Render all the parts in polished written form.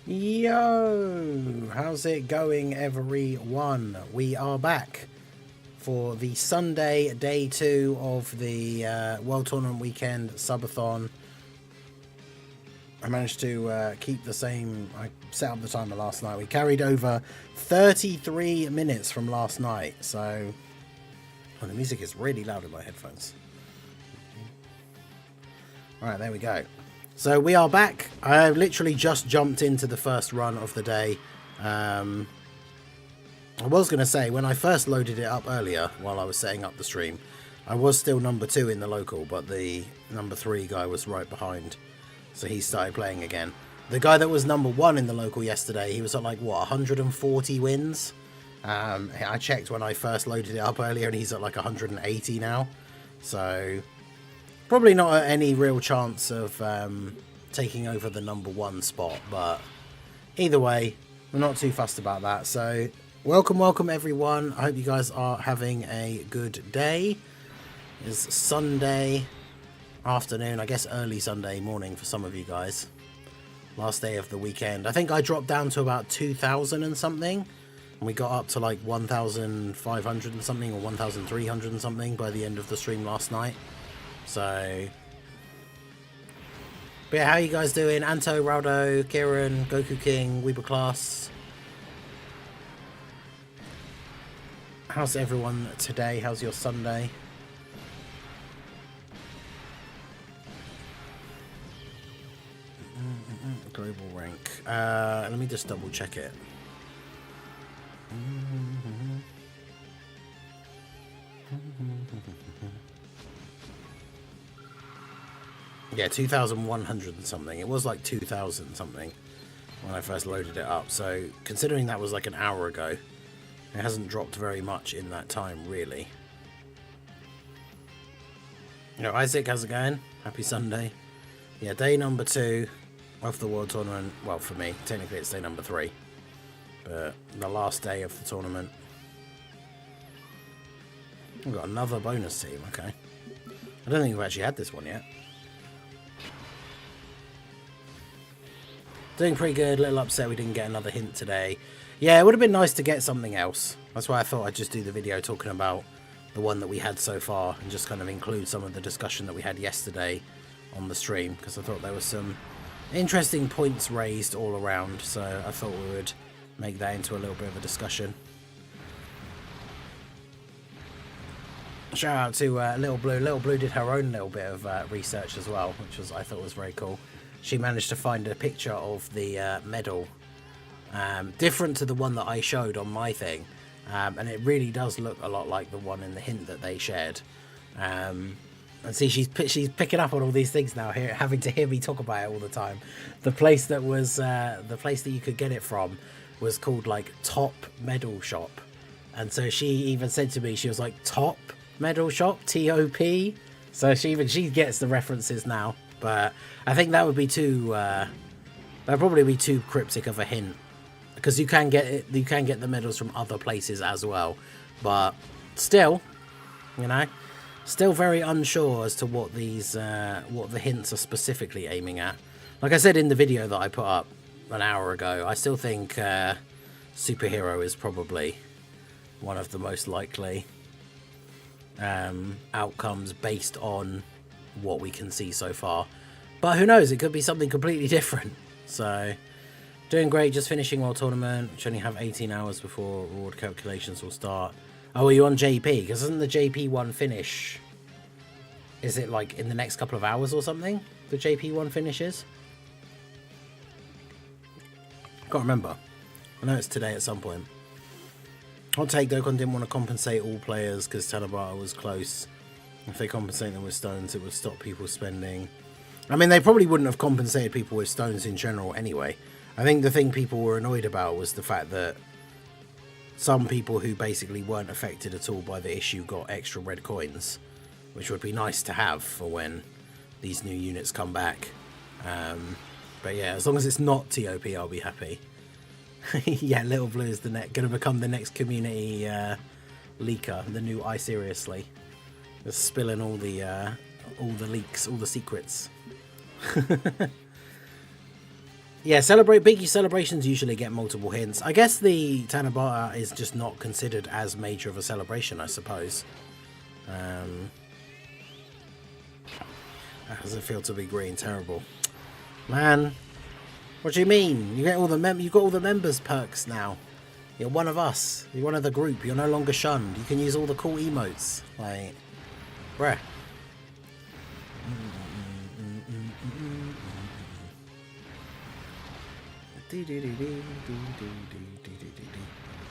Yo, how's it going, everyone? We are back for the Sunday day 2 of the World Tournament Weekend Subathon. I managed to keep the same. I set up the timer last night. We carried over 33 minutes from last night. So, oh, the music is really loud in my headphones. All right, there we go. So we are back. I literally just jumped into the first run of the day. I was going to say, when I first loaded it up earlier, while I was setting up the stream, I was still number 2 in the local, but the number 3 guy was right behind. So he started playing again. The guy that was number 1 in the local yesterday, he was at like, what, 140 wins? I checked when I first loaded it up earlier, and he's at like 180 now. So probably not any real chance of taking over the number 1 spot, but either way, we're not too fussed about that. So welcome everyone. I hope you guys are having a good day. It's Sunday afternoon, I guess early Sunday morning for some of you guys. Last day of the weekend. I think I dropped down to about 2,000 and something, and we got up to like 1,500 and something, or 1,300 and something by the end of the stream last night. So, but yeah, how are you guys doing? Anto, Raldo, Kieran, Goku King, Weeber Class. How's everyone today? How's your Sunday? Global rank. Let me just double check it. Yeah, 2,100 and something. It was like 2,000 something when I first loaded it up. So considering that was like an hour ago, it hasn't dropped very much in that time, really. You know, Isaac, how's it going? Happy Sunday. Yeah, day number 2 of the World Tournament. Well, for me, technically it's day number 3. But the last day of the tournament. We've got another bonus team, okay. I don't think we've actually had this one yet. Doing pretty good, a little upset we didn't get another hint today. Yeah, it would have been nice to get something else. That's why I thought I'd just do the video talking about the one that we had so far and just kind of include some of the discussion that we had yesterday on the stream, because I thought there was some interesting points raised all around, so I thought we would make that into a little bit of a discussion. Shout out to Little Blue. Little Blue did her own little bit of research as well, which was, I thought, was very cool. She managed to find a picture of the medal, different to the one that I showed on my thing, and it really does look a lot like the one in the hint that they shared. And see, she's picking up on all these things now, here, having to hear me talk about it all the time. The place that was the place that you could get it from was called like Top Medal Shop, and so she even said to me, she was like, Top Medal Shop, TOP. So she gets the references now. But I think that would be too that'd probably be too cryptic of a hint, because you can get it, you can get the medals from other places as well, but still, you know, still very unsure as to what these what the hints are specifically aiming at. Like I said in the video that I put up an hour ago, I still think superhero is probably one of the most likely outcomes based on what we can see so far, but who knows, it could be something completely different. So doing great, just finishing World Tournament, which only have 18 hours before reward calculations will start. Oh, are you on JP? Because doesn't the JP one finish, is it like in the next couple of hours or something, the JP one finishes? Can't remember. I know it's today at some point. Hot take, Dokkan didn't want to compensate all players because Tanabata was close. If they compensate them with stones, it would stop people spending. I mean, they probably wouldn't have compensated people with stones in general anyway. I think the thing people were annoyed about was the fact that some people who basically weren't affected at all by the issue got extra red coins, which would be nice to have for when these new units come back. But yeah, as long as it's not TOP, I'll be happy. Yeah, Little Blue is going to become the next community leaker, the new I Seriously. Just spilling all the leaks, all the secrets. Yeah, big celebrations usually get multiple hints. I guess the Tanabata is just not considered as major of a celebration, I suppose. How does it feel to be green? Terrible. Man, what do you mean? You get all you've got all the members perks now. You're one of us. You're one of the group. You're no longer shunned. You can use all the cool emotes. Like, bruh.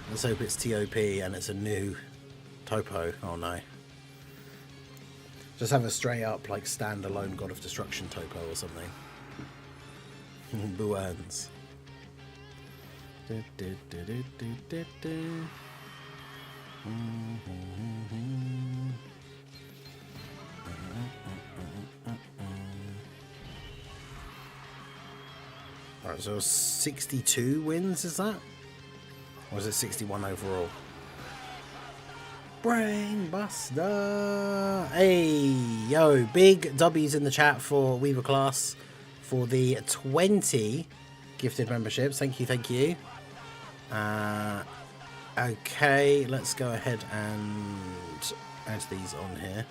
Let's hope it's TOP and it's a new topo. Oh no. Just have a straight up like standalone God of Destruction topo or something. Buans. Alright, so 62 wins, is that? Or is it 61 overall? Brainbuster! Hey, yo, big W's in the chat for Weaver Class for the 20 gifted memberships. Thank you, thank you. Okay, let's go ahead and add these on here.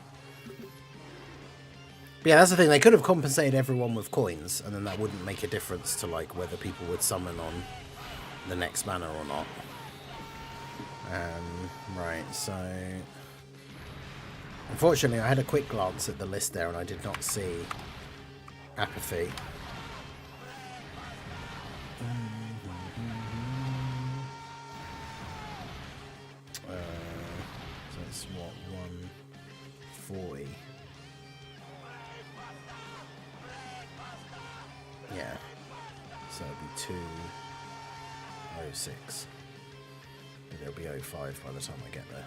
But yeah, that's the thing. They could have compensated everyone with coins, and then that wouldn't make a difference to like whether people would summon on the next banner or not. Right, so unfortunately I had a quick glance at the list there and I did not see Apathy. So it's what, 140. Yeah, so it'll be 206. It'll be 05 by the time I get there.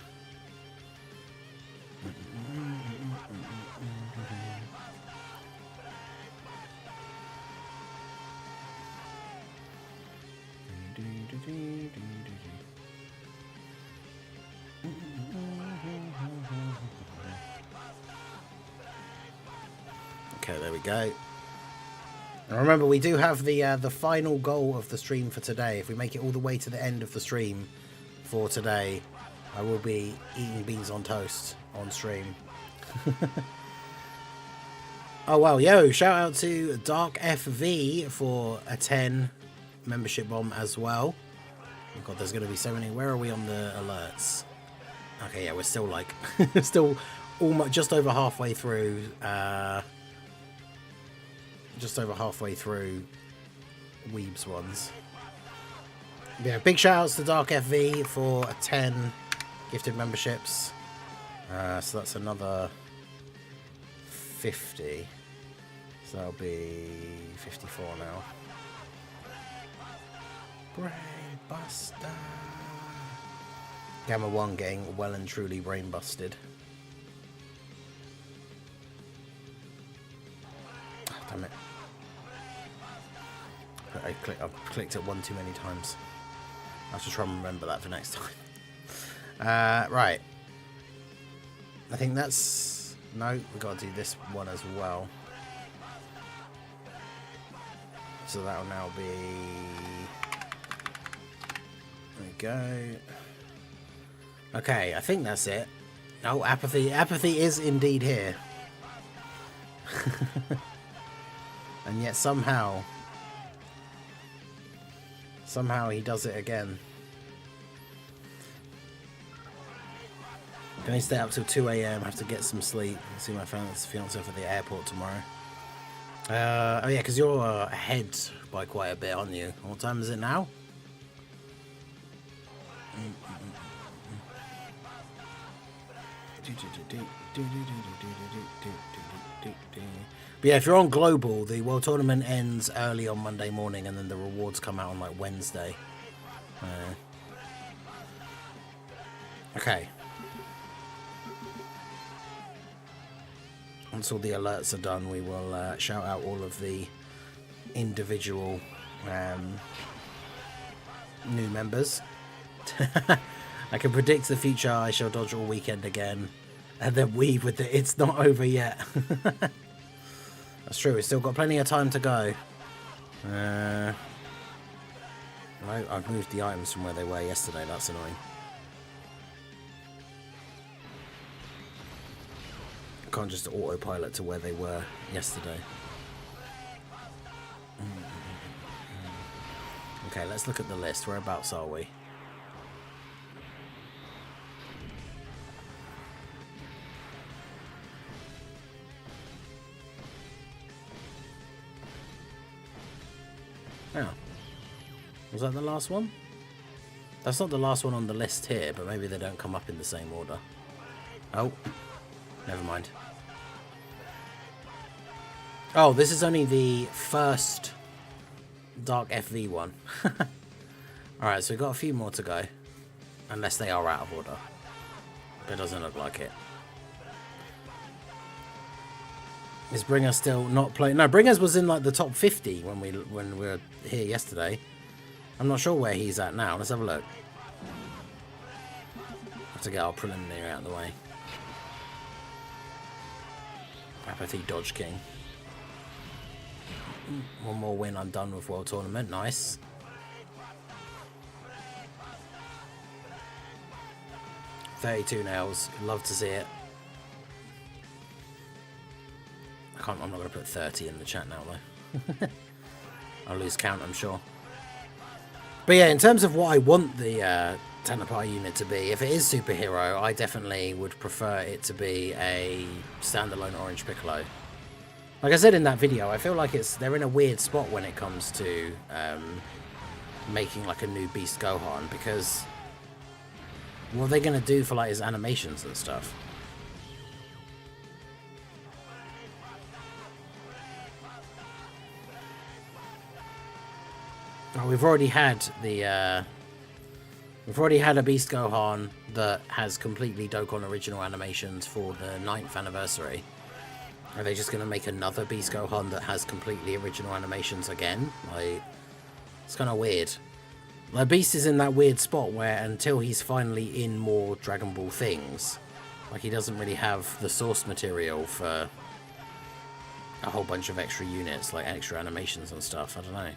Okay, there we go. And remember, we do have the final goal of the stream for today. If we make it all the way to the end of the stream for today, I will be eating beans on toast on stream. Oh wow, yo, shout out to Dark FV for a 10 membership bomb as well. Oh god, there's going to be so many. Where are we on the alerts? Okay, yeah, we're still like still almost just over halfway through Weeb's ones. Yeah, big shout outs to Dark FV for a 10 gifted memberships. So that's another 50. So that'll be 54 now. Brainbuster. Gamma 1 getting well and truly brain busted. Oh, damn it. I've clicked it one too many times. I have to try and remember that for next time. Right. I think that's... No, we've got to do this one as well. So that'll now be... There we go. Okay, I think that's it. Oh, Apathy. Apathy is indeed here. And yet somehow he does it again. Can I stay up till 2 AM? Have to get some sleep. See my fiance for the airport tomorrow. Oh yeah, because you're ahead by quite a bit, aren't you? What time is it now? But yeah, if you're on global, the world tournament ends early on Monday morning, and then the rewards come out on like Wednesday. Okay. Once all the alerts are done, we will shout out all of the individual new members. I can predict the future. I shall dodge all weekend again, and then weave with the "it's not over yet." That's true. We've still got plenty of time to go. I've moved the items from where they were yesterday. That's annoying. I can't just autopilot to where they were yesterday. Okay, let's look at the list. Whereabouts are we? Oh. Was that the last one? That's not the last one on the list here, but maybe they don't come up in the same order. Oh. Never mind. Oh, this is only the first Dark FV one. Alright, so we've got a few more to go. Unless they are out of order. But it doesn't look like it. Is Bringer still not playing? No, Bringer's was in like the top 50 when we were here yesterday. I'm not sure where he's at now. Let's have a look. Have to get our preliminary out of the way. Apathy Dodge King. One more win, I'm done with World Tournament. Nice. $32 nails. Love to see it. I'm not going to put 30 in the chat now though. I'll lose count, I'm sure. But yeah, in terms of what I want the Tenapai unit to be, if it is superhero, I definitely would prefer it to be a standalone Orange Piccolo. Like I said in that video, I feel like they're in a weird spot when it comes to making like a new Beast Gohan, because what are they going to do for like his animations and stuff? Oh, we've already had a Beast Gohan that has completely Dokkan original animations for the 9th anniversary. Are they just going to make another Beast Gohan that has completely original animations again? Like, it's kind of weird. Like, Beast is in that weird spot where until he's finally in more Dragon Ball things, like, he doesn't really have the source material for a whole bunch of extra units, like extra animations and stuff. I don't know.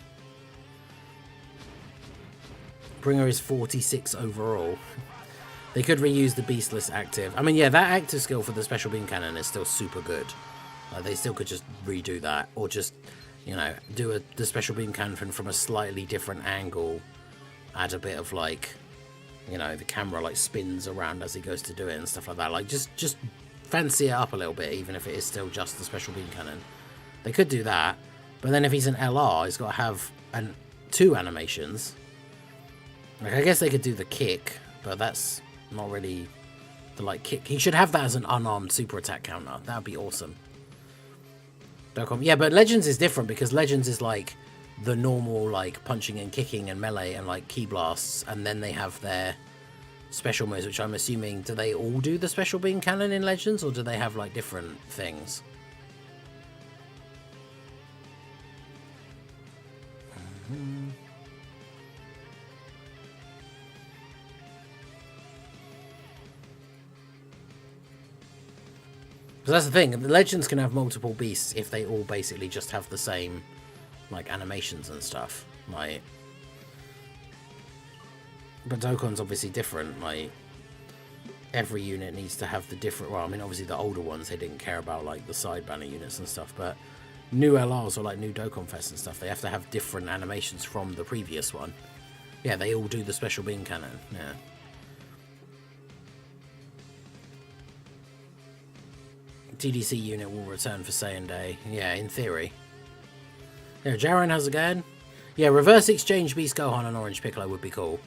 Bringer is 46 overall. They could reuse the Beastless active. I mean, yeah, that active skill for the Special Beam Cannon is still super good. They still could just redo that, or just, you know, do the Special Beam Cannon from a slightly different angle. Add a bit of, like, you know, the camera like spins around as he goes to do it and stuff like that. Like, just fancy it up a little bit, even if it is still just the Special Beam Cannon. They could do that, but then if he's an LR, he's got to have 2 animations. Like, I guess they could do the kick, but that's not really the, like, kick. He should have that as an unarmed super attack counter. That would be awesome. Dokkan. Yeah, but Legends is different, because Legends is, like, the normal, like, punching and kicking and melee and, like, key blasts, and then they have their special moves, which I'm assuming, do they all do the Special Beam Cannon in Legends, or do they have, like, different things? Because that's the thing, the Legends can have multiple beasts if they all basically just have the same, like, animations and stuff. Like, but Dokkan's obviously different. Like, every unit needs to have the different. Well, I mean, obviously the older ones, they didn't care about, like, the side banner units and stuff. But new LRs or like new Dokkan Fest and stuff, they have to have different animations from the previous one. Yeah, they all do the Special Beam Cannon. Yeah. TDC unit will return for Saiyan Day. Yeah, in theory. Yeah, Jaren, how's it going? Yeah, reverse exchange Beast Gohan and Orange Piccolo would be cool.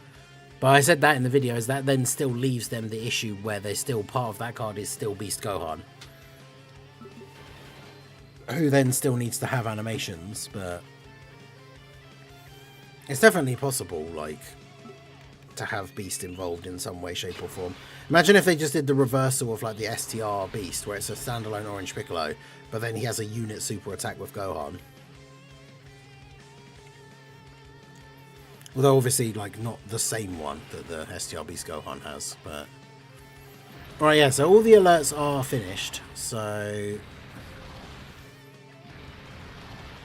But I said that in the video, is that then still leaves them the issue where they're still part of that card is still Beast Gohan. Who then still needs to have animations, but it's definitely possible, like, to have Beast involved in some way, shape or form. Imagine if they just did the reversal of, like, the STR Beast, where it's a standalone Orange Piccolo, but then he has a unit super attack with Gohan. Although obviously, like, not the same one that the STR Beast Gohan has, but... Alright, yeah, so all the alerts are finished, so...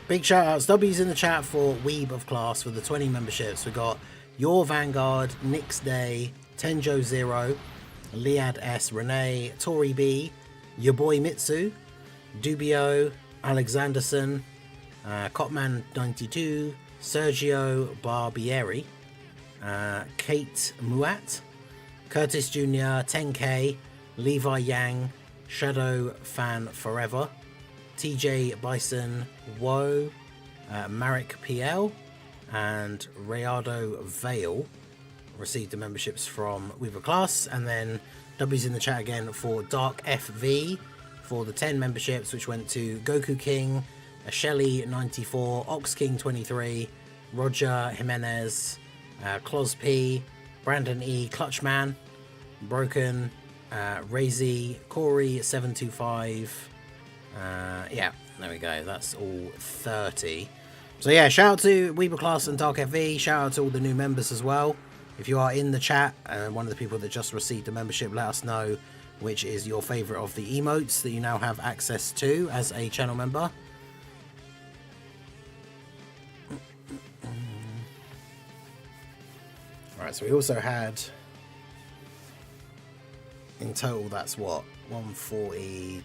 Big shout outs. W's in the chat for Weeb of Class for the 20 memberships. We got Your Vanguard, Nix Day, Tenjo Zero, Liad S, Renee, Tori B, Your Boy Mitsu, Dubio, Alexanderson, Cotman 92, Sergio Barbieri, Kate Muat, Curtis Jr., 10K, Levi Yang, Shadow Fan Forever, TJ Bison, Woe, Marek PL, and Rayado Vale received the memberships from Weaver Class. And then W's in the chat again for Dark FV for the 10 memberships, which went to Goku King, Shelly 94, Ox King 23, Roger Jimenez, Clos P, Brandon E, Clutchman, Broken, Razy, Corey 725. Yeah, there we go. That's all 30. So yeah, shout out to Weaver Class and Dark FV. Shout out to all the new members as well. If you are in the chat, one of the people that just received a membership, let us know which is your favorite of the emotes that you now have access to as a channel member. Alright, so we also had, in total, that's what, 140,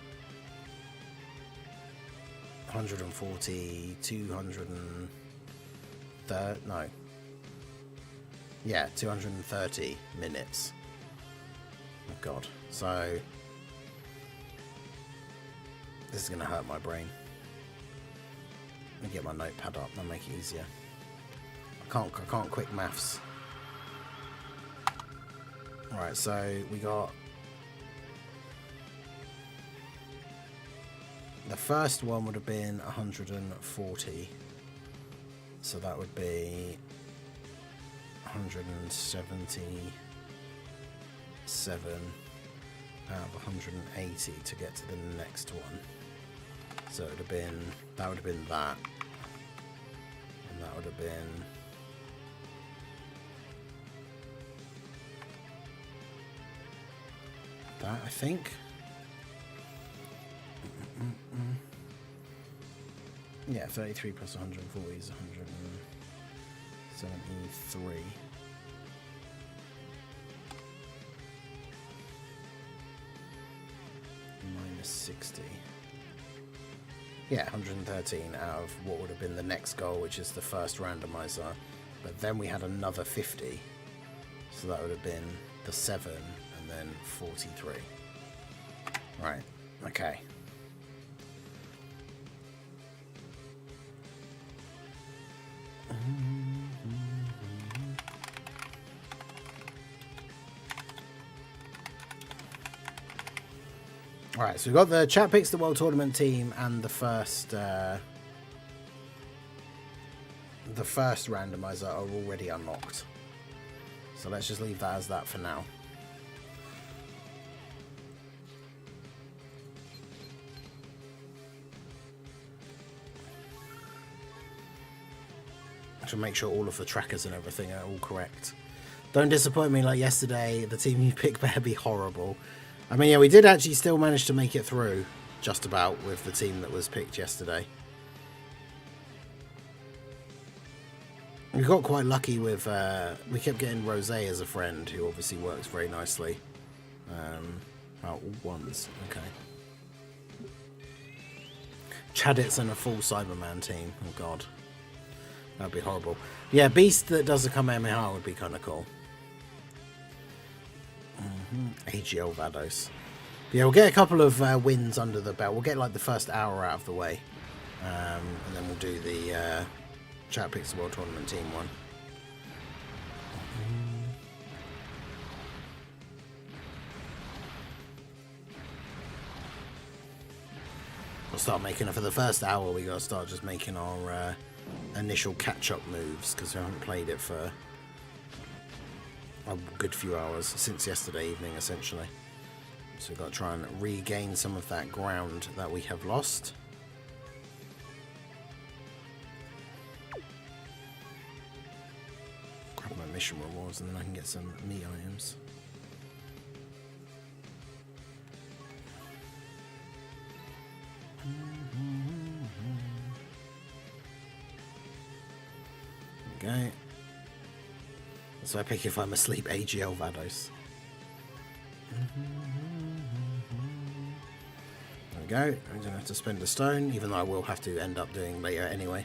140, 230, no. Yeah, 230 minutes. Oh god. So this is gonna hurt my brain. Let me get my notepad up, that'll make it easier. I can't quick maths. Alright, so we got the first one would have been 140. So that would be 177 out of 180 to get to the next one. So it would have been that, and that would have been that, I think. Yeah, 33 plus 140 is 173. Minus 60. Yeah, 113 out of what would have been the next goal, which is the first randomizer. But then we had another 50. So that would have been the 7 and then 43. Right, okay. Alright, so we've got the Chat Picks the World Tournament team and the first randomizer are already unlocked. So let's just leave that as that for now. To make sure all of the trackers and everything are all correct. Don't disappoint me like yesterday. The team you pick better be horrible. I mean, yeah, we did actually still manage to make it through, just about, with the team that was picked yesterday. We got quite lucky with, we kept getting Rose as a friend, who obviously works very nicely. All ones, okay. Chaditz and a full Cyberman team, oh god. That'd be horrible. Yeah, Beast that does the Kamehameha would be kind of cool. AGL Vados. Yeah, we'll get a couple of wins under the belt. We'll get like the first hour out of the way. And then we'll do the Chat Picks World Tournament team one. We'll start making it for the first hour. We got to start just making our initial catch-up moves, because we haven't played it for a good few hours since yesterday evening, essentially. So we've got to try and regain some of that ground that we have lost. Grab my mission rewards and then I can get some meat items. go. So I pick if I'm asleep, AGL Vados. There we go. I'm gonna have to spend a stone, even though I will have to end up doing later anyway.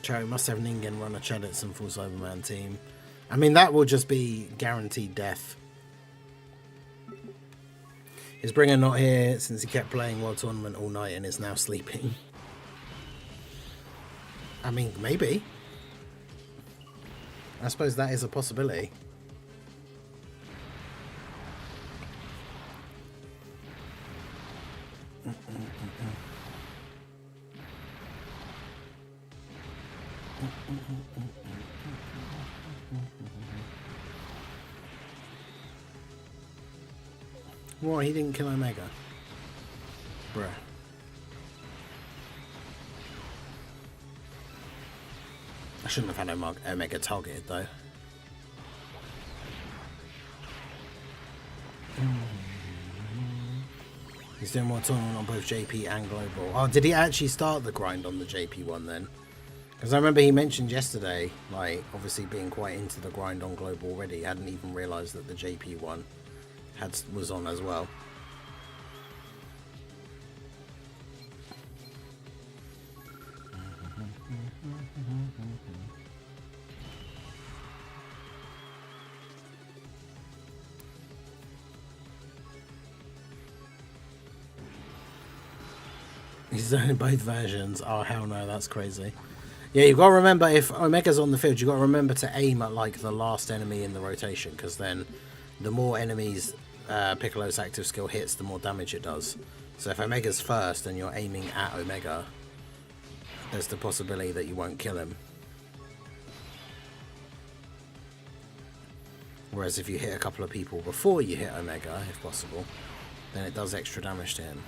Cherry must have Ningen run a Chadits and full Cyberman team. I mean, that will just be guaranteed death. Is Bringer not here since he kept playing World Tournament all night and is now sleeping? I mean, maybe. I suppose that is a possibility. What? He didn't kill Omega? Bruh. I shouldn't have had Omega targeted though. He's doing more tournament on both JP and Global. Oh, did he actually start the grind on the JP one then? Because I remember he mentioned yesterday, like, obviously being quite into the grind on Global already. Hadn't even realised that the JP one was on as well. He's done in both versions. Oh, hell no, that's crazy. Yeah, you've got to remember, if Omega's on the field, you've got to remember to aim at, like, the last enemy in the rotation, because then the more enemies Piccolo's active skill hits, the more damage it does. So if Omega's first and you're aiming at Omega, there's the possibility that you won't kill him. Whereas if you hit a couple of people before you hit Omega, if possible, then it does extra damage to him.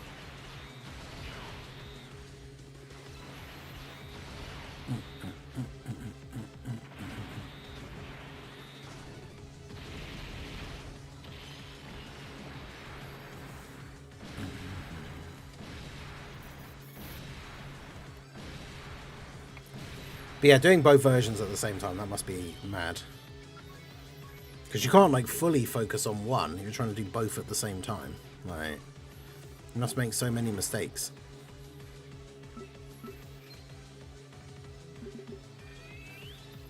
But yeah, doing both versions at the same time, that must be mad. Because you can't, like, fully focus on one. You're trying to do both at the same time. Like, you must make so many mistakes.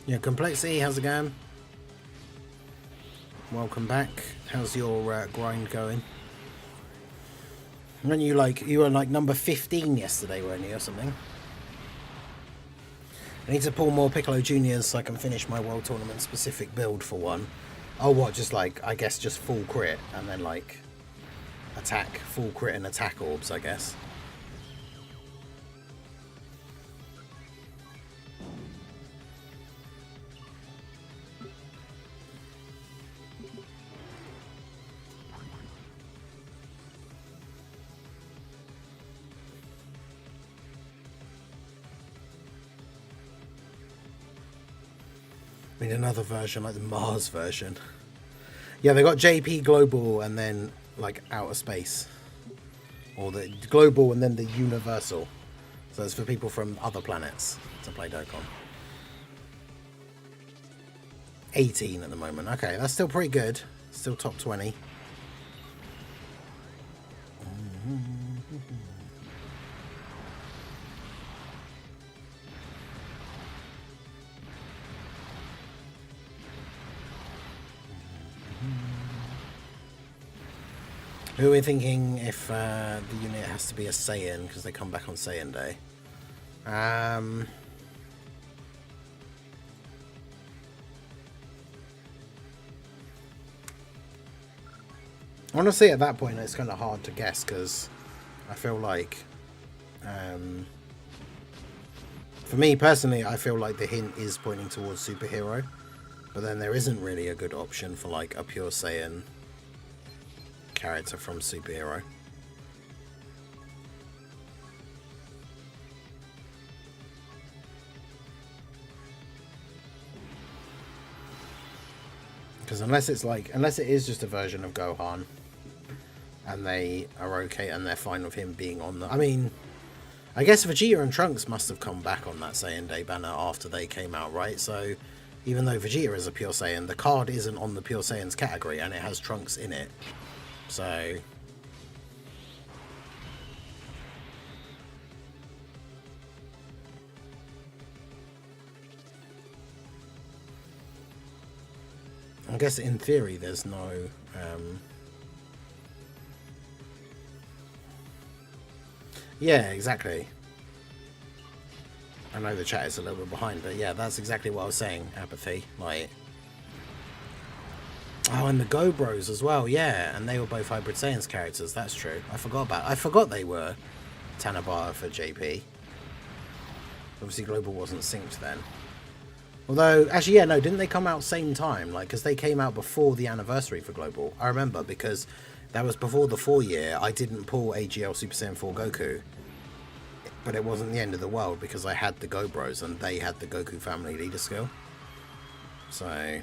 Yeah, Complexity, how's it going? Welcome back. How's your grind going? Weren't you, like, you were like number 15 yesterday, weren't you, or something? I need to pull more Piccolo Juniors so I can finish my World Tournament specific build for one. Oh, what, just like, I guess just full crit and then like attack, full crit and attack orbs, I guess. I mean, another version, like the Mars version. Yeah, they got JP Global and then, like, Outer Space. Or the Global and then the Universal. So it's for people from other planets to play Dokkan. 18 at the moment. Okay, that's still pretty good. Still top 20. Who are we thinking if the unit has to be a Saiyan because they come back on Saiyan Day? I want to see at that point it's kind of hard to guess because I feel like for me personally I feel like the hint is pointing towards superhero, but then there isn't really a good option for like a pure Saiyan character from superhero. Because unless it is just a version of Gohan, and they are okay and they're fine with him being on the... I mean, I guess Vegeta and Trunks must have come back on that Saiyan Day banner after they came out, right? So even though Vegeta is a Pure Saiyan, the card isn't on the Pure Saiyans category and it has Trunks in it. So... I guess in theory there's no... Yeah, exactly. I know the chat is a little bit behind, but yeah, that's exactly what I was saying. Apathy, like... Oh, and the Go Bros as well, yeah. And they were both Hybrid Saiyans characters, that's true. I forgot they were Tanabata for JP. Obviously Global wasn't synced then. Although, actually, yeah, no, didn't they come out same time? Like, because they came out before the anniversary for Global. I remember, because that was before the 4-year. I didn't pull AGL Super Saiyan 4 Goku. But it wasn't the end of the world, because I had the Go Bros, and they had the Goku family leader skill. So...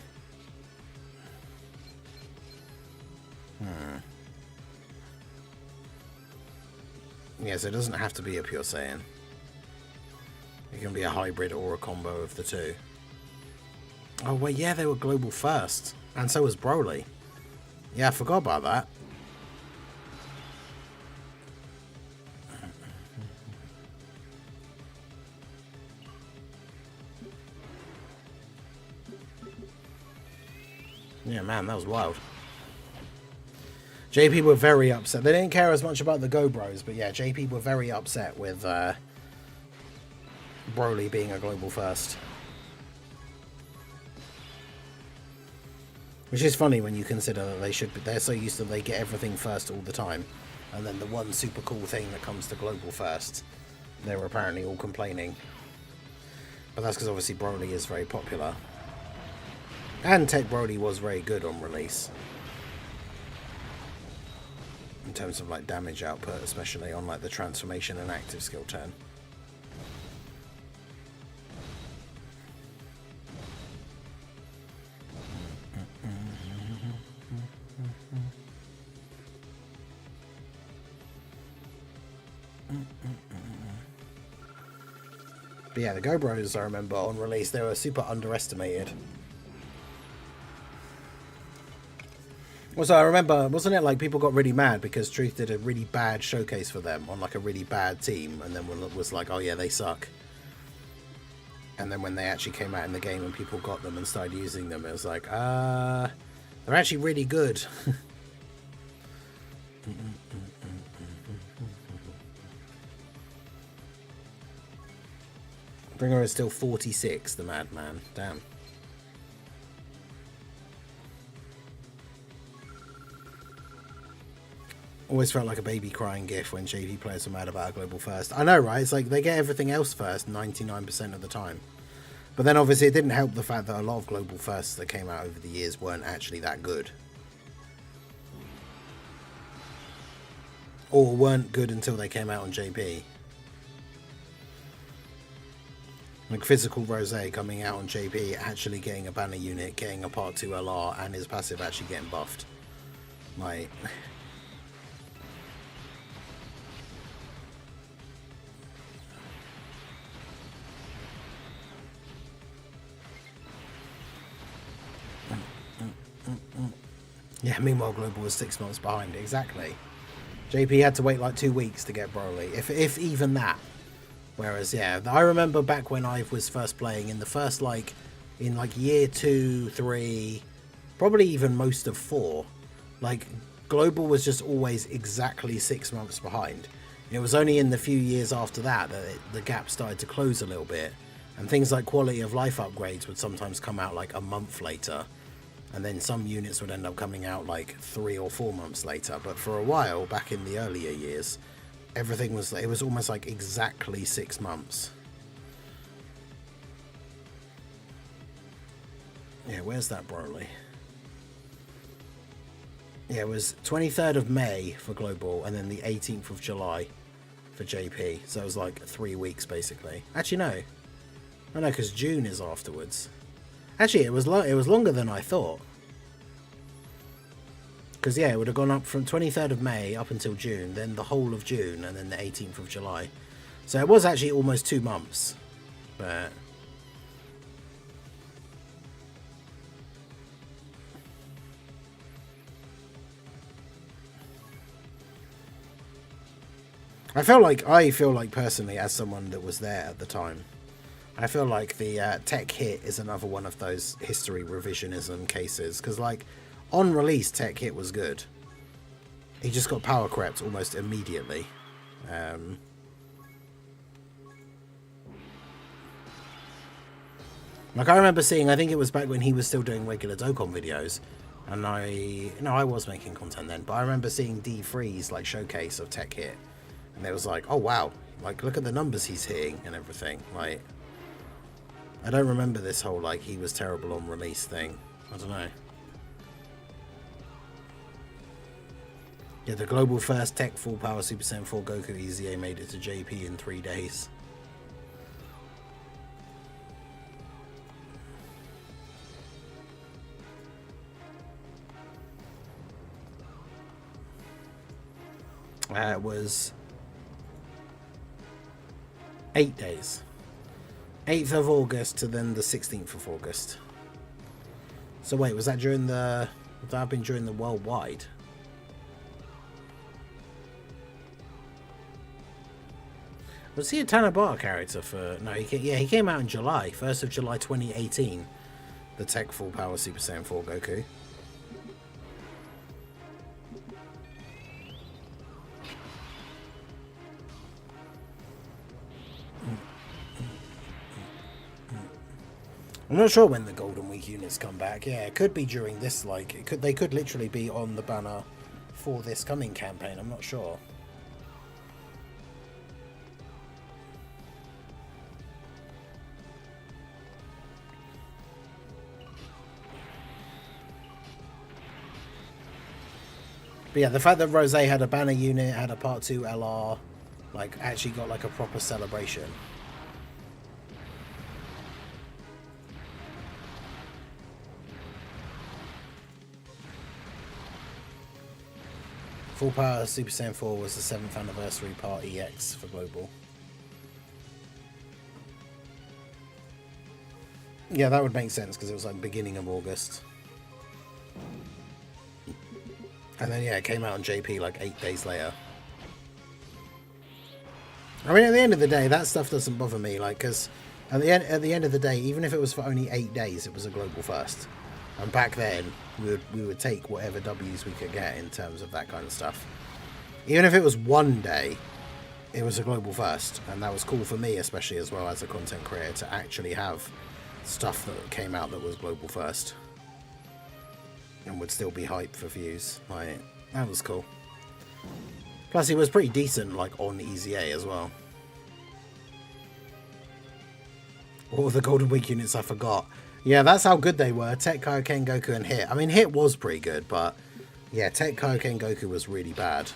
Yeah, so it doesn't have to be a Pure Saiyan. It can be a hybrid or a combo of the two. Oh, wait, yeah, they were global first. And so was Broly. Yeah, I forgot about that. Yeah, man, that was wild. JP were very upset. They didn't care as much about the Go Bros, but yeah, JP were very upset with Broly being a global first. Which is funny when you consider that they're so used to they get everything first all the time. And then the one super cool thing that comes to global first, they were apparently all complaining. But that's because obviously Broly is very popular. And Tech Broly was very good on release. In terms of like damage output, especially on like the transformation and active skill turn. But yeah, the Go Bros, I remember, on release, they were super underestimated. Also, I remember, wasn't it like people got really mad because Truth did a really bad showcase for them on like a really bad team, and then was like, oh yeah, they suck. And then when they actually came out in the game and people got them and started using them, it was like, they're actually really good. Bringer is still 46, the madman. Damn. Always felt like a baby crying gif when JV players are mad about a global first. I know, right? It's like they get everything else first 99% of the time. But then obviously it didn't help the fact that a lot of global firsts that came out over the years weren't actually that good. Or weren't good until they came out on JP. Like Physical Rose coming out on JP, actually getting a banner unit, getting a Part 2 LR, and his passive actually getting buffed. Like... Yeah, meanwhile Global was 6 months behind. Exactly. JP had to wait like 2 weeks to get Broly, if even that. Whereas, yeah, I remember back when I was first playing, in the first, like, in like year 2, 3, probably even most of 4, like, Global was just always exactly 6 months behind. It was only in the few years after that that the gap started to close a little bit, and things like quality of life upgrades would sometimes come out like a month later, and then some units would end up coming out like 3 or 4 months later. But for a while, back in the earlier years, everything was, it was almost like exactly 6 months. Yeah, where's that Broly? Yeah, it was 23rd of May for Global, and then the 18th of July for JP. So it was like 3 weeks, basically. Actually, no. Oh, no, because June is afterwards. Actually, it was longer than I thought. Because, yeah, it would have gone up from 23rd of May up until June, then the whole of June, and then the 18th of July. So it was actually almost 2 months. But I feel like personally, as someone that was there at the time, I feel like the tech hit is another one of those history revisionism cases. Because, like, on release, tech hit was good. He just got power crept almost immediately. Like, I remember seeing, I think it was back when he was still doing regular Dokkan videos. And I was making content then. But I remember seeing D3's, like, showcase of tech hit. And it was like, oh, wow. Like, look at the numbers he's hitting and everything. Like, I don't remember this whole, like, he was terrible on release thing. I don't know. Yeah, the global first tech full power Super Saiyan 4 Goku EZA made it to JP in 3 days. It was 8 days. 8th of August to then the 16th of August. So wait, was that during the... Would that have been during the worldwide? Was he a Tanabata character for... No, he came out in July. 1st of July 2018. The Tech Full Power Super Saiyan 4 Goku. I'm not sure when the Golden Week units come back. Yeah, it could be during this, like, they could literally be on the banner for this coming campaign. I'm not sure. But yeah, the fact that Rose had a banner unit, had a Part 2 LR, like, actually got, like, a proper celebration. Full Power Super Saiyan 4 was the 7th anniversary Part EX for Global. Yeah, that would make sense because it was like beginning of August. And then, yeah, it came out on JP like 8 days later. I mean, at the end of the day, that stuff doesn't bother me, like, because at the end of the day, even if it was for only 8 days, it was a global first. And back then, we would take whatever W's we could get in terms of that kind of stuff. Even if it was 1 day, it was a global first. And that was cool for me, especially as well as a content creator, to actually have stuff that came out that was global first. And would still be hype for views. Like, that was cool. Plus, he was pretty decent, like, on EZA as well. What were the Golden Week units I forgot? Yeah, that's how good they were. Tech Kaioken Goku and Hit. I mean, Hit was pretty good, but yeah, Tech Kaioken Goku was really bad.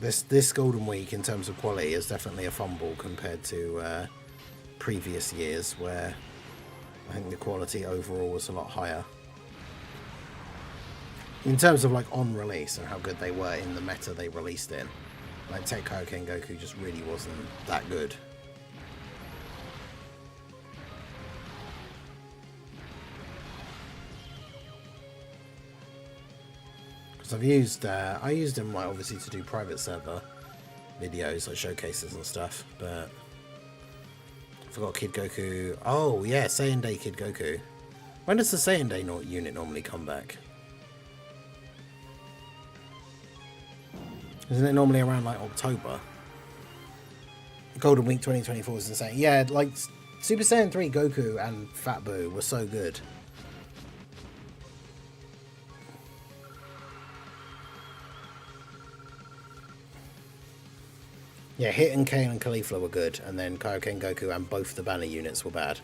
This Golden Week, in terms of quality, is definitely a fumble compared to previous years, where I think the quality overall was a lot higher. In terms of, like, on release and how good they were in the meta they released in. Like, Tech Kaioken Goku just really wasn't that good. I've used I used them, like, obviously to do private server videos, like showcases and stuff, but I forgot Kid Goku. Oh yeah, Saiyan Day Kid Goku. When does the Saiyan Day unit normally come back? Isn't it normally around like October? Golden Week 2024 is insane. Yeah, like Super Saiyan 3 Goku and Fat Boo were so good. Yeah, Hit and Kane and Caulifla were good, and then Kaioken Goku and both the banner units were bad.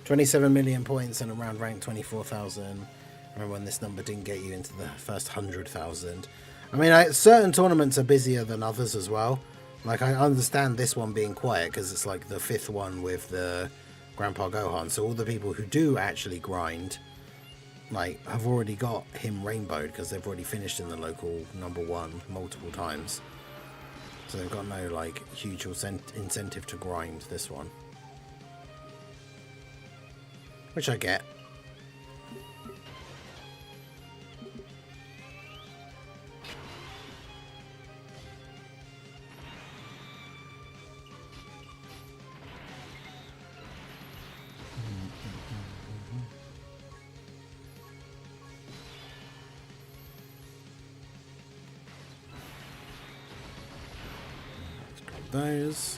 27 million points and around rank 24,000. Remember when this number didn't get you into the first 100,000. I mean, certain tournaments are busier than others as well. Like, I understand this one being quiet because it's like the 5th one with the Grandpa Gohan. So all the people who do actually grind, like, have already got him rainbowed because they've already finished in the local #1 multiple times. So they've got no, like, huge incentive to grind this one. Which I get. Those.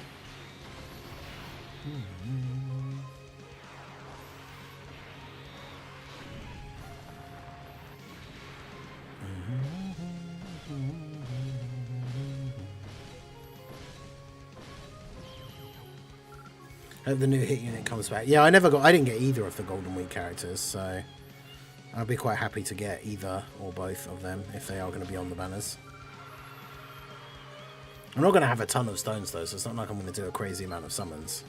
Hope the new hit unit comes back. Yeah, I didn't get either of the Golden Week characters, so I'll be quite happy to get either or both of them if they are going to be on the banners. I'm not going to have a ton of stones though, so it's not like I'm going to do a crazy amount of summons.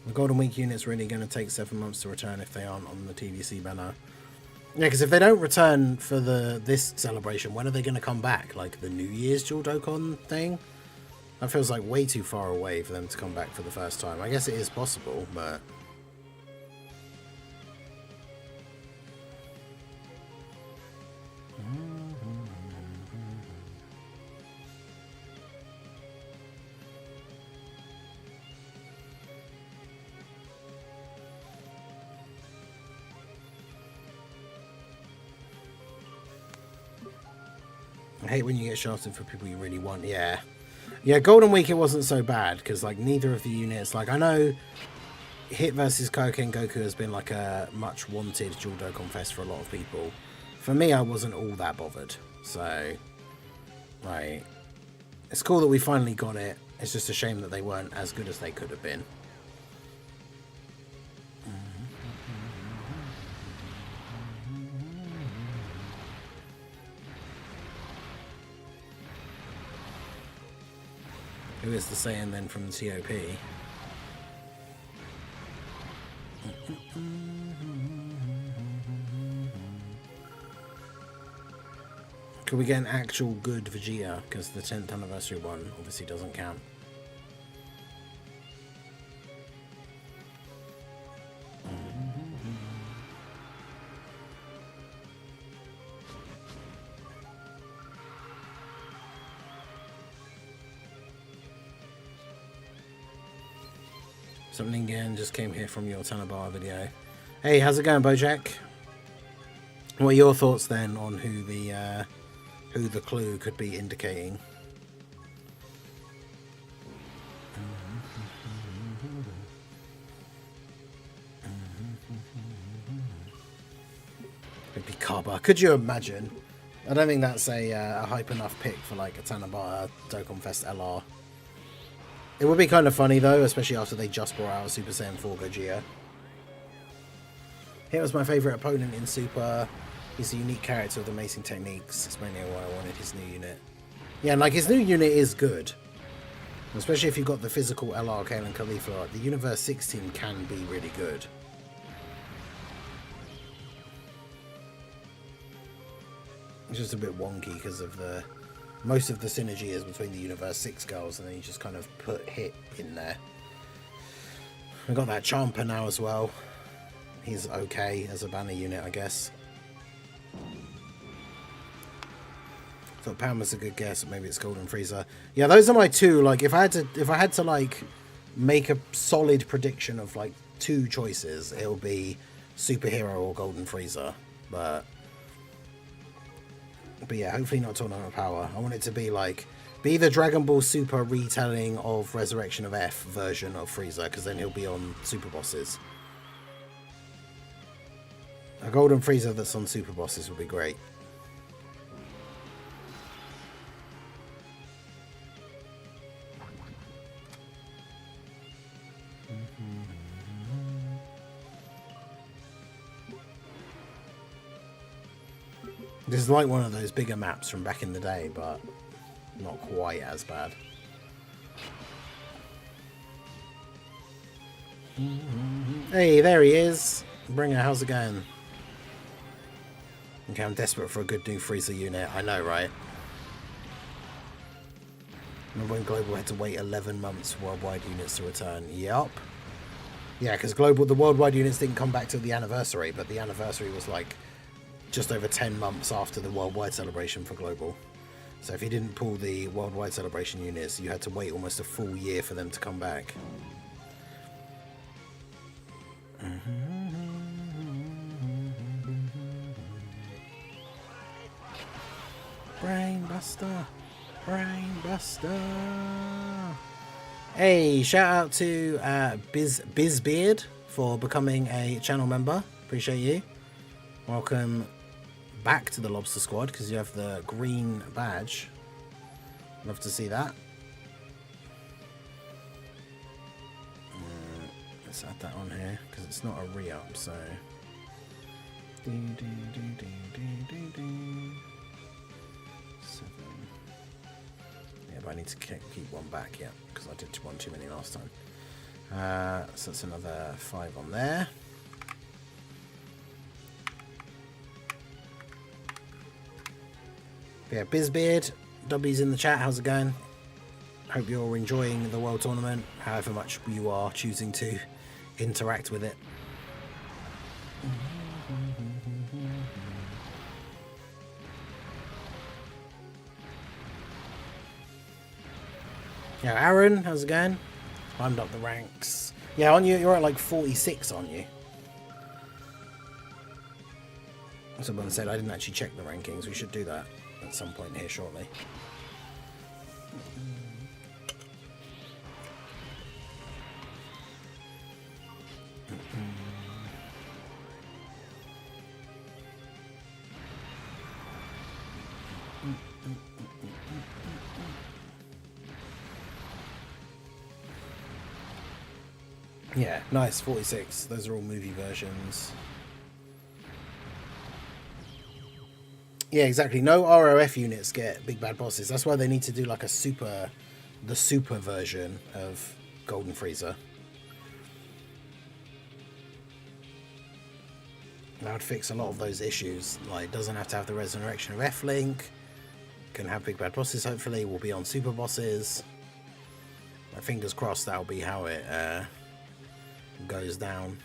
The Golden Week unit's really going to take 7 months to return if they aren't on the TVC banner. Yeah, because if they don't return for this celebration, when are they going to come back? Like the New Year's dual Dokkan thing? That feels like way too far away for them to come back for the first time. I guess it is possible, but... I hate when you get shafted for people you really want. Yeah. Yeah, Golden Week, it wasn't so bad, because, like, neither of the units... Like, I know Hit versus Koken Goku has been, like, a much-wanted dual Dokkan Fest for a lot of people. For me, I wasn't all that bothered. So, like, it's cool that we finally got it. It's just a shame that they weren't as good as they could have been. Who is the Saiyan then from the TOP? Could we get an actual good Vegeta? Because the 10th anniversary one obviously doesn't count. Something again just came here from your Tanabara video. Hey, how's it going, Bojack? What are your thoughts then on who the clue could be indicating? It'd be Kaba. Could you imagine? I don't think that's a hype enough pick for like a Tanabara Dokkan Fest LR. It would be kind of funny though, especially after they just brought out Super Saiyan 4 Gogeta. He was my favourite opponent in Super. He's a unique character with amazing techniques. It's mainly why I wanted his new unit. Yeah, and like his new unit is good. Especially if you've got the physical LR, Kale and Khalifa. Like, the Universe 16 can be really good. It's just a bit wonky because of the... Most of the synergy is between the Universe 6 girls, and then you just kind of put Hit in there. We've got that Champa now as well. He's okay as a banner unit, I guess. Thought Pam was a good guess, maybe it's Golden Frieza. Yeah, those are my two. Like, if I had to like make a solid prediction of like two choices, it'll be Superhero or Golden Frieza. But yeah, hopefully not Tournament of Power. I want it to be like, be the Dragon Ball Super retelling of Resurrection of F version of Frieza, because then he'll be on Super Bosses. A Golden Frieza that's on Super Bosses would be great. This is like one of those bigger maps from back in the day, but not quite as bad. Hey, there he is. Bringer, how's it going? Okay, I'm desperate for a good new freezer unit. I know, right? Remember when Global had to wait 11 months for worldwide units to return? Yup. Yeah, because the worldwide units didn't come back till the anniversary, but the anniversary was like just over 10 months after the worldwide celebration for Global. So if you didn't pull the worldwide celebration units, you had to wait almost a full year for them to come back. Brainbuster. Brainbuster. Hey, shout out to Bizbeard for becoming a channel member. Appreciate you. Welcome back to the Lobster Squad because you have the green badge. Love to see that. Let's add that on here because it's not a re-up, so. Yeah, but I need to keep one back, yeah, because I did one too many last time. So that's another 5 on there. Yeah, Bizbeard, W's in the chat, how's it going? Hope you're enjoying the World Tournament, however much you are choosing to interact with it. Yeah, Aaron, how's it going? Climbed up the ranks. Yeah, on you, you're at like 46, aren't you? Someone said I didn't actually check the rankings. We should do that at some point here shortly. Yeah, nice, 46. Those are all movie versions. Yeah, exactly. No ROF units get big bad bosses. That's why they need to do like the super version of Golden Freezer. That would fix a lot of those issues. Like, doesn't have to have the resurrection of F-Link. Can have big bad bosses, hopefully. We'll be on super bosses. My fingers crossed that'll be how it goes down.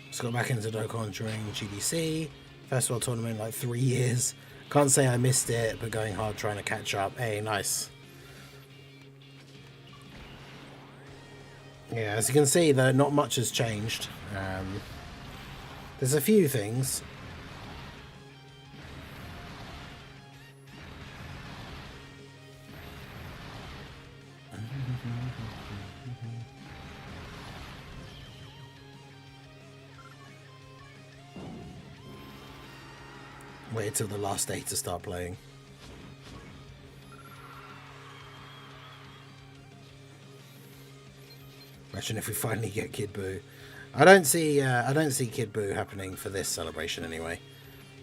Just got back into Dokkan during GDC. First World Tournament in like 3 years. Can't say I missed it, but going hard trying to catch up. Hey, nice. Yeah, as you can see, though, not much has changed. There's a few things. Wait till the last day to start playing. Imagine if we finally get Kid Buu. I don't see Kid Buu happening for this celebration anyway.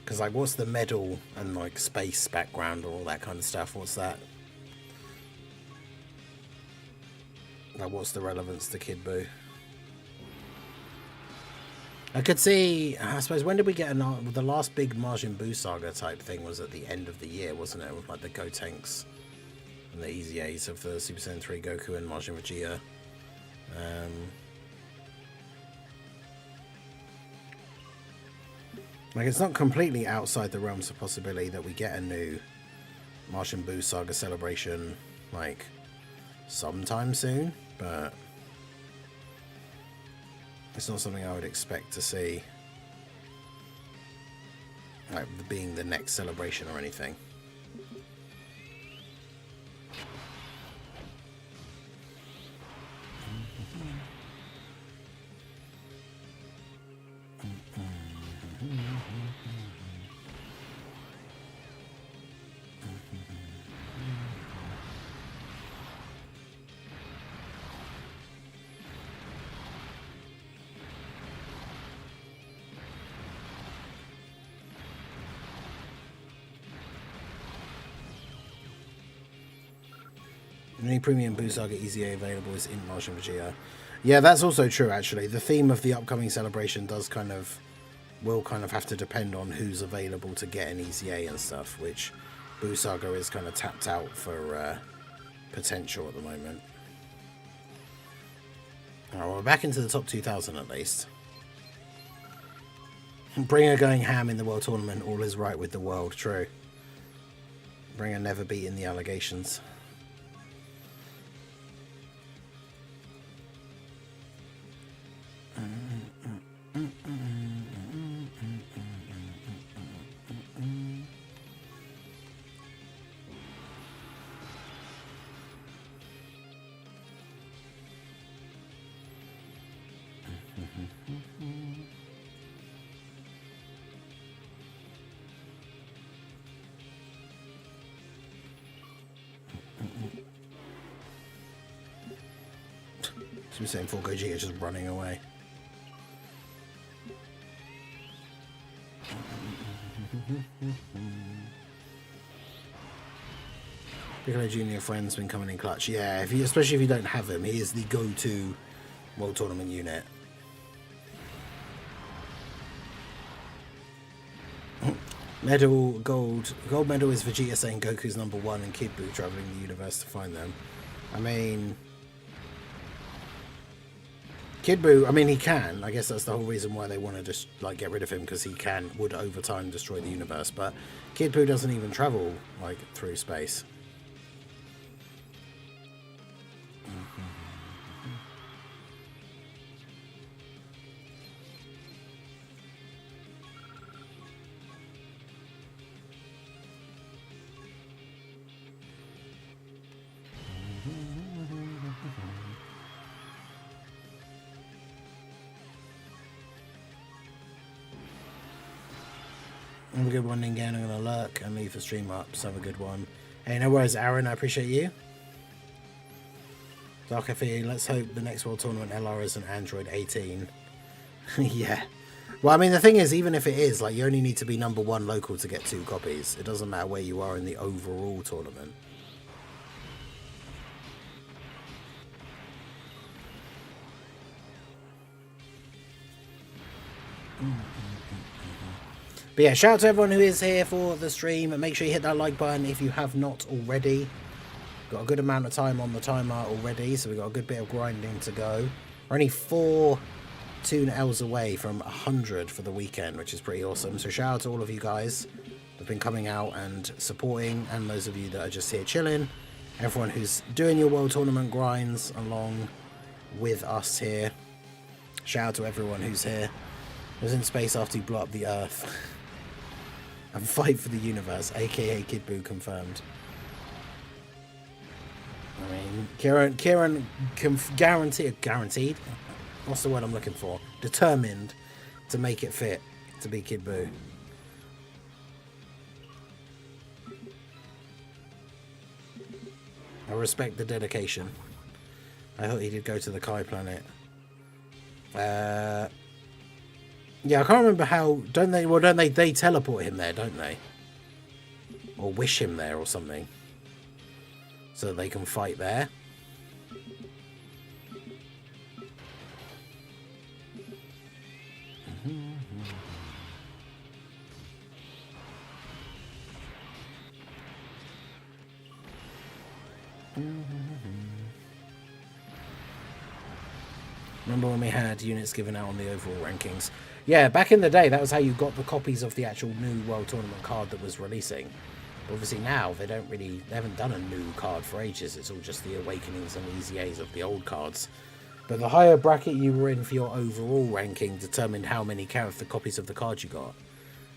Because like, what's the medal and like space background or all that kind of stuff? What's that? Like, what's the relevance to Kid Buu? I could see, I suppose, when did we get the last big Majin Buu saga type thing was at the end of the year, wasn't it? With like the Gotenks and the Easy A's of the Super Saiyan 3 Goku and Majin Vegeta. Like, it's not completely outside the realms of possibility that we get a new Majin Buu saga celebration, like, sometime soon, but It's not something I would expect to see, like, being the next celebration or anything. The only premium Boo Saga EZA available is Intermission Vegeta. Yeah, that's also true, actually. The theme of the upcoming celebration will kind of have to depend on who's available to get an EZA and stuff, which Boo Saga is kind of tapped out for potential at the moment. Alright, well, we're back into the top 2,000 at least. Bringer going ham in the World Tournament, all is right with the world, true. Bringer never beating the allegations. So we're saying 4 Gogeta is just running away. Piccolo Junior friend's been coming in clutch. Yeah, especially if you don't have him, he is the go-to World Tournament unit. Medal, gold medal is Vegeta saying Goku's #1 and Kid Buu traveling the universe to find them. I mean, Kid Buu, I mean, he can. I guess that's the whole reason why they want to just like get rid of him, because he would over time destroy the universe. But Kid Buu doesn't even travel like through space. Have a good one, Ningen. I'm going to lurk and leave the stream up, so have a good one. Hey, no worries, Aaron. I appreciate you. Dark FE, let's hope the next World Tournament LR is an Android 18. Yeah. Well, I mean, the thing is, even if it is, like, you only need to be #1 local to get 2 copies. It doesn't matter where you are in the overall tournament. But yeah, shout out to everyone who is here for the stream. Make sure you hit that like button if you have not already. Got a good amount of time on the timer already, so we've got a good bit of grinding to go. We're only 4 Toon L's away from 100 for the weekend, which is pretty awesome. So shout out to all of you guys that have been coming out and supporting, and those of you that are just here chilling. Everyone who's doing your World Tournament grinds along with us here. Shout out to everyone who's here. Who's in space after you blow up the Earth. And fight for the universe, aka Kid Buu confirmed. I mean, Kieran guaranteed. What's the word I'm looking for? Determined to make it fit to be Kid Buu. I respect the dedication. I hope he did go to the Kai planet. Yeah, I can't remember how. Don't they? Well, don't they? They teleport him there, don't they? Or wish him there, or something, so that they can fight there. Remember when we had units given out on the overall rankings? Yeah, back in the day, that was how you got the copies of the actual new World Tournament card that was releasing. But obviously now, they haven't done a new card for ages. It's all just the Awakenings and EZAs of the old cards. But the higher bracket you were in for your overall ranking determined how many copies of the card you got.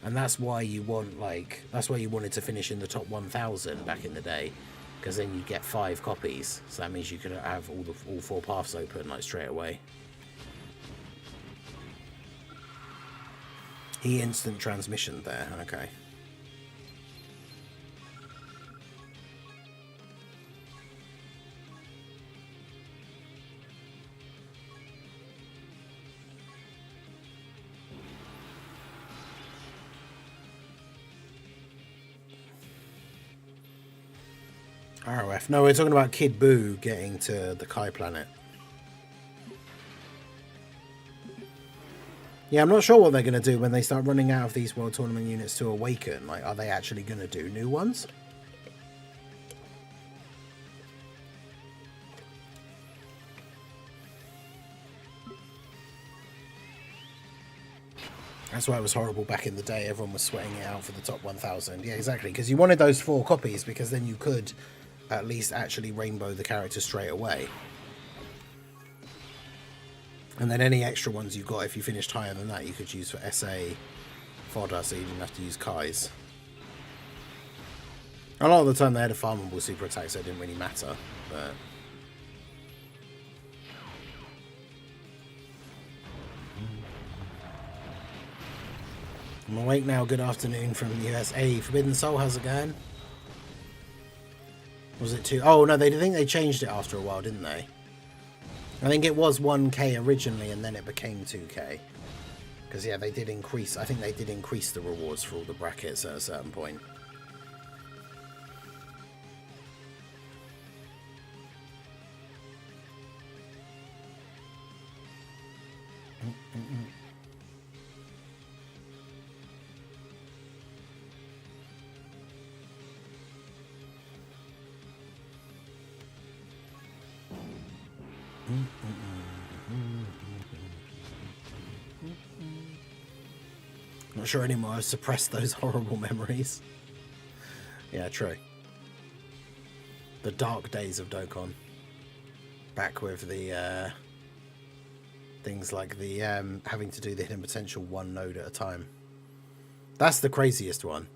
And that's why you wanted to finish in the top 1,000 back in the day, because then you get 5 copies. So that means you could have all 4 paths open like straight away. He instant transmission there, okay. ROF. No, we're talking about Kid Buu getting to the Kai planet. Yeah, I'm not sure what they're going to do when they start running out of these World Tournament units to awaken. Like, are they actually going to do new ones? That's why it was horrible back in the day. Everyone was sweating it out for the top 1,000. Yeah, exactly. Because you wanted those 4 copies, because then you could at least actually rainbow the character straight away. And then any extra ones you got, if you finished higher than that, you could use for SA fodder, so you didn't have to use Kai's. A lot of the time they had a farmable super attack, so it didn't really matter. But I'm awake now. Good afternoon from the US. Hey, Forbidden Soul, how's it going? Was it 2? Oh no, they think they changed it after a while, didn't they? I think it was 1k originally, and then it became 2k. Because yeah, they did increase. I think they did increase the rewards for all the brackets at a certain point. Not sure anymore. I've suppressed those horrible memories. Yeah, true. The dark days of Dokkan. Back with the things like the having to do the hidden potential 1 node at a time. That's the craziest one.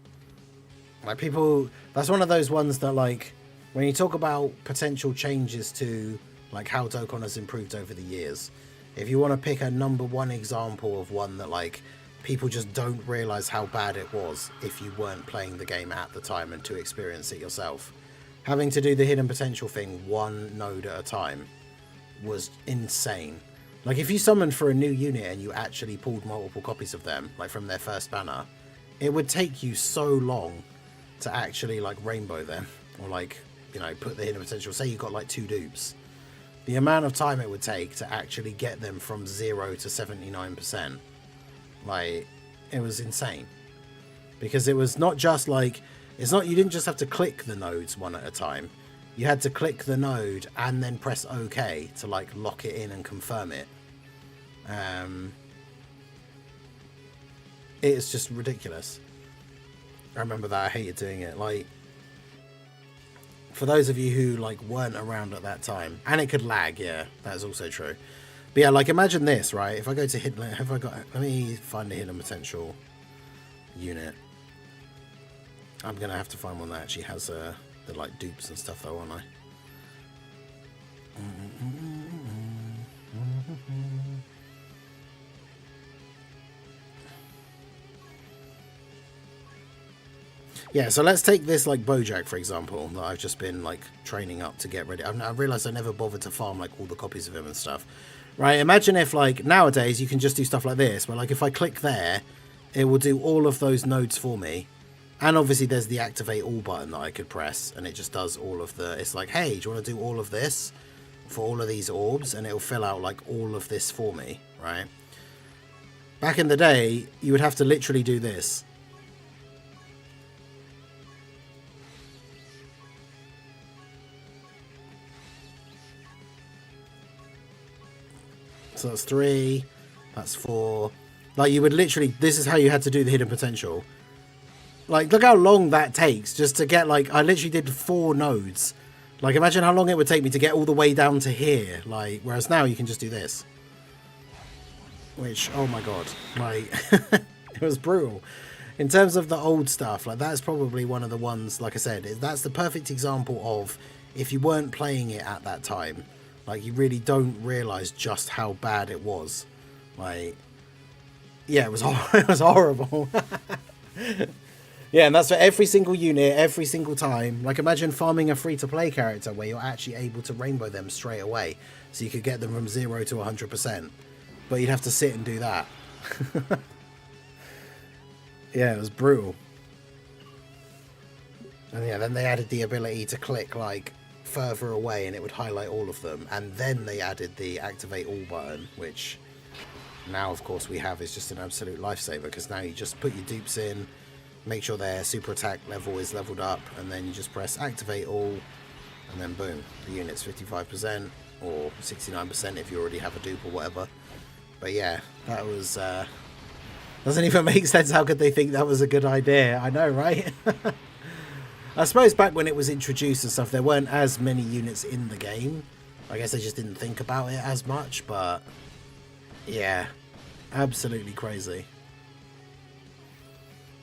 Like, people, that's one of those ones that, like, when you talk about potential changes to like how Dokkan has improved over the years, if you want to pick a #1 example of one that like people just don't realize how bad it was if you weren't playing the game at the time and to experience it yourself, having to do the hidden potential thing 1 node at a time was insane. Like, if you summoned for a new unit and you actually pulled multiple copies of them, like from their first banner, it would take you so long to actually like rainbow them, or like, you know, put the hidden potential. Say you got like 2 dupes. The amount of time it would take to actually get them from 0 to 79%, like, it was insane. Because it was not just like, you didn't just have to click the nodes 1 at a time. You had to click the node and then press OK to like lock it in and confirm it. It's just ridiculous. I remember that. I hated doing it. Like, for those of you who like weren't around at that time, and it could lag, yeah, that's also true. But yeah, like, imagine this, right? If I go to hidden, let me find a hidden potential unit. I'm gonna have to find one that actually has the like dupes and stuff though, aren't I? Yeah, so let's take this like Bojack, for example, that I've just been like training up to get ready. I've realized I never bothered to farm like all the copies of him and stuff. Right, imagine if like nowadays you can just do stuff like this, where like if I click there, it will do all of those nodes for me. And obviously there's the activate all button that I could press, and it just does all of the, it's like, hey, do you want to do all of this for all of these orbs? And it'll fill out like all of this for me, right? Back in the day, you would have to literally do this. So that's 3, that's 4. Like, you would literally, this is how you had to do the hidden potential. Like, look how long that takes just to get, like, I literally did 4 nodes. Like, imagine how long it would take me to get all the way down to here. Like, whereas now you can just do this. Which, oh my god, like, it was brutal. In terms of the old stuff, like, that's probably one of the ones, like I said, that's the perfect example of if you weren't playing it at that time, like, you really don't realise just how bad it was. Like, yeah, it was horrible. Yeah, and that's for every single unit, every single time. Like, imagine farming a free-to-play character where you're actually able to rainbow them straight away, so you could get them from 0 to 100%. But you'd have to sit and do that. Yeah, it was brutal. And yeah, then they added the ability to click, like, further away and it would highlight all of them. And then they added the activate all button, which now, of course, we have is just an absolute lifesaver, because now you just put your dupes in, make sure their super attack level is leveled up, and then you just press activate all, and then boom, the unit's 55% or 69% if you already have a dupe or whatever. But yeah, that was doesn't even make sense. How could they think that was a good idea? I know, right? I suppose back when it was introduced and stuff, there weren't as many units in the game. I guess they just didn't think about it as much, but yeah, absolutely crazy.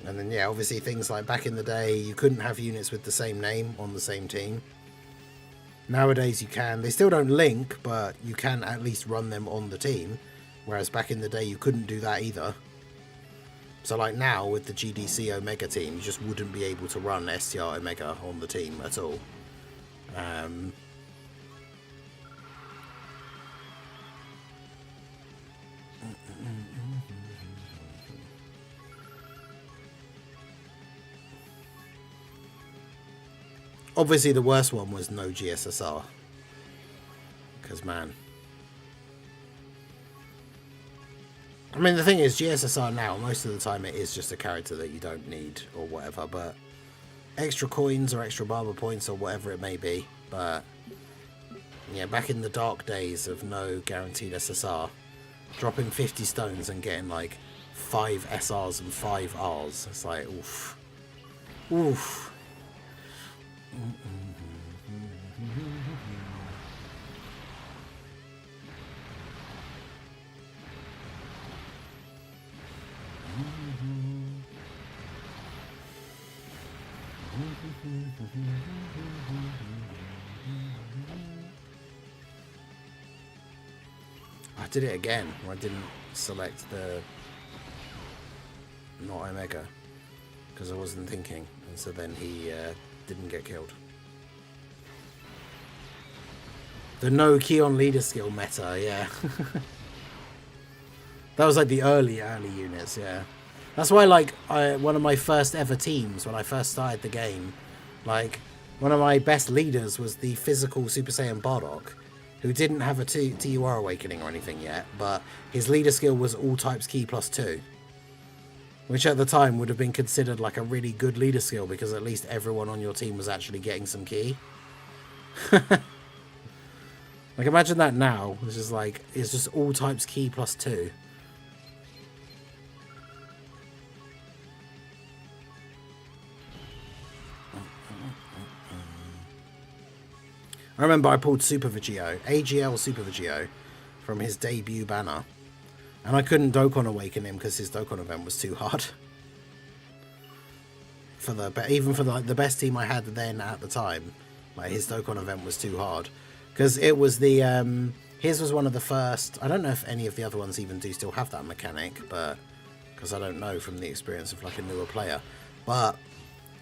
And then, yeah, obviously things like back in the day, you couldn't have units with the same name on the same team. Nowadays you can. They still don't link, but you can at least run them on the team. Whereas back in the day, you couldn't do that either. So like now with the GDC Omega team, you just wouldn't be able to run STR Omega on the team at all. Obviously the worst one was no GSSR. Because, man, I mean, the thing is, GSSR now, most of the time it is just a character that you don't need or whatever, but extra coins or extra barber points or whatever it may be. But yeah, back in the dark days of no guaranteed SSR, dropping 50 stones and getting like 5 SRs and 5 Rs, it's like, oof. Oof. I did it again where I didn't select the not Omega because I wasn't thinking, and so then he didn't get killed. The no key on leader skill meta, yeah. That was like the early units, yeah. That's why, like, one of my first ever teams when I first started the game, like, one of my best leaders was the physical Super Saiyan Bardock, who didn't have a TUR awakening or anything yet, but his leader skill was all types key +2, which at the time would have been considered like a really good leader skill because at least everyone on your team was actually getting some key. Like, imagine that now. It's just like, it's just all types key +2. I remember I pulled Super Vegio, AGL Super Vegio, from his debut banner, and I couldn't Dokkan awaken him because his Dokkan event was too hard. Even for the best team I had then at the time, like, his Dokkan event was too hard because it was the his was one of the first. I don't know if any of the other ones even do still have that mechanic, but because I don't know from the experience of like a newer player, but.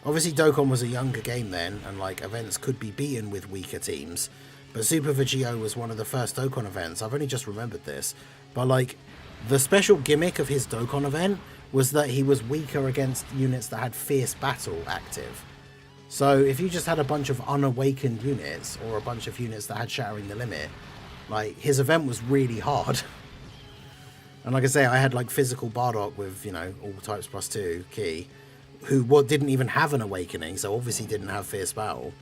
Obviously, Dokkan was a younger game then, and like events could be beaten with weaker teams. But Super Vegio was one of the first Dokkan events. I've only just remembered this, but like the special gimmick of his Dokkan event was that he was weaker against units that had Fierce Battle active. So if you just had a bunch of unawakened units or a bunch of units that had Shattering the Limit, like his event was really hard. And like I say, I had like physical Bardock with, you know, all types +2 key, who didn't even have an awakening, so obviously didn't have Fierce Battle.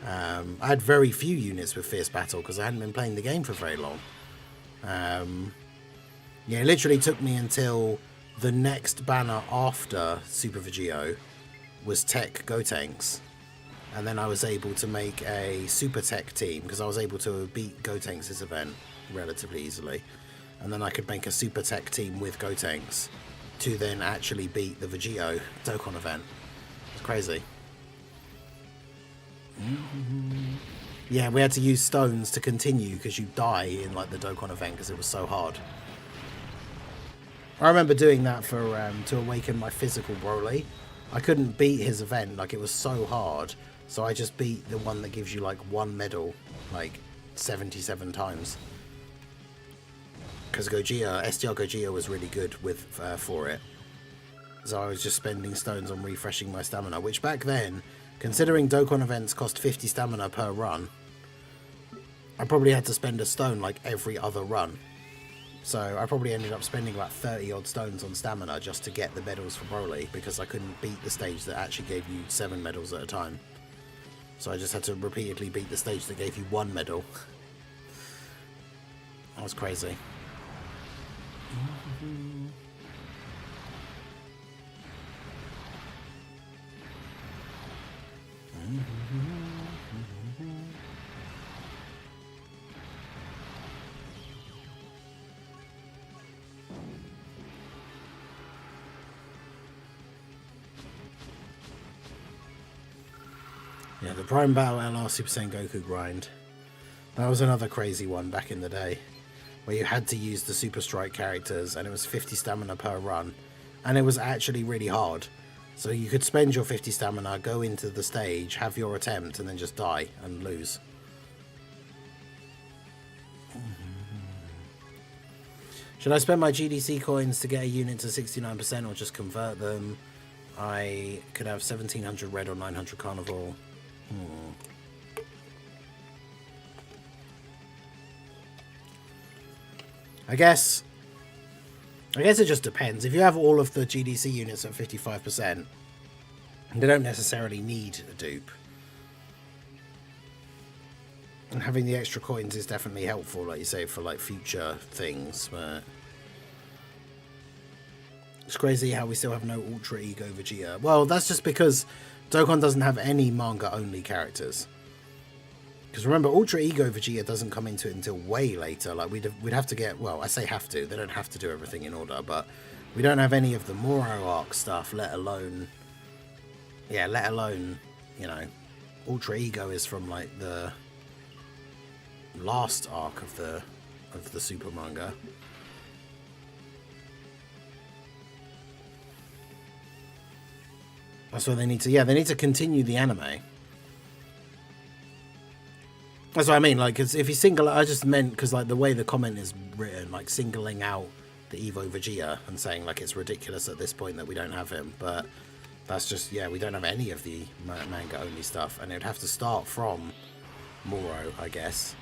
I had very few units with Fierce Battle because I hadn't been playing the game for very long. Yeah, it literally took me until the next banner after Super Vegio was Tech Gotenks. and then I was able to make a super tech team because I was able to beat Gotenks' event relatively easily, and then I could make a super tech team with Gotenks to then actually beat the Vegito Dokkan event. It's crazy. Yeah, we had to use stones to continue because you die in like the Dokkan event because it was so hard. I remember doing that for to awaken my physical Broly. I couldn't beat his event, like it was so hard, so I just beat the one that gives you like one medal like 77 times. Because Gogeta, SDR Gogeta was really good with for it. So I was just spending stones on refreshing my stamina, which back then, considering Dokkan events cost 50 stamina per run, I probably had to spend a stone like every other run. So I probably ended up spending about 30 odd stones on stamina just to get the medals for Broly, because I couldn't beat the stage that actually gave you 7 medals at a time. So I just had to repeatedly beat the stage that gave you 1 medal. That was crazy. Yeah, the Prime Battle LR Super Saiyan Goku grind. That was another crazy one back in the day, where you had to use the Super Strike characters, and it was 50 stamina per run, and it was actually really hard. So you could spend your 50 stamina, go into the stage, have your attempt, and then just die and lose. Should I spend my GDC coins to get a unit to 69% or just convert them? I could have 1700 red or 900 carnival. I guess it just depends. If you have all of the GDC units at 55%, they don't necessarily need a dupe. And having the extra coins is definitely helpful, like you say, for like future things, but it's crazy how we still have no Ultra Ego Vegeta. Well, that's just because Dokkan doesn't have any manga-only characters. Because remember, Ultra Ego Vegeta doesn't come into it until way later. Like we'd have to get, well, I say have to. They don't have to do everything in order, but we don't have any of the Moro arc stuff. Let alone, you know, Ultra Ego is from like the last arc of the Super manga. That's what they need to. Yeah, they need to continue the anime. That's what I mean. Like, cause if you single, I just meant because like the way the comment is written, like singling out the Evo Vegeta and saying like it's ridiculous at this point that we don't have him. But that's just, yeah, we don't have any of the manga only stuff, and it would have to start from Moro, I guess.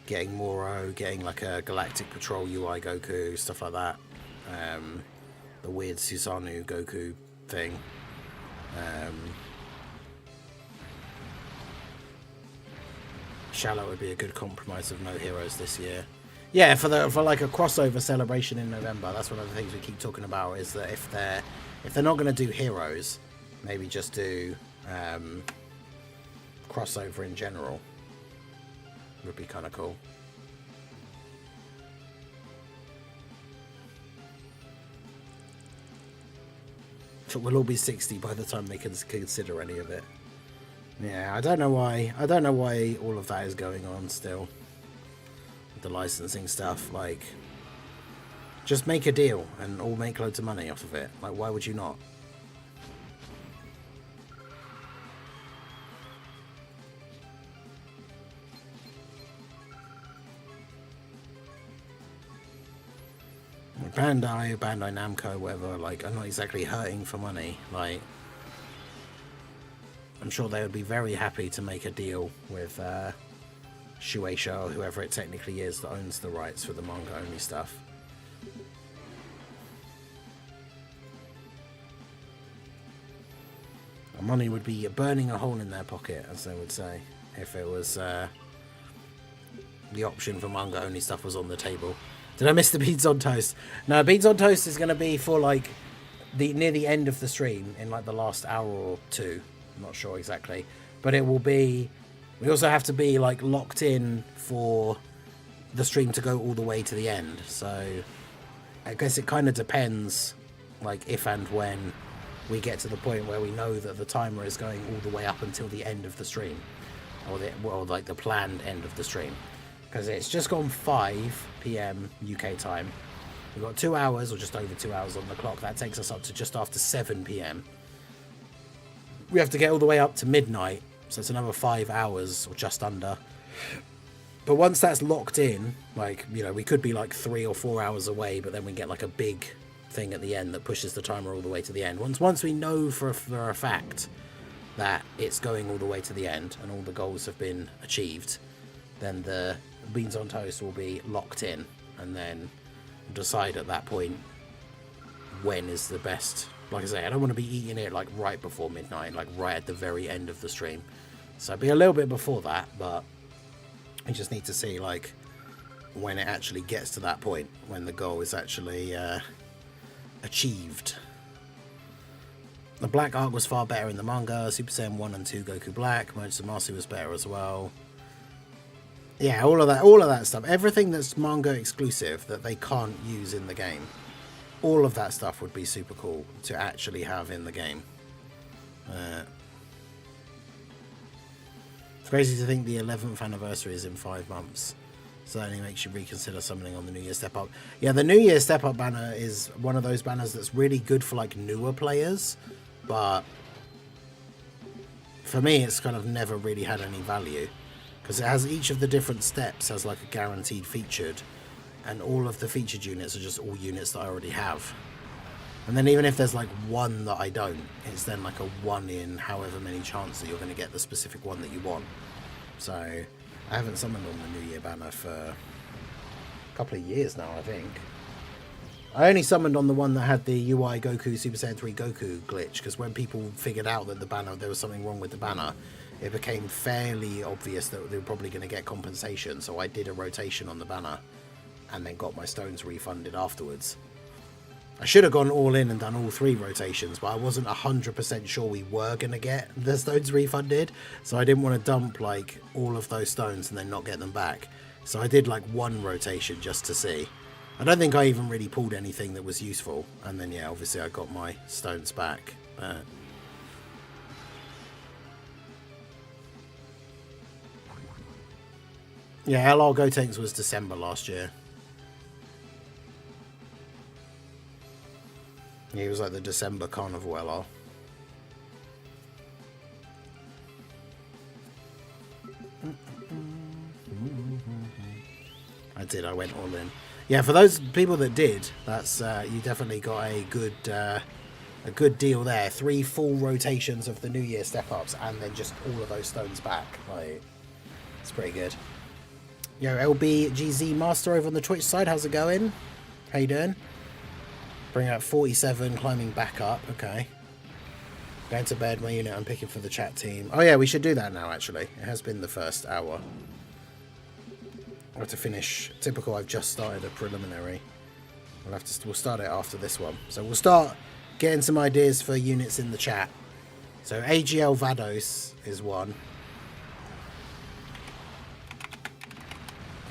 Getting Moro, getting like a Galactic Patrol UI Goku, stuff like that. The weird Susanoo Goku thing. Shallow would be a good compromise of no heroes this year. Yeah, for like a crossover celebration in November. That's one of the things we keep talking about, is that if they're not going to do heroes, maybe just do crossover in general. Would be kind of cool. But we'll all be 60 by the time they can consider any of it. Yeah, I don't know why all of that is going on still. The licensing stuff, like, just make a deal and all make loads of money off of it. Like, why would you not? Bandai Namco, whatever, like, are not exactly hurting for money. Like, I'm sure they would be very happy to make a deal with Shueisha or whoever it technically is that owns the rights for the manga only stuff. The money would be burning a hole in their pocket, as they would say, if it was the option for manga only stuff was on the table. Did I miss the Beads on Toast? No, Beads on Toast is going to be for like near the end of the stream, in like the last hour or two. I'm not sure exactly. but it will be, we also have to be like locked in for the stream to go all the way to the end. So I guess it kind of depends, like if and when we get to the point where we know that the timer is going all the way up until the end of the stream, or like the planned end of the stream, because it's just gone 5 p.m. UK time. We've got 2 hours, or just over 2 hours on the clock. That takes us up to just after 7 p.m. We have to get all the way up to midnight, so it's another 5 hours, or just under. But once that's locked in, like, you know, we could be like 3 or 4 hours away, but then we get like a big thing at the end that pushes the timer all the way to the end. Once we know for a fact that it's going all the way to the end and all the goals have been achieved, then the beans on toast will be locked in, and then decide at that point when is the best. Like I say, I don't want to be eating it like right before midnight, like right at the very end of the stream. So it'll be a little bit before that, but we just need to see like when it actually gets to that point, when the goal is actually achieved. The black arc was far better in the manga. Super Saiyan 1 and 2 Goku Black. Mojo Master was better as well. Yeah, all of that stuff. Everything that's manga exclusive that they can't use in the game. All of that stuff would be super cool to actually have in the game. It's crazy to think the 11th anniversary is in 5 months. Certainly makes you reconsider something on the New Year Step Up. Yeah, the New Year Step Up banner is one of those banners that's really good for like newer players, but for me it's kind of never really had any value, because it has each of the different steps has like a guaranteed featured, and all of the featured units are just all units that I already have. And then even if there's like one that I don't, it's then like a 1 in however many chance that you're going to get the specific one that you want. So I haven't summoned on the New Year banner for a couple of years now, I think. I only summoned on the one that had the UI Goku Super Saiyan 3 Goku glitch, because when people figured out that the banner, there was something wrong with the banner, it became fairly obvious that they were probably going to get compensation. So I did a rotation on the banner and then got my stones refunded afterwards. I should have gone all in and done all 3 rotations, but I wasn't 100% sure we were going to get the stones refunded, so I didn't want to dump like all of those stones and then not get them back. So I did like 1 rotation just to see. I don't think I even really pulled anything that was useful, and then yeah, obviously I got my stones back. Yeah, LR Gotenks was December last year. He was like the December Carnival LR. I did, I went all in. Yeah, for those people that did, that's you definitely got a good deal there. 3 full rotations of the New Year step-ups and then just all of those stones back. Like, it's pretty good. Yo, LBGZ Master over on the Twitch side, how's it going? How you doing? Bring out 47, climbing back up. Okay. Going to bed, my unit, I'm picking for the chat team. Oh yeah, we should do that now, actually. It has been the first hour. I'll have to finish. Typical, I've just started a preliminary. We'll start it after this one. So we'll start getting some ideas for units in the chat. So AGL Vados is one.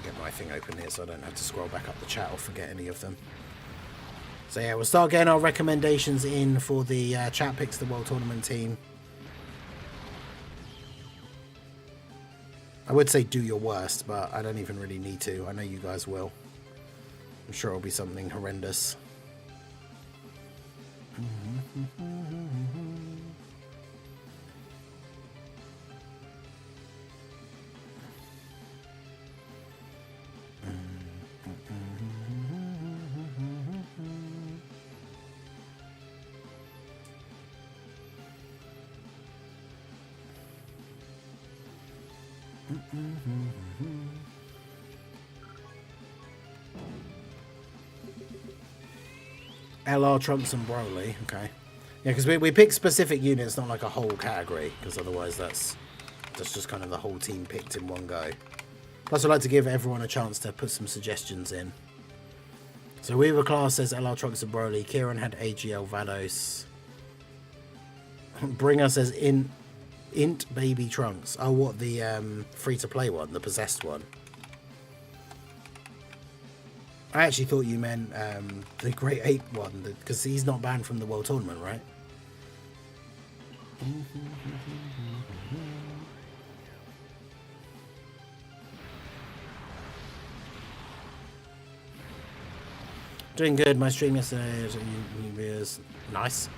Get my thing open here so I don't have to scroll back up the chat or forget any of them. So yeah, we'll start getting our recommendations in for the chat picks, the World Tournament team. I would say do your worst, but I don't even really need to. I know you guys will. I'm sure it'll be something horrendous. LR Trunks and Broly, okay. Yeah, because we pick specific units, not like a whole category, because otherwise that's just kind of the whole team picked in one go. Plus, I'd like to give everyone a chance to put some suggestions in. So Weaver Class says LR Trunks and Broly. Kieran had AGL Vados. Bringer says Int Baby Trunks. Oh, what, the free-to-play one, the possessed one? I actually thought you meant the Great Ape one, because he's not banned from the World Tournament, right? Doing good. My stream yesterday is New Year's. Nice.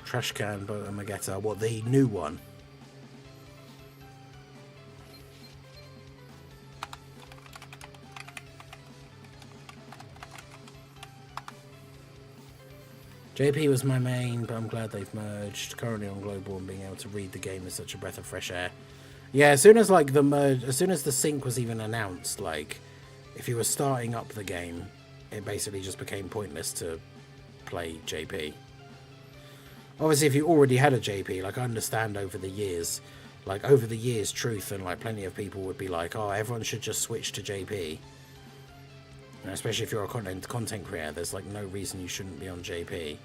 Trash can, but Magetta. What, the new one? JP was my main, but I'm glad they've merged. Currently on global, and being able to read the game is such a breath of fresh air. Yeah, as soon as like the merge, as soon as the sync was even announced, like if you were starting up the game, it basically just became pointless to play JP. Obviously, if you already had a JP, like I understand over the years, Truth and like plenty of people would be like, oh, everyone should just switch to JP. And especially if you're a content creator, there's like no reason you shouldn't be on JP.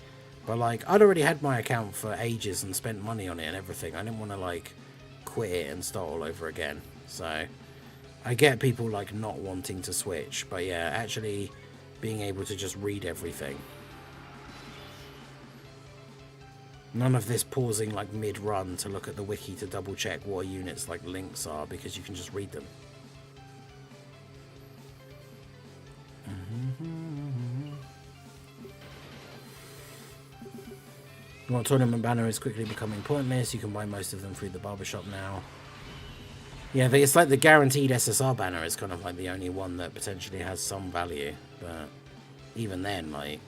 But like, I'd already had my account for ages and spent money on it and everything. I didn't want to like quit it and start all over again. So I get people like not wanting to switch, but yeah, actually being able to just read everything. None of this pausing like mid-run to look at the wiki to double check what units like links are, because you can just read them. Well, tournament banner is quickly becoming pointless. You can buy most of them through the barbershop now. Yeah, but it's like the guaranteed SSR banner is kind of like the only one that potentially has some value. But even then, like,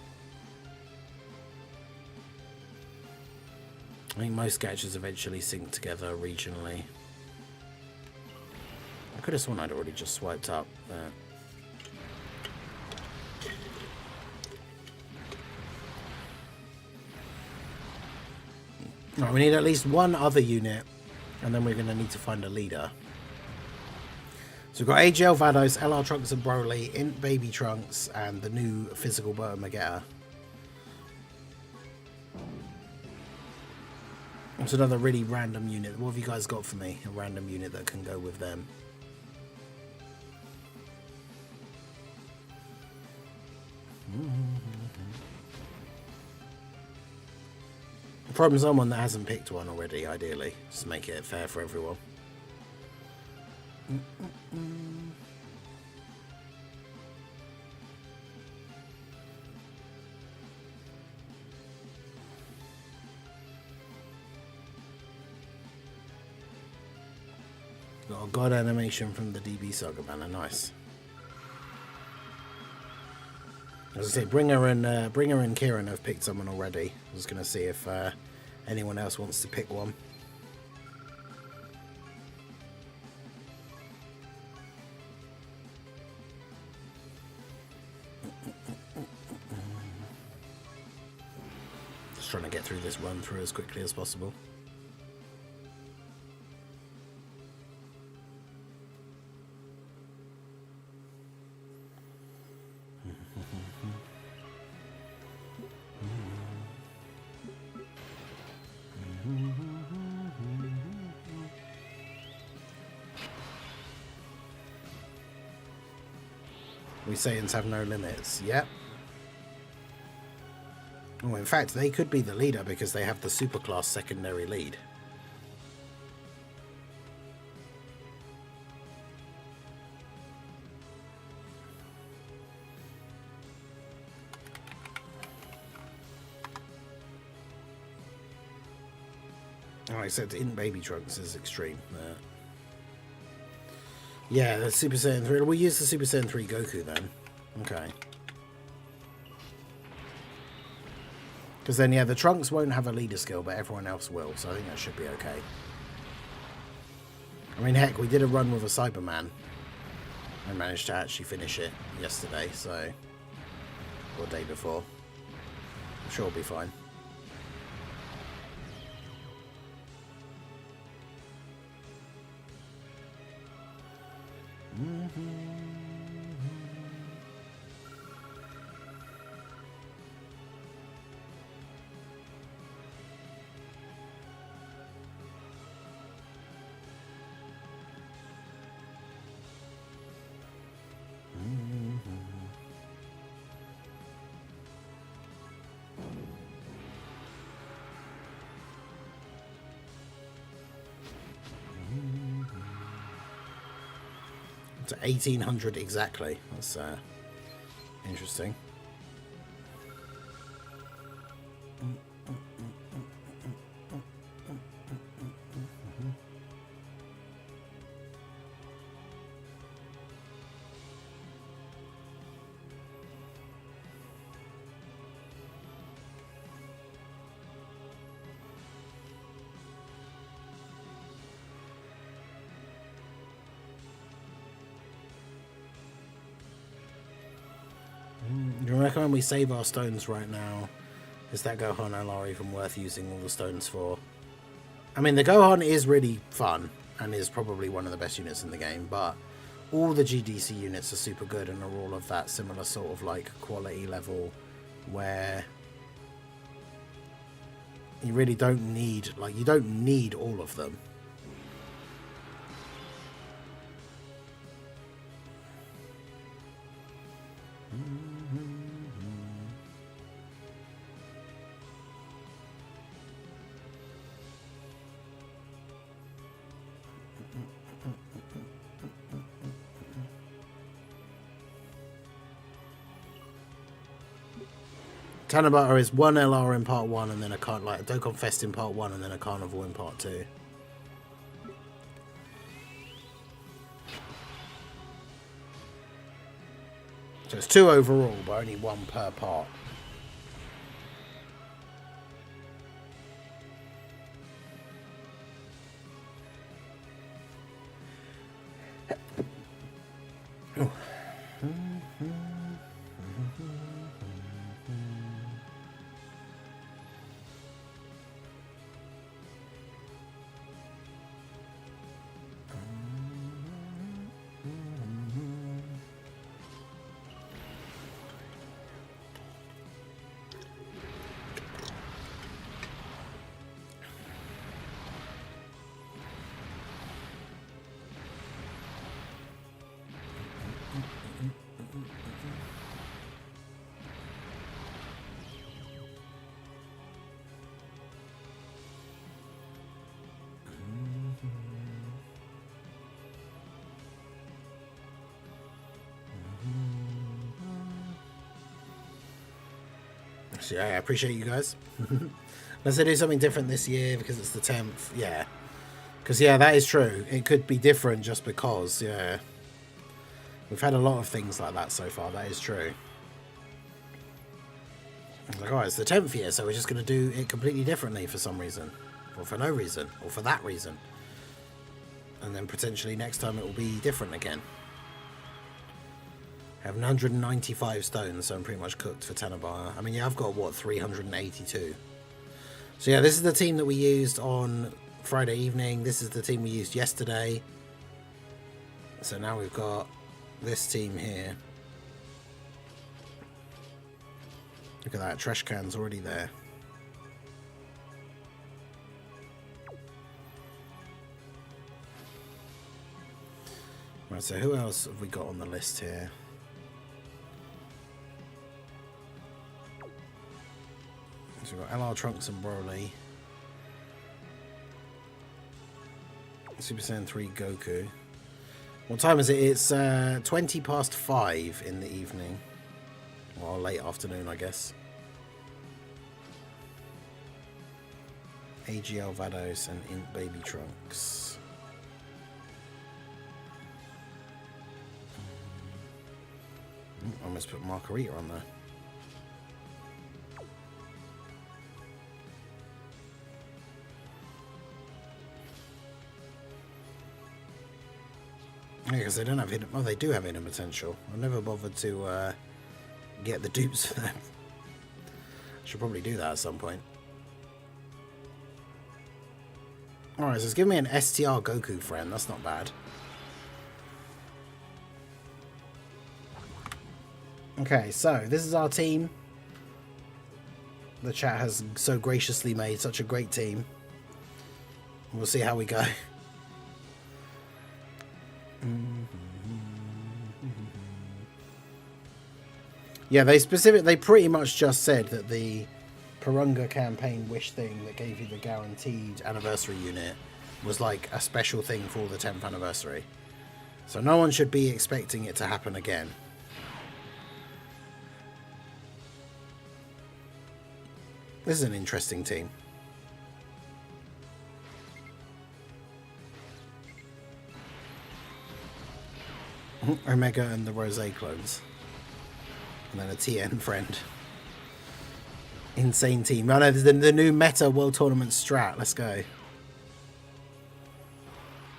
I think most sketches eventually sync together regionally. I could have sworn I'd already just swiped up, but right, we need at least one other unit, and then we're going to need to find a leader. So we've got AGL Vados, LR Trunks and Broly, Int Baby Trunks, and the new physical Berta Magetta. It's another really random unit. What have you guys got for me? A random unit that can go with them. From someone that hasn't picked one already, ideally. Just make it fair for everyone. Got a god animation from the DB Saga banner. Nice. As I say, Bringer and Kieran have picked someone already. I was going to see if anyone else wants to pick one. Just trying to get through this run through as quickly as possible. We Saiyans have no limits. Yep. Oh, in fact, they could be the leader because they have the superclass secondary lead. Oh, except in Baby Trunks is extreme. Yeah, the Super Saiyan 3. We'll use the Super Saiyan 3 Goku then. Okay. Because then, yeah, the Trunks won't have a leader skill, but everyone else will, so I think that should be okay. I mean, heck, we did a run with a Cyberman. I managed to actually finish it yesterday, so... or the day before. I'm sure it'll be fine. To 1800 exactly. That's interesting. Do you reckon when we save our stones right now, is that Gohan LR even worth using all the stones for? I mean, the Gohan is really fun and is probably one of the best units in the game, but all the GDC units are super good and are all of that similar sort of like quality level where you really don't need, like, you don't need all of them. Tanabata is one LR in part 1 and then a Dokkan Fest in part 1 and then a Carnival in part 2. So it's 2 overall, but only 1 per part. So yeah, I appreciate you guys. Let's do something different this year because it's the 10th. Yeah. Because, yeah, that is true. It could be different just because, yeah. We've had a lot of things like that so far. That is true. It's like, oh, it's the 10th year, so we're just going to do it completely differently for some reason. Or for no reason. Or for that reason. And then potentially next time it will be different again. I have 195 stones, so I'm pretty much cooked for Tanabata. I mean, yeah, I've got, what, 382. So, yeah, this is the team that we used on Friday evening. This is the team we used yesterday. So now we've got this team here. Look at that, trash can's already there. Right, so who else have we got on the list here? So we've got LR Trunks and Broly. Super Saiyan 3 Goku. What time is it? It's 20 past 5 in the evening. Or late afternoon, I guess. AGL Vados and Int Baby Trunks. I almost put Margarita on there. Yeah, because they don't have hidden... Well, they do have hidden potential. I've never bothered to get the dupes for them. Should probably do that at some point. Alright, so it's giving me an STR Goku friend. That's not bad. Okay, so this is our team. The chat has so graciously made such a great team. We'll see how we go. Yeah, they pretty much just said that the Purunga campaign wish thing that gave you the guaranteed anniversary unit was like a special thing for the 10th anniversary. So no one should be expecting it to happen again. This is an interesting team. Omega and the Rosé clones. And then a TN friend. Insane team. Oh no, there's the new meta World Tournament strat. Let's go.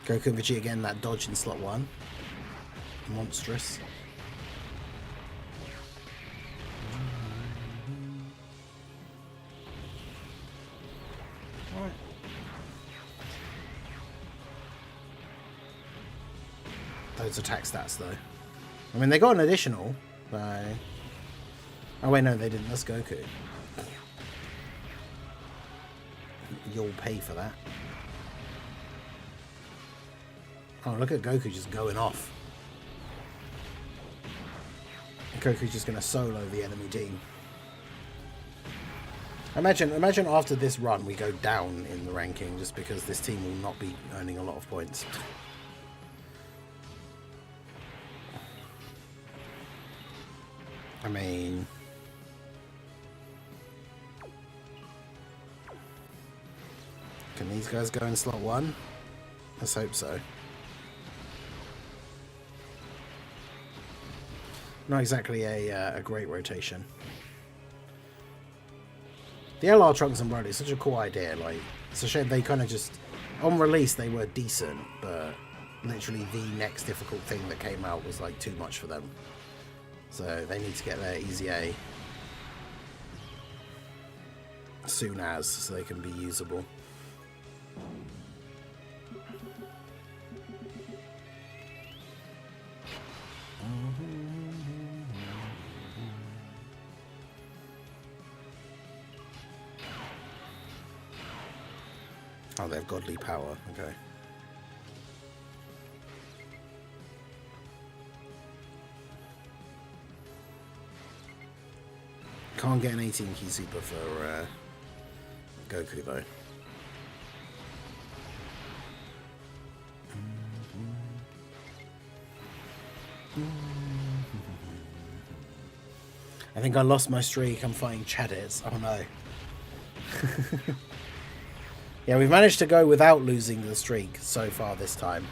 Goku and Vegeta again, that dodge in slot 1. Monstrous. Alright. Those attack stats though. I mean, they got an additional by... Oh wait, no, they didn't. That's Goku. You'll pay for that. Oh, look at Goku just going off. Goku's just going to solo the enemy team. Imagine after this run we go down in the ranking just because this team will not be earning a lot of points. I mean... Can these guys go in slot 1? Let's hope so. Not exactly a great rotation. The LR Trunks and Broly is such a cool idea. Like, it's a shame they kind of just... On release, they were decent, but literally the next difficult thing that came out was like too much for them. So they need to get their Easy A soon as, so they can be usable. Oh, they have godly power. Okay. Can't get an 18 key super for Goku though. I think I lost my streak. I'm fighting Chadits. Oh no. Yeah, we've managed to go without losing the streak so far this time.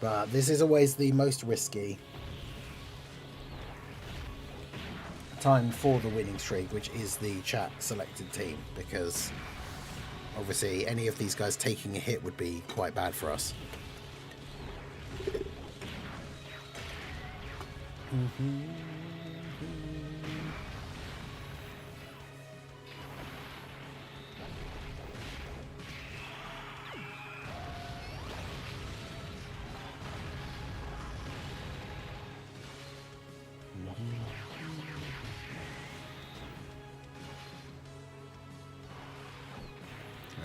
But this is always the most risky time for the winning streak, which is the chat selected team, because obviously any of these guys taking a hit would be quite bad for us.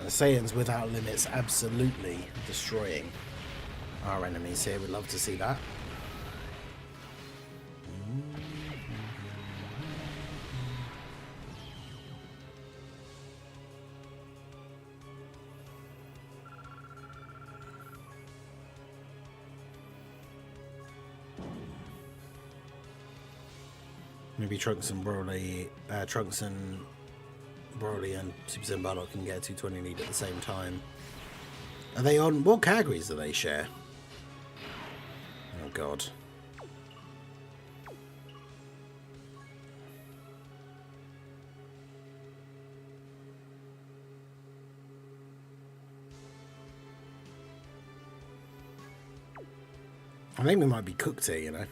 The Saiyans without limits absolutely destroying our enemies here. We'd love to see that. Maybe Trunks and Broly, Broly and Super Saiyan Bardock can get a 220 lead at the same time. Are they on... What categories do they share? Oh god. I think we might be cooked here, you know.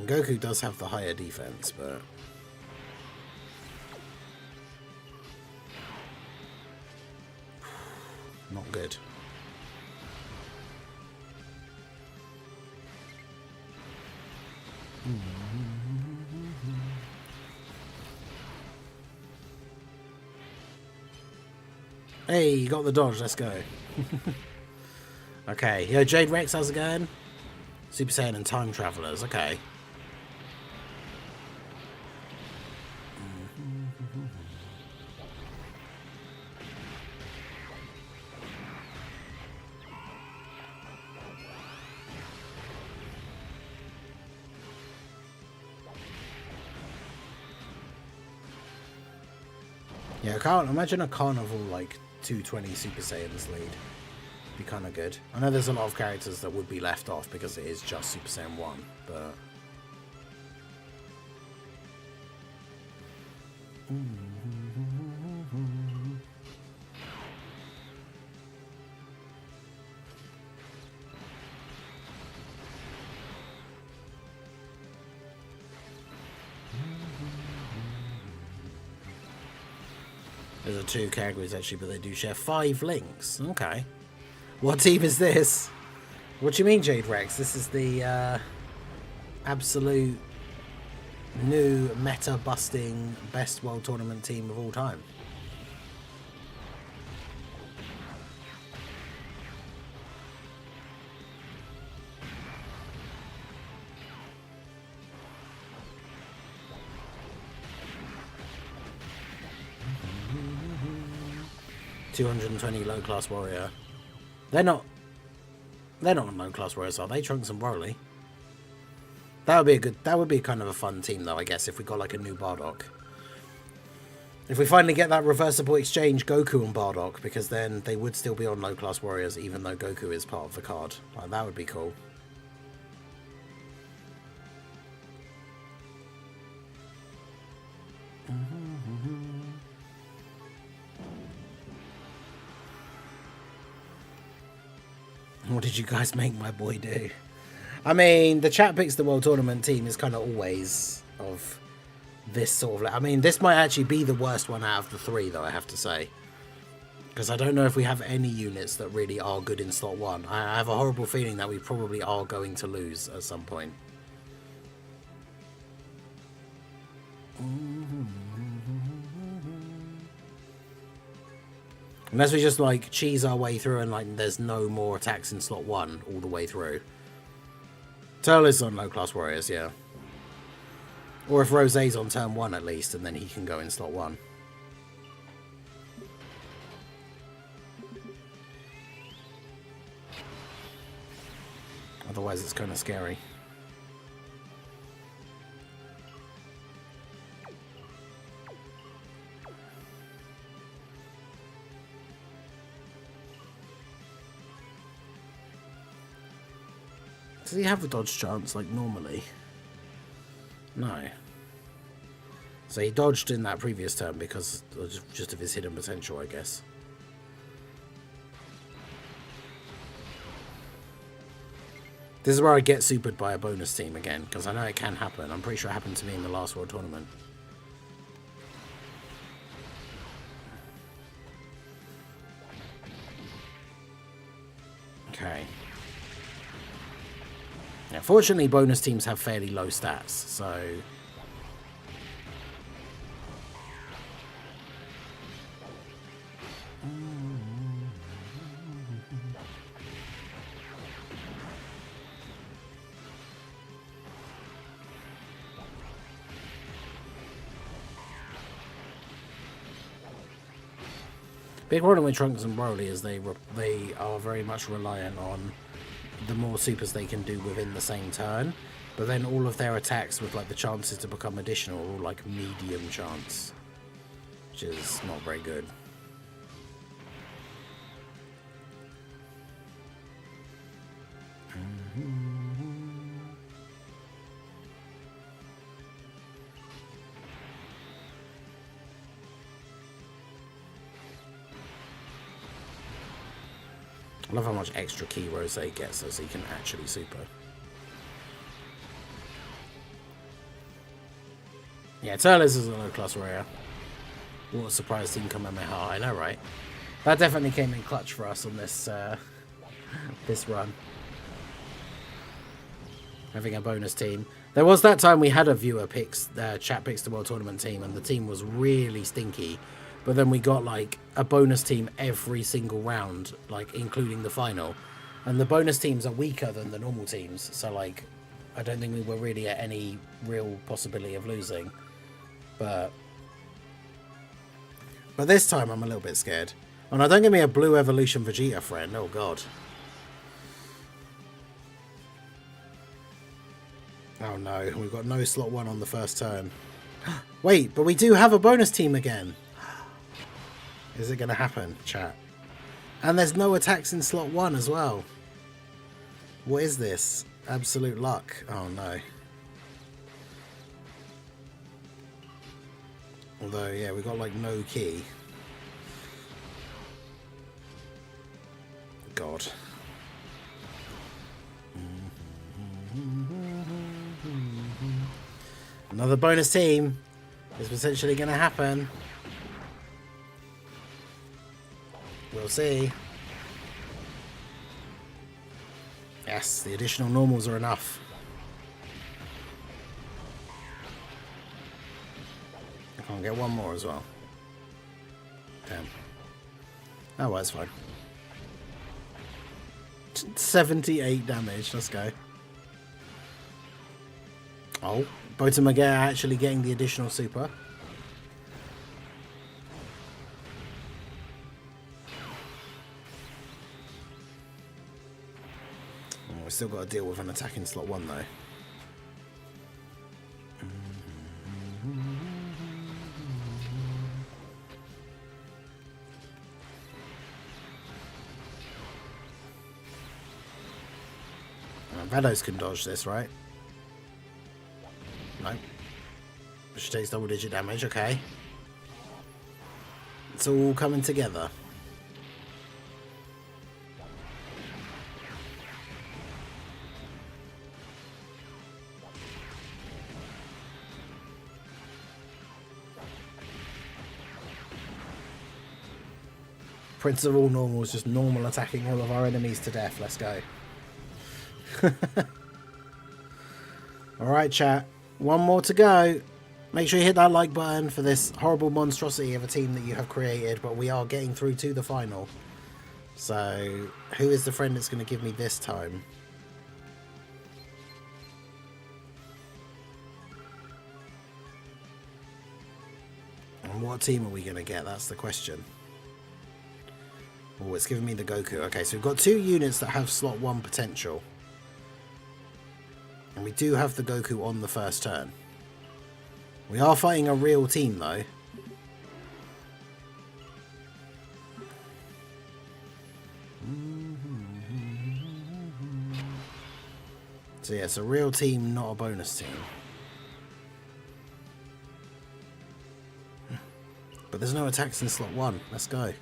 And Goku does have the higher defense, but... not good. Hey, you got the dodge, let's go. Okay, yo, Jade Rex, how's it going? Super Saiyan and Time Travelers, okay. Yeah, I can't imagine a carnival like 220 Super Saiyans lead. Be kind of good. I know there's a lot of characters that would be left off because it is just Super Saiyan 1, but... There's a 2 categories actually, but they do share 5 links. Okay. What team is this? What do you mean, Jade Rex? This is the absolute new meta-busting best world tournament team of all time. $220 low-class warrior. They're not on low-class warriors, are they? Trunks and Broly. That would be a good. That would be kind of a fun team, though. I guess if we got like a new Bardock. If we finally get that reversible exchange, Goku and Bardock, because then they would still be on low-class warriors, even though Goku is part of the card. Like, that would be cool. What did you guys make my boy do? I mean, the chat picks the World Tournament team is kind of always of this sort of... I mean, this might actually be the worst one out of the 3, though, I have to say. Because I don't know if we have any units that really are good in slot 1. I have a horrible feeling that we probably are going to lose at some point. Unless we just, like, cheese our way through and, like, there's no more attacks in slot 1 all the way through. Turle is on low-class warriors, yeah. Or if Rosé's on turn 1 at least, and then he can go in slot 1. Otherwise, it's kind of scary. Does he have a dodge chance like normally? No. So he dodged in that previous turn because just of his hidden potential, I guess. This is where I get supered by a bonus team again, because I know it can happen. I'm pretty sure it happened to me in the last World Tournament. Okay. Now, fortunately, bonus teams have fairly low stats, so... Big problem with Trunks and Broly is they are very much reliant on the more supers they can do within the same turn, but then all of their attacks with like the chances to become additional are all like medium chance, which is not very good. I love how much extra key Rosé gets so he can actually super. Yeah, Turles is a low-class warrior. What a surprise team come in my heart. I know, right? That definitely came in clutch for us on this this run. Having a bonus team. There was that time we had a viewer picks, chat picks the World Tournament team, and the team was really stinky. But then we got like a bonus team every single round, like including the final. And the bonus teams are weaker than the normal teams, so like I don't think we were really at any real possibility of losing. But this time I'm a little bit scared. Oh no, don't give me a blue evolution Vegeta friend. Oh god. Oh no, we've got no slot 1 on the first turn. Wait, but we do have a bonus team again. Is it going to happen, chat? And there's no attacks in slot 1 as well. What is this? Absolute luck. Oh no. Although, yeah, we got like no key. God. Another bonus team is potentially going to happen. We'll see. Yes, the additional normals are enough. I can't get one more as well. Damn. Oh, well, it's fine. 78 damage. Let's go. Oh, Botamagea actually getting the additional super. Oh, we've still got to deal with an attack in slot 1 though. Vados can dodge this, right? No. She takes double-digit damage, okay. It's all coming together. Prince of all normals, just normal attacking all of our enemies to death. Let's go. Alright, chat. One more to go. Make sure you hit that like button for this horrible monstrosity of a team that you have created, but we are getting through to the final. So, who is the friend that's going to give me this time? And what team are we going to get? That's the question. Oh, it's giving me the Goku. Okay, so we've got 2 units that have slot 1 potential. And we do have the Goku on the first turn. We are fighting a real team, though. So yeah, it's a real team, not a bonus team. But there's no attacks in slot 1. Let's go.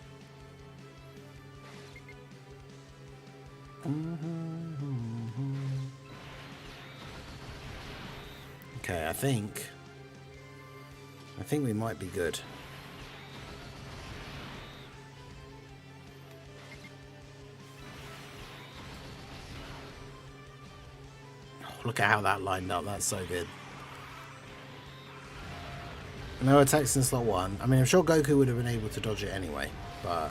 Okay, I think we might be good. Oh, look at how that lined up. That's so good. No attacks in slot 1. I mean, I'm sure Goku would have been able to dodge it anyway, but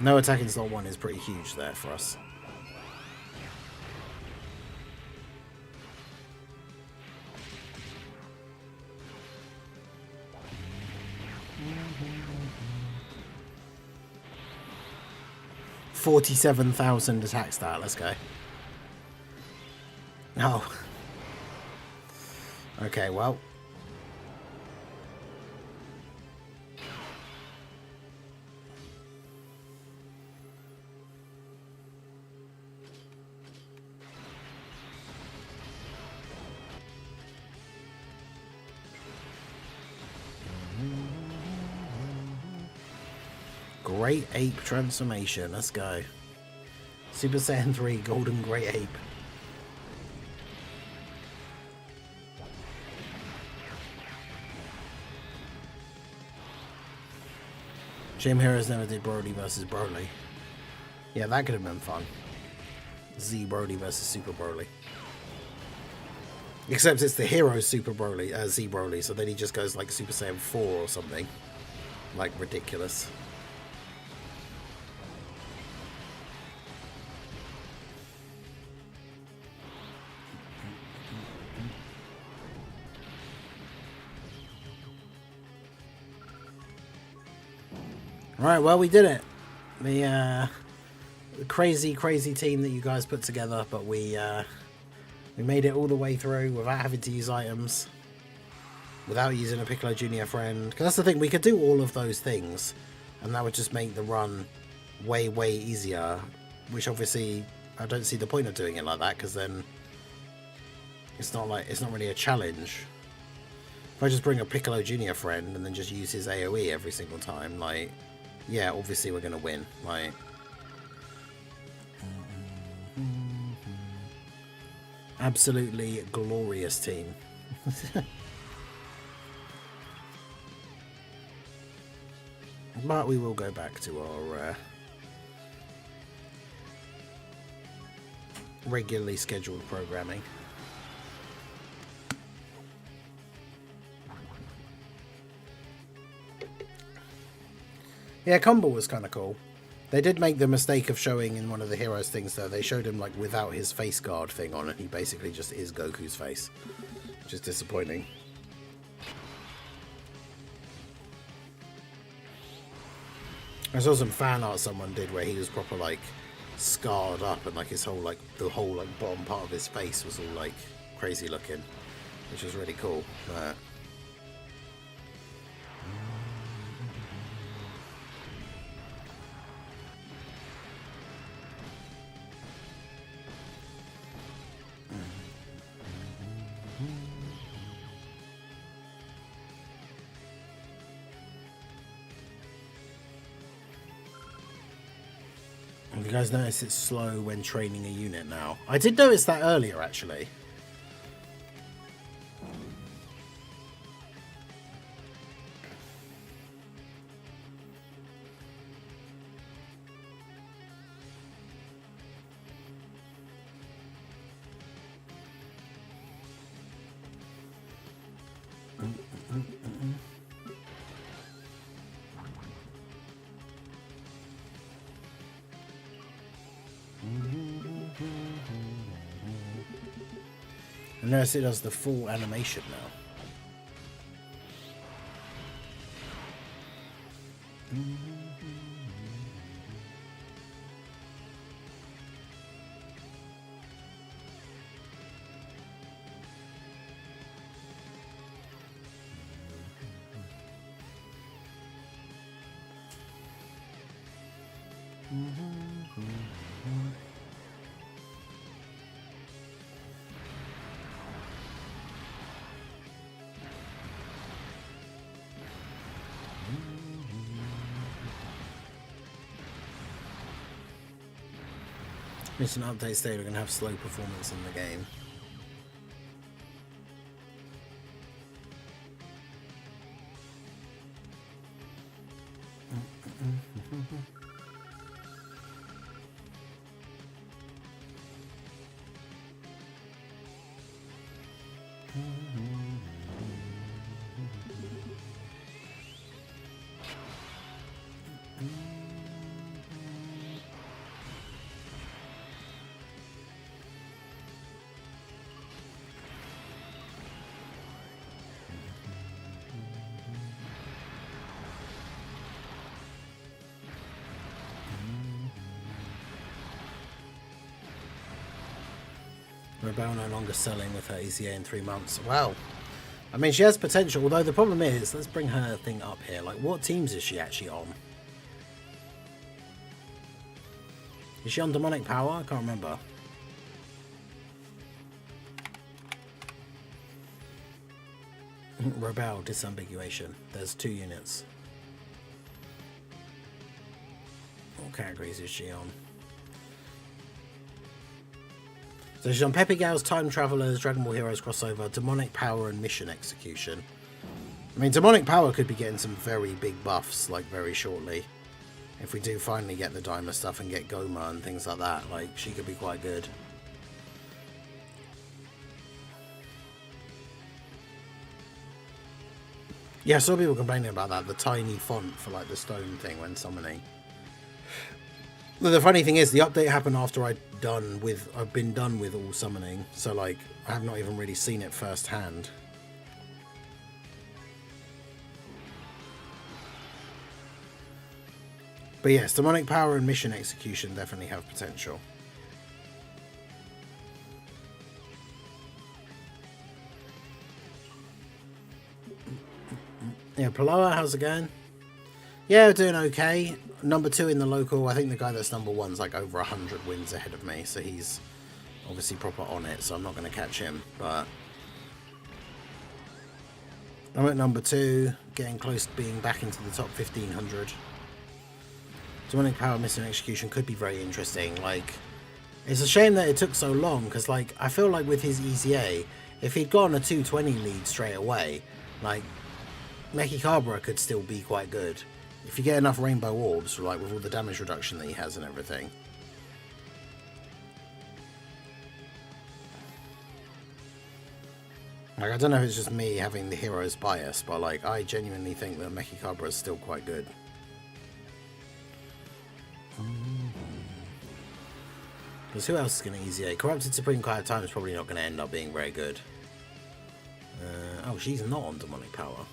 no attack in slot 1 is pretty huge there for us. $47,000 attack stat. Let's go. Oh. Okay, well. Great ape transformation. Let's go. Super Saiyan 3 Golden Great Ape. Shame Heroes never did Broly versus Broly. Yeah, that could have been fun. Z Broly versus Super Broly. Except it's the hero Super Broly, Z Broly, so then he just goes like Super Saiyan 4 or something. Like, ridiculous. Right, well, we did it. The crazy team that you guys put together, but we made it all the way through without having to use items, without using a Piccolo Junior friend. Because that's the thing, we could do all of those things, and that would just make the run way easier. Which obviously I don't see the point of doing it like that, because then it's not really a challenge. If I just bring a Piccolo Junior friend and then just use his AoE every single time, like, yeah, obviously we're gonna win. Like, absolutely glorious team. But we will go back to our regularly scheduled programming. Yeah, Combo was kind of cool. They did make the mistake of showing in one of the heroes things, though. They showed him like without his face guard thing on, and he basically just is Goku's face, which is disappointing. I saw some fan art someone did where he was proper like scarred up, and like his whole like the whole like bottom part of his face was all like crazy looking, which was really cool. Have you guys noticed it's slow when training a unit now? I did notice that earlier, actually. I notice it does the full animation now. Recent updates say we're going to have slow performance in the game. Rebel no longer selling with her ECA in 3 months. Wow. I mean, she has potential, although the problem is, let's bring her thing up here. Like, what teams is she actually on? Is she on Demonic Power? I can't remember. Rebel, disambiguation. There's 2 units. What categories is she on? So she's on Peppy Gals, Time Travelers, Dragon Ball Heroes crossover, Demonic Power, and Mission Execution. I mean, Demonic Power could be getting some very big buffs, like, very shortly. If we do finally get the Daima stuff and get Goma and things like that, like, she could be quite good. Yeah, I saw people complaining about that, the tiny font for, like, the stone thing when summoning. The funny thing is, the update happened after I've been done with all summoning, so, like, I have not even really seen it firsthand. But yes, Demonic Power and Mission Execution definitely have potential. Yeah, Paloa, how's it going? Yeah, we're doing okay. Number 2 in the local. I think the guy that's number 1's like over 100 wins ahead of me, so he's obviously proper on it, so I'm not going to catch him. But I'm at number 2, getting close to being back into the top 1500. Demonic Power Mission Execution could be very interesting. Like, it's a shame that it took so long, because, like, I feel like with his EZA, if he'd gone a 220 lead straight away, like, Mechikabra could still be quite good. If you get enough Rainbow Orbs, like, with all the damage reduction that he has and everything. Like, I don't know if it's just me having the hero's bias, but, like, I genuinely think that Mechikabra is still quite good. Because who else is going to EZA? Corrupted Supreme Kai Time is probably not going to end up being very good. Oh, she's not on Demonic Power.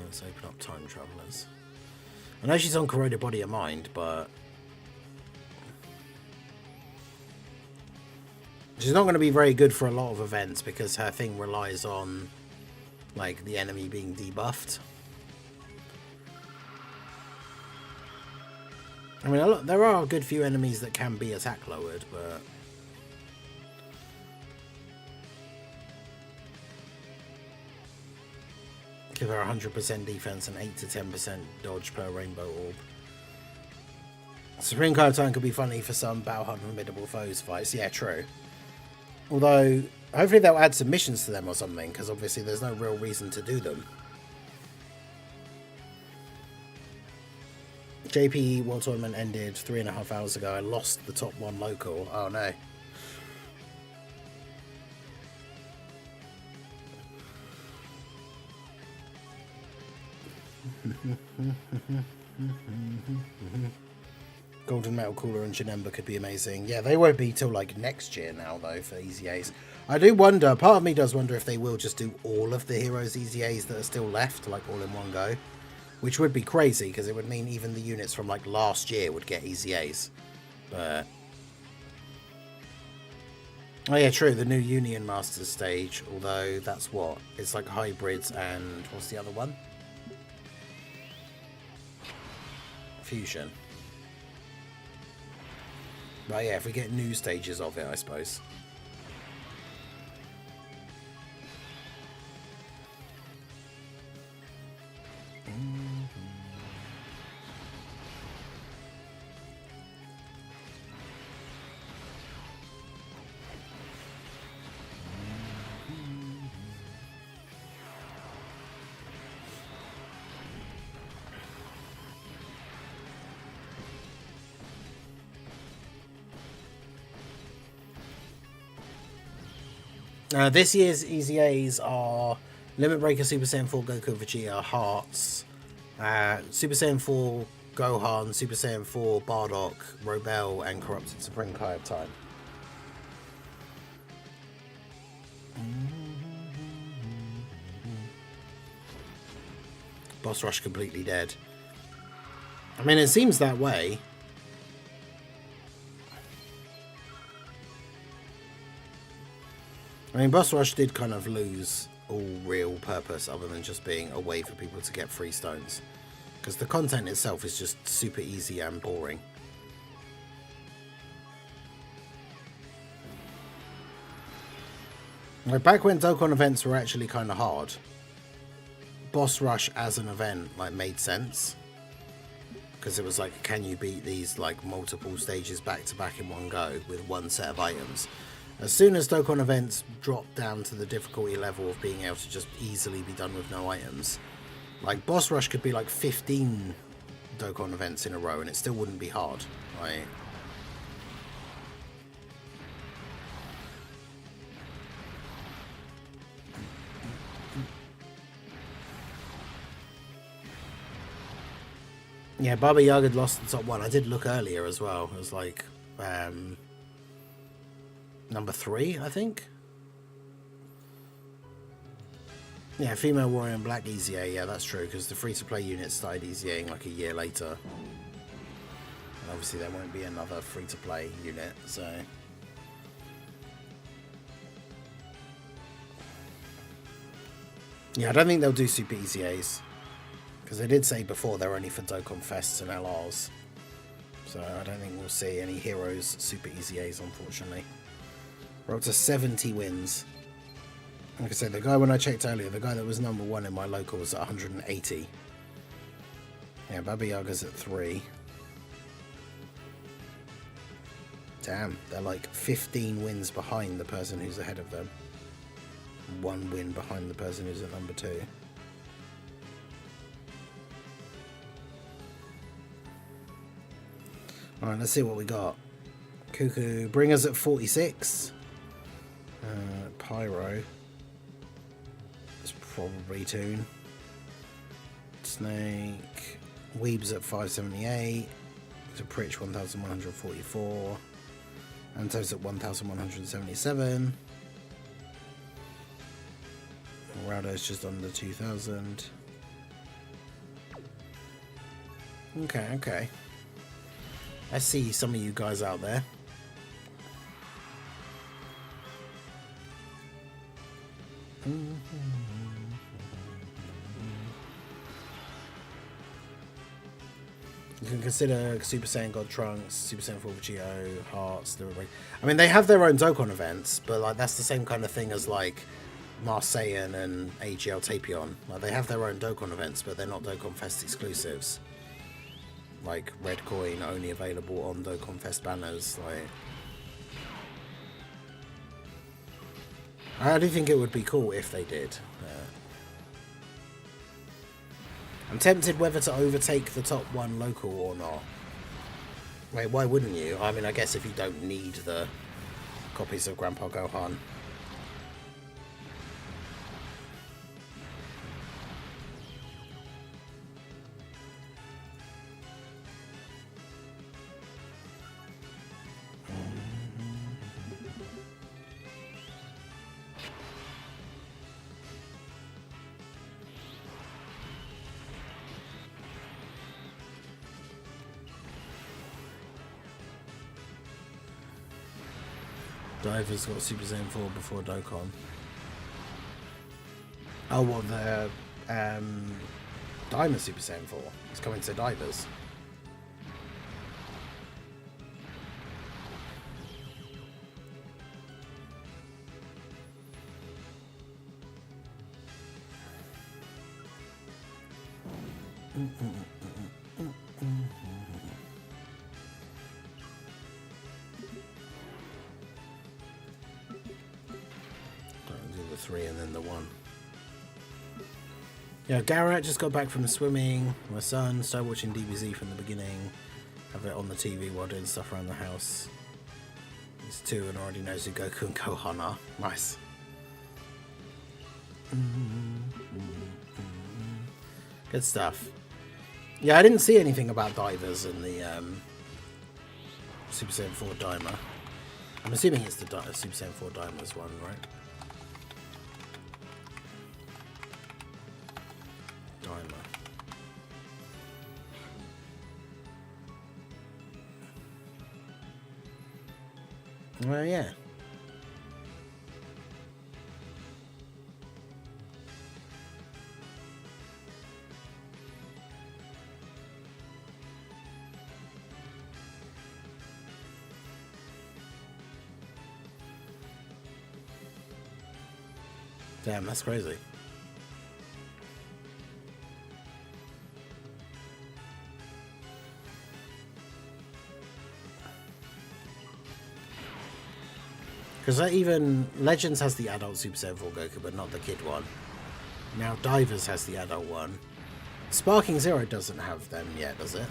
Let's open up Time Travelers. I know she's on Corroded Body of Mind, but she's not going to be very good for a lot of events because her thing relies on, like, the enemy being debuffed. I mean, there are a good few enemies that can be attack lowered, but give her 100% defense and 8 to 10% dodge per Rainbow Orb. Supreme Card Time could be funny for some battle-hard formidable foes fights. Yeah, true. Although, hopefully they'll add some missions to them or something, because obviously there's no real reason to do them. JP World Tournament ended 3.5 hours ago. I lost the top 1 local. Oh no. Golden Metal Cooler and Janemba could be amazing. Yeah, they won't be till like next year now though for EZAs. I do wonder, part of me does wonder if they will just do all of the heroes EZAs that are still left, like all in one go. Which would be crazy, because it would mean even the units from like last year would get EZAs. But oh yeah, true, the new Union Masters stage, although that's what? It's like hybrids and what's the other one? Fusion. But yeah, if we get new stages of it, I suppose. This year's EZAs are Limit Breaker, Super Saiyan 4, Goku, Vegeta, Hearts, Super Saiyan 4, Gohan, Super Saiyan 4, Bardock, Robel, and Corrupted Supreme Kai of Time. Boss Rush completely dead. I mean, it seems that way. I mean, Boss Rush did kind of lose all real purpose other than just being a way for people to get free stones. Because the content itself is just super easy and boring. Like, back when Dokkan events were actually kind of hard, Boss Rush as an event like made sense. because it was like, can you beat these like multiple stages back to back in one go with one set of items? As soon as Dokkan events drop down to the difficulty level of being able to just easily be done with no items, like boss rush could be like 15 Dokkan events in a row and it still wouldn't be hard, right? Yeah, Baba Yaga had lost the top one. I did look earlier as well. It was like number 3, I think. Yeah, female warrior and black EZA. Yeah, that's true, because the free-to-play unit started EZAing like a year later. And obviously there won't be another free-to-play unit, so... Yeah, I don't think they'll do super EZAs. Because they did say before they're only for Dokkan Fests and LRs. So I don't think we'll see any Heroes Super EZAs, unfortunately. We're up to 70 wins. Like I said, the guy when I checked earlier, the guy that was number 1 in my local was at 180. Yeah, Baba Yaga's at 3. Damn, they're like 15 wins behind the person who's ahead of them. 1 win behind the person who's at number 2. Alright, let's see what we got. Cuckoo, bring us at 46. Pyro. It's probably Toon. Snake. Weeb's at 578. It's a Pritch 1144. Anto's at 1177. Rowdo's just under 2000. Okay. I see some of you guys out there. You can consider Super Saiyan God Trunks, Super Saiyan 4 Vegito, Hearts. I mean, they have their own Dokkan events, but like that's the same kind of thing as like Marseillan and AGL Tapion. Like they have their own Dokkan events, but they're not Dokkan Fest exclusives. Like red coin only available on Dokkan Fest banners. Like, I do think it would be cool if they did. I'm tempted whether to overtake the top 1 local or not. Wait, why wouldn't you? I mean, I guess if you don't need the copies of Grandpa Gohan. Diver's got Super Saiyan 4 before Dokkan. Oh, well, the Daima Super Saiyan 4 is coming to Divers. The 3 and then the 1. Yeah, Garrett just got back from swimming. My son started watching DBZ from the beginning. Have it on the TV while doing stuff around the house. He's 2 and already knows who Goku and Gohan are. Nice. Good stuff. Yeah, I didn't see anything about divers in the Super Saiyan 4 Daima. I'm assuming it's the Super Saiyan 4 Daima's one, right? Well, yeah. Damn, that's crazy. Because even Legends has the adult Super Saiyan 4 Goku, but not the kid one. Now Divers has the adult one. Sparking Zero doesn't have them yet, does it?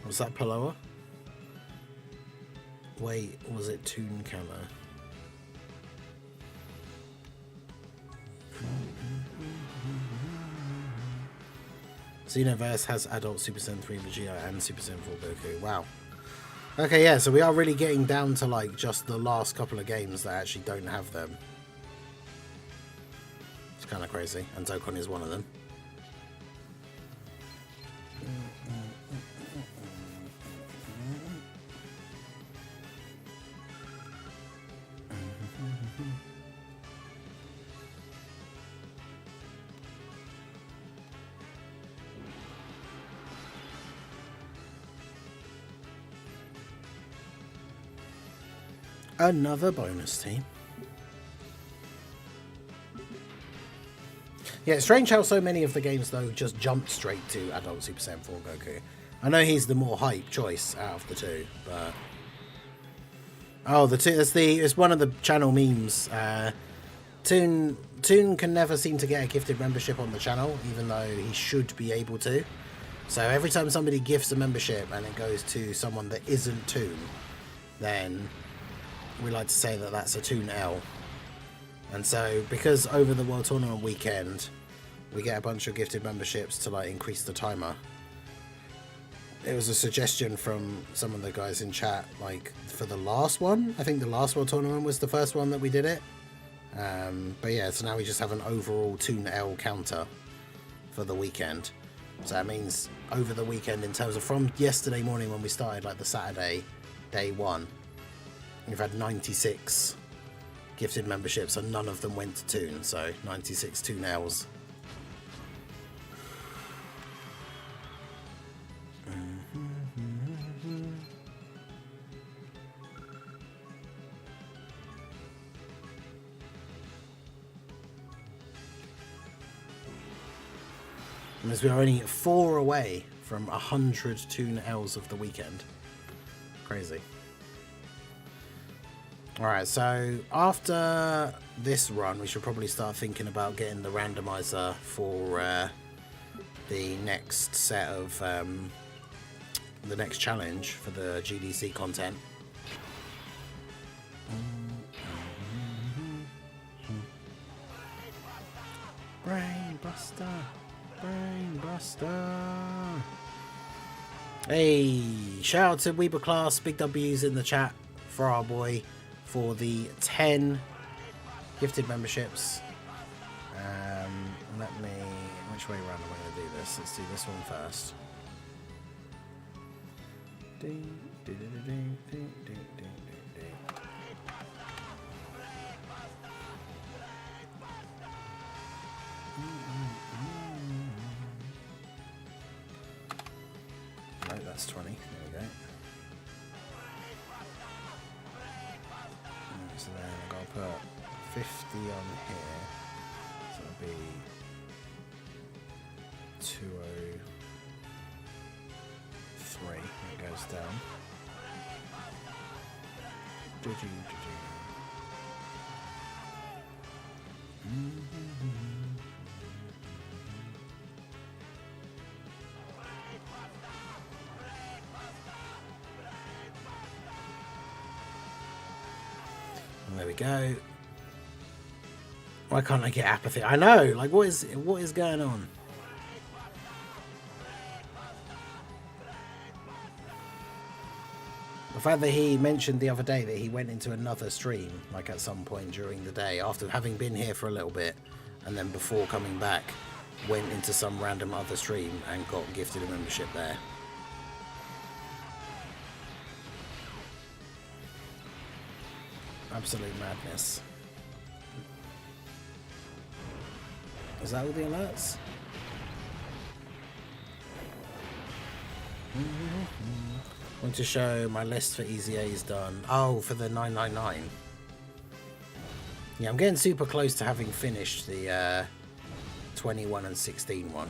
Was that Paloa? Wait, was it Toon Camo? Xenoverse has adult Super Saiyan 3 Vegeta and Super Saiyan 4 Goku. Wow. Okay, yeah, so we are really getting down to like just the last couple of games that actually don't have them. It's kind of crazy, and Dokkan is one of them. Another bonus team. Yeah, it's strange how so many of the games though just jumped straight to adult Super Saiyan 4 Goku. I know he's the more hype choice out of the two, but oh, it's one of the channel memes. Toon can never seem to get a gifted membership on the channel, even though he should be able to. So every time somebody gifts a membership and it goes to someone that isn't Toon, then we like to say that that's a Toon L. And so because over the World Tournament weekend we get a bunch of gifted memberships to like increase the timer, it was a suggestion from some of the guys in chat, like for the last one, I think the last World Tournament was the first one that we did it. But yeah, so now we just have an overall Toon L counter for the weekend. So that means over the weekend, in terms of from yesterday morning when we started, like the Saturday, day one, we've had 96 gifted memberships and none of them went to Toon, so 96 Toon Ls. As we are only 4 away from 100 Toon Ls of the weekend. Crazy. Alright, so after this run, we should probably start thinking about getting the randomizer for the next set of the next challenge for the GDC content. Brain Buster. Brain Buster. Hey, shout out to Weber Class, big W's in the chat for our boy for the 10 gifted memberships. Let me, which way around am I going to do this? Let's do this one first. Ding, ding, ding, ding, ding, ding, ding, ding. No, that's 20. There we go. So then I've got to put 50 on here. So it'll be 203. It goes down. And there we go. Why can't I get apathy? I know, like what is going on? The fact that he mentioned the other day that he went into another stream, like at some point during the day, after having been here for a little bit, and then before coming back, went into some random other stream and got gifted a membership there. Absolute madness. Is that all the alerts? Want to show my list for Easy A's done. Oh, for the 999. Yeah, I'm getting super close to having finished the 21 and 16 one.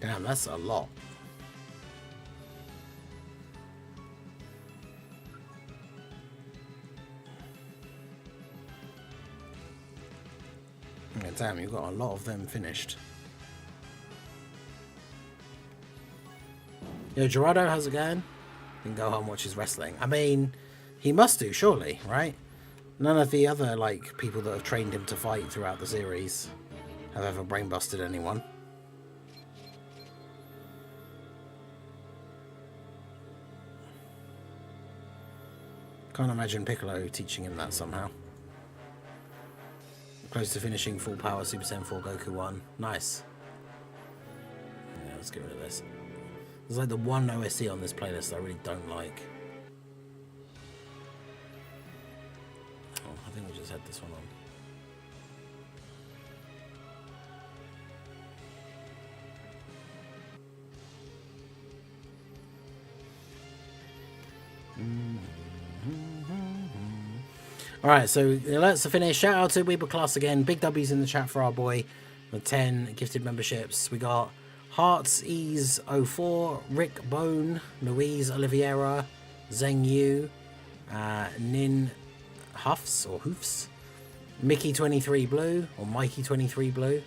Damn, that's a lot. Yeah, damn, you've got a lot of them finished. Yo, Gerardo, how's it going? Can go home and watch his wrestling. I mean, he must do, surely, right? None of the other, like, people that have trained him to fight throughout the series have ever brain busted anyone. Can't imagine Piccolo teaching him that somehow. Close to finishing full power Super Saiyan 4 Goku 1. Nice. Yeah, let's get rid of this. There's like the one OSC on this playlist I really don't like. Oh, I think we just had this one on. Alright, so let's finish. Shout out to Weeble Class again. Big W's in the chat for our boy with 10 gifted memberships. We got Hearts Ease 04, Rick Bone, Louise Oliveira, Zeng Yu, Nin Huffs or Hoofs, Mickey 23 Blue or Mikey 23 Blue,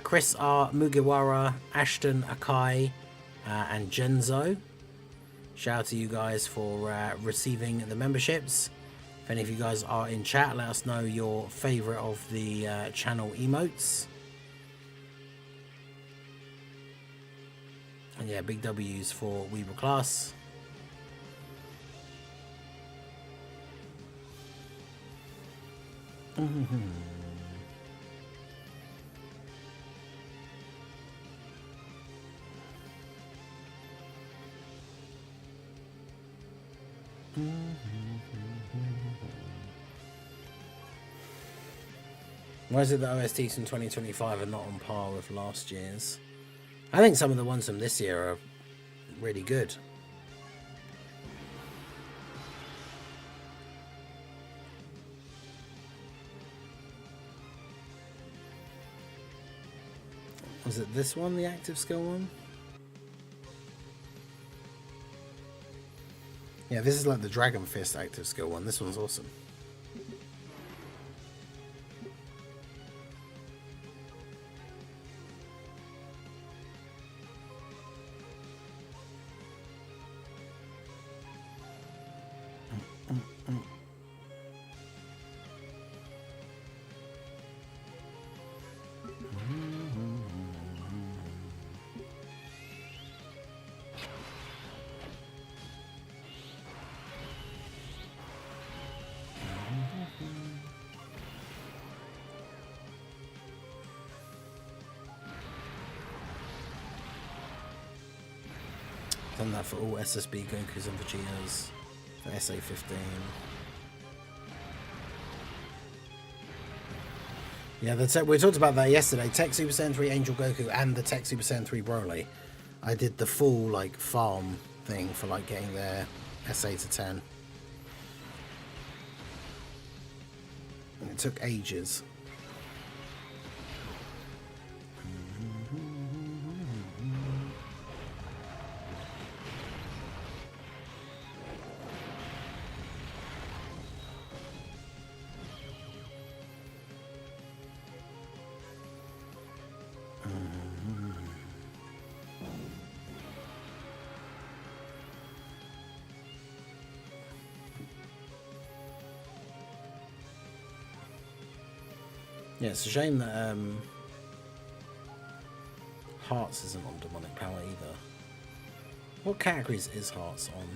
Chris R Mugiwara, Ashton Akai, and Genzo. Shout out to you guys for receiving the memberships. If any of you guys are in chat, let us know your favourite of the channel emotes. And yeah, big W's for Weeble Class. Why is it that OSTs from 2025 are not on par with last year's? I think some of the ones from this year are really good. Was it this one, the active skill one? Yeah, this is like the Dragon Fist active skill one. This one's awesome. Done that for all SSB Gokus and Vegetas for SA15. Yeah, we talked about that yesterday. Tech Super Saiyan 3 Angel Goku and the Tech Super Saiyan 3 Broly. I did the full like farm thing for like getting their SA to 10. And it took ages. Yeah, it's a shame that Hearts isn't on Demonic Power either. What categories is Hearts on?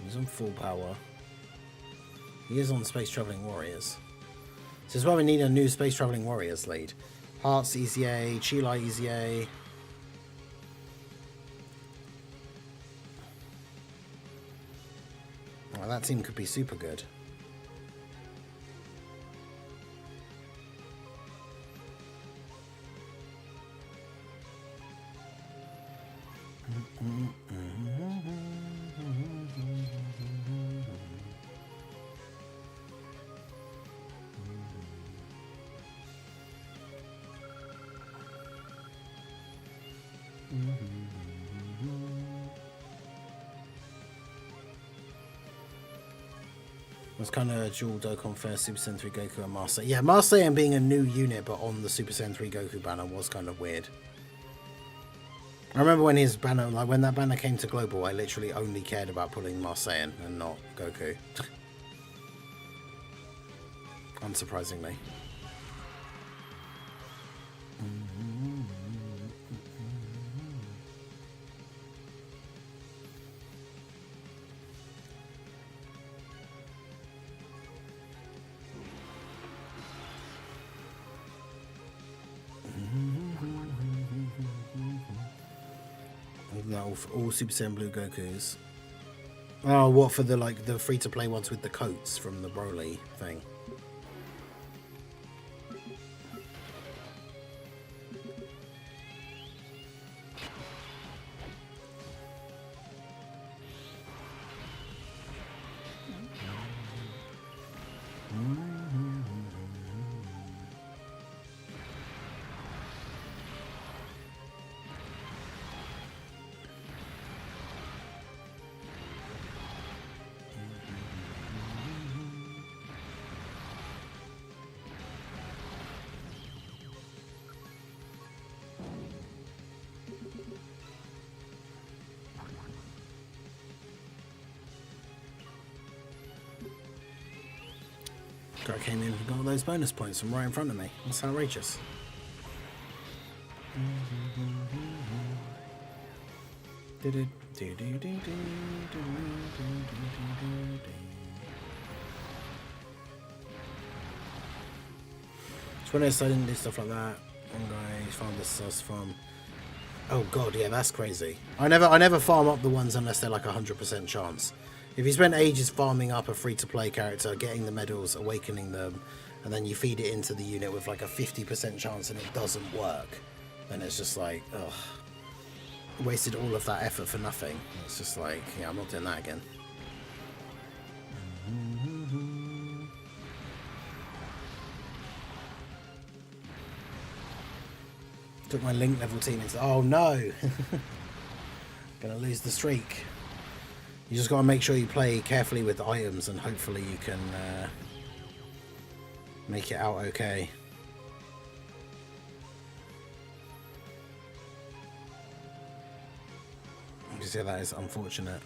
He's on Full Power. He is on Space Traveling Warriors. So this is why we need a new Space Traveling Warriors lead. Hearts EZA, Chila EZA. that team could be super good. Was kind of dual Dokkan first Super Saiyan 3 Goku and Master. Yeah, Master Saiyan being a new unit but on the Super Saiyan 3 Goku banner was kind of weird. I remember when his banner, like when that banner came to global, I literally only cared about pulling Master Saiyan and not Goku. Unsurprisingly. All Super Saiyan Blue Gokus. Oh, what for the the free-to-play ones with the coats from the Broly thing? Guy came in and got all those bonus points from right in front of me. That's outrageous. It's when I didn't do stuff like that. One guy found the sus farm. Oh god, yeah, that's crazy. I never farm up the ones unless they're like 100% chance. If you spend ages farming up a free-to-play character, getting the medals, awakening them, and then you feed it into the unit with like a 50% chance and it doesn't work, then it's just like, ugh. Wasted all of that effort for nothing. It's just like, yeah, I'm not doing that again. Took my link level team into... Oh no! Gonna lose the streak. You just gotta make sure you play carefully with the items and hopefully you can make it out okay. Because yeah, that is unfortunate.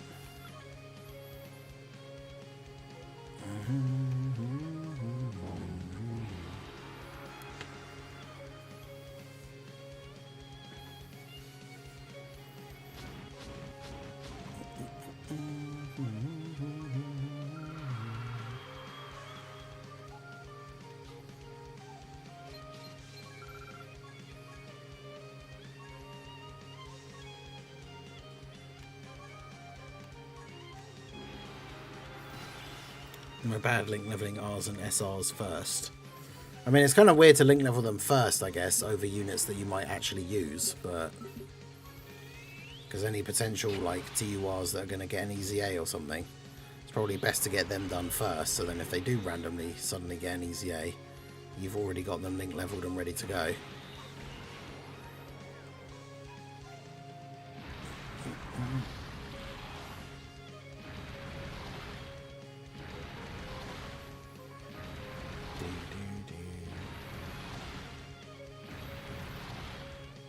My bad link leveling Rs and SRs first. I mean, it's kind of weird to link level them first, I guess, over units that you might actually use, but because any potential like TURs that are going to get an EZA or something, it's probably best to get them done first, so then if they do randomly suddenly get an EZA, you've already got them link leveled and ready to go.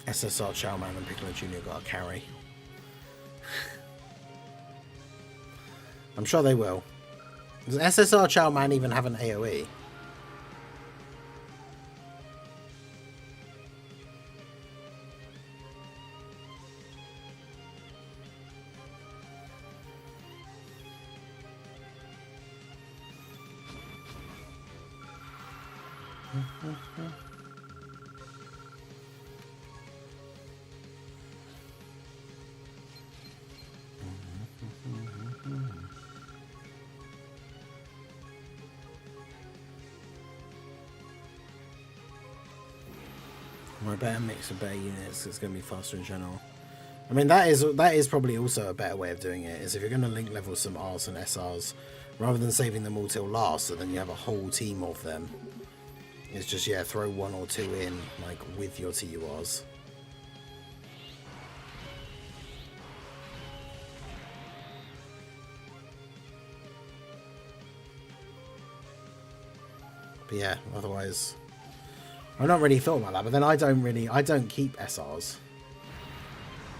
SSR Chowman and Piccolo Jr. got a carry. I'm sure they will. Does SSR Chowman even have an AoE? Or a better mix of better units. It's going to be faster in general. I mean, that is probably also a better way of doing it. Is if you're going to link level some Rs and SRs, rather than saving them all till last, so then you have a whole team of them. It's just, yeah, throw 1 or 2 in, like, with your TURs. But yeah, otherwise, I've not really thought about that. But then I don't keep SRs.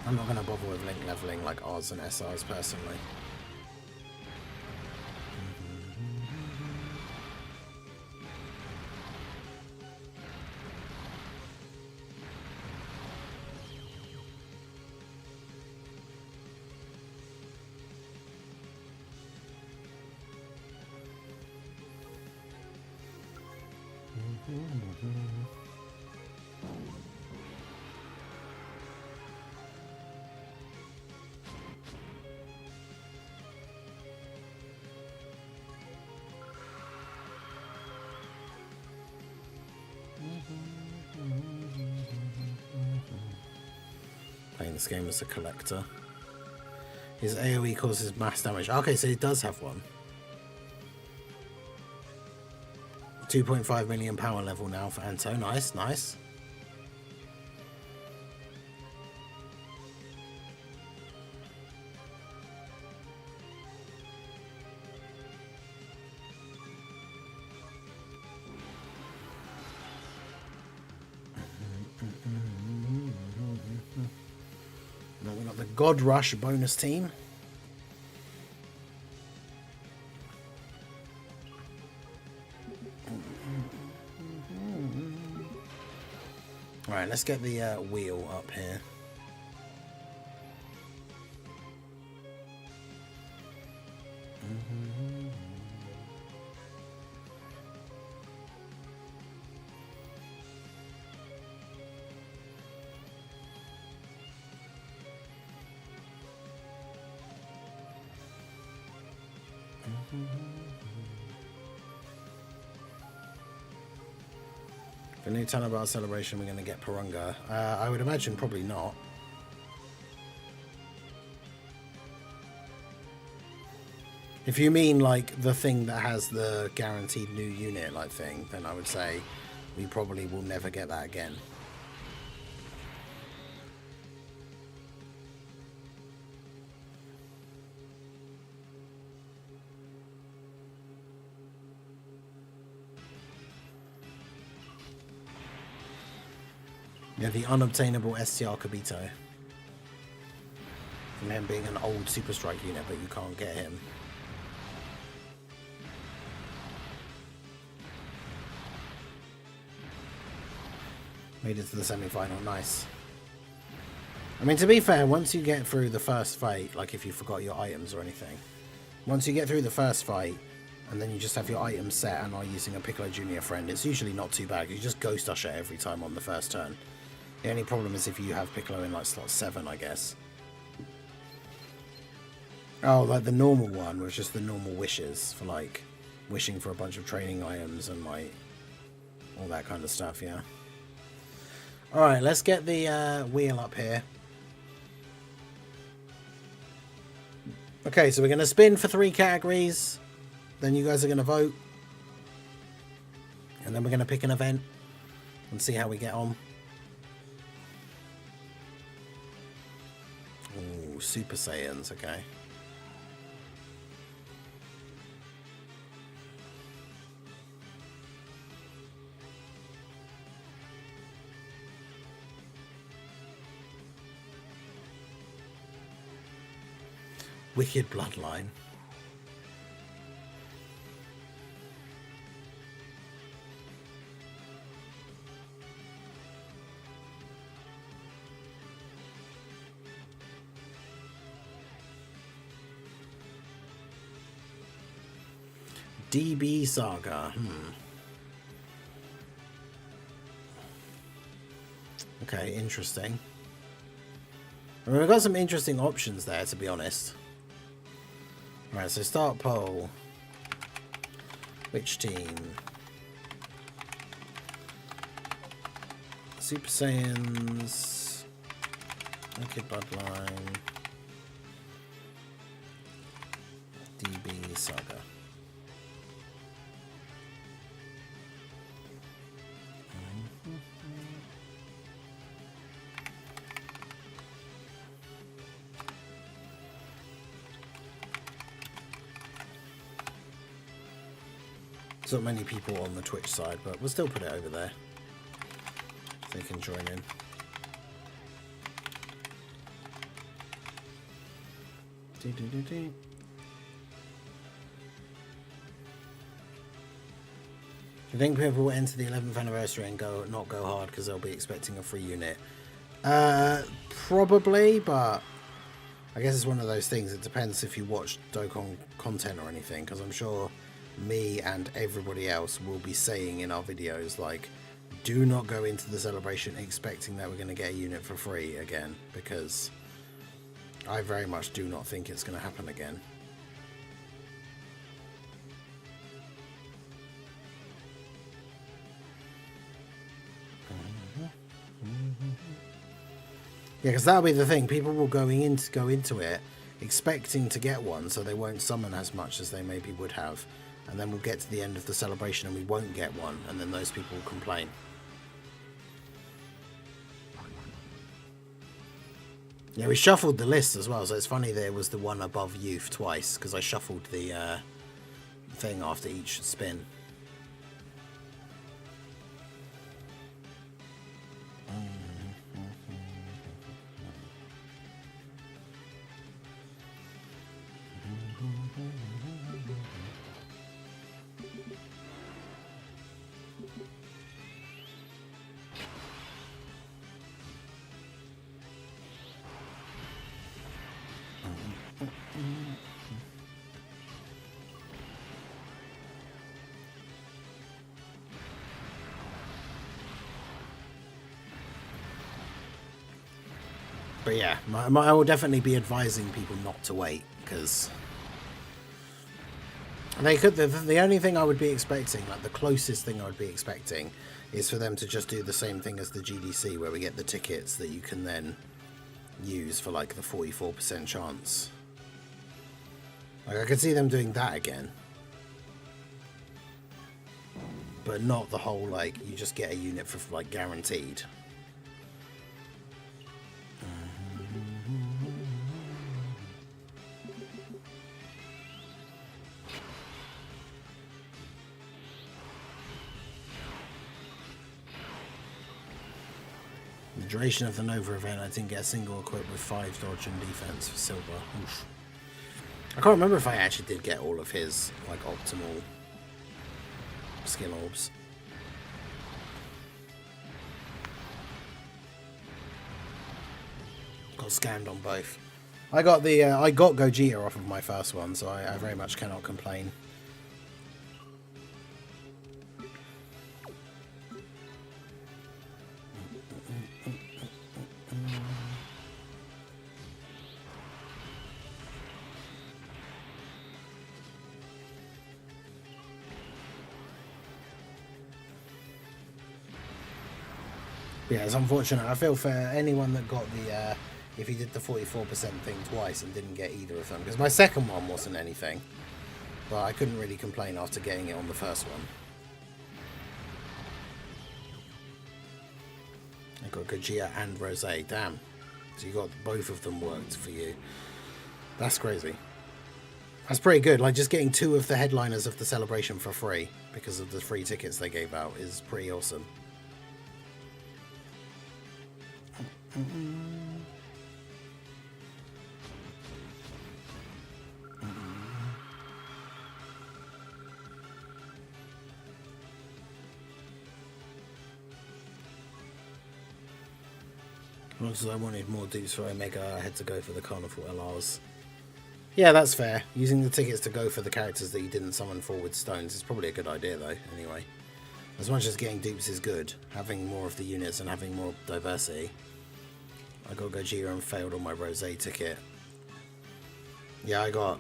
I'm not going to bother with link leveling like Rs and SRs personally. Playing this game as a collector. His AoE causes mass damage. Okay, so he does have one. 2.5 million power level now for Anto. Nice, nice. Now we got the God Rush bonus team. Alright, let's get the wheel up here. The new Tanabar celebration, we're going to get Purunga. I would imagine probably not. If you mean like the thing that has the guaranteed new unit like thing, then I would say we probably will never get that again. Yeah, the unobtainable STR Kobito. From him being an old Super Strike unit, but you can't get him. Made it to the semi-final, nice. I mean, to be fair, once you get through the first fight, like if you forgot your items or anything, once you get through the first fight, and then you just have your items set and are using a Piccolo Junior friend, it's usually not too bad. You just Ghost Usher every time on the first turn. The only problem is if you have Piccolo in like slot 7, I guess. Oh, like the normal one was just the normal wishes for like wishing for a bunch of training items and like all that kind of stuff, yeah. Alright, let's get the wheel up here. Okay, so we're going to spin for 3 categories. Then you guys are going to vote. And then we're going to pick an event and see how we get on. Ooh, Super Saiyans, okay. Wicked Bloodline. DB Saga. Okay, interesting. I mean, we've got some interesting options there, to be honest. Alright, so start poll. Which team? Super Saiyans, Wicked Bloodline, DB Saga. There's not many people on the Twitch side, but we'll still put it over there. They can join in. Do. You think people will enter the 11th anniversary and not go hard because they'll be expecting a free unit? Probably, but I guess it's one of those things. It depends if you watch Dokkan content or anything, because I'm sure me and everybody else will be saying in our videos, like, do not go into the celebration expecting that we're going to get a unit for free again, because I very much do not think it's going to happen again. Yeah, because that'll be the thing. People will go into it expecting to get one, so they won't summon as much as they maybe would have. And then we'll get to the end of the celebration and we won't get one, and then those people will complain. Yeah, we shuffled the list as well, so it's funny there was the one above youth twice, because I shuffled the thing after each spin. But yeah, I will definitely be advising people not to wait, because they could. The only thing I would be expecting, like the closest thing I would be expecting, is for them to just do the same thing as the GDC, where we get the tickets that you can then use for like the 44% chance. Like I could see them doing that again, but not the whole like you just get a unit for like guaranteed. The duration of the Nova event, I didn't get a single equipped with 5 dodge and defense for silver. Oof. I can't remember if I actually did get all of his like optimal skill orbs. Got scammed on both. I got Gogeta off of my first one, so I very much cannot complain. Yeah, it's unfortunate. I feel for anyone that got the, if he did the 44% thing twice and didn't get either of them. Because my second one wasn't anything. But I couldn't really complain after getting it on the first one. I got Gogeta and Rose. Damn. So you got both of them worked for you. That's crazy. That's pretty good. Like, just getting 2 of the headliners of the celebration for free because of the free tickets they gave out is pretty awesome. Because I wanted more dupes for Omega, I had to go for the Carnival LRs. Yeah, that's fair. Using the tickets to go for the characters that you didn't summon for with stones is probably a good idea, though, anyway. As much as getting dupes is good, having more of the units and having more diversity. I got Gogeta and failed on my Rose ticket. Yeah, I got...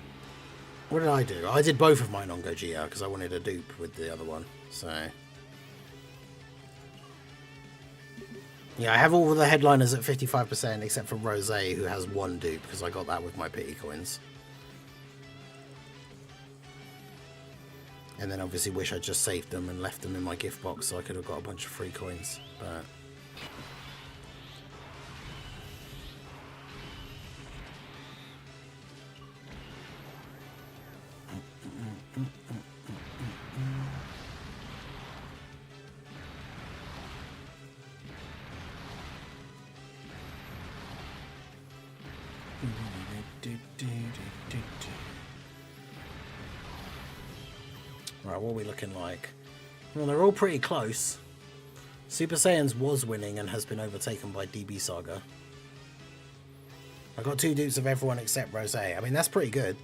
What did I do? I did both of mine on Gogeta because I wanted a dupe with the other one, so... Yeah, I have all the headliners at 55% except for Rose, who has one dupe, because I got that with my pity coins. And then obviously wish I'd just saved them and left them in my gift box so I could have got a bunch of free coins. But right, what are we looking like? Well, they're all pretty close. Super Saiyans was winning and has been overtaken by DB Saga. I got 2 dupes of everyone except Rose. I mean, that's pretty good.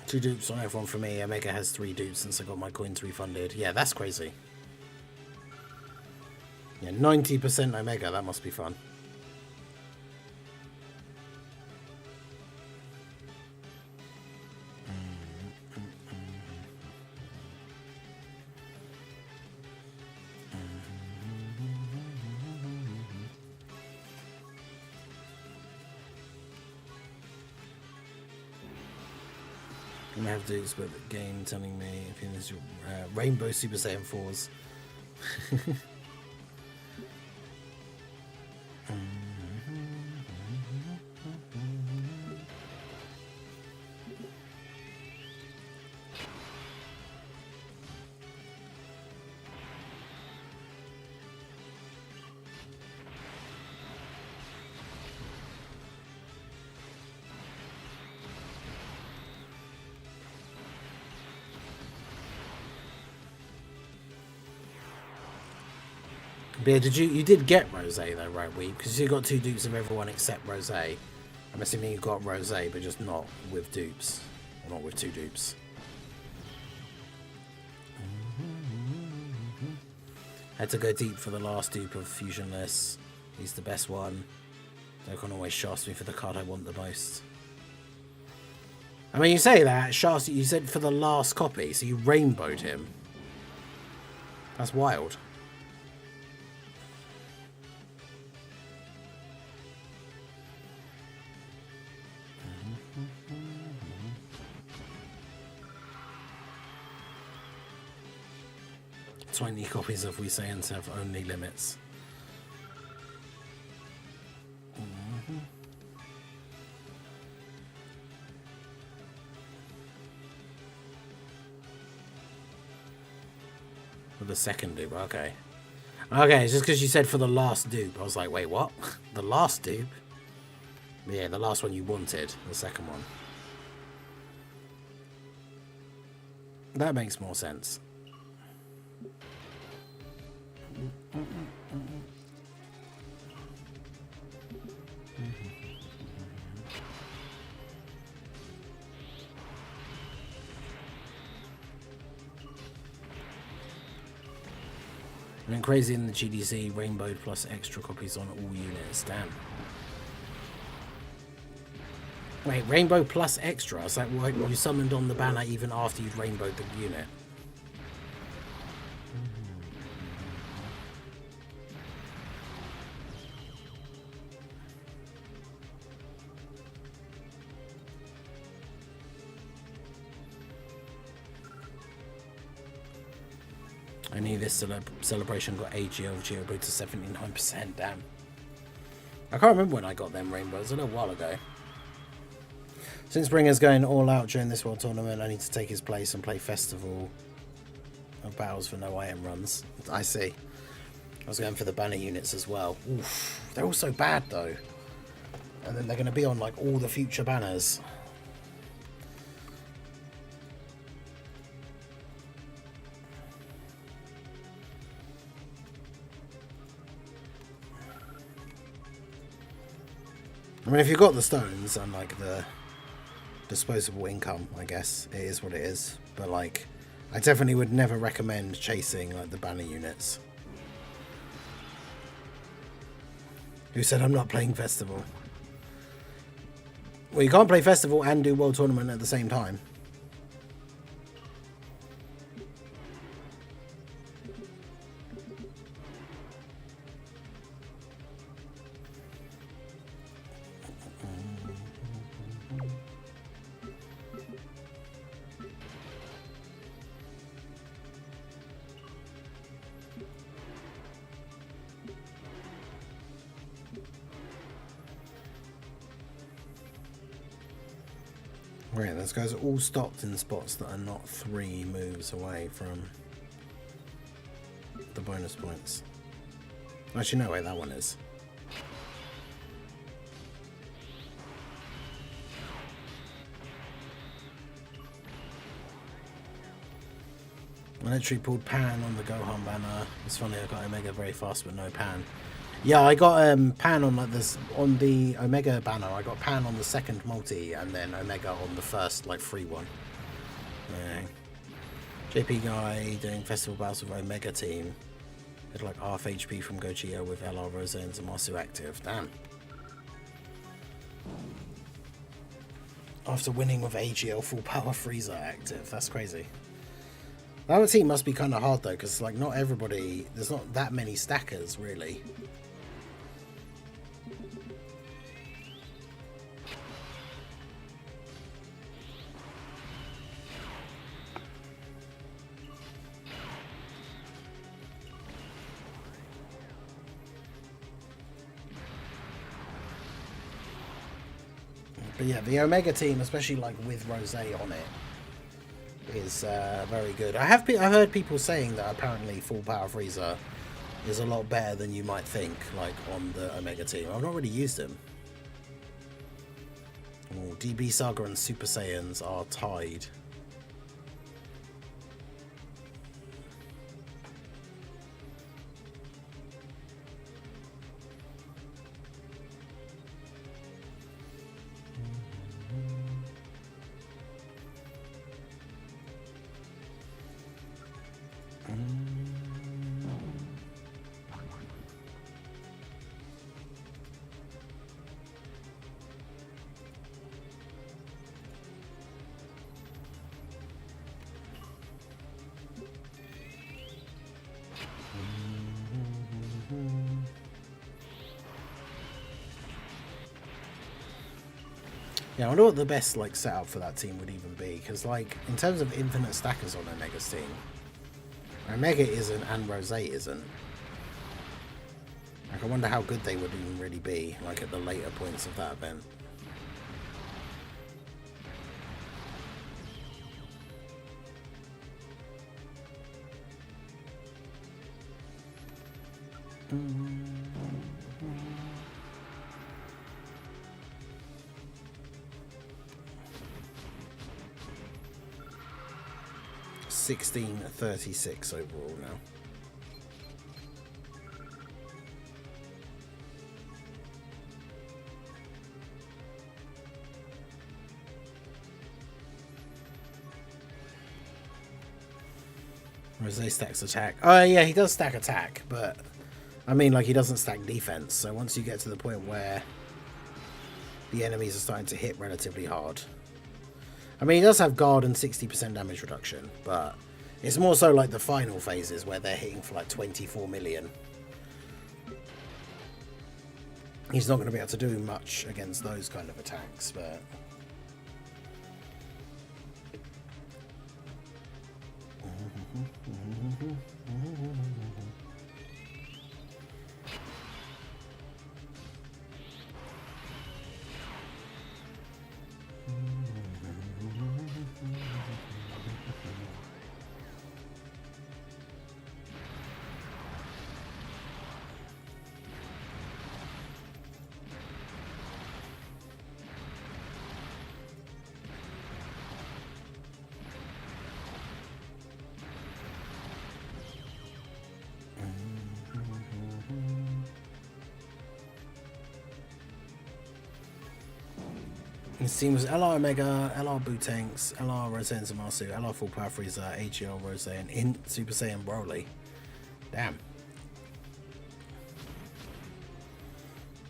Two dupes on everyone for me. Omega has 3 dupes since I got my coins refunded. Yeah, that's crazy. Yeah, 90% Omega. That must be fun. I have dupes, but the game telling me if it is your Rainbow Super Saiyan 4s. But yeah, you did get Rose though, right, Weeb? Because you got 2 dupes of everyone except Rose. I'm assuming you got Rose, but just not with dupes. Or not with 2 dupes. Had to go deep for the last dupe of Fusionless. He's the best one. Dokkan always shafts me for the card I want the most. I mean, you say that, shafts, you said for the last copy, so you rainbowed him. That's wild. Tiny copies of We Saiyans have only limits. For the second dupe, okay. Okay, it's just because you said for the last dupe. I was like, wait, what? The last dupe? Yeah, the last one you wanted. The second one. That makes more sense. And then crazy in the GDC, rainbowed plus extra copies on all units. Damn. Wait, rainbow plus extra? It's like what, you summoned on the banner even after you'd rainbowed the unit. I knew this celebration got AGL Geobo to 79%. Damn. I can't remember when I got them rainbows. A little while ago. Since Bringer's going all out during this World Tournament, I need to take his place and play Festival of Battles for no IM runs. I see. I was going for the banner units as well. Oof. They're all so bad though. And then they're going to be on like all the future banners. I mean, if you've got the stones and like the disposable income, I guess it is what it is. But like, I definitely would never recommend chasing like the banner units. Who said I'm not playing Festival? Well, you can't play Festival and do World Tournament at the same time. Right, those guys are all stopped in spots that are not 3 moves away from the bonus points. Actually, no way, that one is. I literally pulled Pan on the Gohan banner. It's funny, I got Omega very fast, but no Pan. Yeah, I got Pan on like this on the Omega banner. I got Pan on the second multi, and then Omega on the first like free one. Yeah. JP guy doing festival battles with Omega team. Had like half HP from Gogeta with LR Rose and Zamasu active. Damn. After winning with AGL full power Frieza active. That's crazy. That team must be kind of hard though, because like not everybody. There's not that many stackers really. But yeah, the Omega team, especially like with Rose on it, is very good. I've heard people saying that apparently full power Frieza is a lot better than you might think, like on the Omega team. I've not really used him. Oh, DB Saga and Super Saiyans are tied. Yeah, I wonder what the best like setup for that team would even be, because like in terms of infinite stackers on Omega's team, Omega isn't and Rose isn't. Like I wonder how good they would even really be, like at the later points of that event. Mm-hmm. 1636 overall now. Rose stacks attack. Oh yeah, he does stack attack, but I mean like he doesn't stack defense. So once you get to the point where the enemies are starting to hit relatively hard. I mean, he does have guard and 60% damage reduction, but it's more so like the final phases where they're hitting for like 24 million. He's not going to be able to do much against those kind of attacks, but... His team was LR Omega, LR Bootanks, LR Rose and Zamasu, LR Full Power Freezer, AGL Rose, and Int Super Saiyan Broly. Damn.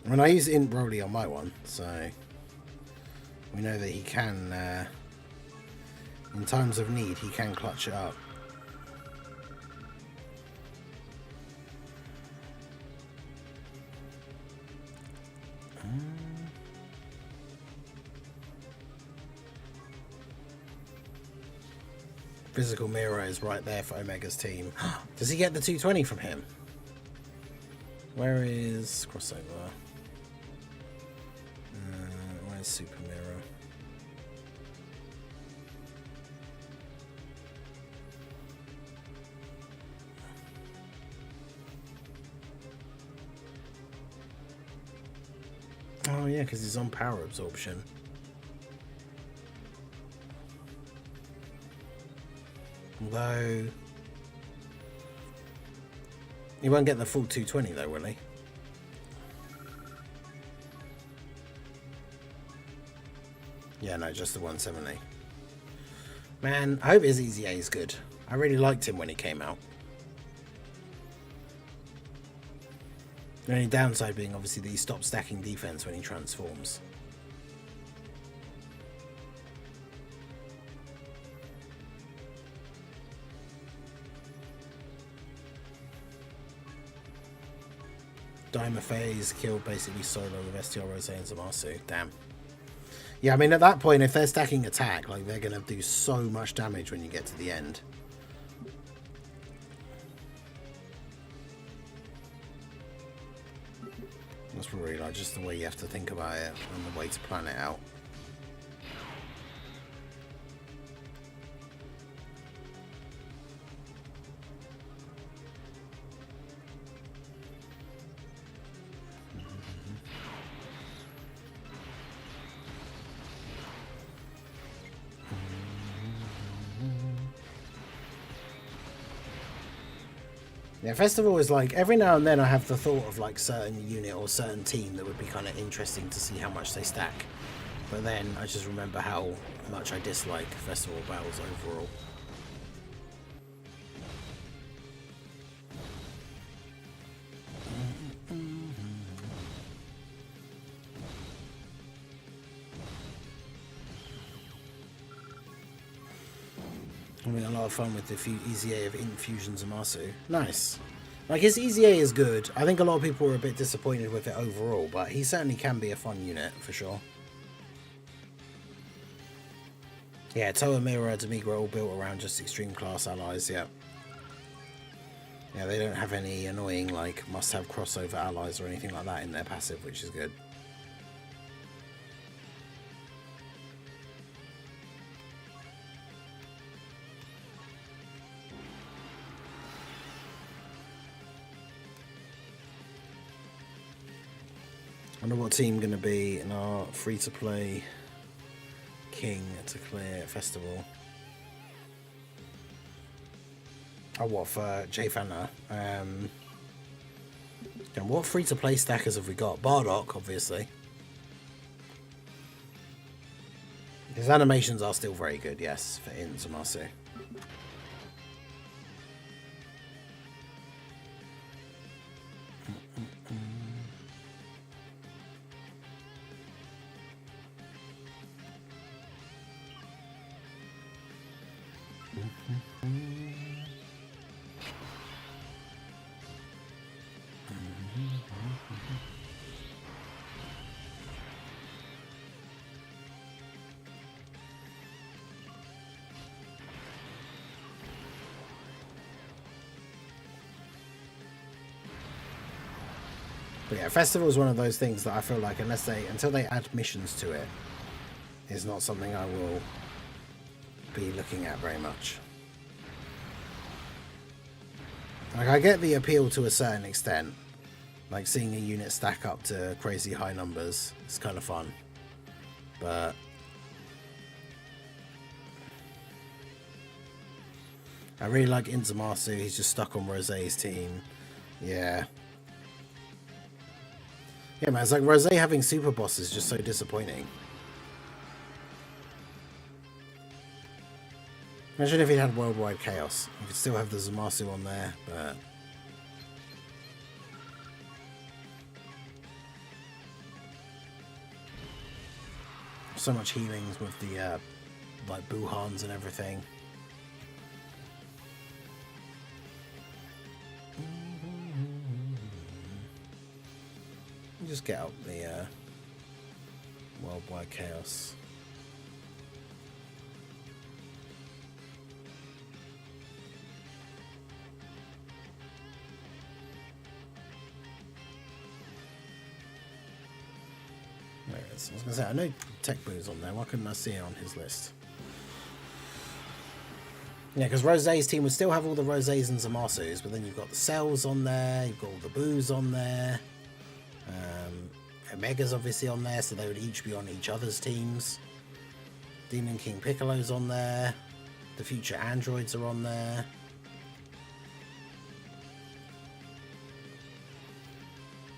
I mean, I use Int Broly on my one, so we know that he can, in times of need, he can clutch it up. Physical mirror is right there for Omega's team. Does he get the 220 from him? Where is crossover? Where's Super Mirror? Oh yeah, because he's on power absorption. Although he won't get the full 220 though, will he? Yeah, no, just the 170. Man, I hope his Easy A is good. I really liked him when he came out. The only downside being obviously that he stops stacking defense when he transforms. Dimer Phase killed basically solo with STR Rose and Zamasu. Damn. Yeah, I mean, at that point, if they're stacking attack, like, they're going to do so much damage when you get to the end. That's probably, like, just the way you have to think about it and the way to plan it out. Yeah, Festival is like, every now and then I have the thought of like certain unit or certain team that would be kind of interesting to see how much they stack. But then I just remember how much I dislike Festival battles overall. Having a lot of fun with the Easy A of Infusion Zamasu. Nice. Like, his Easy A is good. I think a lot of people were a bit disappointed with it overall, but he certainly can be a fun unit, for sure. Yeah, Toa, Mira, Demigra all built around just extreme class allies, yeah. Yeah, they don't have any annoying, like, must-have crossover allies or anything like that in their passive, which is good. I wonder what team going to be in our free-to-play king to clear festival. Oh, what for J Fanta? And what free-to-play stackers have we got? Bardock, obviously. His animations are still very good, yes, for Inzamasu. But yeah, Festival is one of those things that I feel like until they add missions to it, is not something I will be looking at very much. Like, I get the appeal to a certain extent. Like, seeing a unit stack up to crazy high numbers is kind of fun. But I really like Inzamasu. He's just stuck on Rosé's team. Yeah. Yeah, man, it's like Rosé having super boss is just so disappointing. Imagine if he had Worldwide Chaos. You could still have the Zamasu on there, but... so much healings with the, like, Buhans and everything. Just get out the, Worldwide Chaos. There it is. I was going to say, I know Tech Boo's on there. Why couldn't I see it on his list? Yeah, because Rosé's team would still have all the Rosés and Zamasus, but then you've got the Cells on there, you've got all the Boos on there. Omega's obviously on there, so they would each be on each other's teams. Demon King Piccolo's on there. The future androids are on there.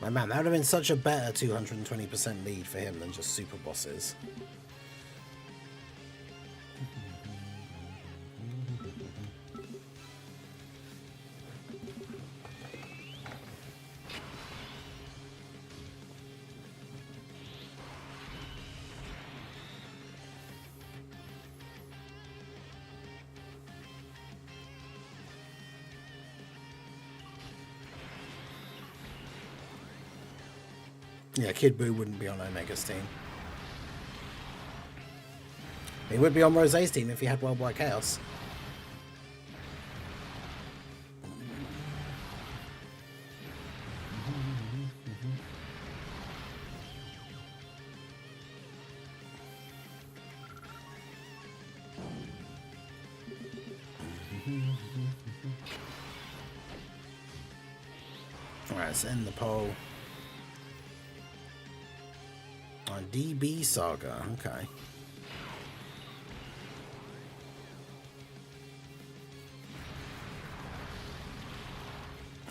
My man, that would have been such a better 220% lead for him than just super bosses. Yeah, Kid Buu wouldn't be on Omega's team. He would be on Rosé's team if he had Worldwide Chaos. Alright, let's end the poll. On DB Saga, okay.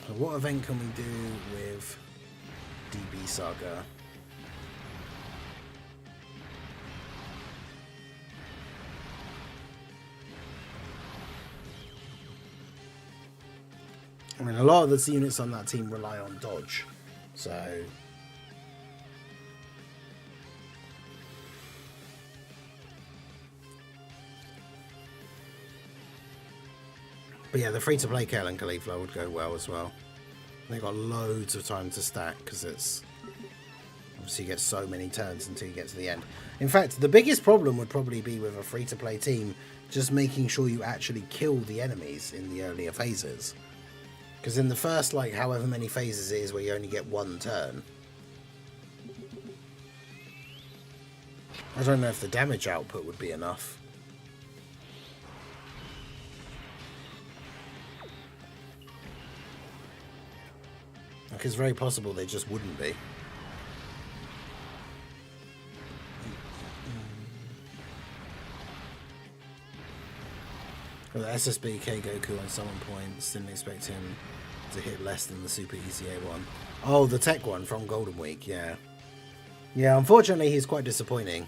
So what event can we do with DB Saga? I mean, a lot of the units on that team rely on dodge, so... But yeah, the free-to-play Kale and Caulifla would go well as well. They've got loads of time to stack because it's... obviously you get so many turns until you get to the end. In fact, the biggest problem would probably be with a free-to-play team just making sure you actually kill the enemies in the earlier phases. Because in the first, like, however many phases it is where you only get one turn, I don't know if the damage output would be enough. Like, it's very possible they just wouldn't be. Well, the SSBK Goku on summon points, didn't expect him to hit less than the Super ECA one. Oh, the tech one from Golden Week, yeah. Yeah, unfortunately he's quite disappointing.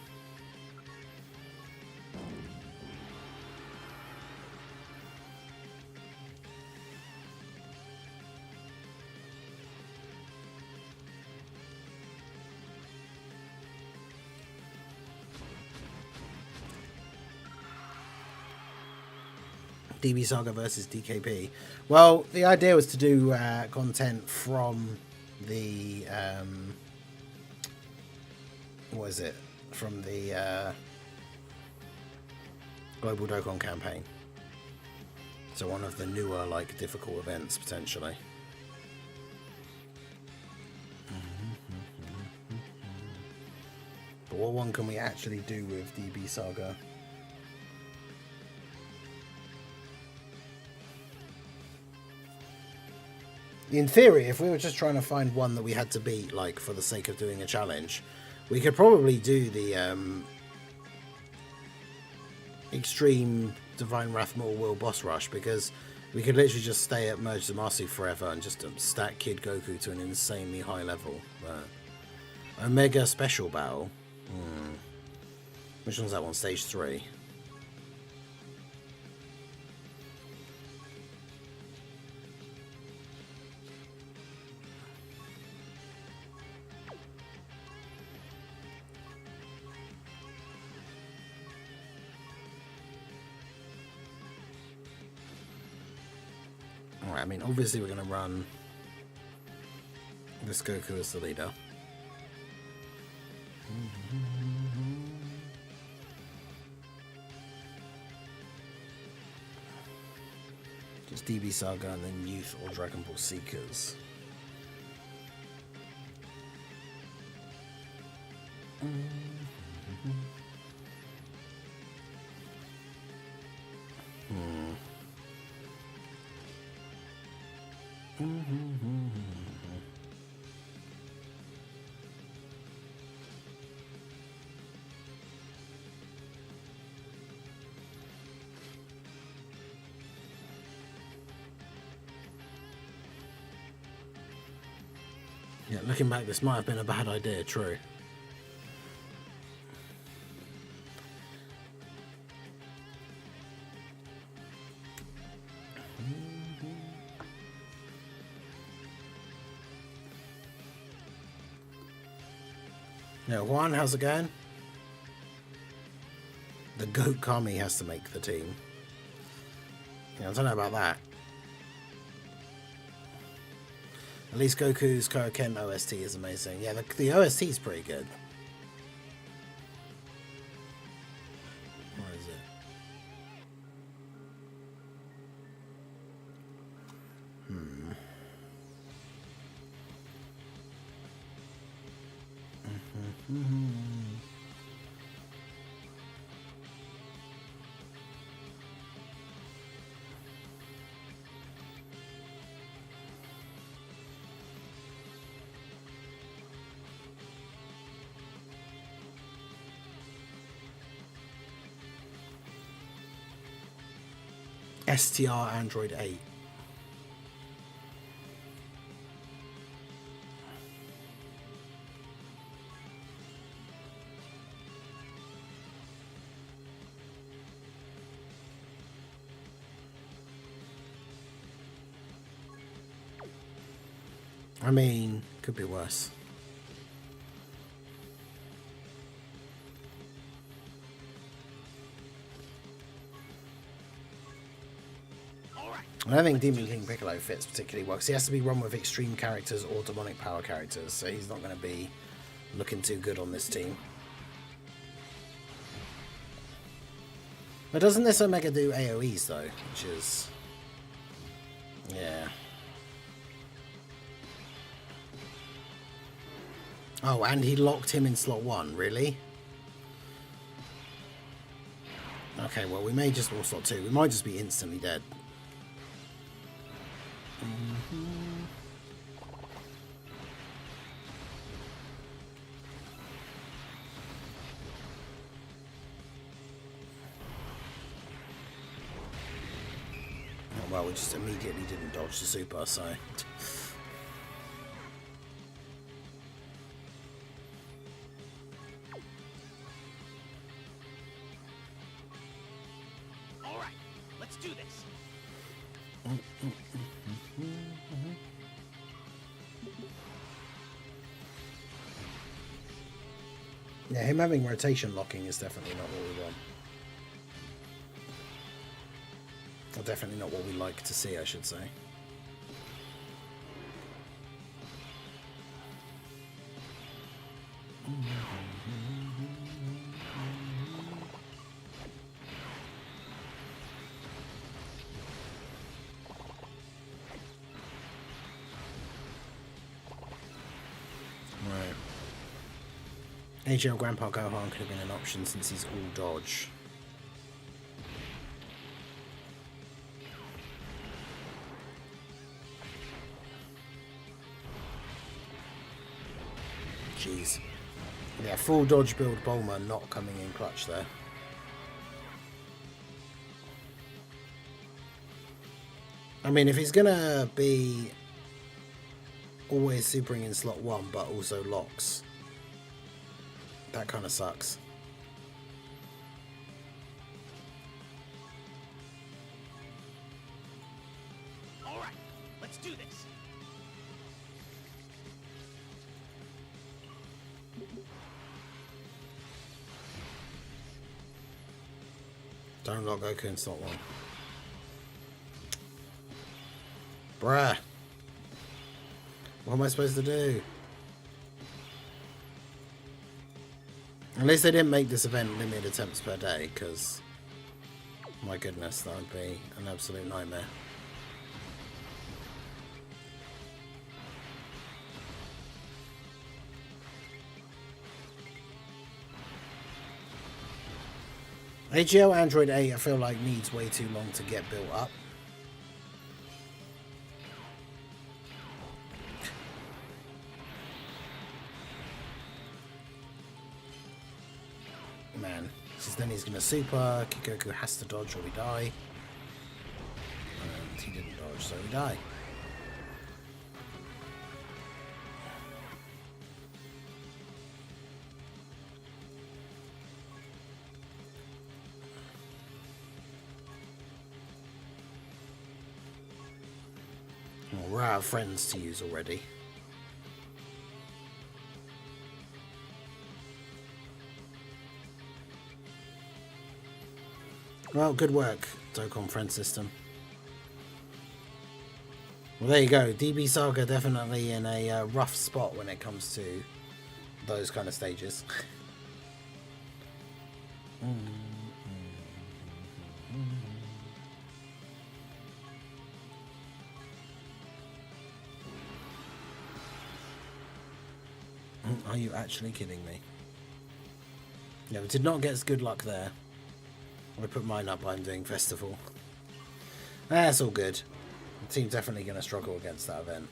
DB Saga versus DKP. Well, the idea was to do content from the what is it? From the Global Dokkan campaign. So one of the newer, like, difficult events potentially. But what one can we actually do with DB Saga? In theory, if we were just trying to find one that we had to beat, like, for the sake of doing a challenge, we could probably do the Extreme Divine Wrath Mortal Will Boss Rush, because we could literally just stay at Merge Zamasu forever and just stack Kid Goku to an insanely high level. But Omega Special Battle. Which one's that one? Stage 3. I mean, obviously we're going to run this Goku as the leader. Just DB Saga and then Youth or Dragon Ball Seekers. Yeah, looking back, this might have been a bad idea, true. Yeah, Juan, how's it going? The Goat Kami has to make the team. Yeah, I don't know about that. At least Goku's Kaioken OST is amazing. Yeah, the OST is pretty good. Where is it? STR Android 8. I mean, could be worse. I don't think Demon King Piccolo fits particularly well because he has to be run with extreme characters or demonic power characters, so he's not going to be looking too good on this team. But doesn't this Omega do AoEs though, which is... yeah. Oh, and he locked him in slot 1, really? Okay, well we may just wall slot 2, we might just be instantly dead. Oh, well, we just immediately didn't dodge the super, so... Alright, let's do this. Yeah, him having rotation locking is definitely not what we want. Or definitely not what we like to see, I should say. AGL Grandpa Gohan could have been an option since he's all dodge. Jeez. Yeah, full dodge build Bulma not coming in clutch there. I mean, if he's gonna be always supering in slot 1 but also locks, that kind of sucks. All right, let's do this. Don't lock Goku in slot 1. Bruh. What am I supposed to do? At least they didn't make this event limited attempts per day, because my goodness, that would be an absolute nightmare. AGL Android 8 I feel like needs way too long to get built up. Man, because then he's going to super, Kikoku has to dodge or we die. And he didn't dodge, so we die. Well, we're out of friends to use already. Well, good work, Dokkan friend system. Well, there you go. DB Saga definitely in a rough spot when it comes to those kind of stages. Are you actually kidding me? Yeah, we did not get as good luck there. I put mine up, I'm doing festival. That's all good. The team's definitely going to struggle against that event.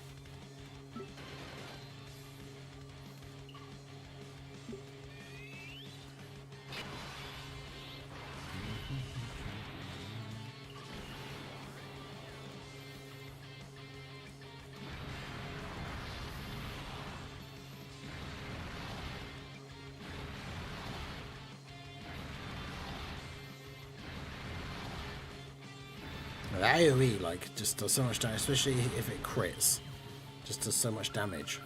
The AoE like just does so much damage, especially if it crits. Just does so much damage.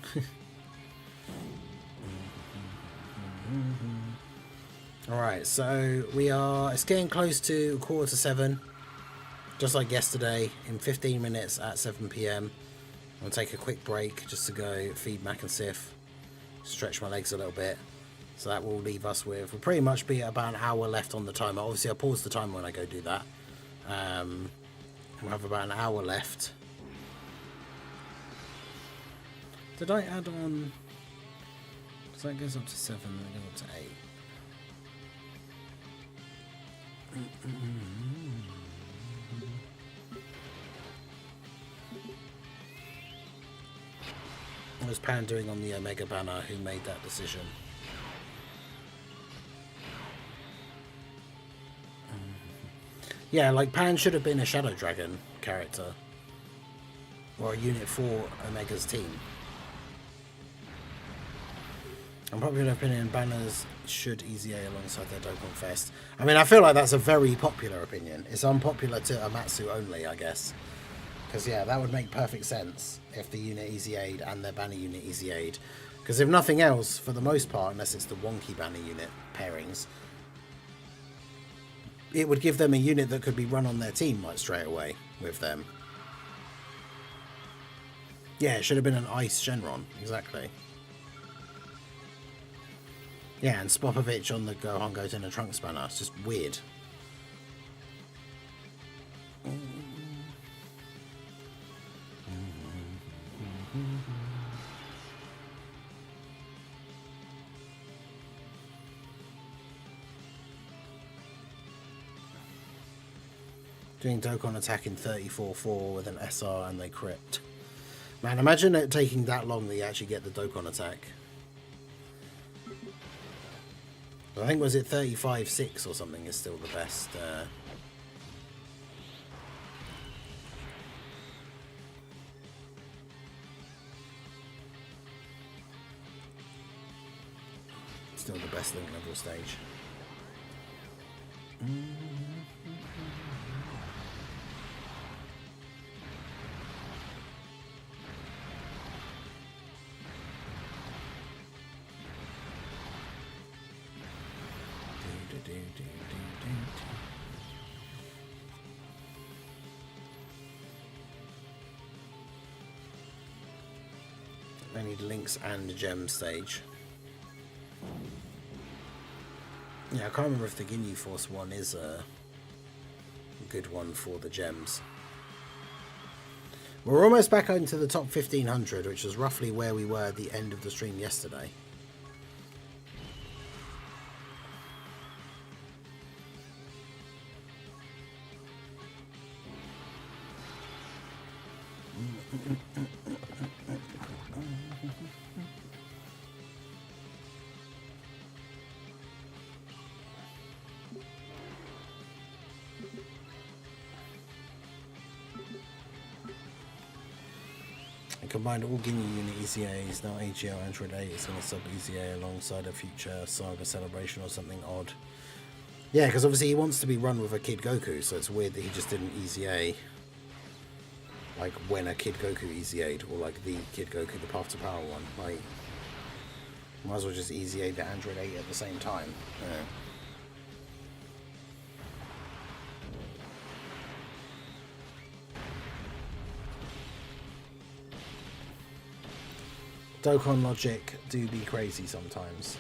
Alright, so it's getting close to 6:45, just like yesterday, in 15 minutes at 7 PM. I'll take a quick break just to go feed Mac and Sif, stretch my legs a little bit. So that will leave us with, we'll pretty much be about an hour left on the timer. Obviously I'll pause the timer when I go do that. We'll have about an hour left. Did I add on? Because that goes up to 7 and it goes up to 8. What was Pan doing on the Omega banner? Who made that decision? Yeah, like Pan should have been a Shadow Dragon character. Or a unit for Omega's team. Unpopular opinion, banners should easy A alongside their Dokkan Fest. I mean, I feel like that's a very popular opinion. It's unpopular to Amatsu only, I guess. Because, yeah, that would make perfect sense if the unit easy aid and their banner unit easy aid. Because if nothing else, for the most part, unless it's the wonky banner unit pairings, it would give them a unit that could be run on their team like straight away with them. Yeah, it should have been an Ice Shenron, exactly. Yeah, and Spopovich on the Gohan Goten and Trunks banner. It's just weird. Doing Dokkan attack in 34-4 with an SR and they crit. Man, imagine it taking that long that you actually get the Dokkan attack. I think, was it 35-6 or something is still the best. Still the best link level stage. I need links and gem stage. Yeah, I can't remember if the Ginyu Force one is a good one for the gems. We're almost back into the top 1500, which is roughly where we were at the end of the stream yesterday. Combined all Ginyu unit ECAs, now AGL Android 8 is going to sub ECA alongside a future Saga celebration or something odd. Yeah, because obviously he wants to be run with a Kid Goku, so it's weird that he just didn't ECA like when a Kid Goku ECA'd, or like the Kid Goku, the Path to Power one. Like, might as well just ECA the Android 8 at the same time. Yeah. Dokkan logic do be crazy sometimes.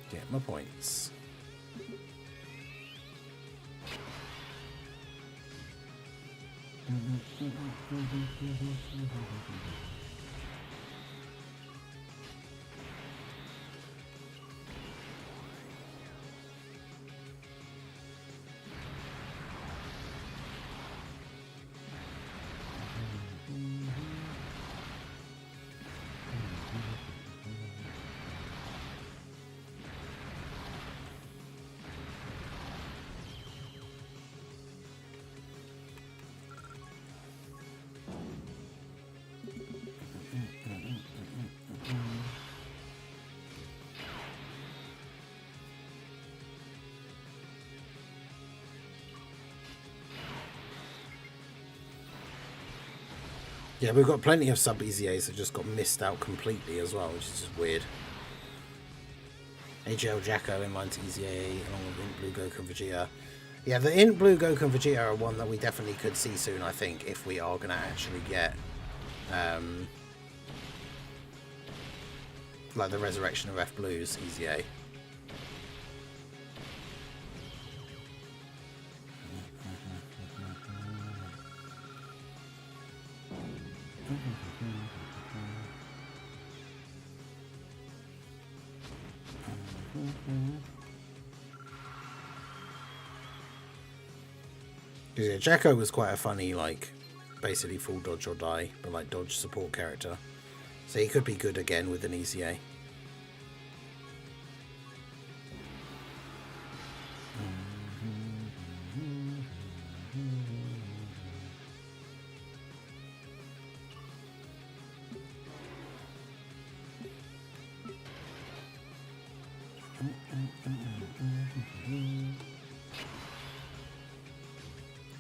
Get my points. Yeah, we've got plenty of sub EZAs that just got missed out completely as well, which is just weird. AGL Jacko inline to EZA along with Int Blue Goku and Vegeta. Yeah, the Int Blue Goku and Vegeta are one that we definitely could see soon, I think, if we are going to actually get like the Resurrection of F Blues EZA. Yeah, Jacko was quite a funny, like, basically full dodge or die, but like dodge support character. So he could be good again with an ECA.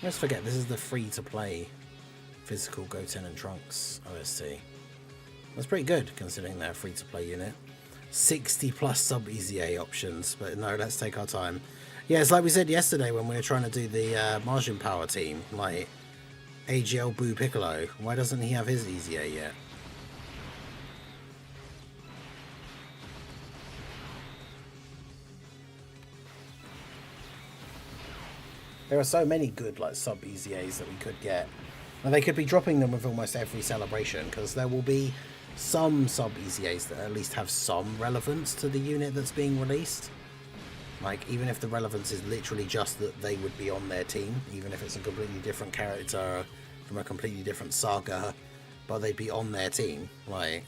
Let's forget, this is the free-to-play physical Goten and Trunks OST. That's pretty good, considering they're a free-to-play unit. 60 plus sub-EZA options, but no, let's take our time. Yeah, it's like we said yesterday when we were trying to do the Margin Power team, like AGL Boo Piccolo. Why doesn't he have his EZA yet? There are so many good like sub EZAs that we could get, and they could be dropping them with almost every celebration, because there will be some sub EZAs that at least have some relevance to the unit that's being released. Like, even if the relevance is literally just that they would be on their team, even if it's a completely different character from a completely different saga, but they'd be on their team. Like,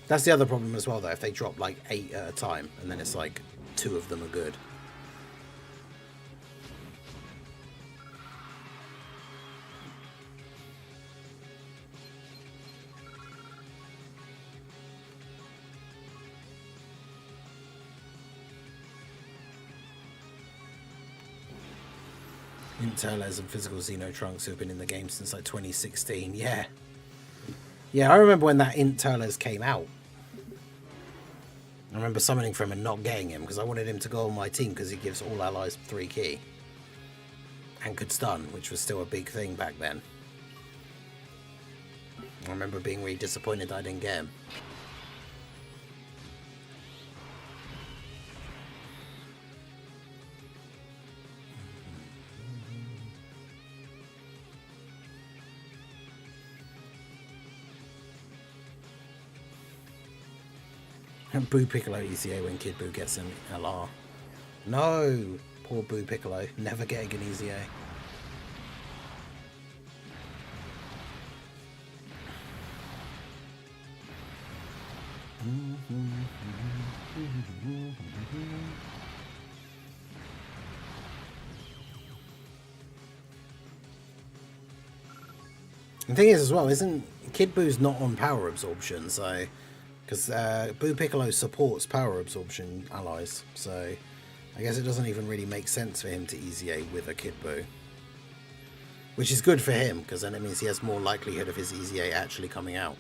that's the other problem as well, though. If they drop like 8 at a time, and then it's like 2 of them are good. Interles and physical Xeno Trunks who have been in the game since like 2016. Yeah. Yeah, I remember when that Interles came out. I remember summoning for him and not getting him because I wanted him to go on my team because he gives all allies 3 key. And could stun, which was still a big thing back then. I remember being really disappointed I didn't get him. And Boo Piccolo ECA when Kid Boo gets an LR. No! Poor Boo Piccolo, never getting an ECA. The thing is as well, isn't Kid Boo's not on power absorption, so because Boo Piccolo supports power absorption allies, so I guess it doesn't even really make sense for him to EZA with a Kid Boo. Which is good for him, because then it means he has more likelihood of his EZA actually coming out.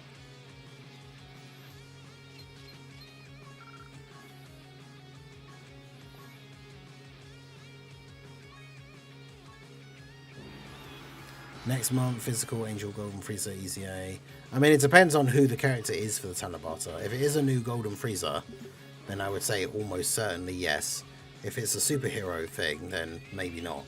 Next month, physical Angel Golden Freezer EZA. I mean, it depends on who the character is for the Tanabata. If it is a new Golden Freezer, then I would say almost certainly yes. If it's a superhero thing, then maybe not.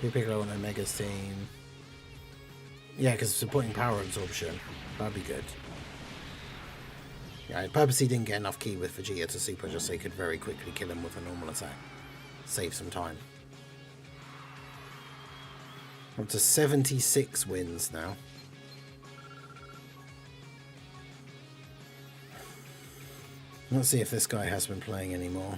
Boo Piccolo on Omega's team. Yeah, because supporting power absorption. That'd be good. Yeah, I purposely didn't get enough key with Vegeta to super just so he could very quickly kill him with a normal attack. Save some time. Up to 76 wins now. Let's see if this guy has been playing anymore.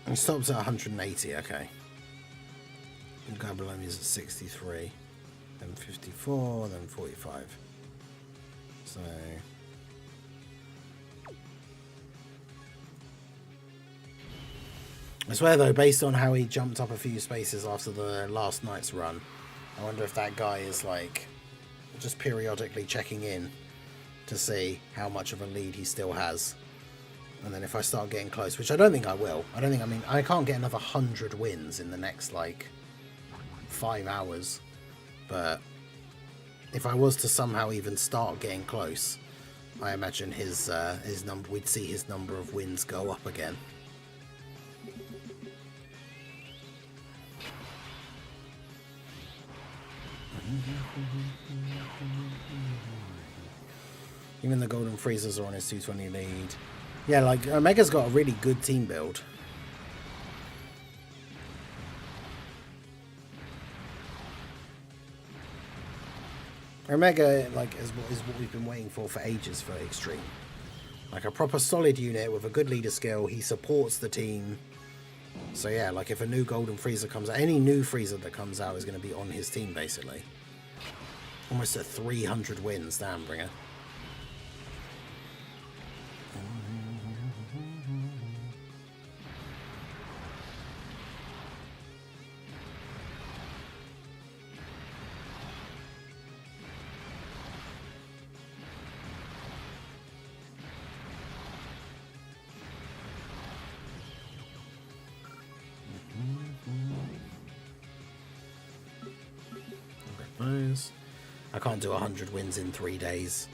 He stops at 180, okay. The guy below me is at 63. Then 54, then 45. So... I swear though, based on how he jumped up a few spaces after the last night's run, I wonder if that guy is like just periodically checking in to see how much of a lead he still has. And then if I start getting close, which I don't think I will. I mean, I can't get another 100 wins in the next like 5 hours. But if I was to somehow even start getting close, I imagine his number, we'd see his number of wins go up again. Even the Golden Freezers are on his 220 lead. Yeah, like Omega's got a really good team build. Omega like is what we've been waiting for ages for Extreme. Like a proper solid unit with a good leader skill. He supports the team. So yeah, like if a new Golden Freezer comes out, any new Freezer that comes out is going to be on his team basically. Almost at 300 wins, damn bringer. I can't do 100 wins in 3 days.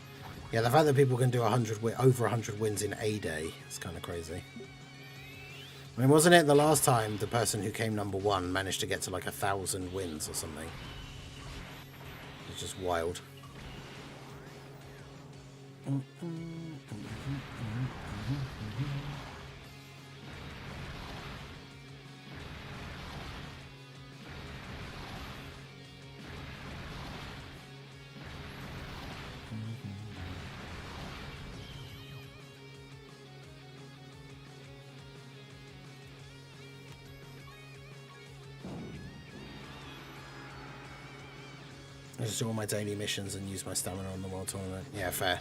Yeah, the fact that people can do over 100 wins in a day is kind of crazy. I mean, wasn't it the last time the person who came number 1 managed to get to like 1,000 wins or something? It's just wild. I just do all my daily missions and use my stamina on the world tournament. Yeah, fair.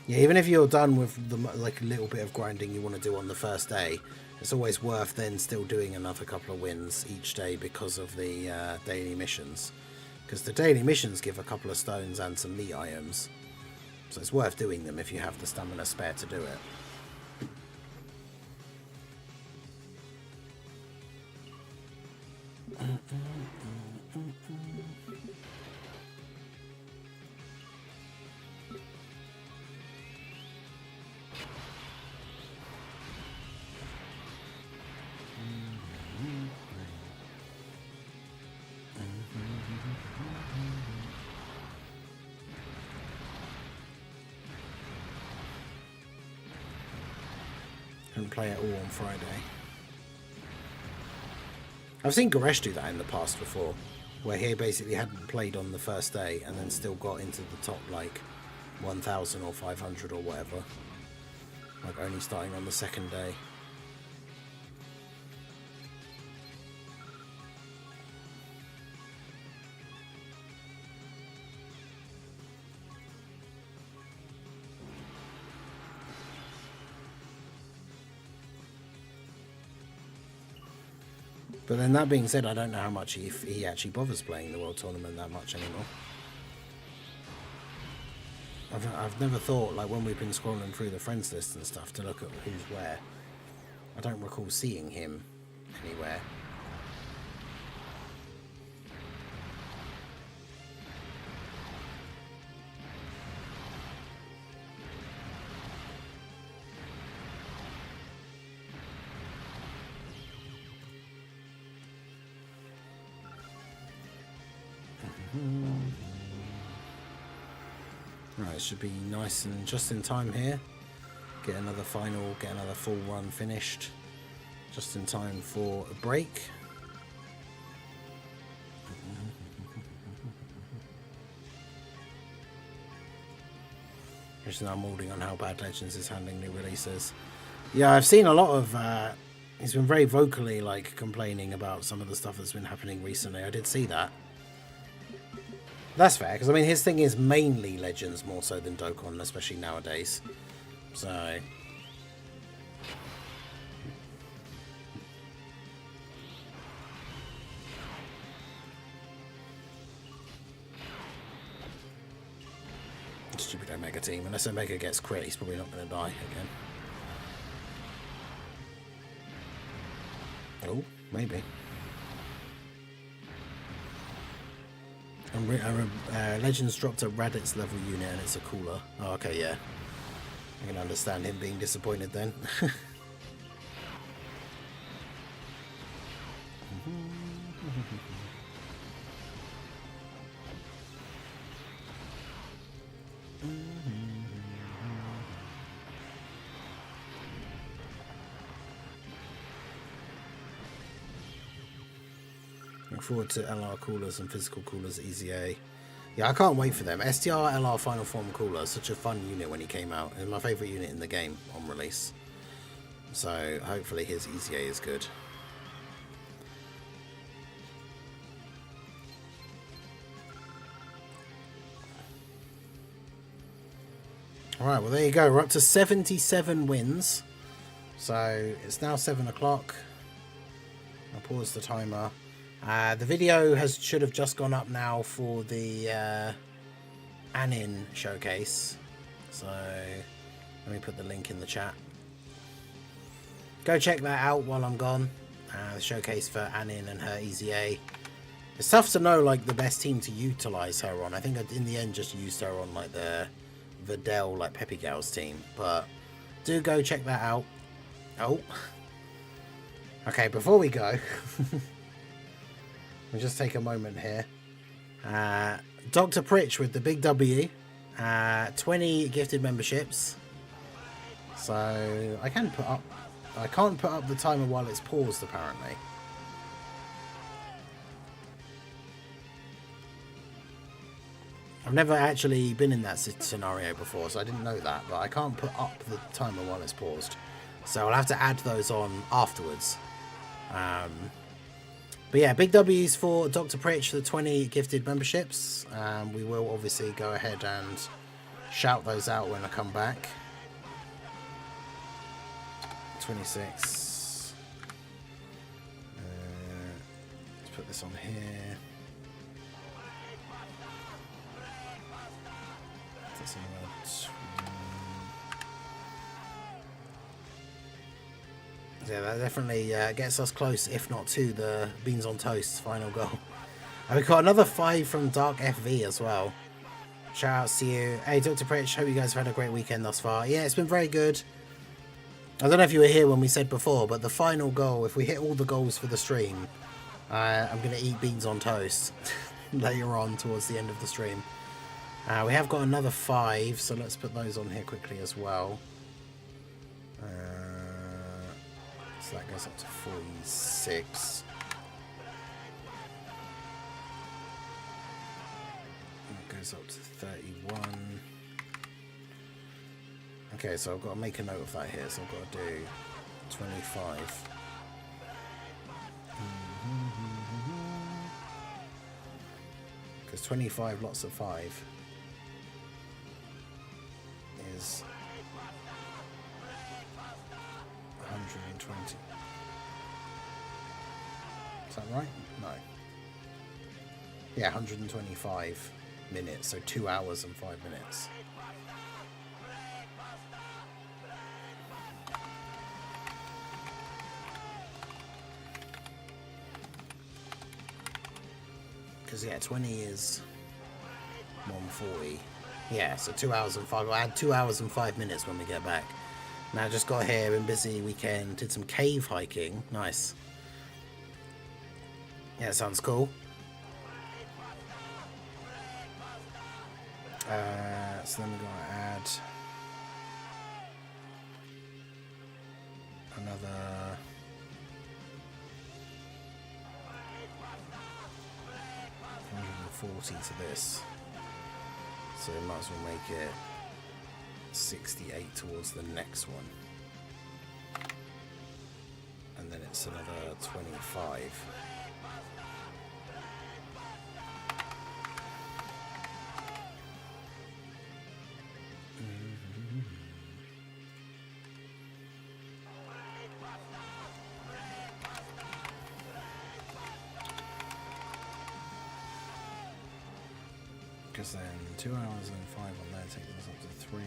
Yeah, even if you're done with the like a little bit of grinding you want to do on the first day, it's always worth then still doing another couple of wins each day because of the daily missions. Because the daily missions give a couple of stones and some meat items. So it's worth doing them if you have the stamina spare to do it. Couldn't play it all on Friday. I've seen Goresh do that in the past before, where he basically hadn't played on the first day and then still got into the top like 1,000 or 500 or whatever, like only starting on the second day. But then that being said, I don't know how much he actually bothers playing the World Tournament that much anymore. I've never thought, like when we've been scrolling through the friends list and stuff to look at who's where, I don't recall seeing him anywhere. Right, it should be nice and just in time here. Get another final, get another full run finished. Just in time for a break. Just now molding on how bad Legends is handling new releases. Yeah, I've seen a lot of he's been very vocally like complaining about some of the stuff that's been happening recently. I did see that. That's fair, because I mean his thing is mainly Legends more so than Dokkan, especially nowadays. So stupid Omega team. Unless Omega gets crit, he's probably not going to die again. Oh, maybe. Legends dropped a Raditz level unit and it's a cooler. Oh, okay, yeah. I can understand him being disappointed then. Look forward to LR coolers and physical coolers at EZA. Yeah, I can't wait for them. STR LR Final Form cooler is such a fun unit when he came out. It's my favourite unit in the game on release. So hopefully his EZA is good. Alright, well there you go. We're up to 77 wins. So it's now 7 o'clock. I'll pause the timer. The video should have just gone up now for the Anin showcase. So let me put the link in the chat. Go check that out while I'm gone. The showcase for Anin and her EZA. It's tough to know like the best team to utilize her on. I think in the end just used her on like the Videl like Peppy Gals team. But do go check that out. Oh. Okay, before we go. We'll just take a moment here. Dr. Pritch with the big W. 20 gifted memberships. So I can't put up the timer while it's paused apparently. I've never actually been in that scenario before, so I didn't know that, but I can't put up the timer while it's paused. So I'll have to add those on afterwards. But yeah, big W's for Dr. Pritch for the 20 gifted memberships. We will obviously go ahead and shout those out when I come back. 26. Let's put this on here. That's yeah, that definitely gets us close, if not to the Beans on Toast's final goal. And we've got another 5 from Dark FV as well. Shout outs to you. Hey, Dr. Pritch, hope you guys have had a great weekend thus far. Yeah, it's been very good. I don't know if you were here when we said before, but the final goal, if we hit all the goals for the stream, I'm going to eat beans on toast later on towards the end of the stream. We have got another 5, so let's put those on here quickly as well. So that goes up to 46. That goes up to 31. Okay, so I've got to make a note of that here. So I've got to do 25. Because 25 lots of 5 is 120. Is that right? No. Yeah, 125 minutes, so 2 hours and 5 minutes. Because yeah, 20 is 140. Yeah, so 2 hours and 5. I'll add 2 hours and 5 minutes when we get back. Now, just got here, been busy weekend, did some cave hiking. Nice. Yeah, sounds cool. So then we're going to add another 140 to this. So we might as well make it 68 towards the next one. And then it's another 25. Because then 2 hours and 5 on there takes us up to 3.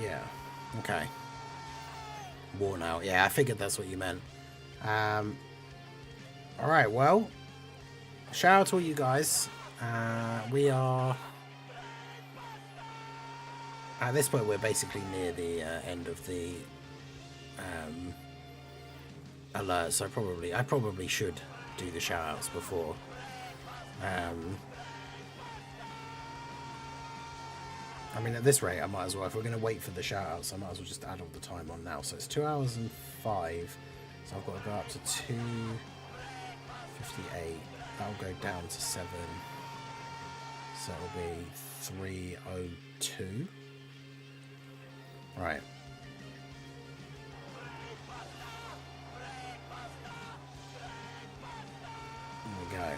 Yeah, okay. Worn out. Yeah, I figured that's what you meant. Alright, well, shout out to all you guys. We are... At this point, we're basically near the end of the alert, so I probably should do the shout outs before. I mean, at this rate, I might as well. If we're going to wait for the shout outs, I might as well just add all the time on now. So it's 2 hours and 5. So I've got to go up to 2:58. That'll go down to 7. So it'll be 3:02. Right. There we go.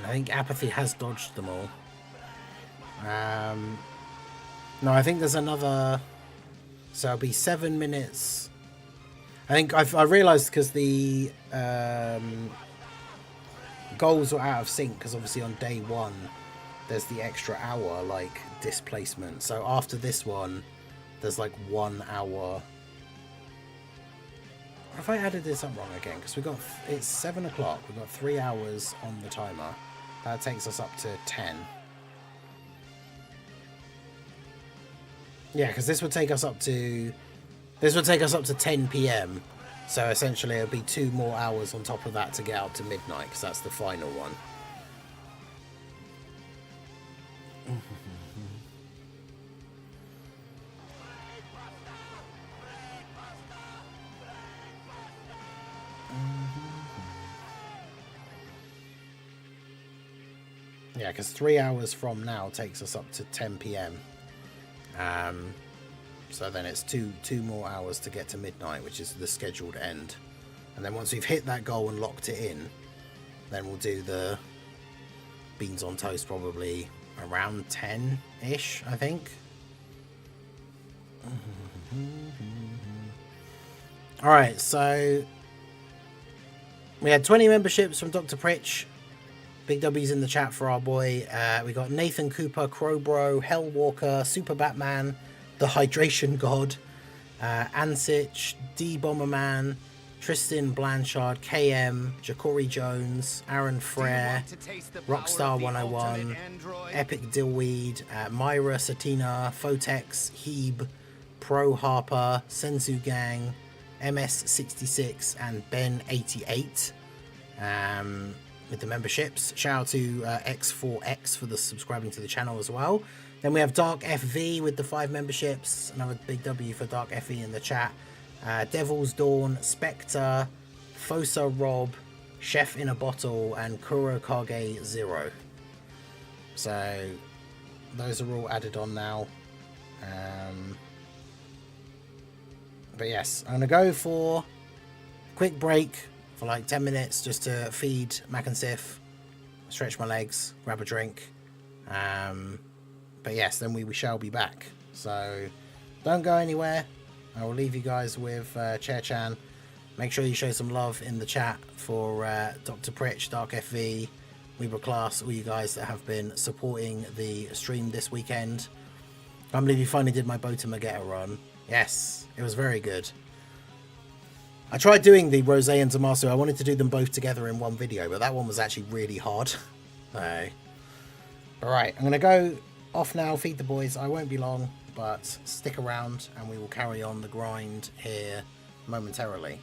I think apathy has dodged them all. No, I think there's another. So it'll be 7 minutes. I think I realised because the goals were out of sync because obviously on day 1 there's the extra hour like displacement. So after this one, there's like 1 hour. Have I added this up wrong again? Because it's 7 o'clock. We've got 3 hours on the timer. That takes us up to 10. Yeah, because this would take us up to 10 PM. So essentially, it'll be 2 more hours on top of that to get up to midnight, because that's the final one. Yeah, because 3 hours from now takes us up to 10 p.m. So then it's two more hours to get to midnight, which is the scheduled end. And then once we've hit that goal and locked it in, then we'll do the beans on toast probably around 10-ish, I think. Alright, so we had 20 memberships from Dr. Pritch. Big W's in the chat for our boy. We got Nathan Cooper, Crowbro, Hellwalker, Super Batman, The Hydration God, Ansich, D Bomberman, Tristan Blanchard, KM, Ja'Cory Jones, Aaron Frere, Rockstar 101, Epic Dillweed, Myra Satina, Photex, Heeb, Pro Harper, Senzu Gang, MS66, and Ben88 with the memberships. Shout out to X4X for the subscribing to the channel as well. Then we have Dark FV with the 5 memberships. Another big W for Dark FV in the chat. Devil's Dawn, Spectre, Fosa Rob, Chef in a Bottle, and Kuro Kage 0. So those are all added on now. But yes, I'm going to go for a quick break for like 10 minutes just to feed Mac and Sif, stretch my legs, grab a drink. But yes, then we shall be back. So don't go anywhere. I will leave you guys with Chair-Chan. Make sure you show some love in the chat for Dr. Pritch, Dark FV, Weber Class, all you guys that have been supporting the stream this weekend. I can't believe you finally did my Bota Magetta run. Yes, it was very good. I tried doing the Rosé and Damaso. I wanted to do them both together in one video, but that one was actually really hard. Alright, I'm going to go off now, feed the boys. I won't be long, but stick around and we will carry on the grind here momentarily.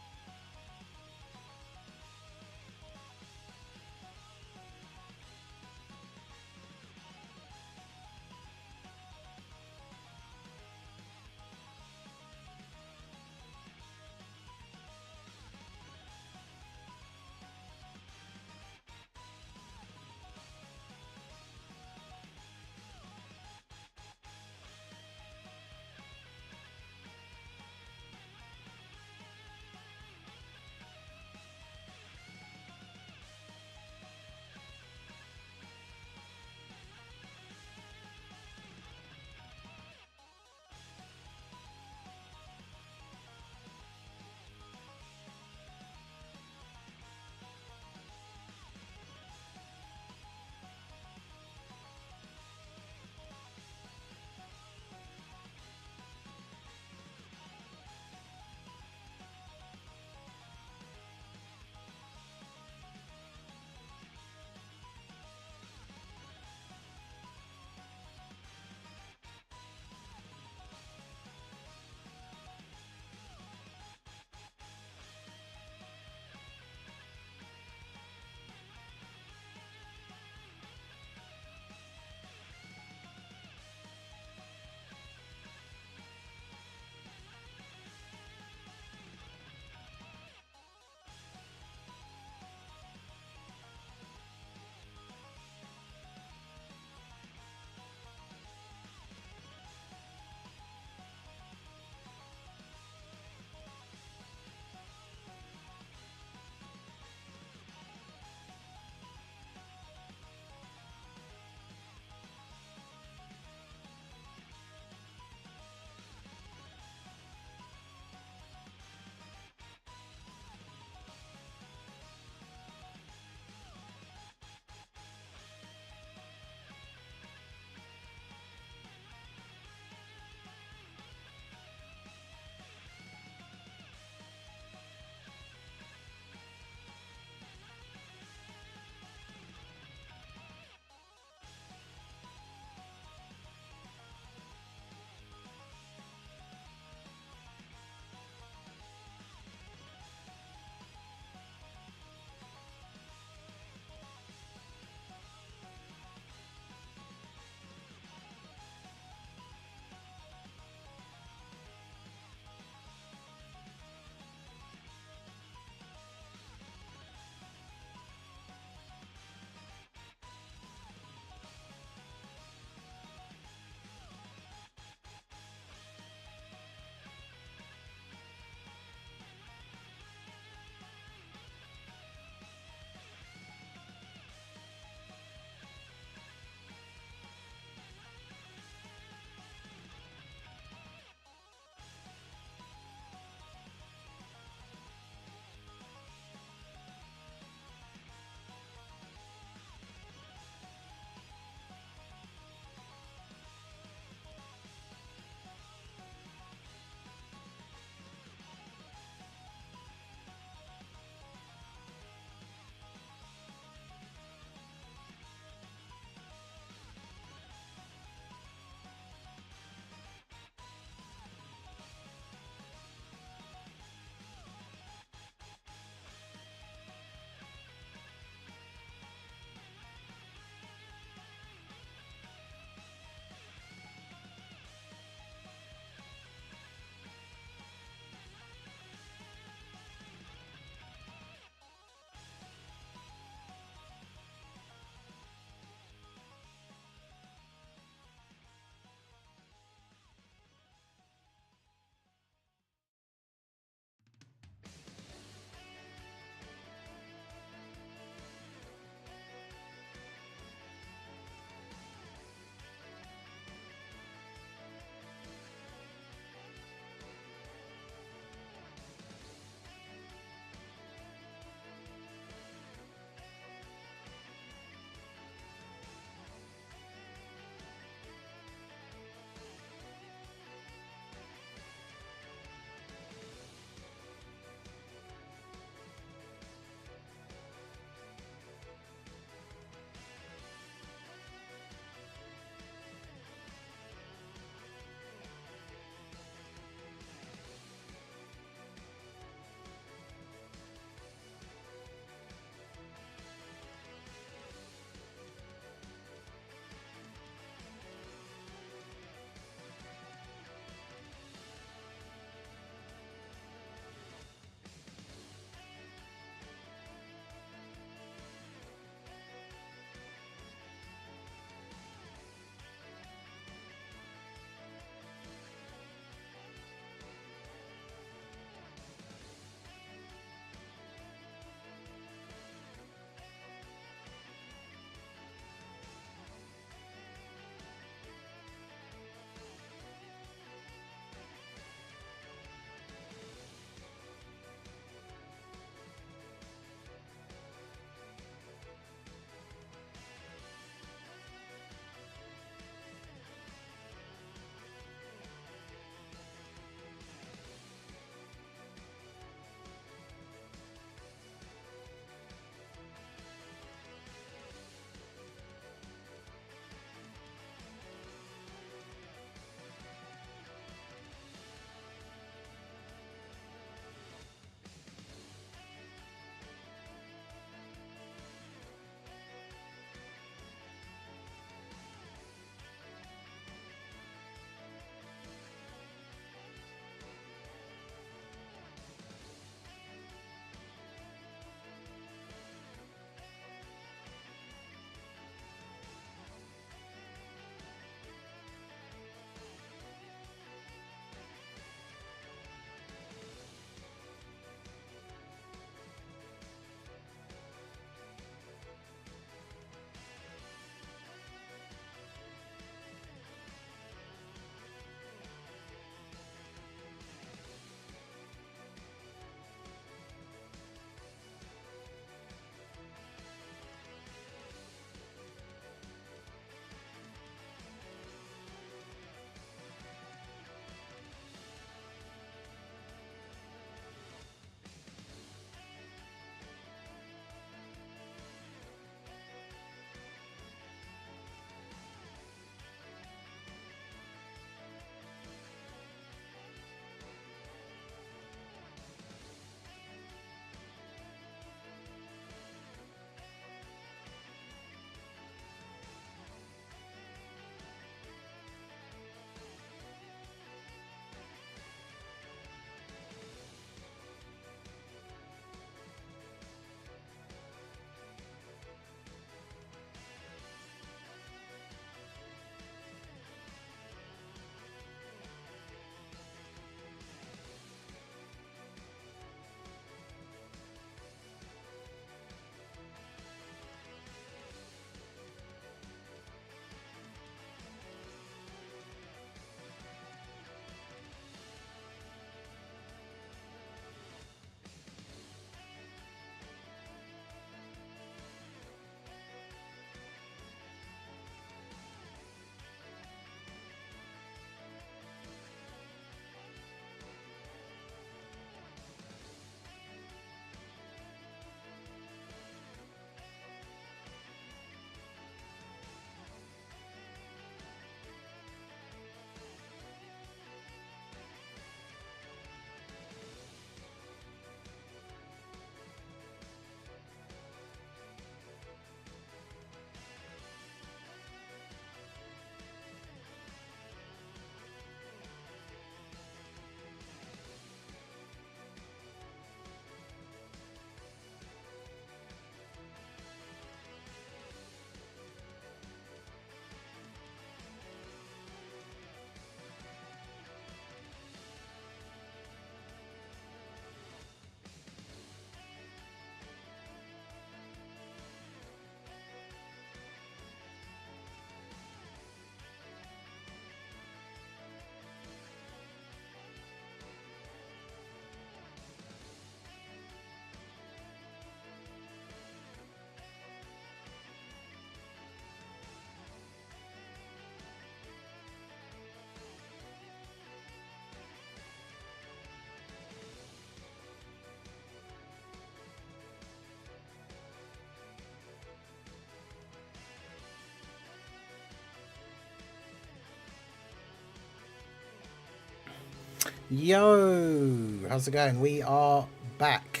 Yo, how's it going? We are back,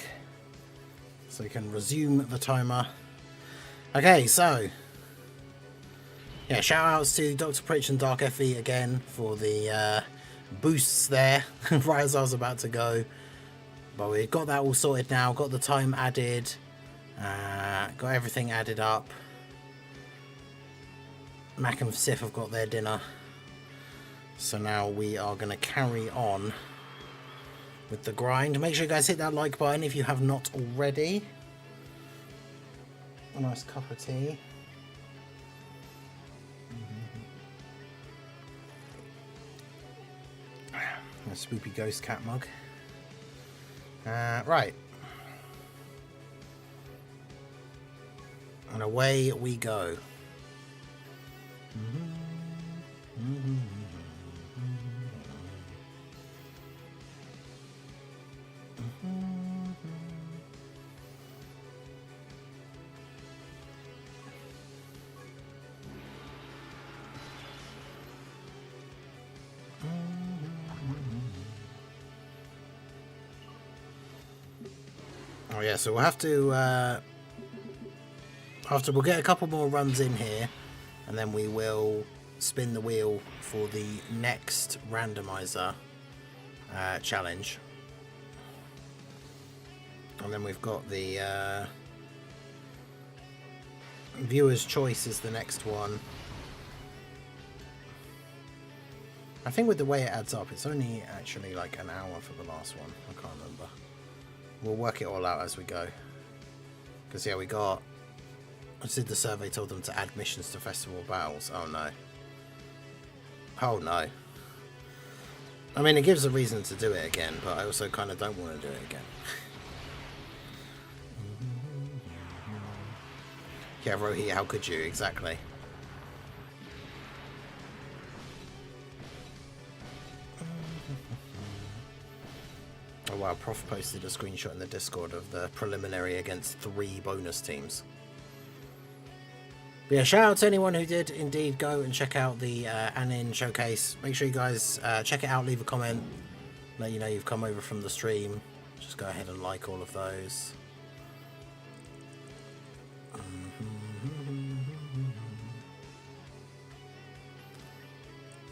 so we can resume the timer. Okay, so yeah, shout outs to Dr. Pritch and Dark FE again for the boosts there right as I was about to go. But we've got that all sorted now, got the time added, got everything added up. Mac and Sif have got their dinner. So now we are going to carry on with the grind. Make sure you guys hit that like button if you have not already. A nice cup of tea. A spoopy ghost cat mug. Right. And away we go. Oh yeah, so we'll have to we'll get a couple more runs in here, and then we will spin the wheel for the next randomizer challenge. And then we've got the viewer's choice is the next one. I think with the way it adds up, it's only actually like an hour for the last one. I can't remember. We'll work it all out as we go. Because yeah, we got... I just did the survey, told them to add missions to festival battles. Oh no. Oh no. I mean, it gives a reason to do it again, but I also kind of don't want to do it again. Yeah, Rohi, how could you? Exactly. Oh wow, Prof posted a screenshot in the Discord of the preliminary against 3 bonus teams. But yeah, shout out to anyone who did indeed go and check out the Anin showcase. Make sure you guys check it out, leave a comment, let you know you've come over from the stream. Just go ahead and like all of those.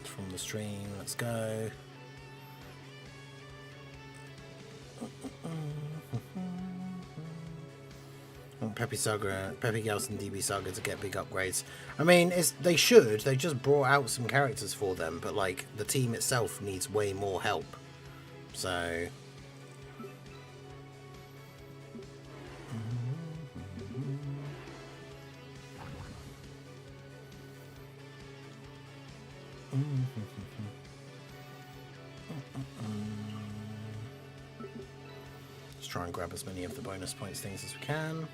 From the stream, let's go. Peppy Girls and DB Saga to get big upgrades. I mean, they should. They just brought out some characters for them, but like the team itself needs way more help. So let's try and grab as many of the bonus points things as we can.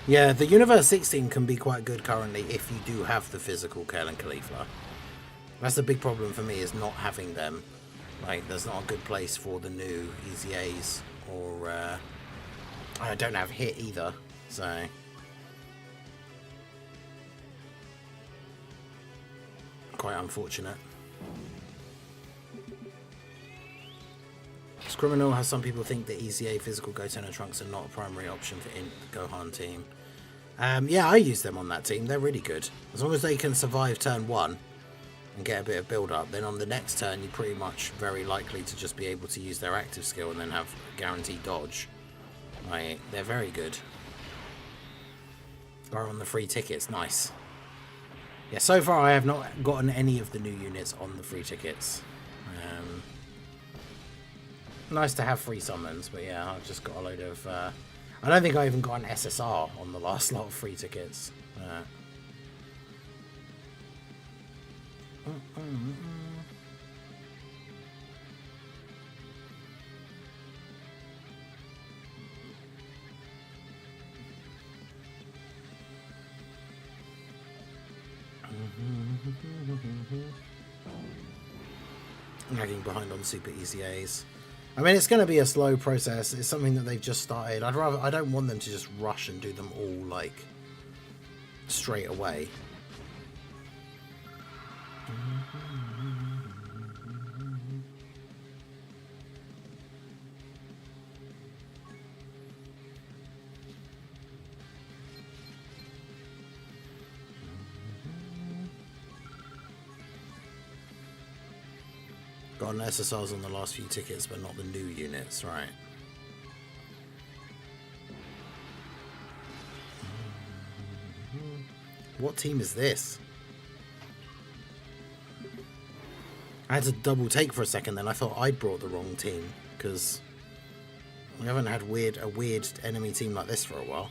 Yeah, the Universe 16 can be quite good currently if you do have the physical Kel and Khalifa. That's the big problem for me, is not having them. Like, there's not a good place for the new Easy A's, or I don't have Hit either, so quite unfortunate. Criminal has some people think that EZA physical Goten and Trunks are not a primary option for Int Gohan team. Yeah, I use them on that team. They're really good. As long as they can survive turn 1 and get a bit of build up, then on the next turn you're pretty much very likely to just be able to use their active skill and then have guaranteed dodge. Like, they're very good. Are on the free tickets, nice. Yeah, so far I have not gotten any of the new units on the free tickets. Nice to have free summons, but yeah, I've just got a load of... I don't think I even got an SSR on the last lot of free tickets. lagging behind on super easy A's. I mean, it's going to be a slow process. It's something that they've just started. I don't want them to just rush and do them all like straight away. Got an SSRs on the last few tickets, but not the new units, right? What team is this? I had to double take for a second then. I thought I'd brought the wrong team, because we haven't had a weird enemy team like this for a while.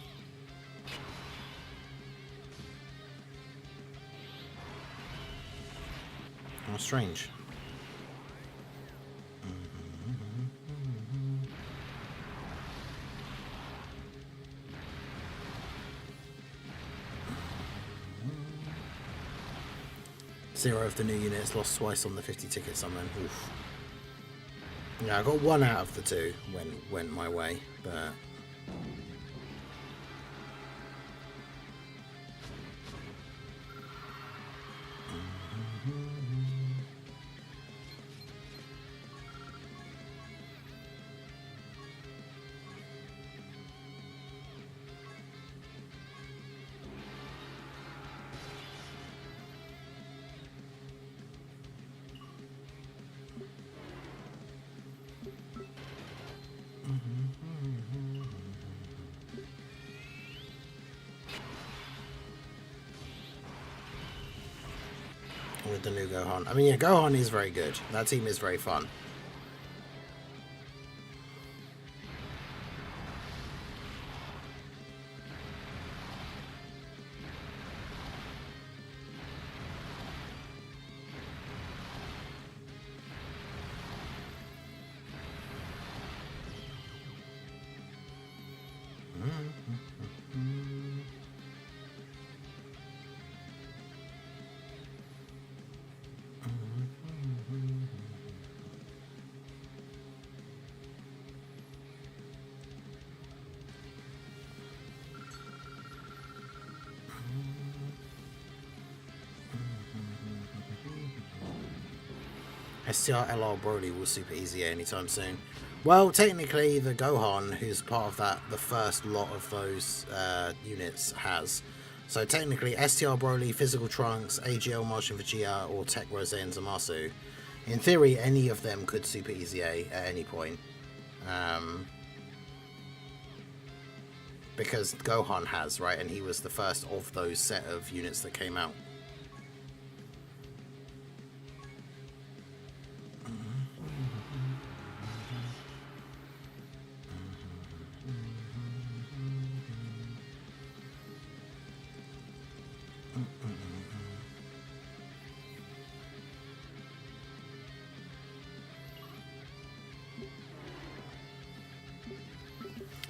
How strange. Zero of the new units, lost twice on the 50 ticket summon. Oof. Yeah, I got one out of the two went my way, but with the new Gohan. I mean, yeah, Gohan is very good. That team is very fun. STR LR Broly will super easy anytime soon. Well, technically the Gohan, who's part of that, the first lot of those units has. So technically STR Broly, Physical Trunks, AGL Martian Vegeta, or Tech Rose and Zamasu. In theory, any of them could super easy A at any point. Because Gohan has, right? And he was the first of those set of units that came out.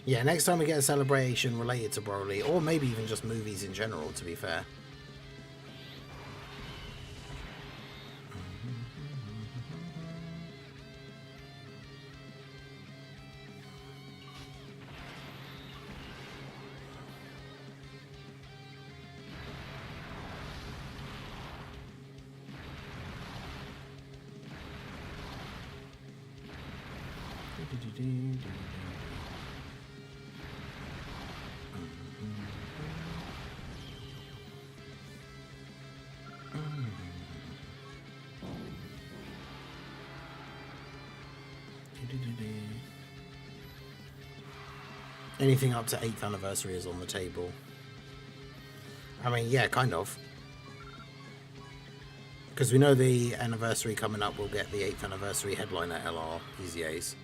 Yeah, next time we get a celebration related to Broly, or maybe even just movies in general, to be fair. Anything up to 8th anniversary is on the table. I mean, yeah, kind of. Because we know the anniversary coming up will get the 8th anniversary headliner LR PZAs.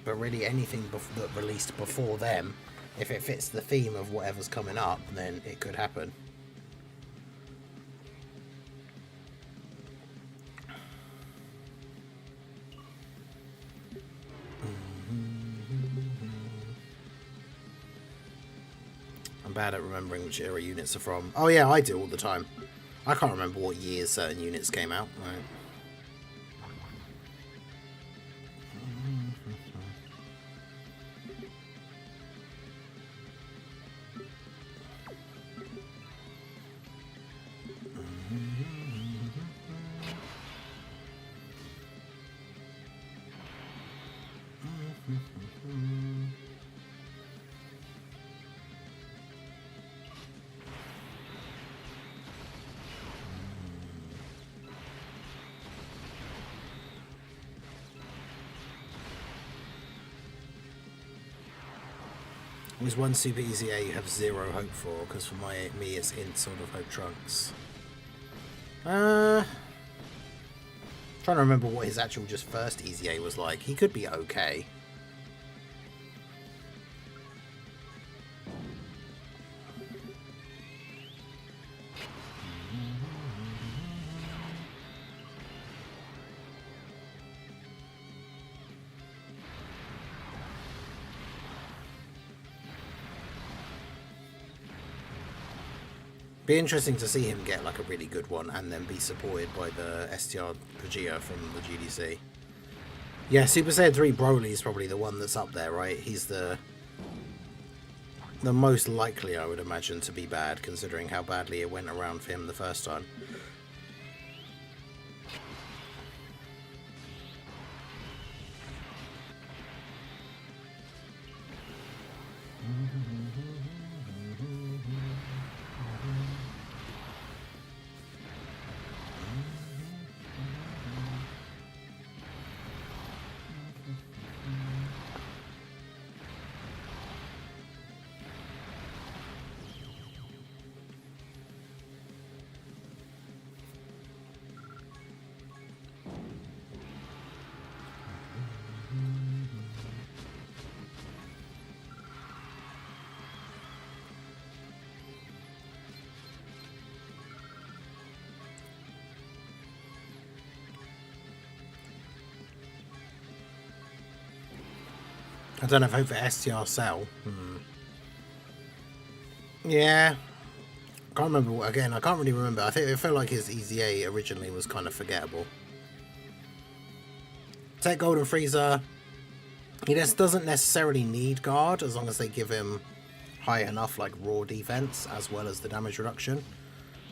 But really anything that released before them, if it fits the theme of whatever's coming up, then it could happen. I'm bad at remembering which era units are from. Oh yeah, I do all the time. I can't remember what years certain units came out. Right. Was one super easy A you have zero hope for? Because for me it's in sort of hope trunks. Trying to remember what his actual just first easy A was like. He could be okay. Be interesting to see him get like a really good one and then be supported by the STR Pagea from the GDC. Yeah, Super Saiyan 3 Broly is probably the one that's up there, right? He's the most likely, I would imagine, to be bad, considering how badly it went around for him the first time. I don't have hope for STR Cell. Yeah. Can't remember what, again, I can't really remember. I feel like his Easy A originally was kind of forgettable. Take Golden Frieza. He just doesn't necessarily need guard as long as they give him high enough like raw defense as well as the damage reduction.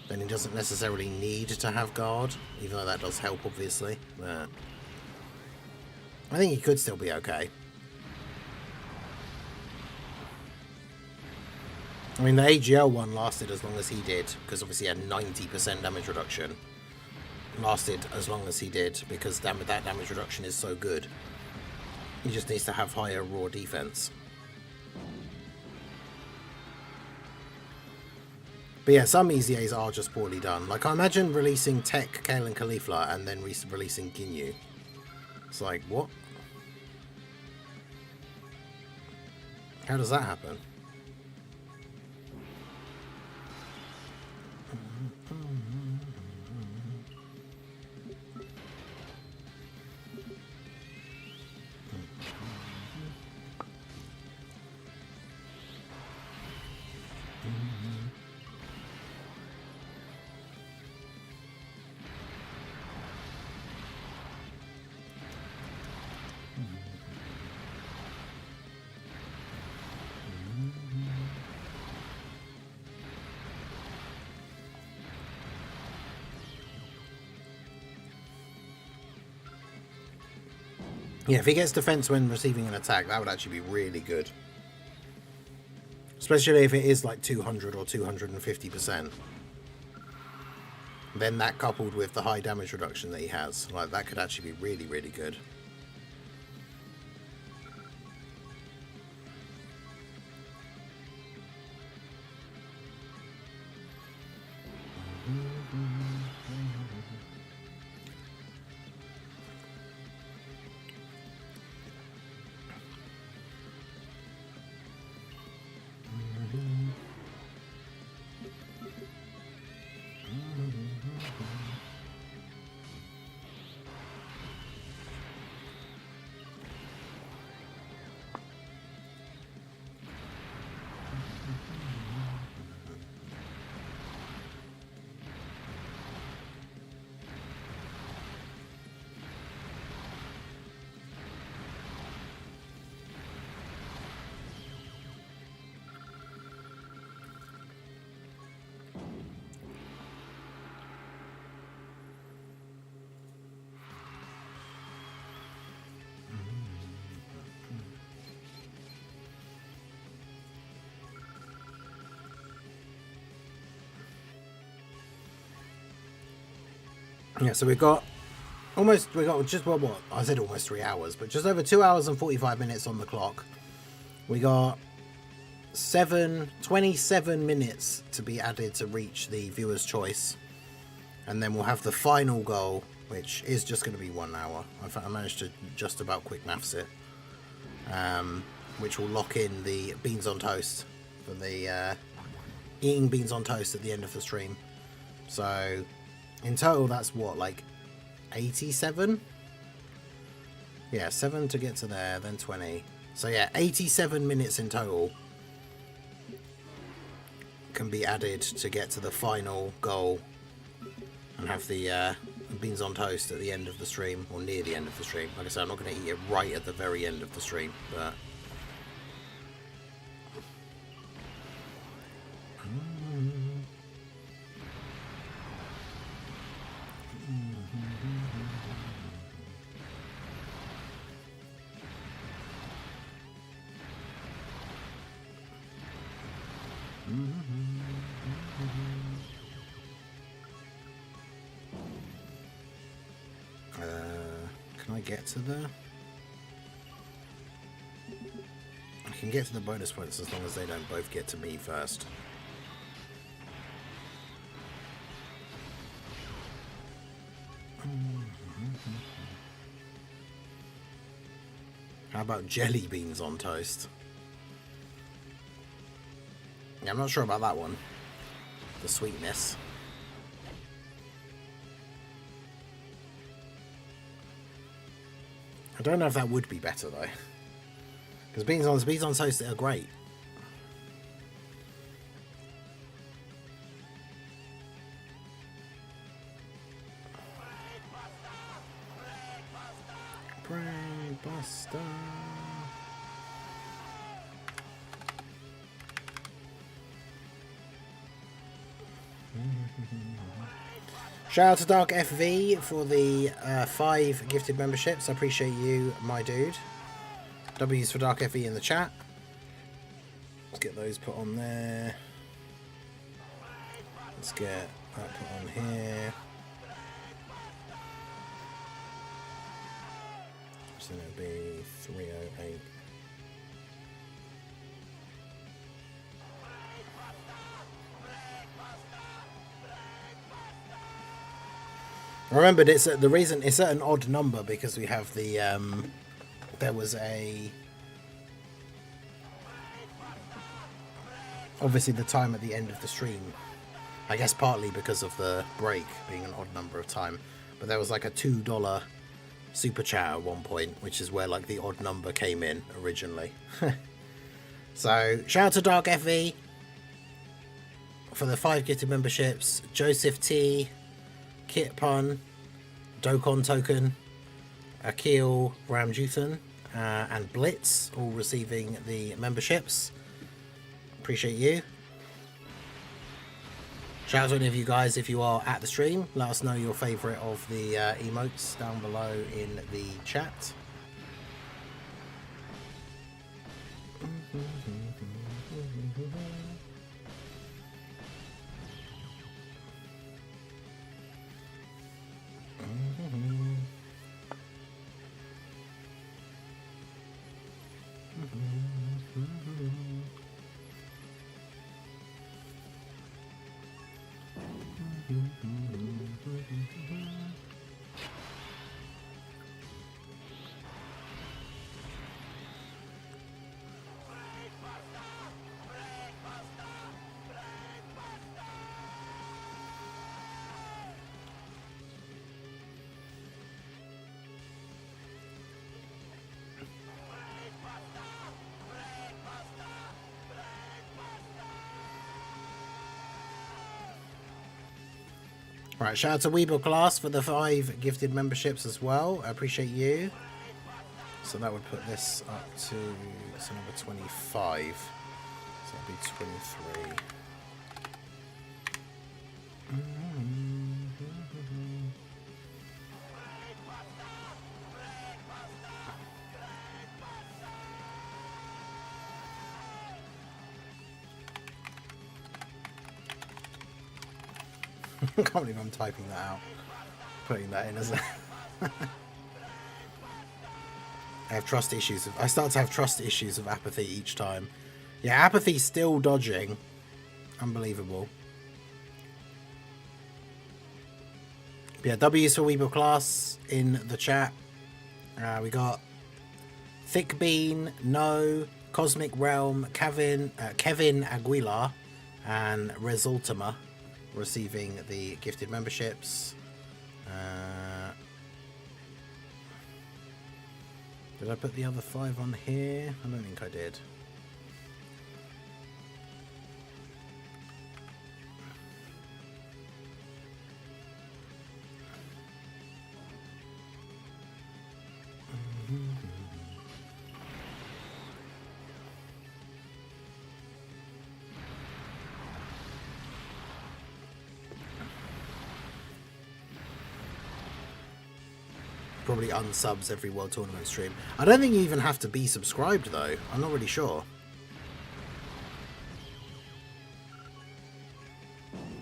Then he doesn't necessarily need to have guard, even though that does help obviously. But I think he could still be okay. I mean, the AGL one lasted as long as he did, because obviously he had 90% damage reduction. Lasted as long as he did, because that damage reduction is so good. He just needs to have higher raw defense. But yeah, some Easy A's are just poorly done. Like, I imagine releasing Tech, Kale and Caulifla, and then releasing Ginyu. It's like, what? How does that happen? Yeah, if he gets defense when receiving an attack, that would actually be really good. Especially if it is like 200 or 250%. Then that coupled with the high damage reduction that he has, like that could actually be really, really good. Yeah, so we got just, well, what? I said almost 3 hours, but just over 2 hours and 45 minutes on the clock. We got 27 minutes to be added to reach the viewer's choice, and then we'll have the final goal, which is just going to be 1 hour. I managed to just about quick maths it, which will lock in the beans on toast for the eating beans on toast at the end of the stream. So in total, that's what, like 87? Yeah, 7 to get to there, then 20. So yeah, 87 minutes in total can be added to get to the final goal and have the beans on toast at the end of the stream, or near the end of the stream. Like I said, I'm not going to eat it right at the very end of the stream, but can I get to the... I can get to the bonus points as long as they don't both get to me first. How about jelly beans on toast? Yeah, I'm not sure about that one. The sweetness. I don't know if that would be better though, because beans on toast are great. Brain buster. Shout out to Dark FV for the 5 gifted memberships. I appreciate you, my dude. W's for Dark FV in the chat. Let's get those put on there. Let's get that put on here. So it'll be 308. Remember, it's the reason it's at an odd number because we have the there was a obviously the time at the end of the stream. I guess partly because of the break being an odd number of time, but there was like a $2 super chat at one point, which is where like the odd number came in originally. So shout out to Dark FV for the 5 gifted memberships. Joseph T, Kit Pun, Dokkan Token, Akil Ramjuthan, and Blitz, all receiving the memberships. Appreciate you. Shout out to any of you guys if you are at the stream. Let us know your favourite of the emotes down below in the chat. Right, shout out to Weeble Class for the 5 gifted memberships as well. I appreciate you. So that would put this up to number 25. So that'd be 23. I can't believe I'm typing that out, putting that in as a... I have trust issues. I start to have trust issues of apathy each time, Yeah, Apathy's still dodging. Unbelievable. Yeah, W's for Weeble Class in the chat. We got Thick Bean, No, Cosmic Realm, Kevin Aguilar, and Resultima receiving the gifted memberships. Did I put the other 5 on here? I don't think I did. Probably unsubs every World Tournament stream. I don't think you even have to be subscribed though. I'm not really sure.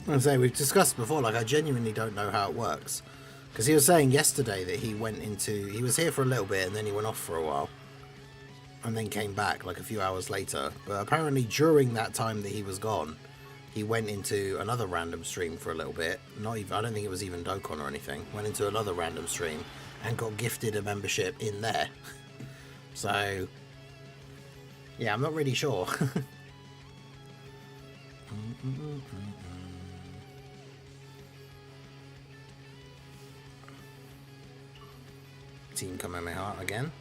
I say we've discussed before, like I genuinely don't know how it works. Because he was saying yesterday that he was here for a little bit and then he went off for a while. And then came back like a few hours later. But apparently during that time that he was gone, he went into another random stream for a little bit. I don't think it was even Dokkan or anything. Went into another random stream and got gifted a membership in there. So, yeah, I'm not really sure. Team Kamehameha again.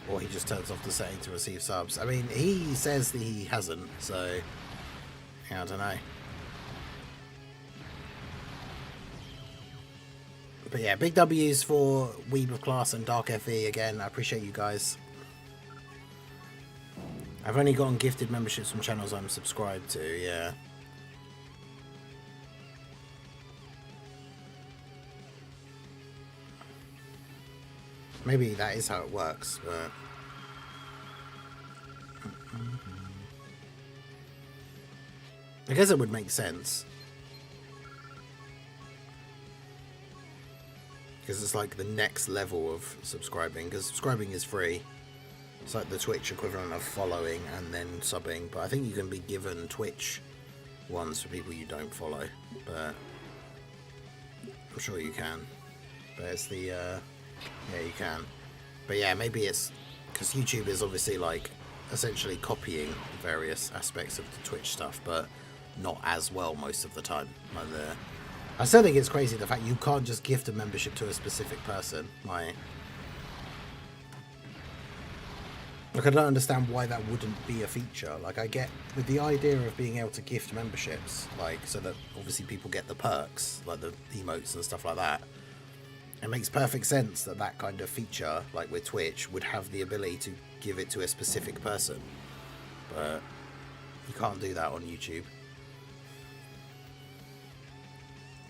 Or he just turns off the setting to receive subs. I mean, he says that he hasn't, so yeah, I don't know. But yeah, big W's for Weeb of Class and Dark FE again. I appreciate you guys. I've only gotten gifted memberships from channels I'm subscribed to, yeah. Maybe that is how it works, but I guess it would make sense. Because it's like the next level of subscribing, because subscribing is free. It's like the Twitch equivalent of following and then subbing, but I think you can be given Twitch ones for people you don't follow, but I'm sure you can. But it's the yeah, you can. But yeah, maybe it's because YouTube is obviously like essentially copying various aspects of the Twitch stuff, but not as well most of the time. Like I still think it's crazy the fact you can't just gift a membership to a specific person. Like I don't understand why that wouldn't be a feature. Like I get with the idea of being able to gift memberships, like so that obviously people get the perks, like the emotes and stuff like that. It makes perfect sense that that kind of feature, like with Twitch, would have the ability to give it to a specific person. But you can't do that on YouTube.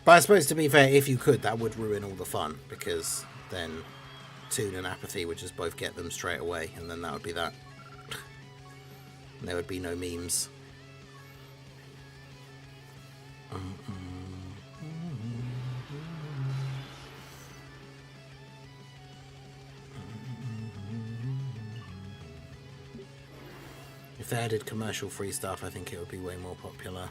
But I suppose, to be fair, if you could, that would ruin all the fun, because then Toon and Apathy would just both get them straight away, and then that would be that. And there would be no memes. If they added commercial-free stuff, I think it would be way more popular.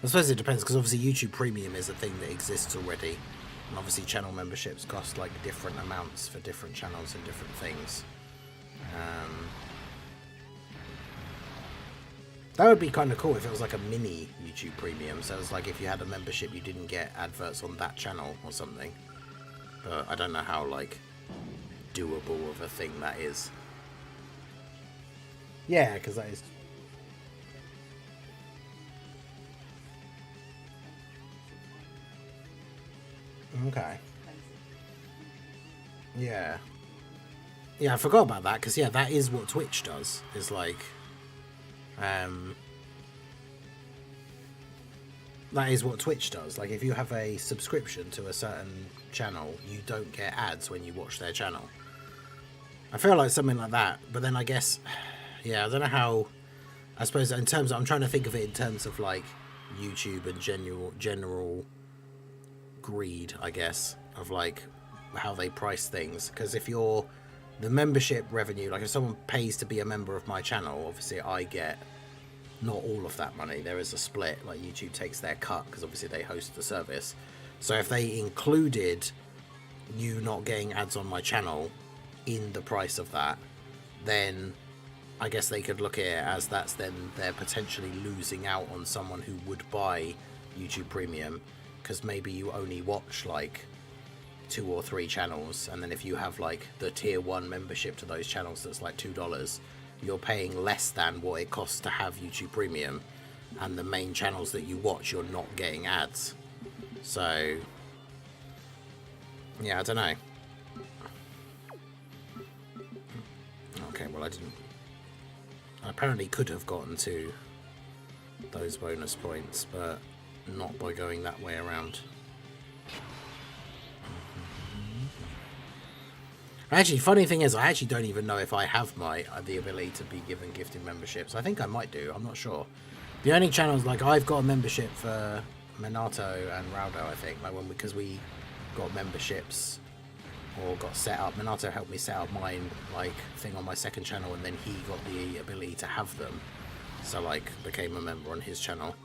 I suppose it depends, because obviously YouTube Premium is a thing that exists already, and obviously channel memberships cost like different amounts for different channels and different things. That would be kind of cool if it was like a mini YouTube Premium, so it was like if you had a membership you didn't get adverts on that channel or something. But I don't know how like doable of a thing that is. Yeah, because that is... Okay. Yeah. Yeah, I forgot about that, because yeah, that is what Twitch does. Is like, that is what Twitch does. Like, if you have a subscription to a certain channel, you don't get ads when you watch their channel. I feel like something like that, but then I guess, yeah, I don't know how. I suppose in terms of, I'm trying to think of it in terms of like YouTube and general greed, I guess, of like how they price things. Because if you're the membership revenue, like if someone pays to be a member of my channel, obviously I get not all of that money. There is a split, like YouTube takes their cut because obviously they host the service. So if they included you not getting ads on my channel in the price of that, then I guess they could look at it as that's then they're potentially losing out on someone who would buy YouTube Premium, because maybe you only watch like 2 or 3 channels, and then if you have like the tier 1 membership to those channels that's like $2, you're paying less than what it costs to have YouTube Premium, and the main channels that you watch you're not getting ads. So yeah, I don't know. Okay, well, I apparently could have gotten to those bonus points, but not by going that way around. Actually, funny thing is, I actually don't even know if I have the ability to be given gifted memberships. I think I might do. I'm not sure. The only channels, like, I've got a membership for Minato and Raudo, I think, like because we got memberships or got set up. Minato helped me set up mine, like, thing on my second channel, and then he got the ability to have them, so like became a member on his channel.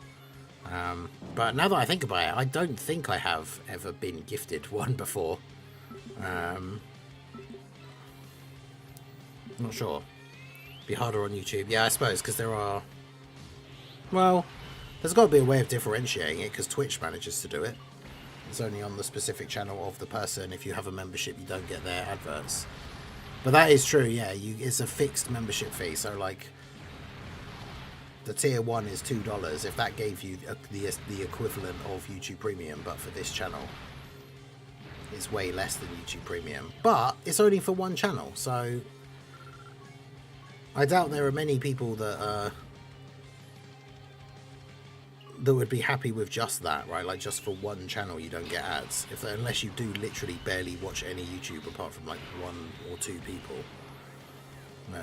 But now that I think about it, I don't think I have ever been gifted one before. I'm not sure. Be harder on YouTube, yeah, I suppose, because there are, well, there's got to be a way of differentiating it, because Twitch manages to do it. It's only on the specific channel of the person. If you have a membership, you don't get their adverts. But that is true, yeah. It's a fixed membership fee. So, like, the tier 1 is $2. If that gave you the equivalent of YouTube Premium, but for this channel, it's way less than YouTube Premium. But it's only for one channel, so I doubt there are many people that would be happy with just that, right? Like, just for one channel you don't get ads, unless you do literally barely watch any YouTube apart from like 1 or 2 people. No.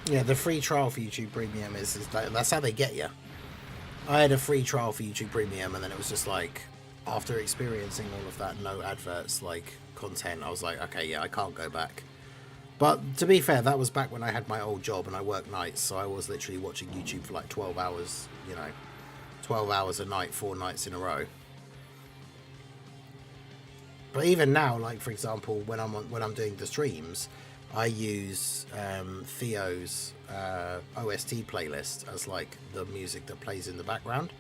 Yeah, the free trial for YouTube Premium is that's how they get you. I had a free trial for YouTube Premium, and then it was just like, after experiencing all of that no adverts like content, I was like, okay, yeah, I can't go back. But to be fair, that was back when I had my old job and I worked nights, so I was literally watching YouTube for like 12 hours, 12 hours a night, 4 nights in a row. But even now, like, for example, when I'm doing the streams, I use Theo's OST playlist as like the music that plays in the background.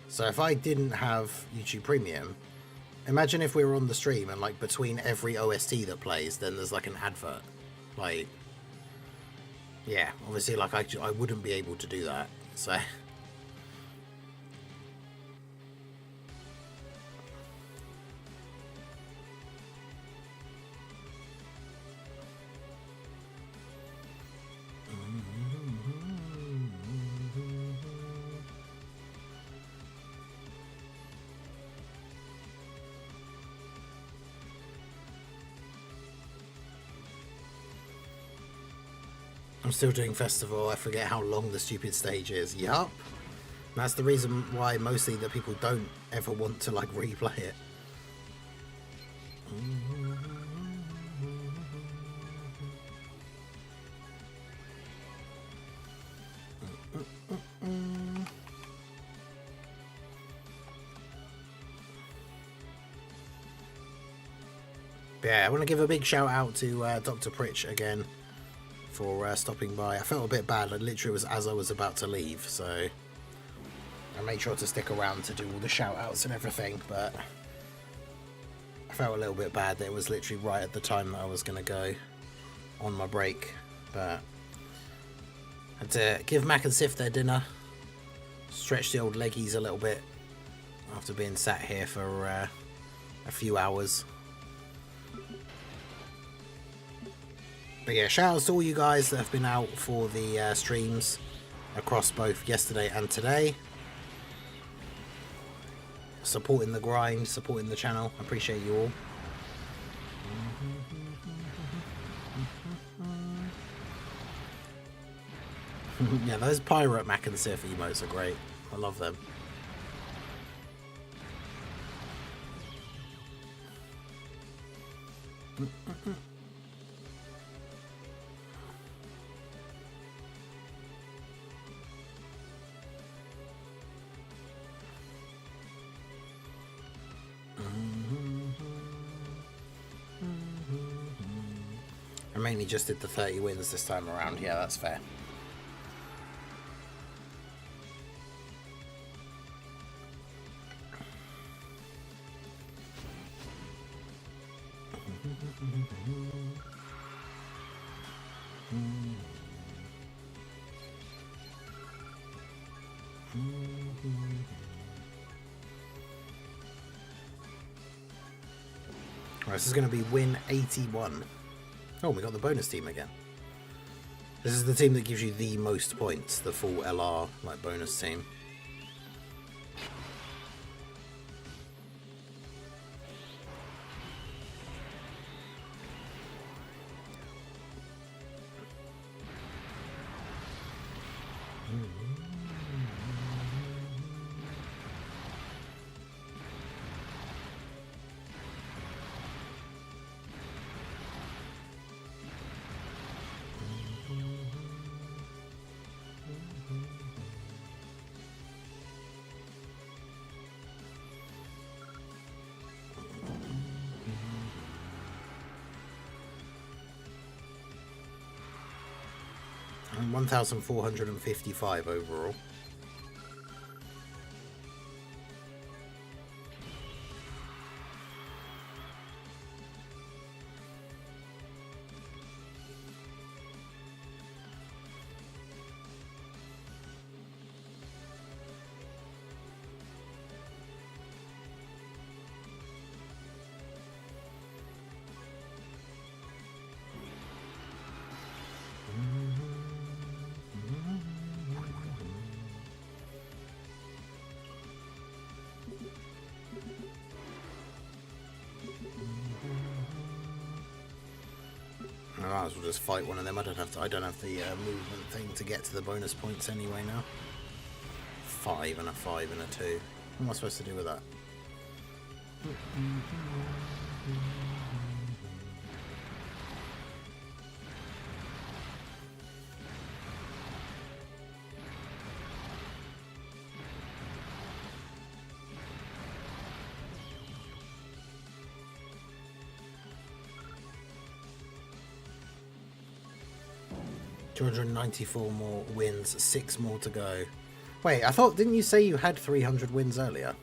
So if I didn't have YouTube Premium, imagine if we were on the stream and like between every OST that plays, then there's like an advert. Like, yeah, obviously, like I wouldn't be able to do that. So. I'm still doing festival. I forget how long the stupid stage is. Yup. That's the reason why mostly that people don't ever want to like replay it. Yeah, I want to give a big shout out to Dr. Pritch again for stopping by. I felt a bit bad. It literally was as I was about to leave, so I made sure to stick around to do all the shout outs and everything, but I felt a little bit bad that it was literally right at the time that I was going to go on my break. But I had to give Mac and Sif their dinner, stretch the old leggies a little bit after being sat here for a few hours. But yeah, shout outs to all you guys that have been out for the streams across both yesterday and today. Supporting the grind, supporting the channel. I appreciate you all. Yeah, those pirate Mac and Sif emotes are great. I love them. I mainly just did the 30 wins this time around. Yeah, that's fair. Right, this is going to be win 81. Oh, we got the bonus team again. This is the team that gives you the most points, the full LR like bonus team. And 1,455 overall. I might as well just fight one of them. I don't have the movement thing to get to the bonus points anyway now. 5 and a 5 and a 2. What am I supposed to do with that? 294 more wins, 6 more to go. Wait, I thought, didn't you say you had 300 wins earlier?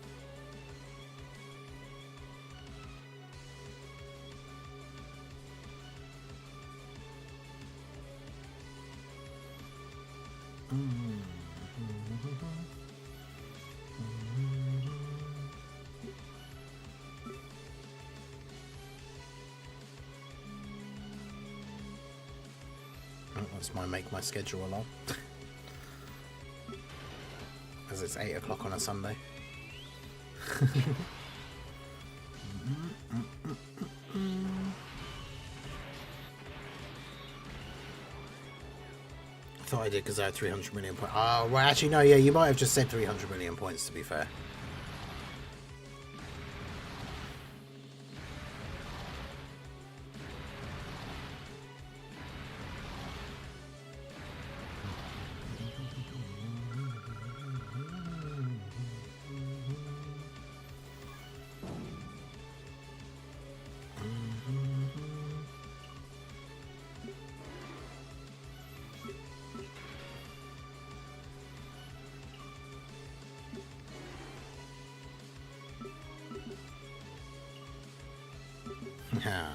That's make my schedule along. As it's 8 o'clock on a Sunday. thought I did because I had 300 million points. Oh, well, actually, no, yeah, you might have just said 300 million points, to be fair. Yeah.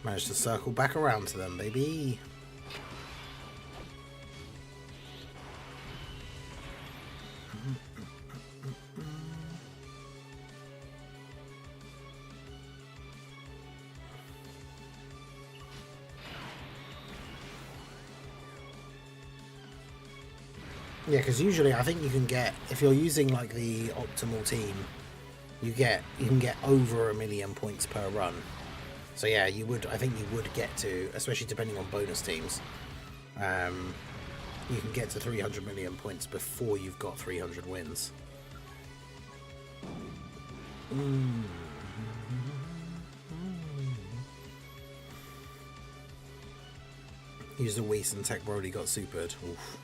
Managed to circle back around to them, baby. Yeah, because usually I think you can get, if you're using like the optimal team, you can get over 1 million points per run. So yeah, I think you would get to, especially depending on bonus teams, you can get to 300 million points before you've got 300 wins. Use the Whis and Tech Broly got supered. Oof.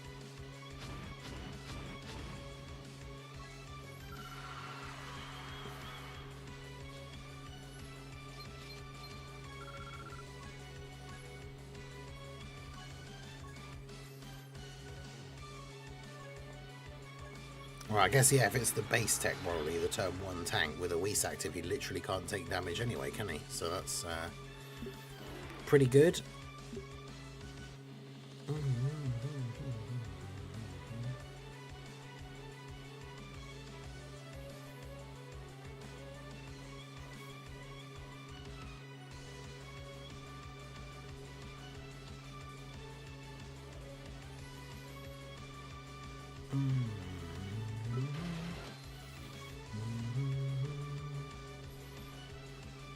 Well, I guess, yeah, if it's the base Tech Broly, the turn 1 tank with a Whis active, he literally can't take damage anyway, can he? So that's pretty good.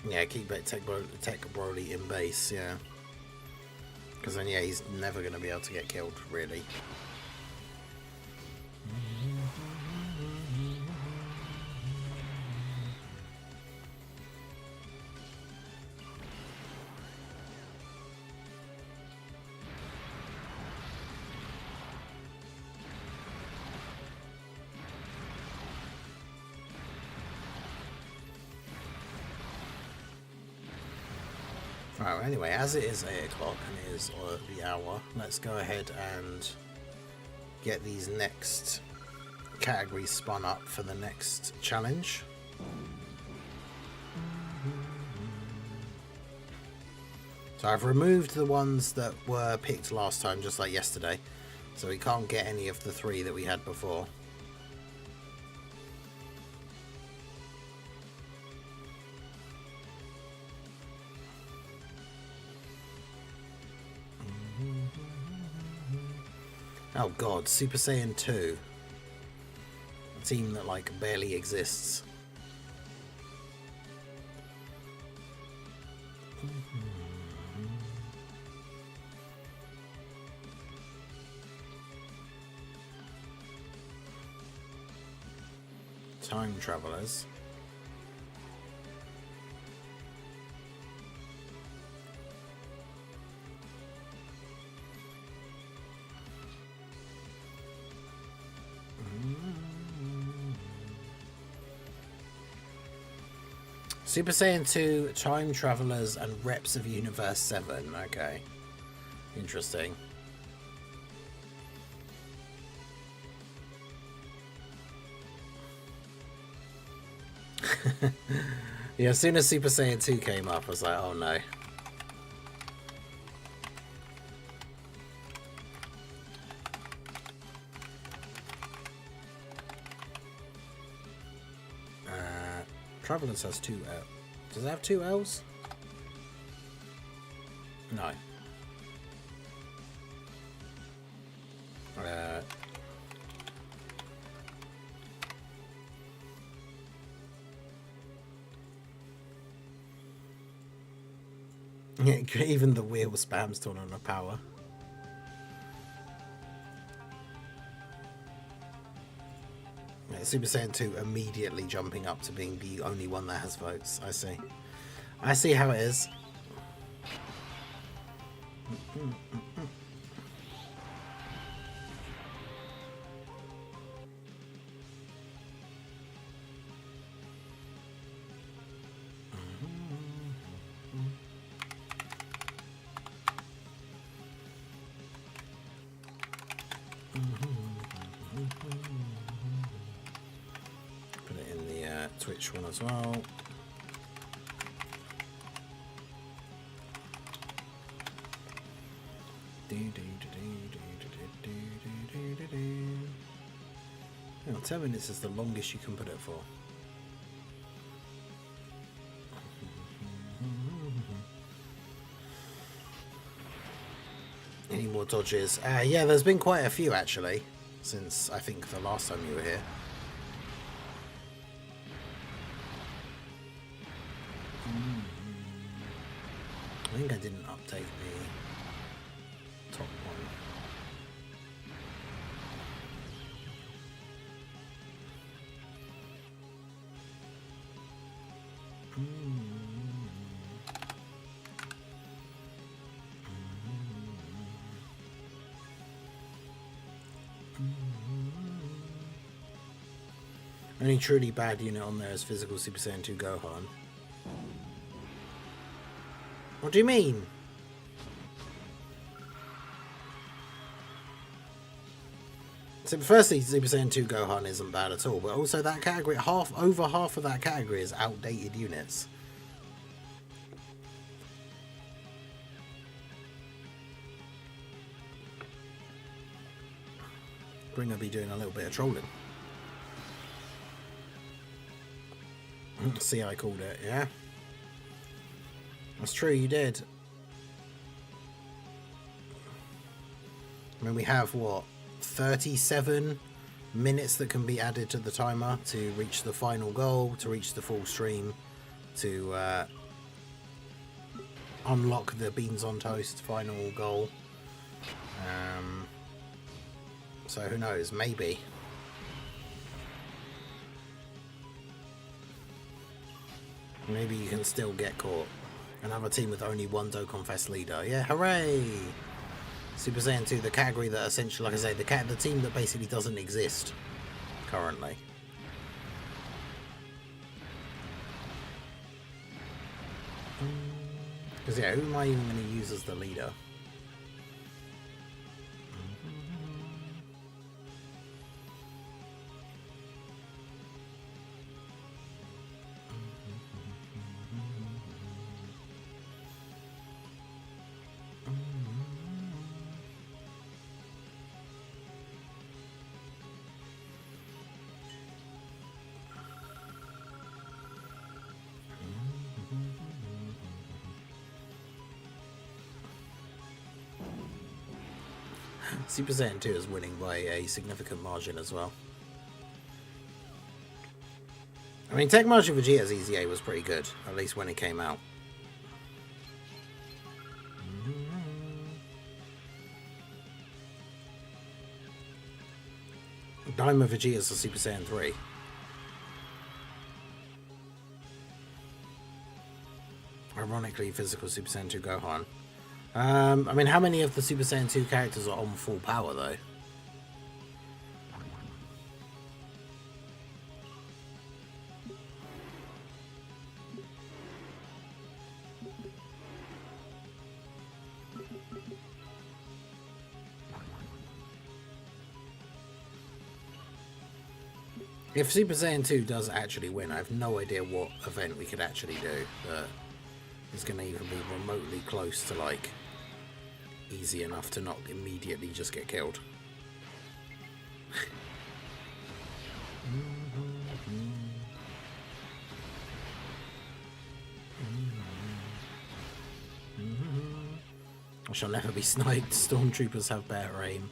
Yeah, keep that Tech Broly in base, yeah. Because then, yeah, he's never going to be able to get killed, really. Right, anyway, as it is 8 o'clock and it is the hour, let's go ahead and get these next categories spun up for the next challenge. So I've removed the ones that were picked last time, just like yesterday, so we can't get any of the 3 that we had before. Oh god, Super Saiyan 2. A team that like barely exists. Time travelers. Super Saiyan 2, Time Travelers, and Reps of Universe 7. Okay. Interesting. Yeah, as soon as Super Saiyan 2 came up, I was like, oh no. Travelers has 2 L. Does it have 2 L's? No. Yeah, even the wheel spams turn on a power. Super Saiyan 2 immediately jumping up to being the only one that has votes. I see. I see how it is. Put it in the Twitch one as well. Oh, 10 minutes is the longest you can put it for. Any more dodges? Yeah, there's been quite a few actually, since I think the last time you were here. I think I didn't update the top one. Only truly bad unit on there is physical Super Saiyan 2 Gohan. What do you mean? So firstly, Super Saiyan 2 Gohan isn't bad at all, but also that category, over half of that category is outdated units. Bringer be doing a little bit of trolling. See, I called it, yeah? That's true, you did. I mean, we have, what, 37 minutes that can be added to the timer to reach the final goal, to reach the full stream, to unlock the Beans on Toast final goal. So who knows, maybe. Maybe you can still get caught. Another team with only one Dokkan Fest leader. Yeah, hooray! Super Saiyan 2, the category that essentially, like I say, the team that basically doesn't exist currently. Because yeah, who am I even going to use as the leader? Super Saiyan 2 is winning by a significant margin as well. I mean, Tech Margin Vegeta's EZA was pretty good, at least when it came out. Diamond Vegeta's a Super Saiyan 3. Ironically, physical Super Saiyan 2 Gohan. I mean, how many of the Super Saiyan 2 characters are on full power, though? If Super Saiyan 2 does actually win, I have no idea what event we could actually do that is going to even be remotely close to, like, easy enough to not immediately just get killed. I shall never be sniped. Stormtroopers have better aim.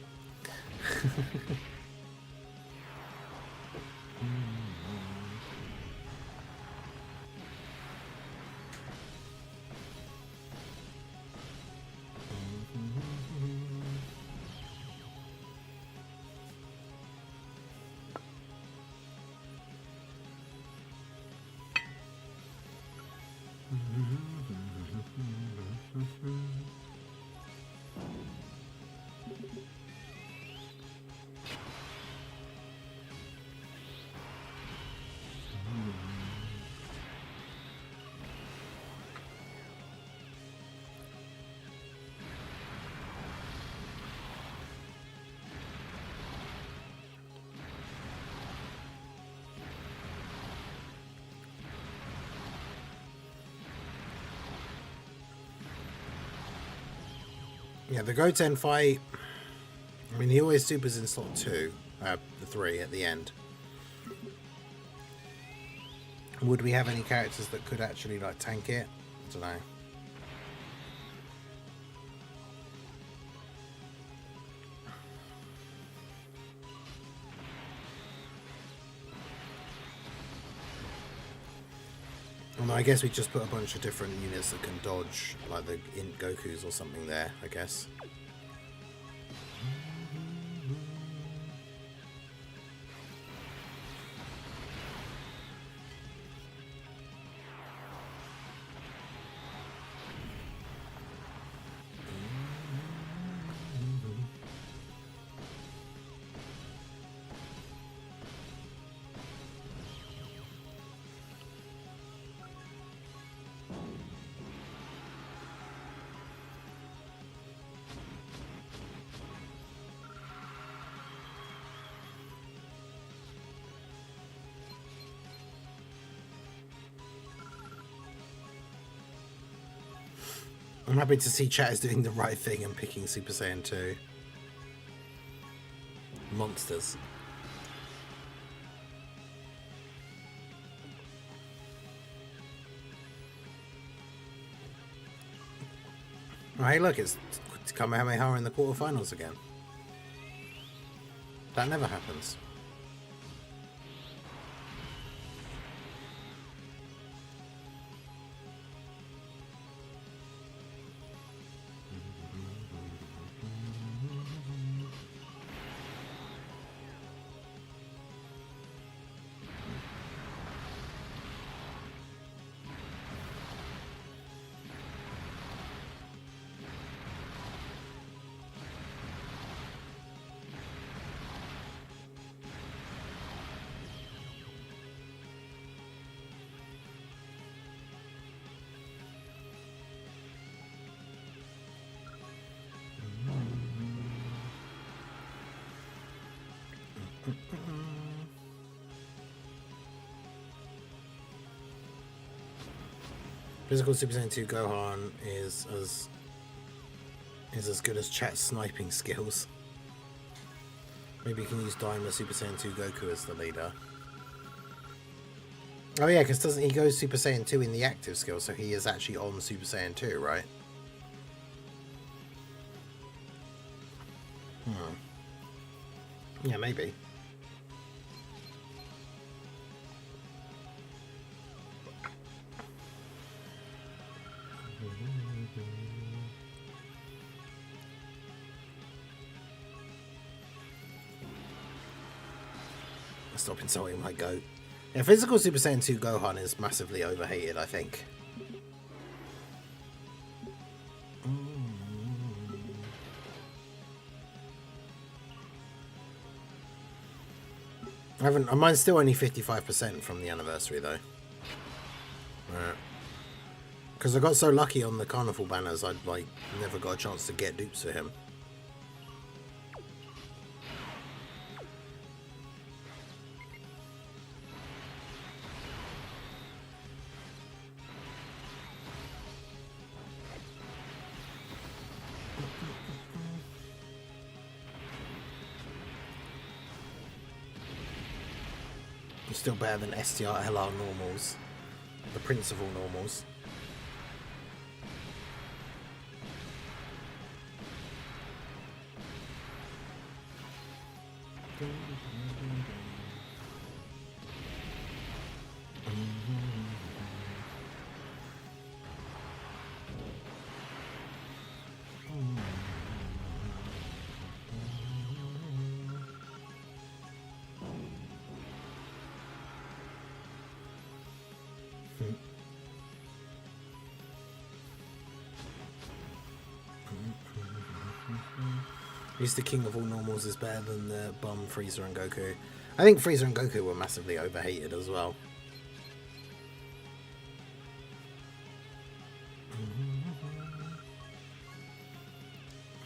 Yeah, the Goten fight. I mean, he always supers in slot 2, the 3 at the end. Would we have any characters that could actually like tank it? I don't know. Well, I guess we just put a bunch of different units that can dodge, like the Int Gokus or something there, I guess. I'm happy to see chat is doing the right thing and picking Super Saiyan 2. Monsters. Oh, hey, look, it's Kamehameha in the quarterfinals again. That never happens. Physical Super Saiyan 2 Gohan is as good as chat's sniping skills. Maybe you can use Daima Super Saiyan 2 Goku as the leader. Oh yeah, because doesn't he go Super Saiyan 2 in the active skill, so he is actually on Super Saiyan 2, right? Yeah, maybe. Stop insulting my goat. Yeah, physical Super Saiyan 2 Gohan is massively overhated, I think. Mine's still only 55% from the anniversary though. Because I got so lucky on the carnival banners, I'd like never got a chance to get dupes for him. Still better than STR-LR normals, the Prince of all normals. He's the king of all normals is better than the bum Frieza and Goku. I think Frieza and Goku were massively overhated as well.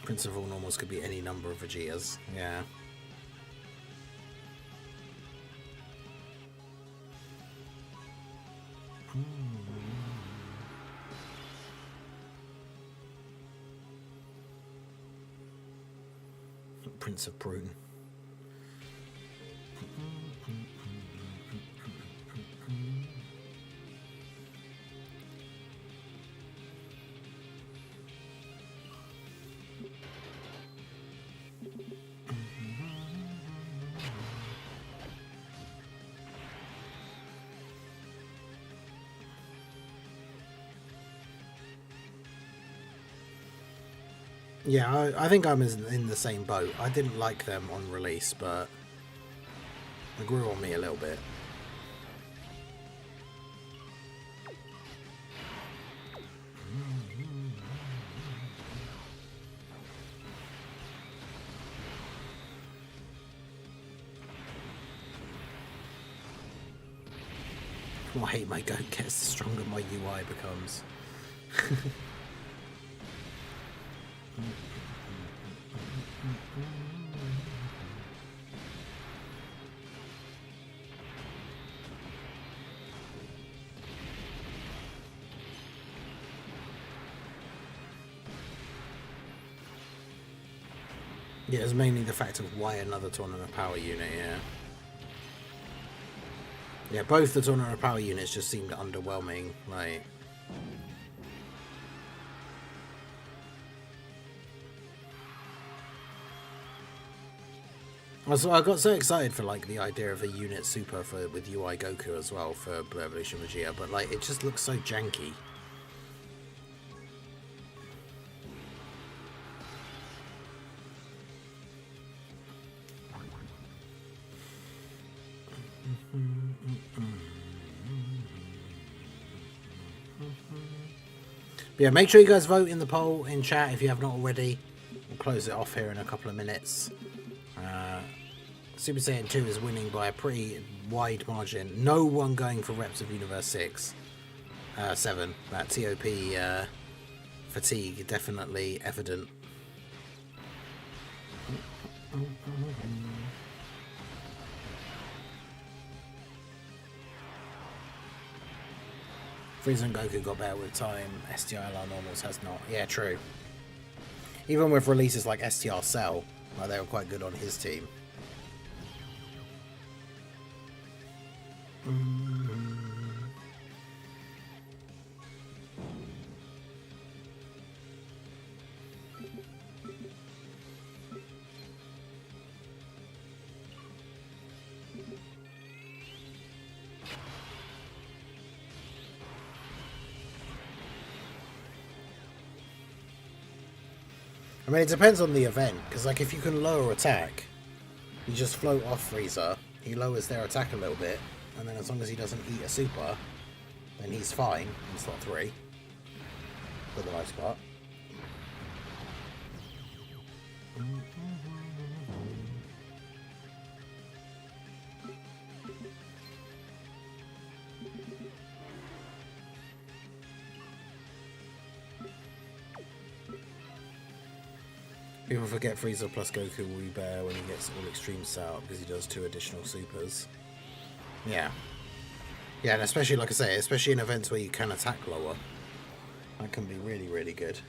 Prince of all normals could be any number of Vegetas, yeah. Prince of Prune. Yeah, I think I'm in the same boat. I didn't like them on release, but they grew on me a little bit. The more hate my goat gets, the stronger my UI becomes. Yeah, it's mainly the fact of why another tournament power unit, yeah. Yeah, both the tournament power units just seemed underwhelming, like... I got so excited for like the idea of a unit super with UI Goku as well for Blue Evolution Vegeta, but like it just looks so janky. But yeah, make sure you guys vote in the poll in chat if you have not already. We'll close it off here in a couple of minutes. Super Saiyan 2 is winning by a pretty wide margin. No one going for reps of Universe 7. That TOP fatigue definitely evident. Frieza and Goku got better with time. STILR normals has not. Yeah, true. Even with releases like STR Cell, like they were quite good on his team. I mean, it depends on the event, because like if you can lower attack, you just float off Frieza, he lowers their attack a little bit, and then as long as he doesn't eat a super, then he's fine in slot 3, for the most part. People forget Frieza plus Goku will be better when he gets all extreme set up because he does 2 additional supers. Yeah. Yeah, and especially, like I say, especially in events where you can attack lower. That can be really, really good.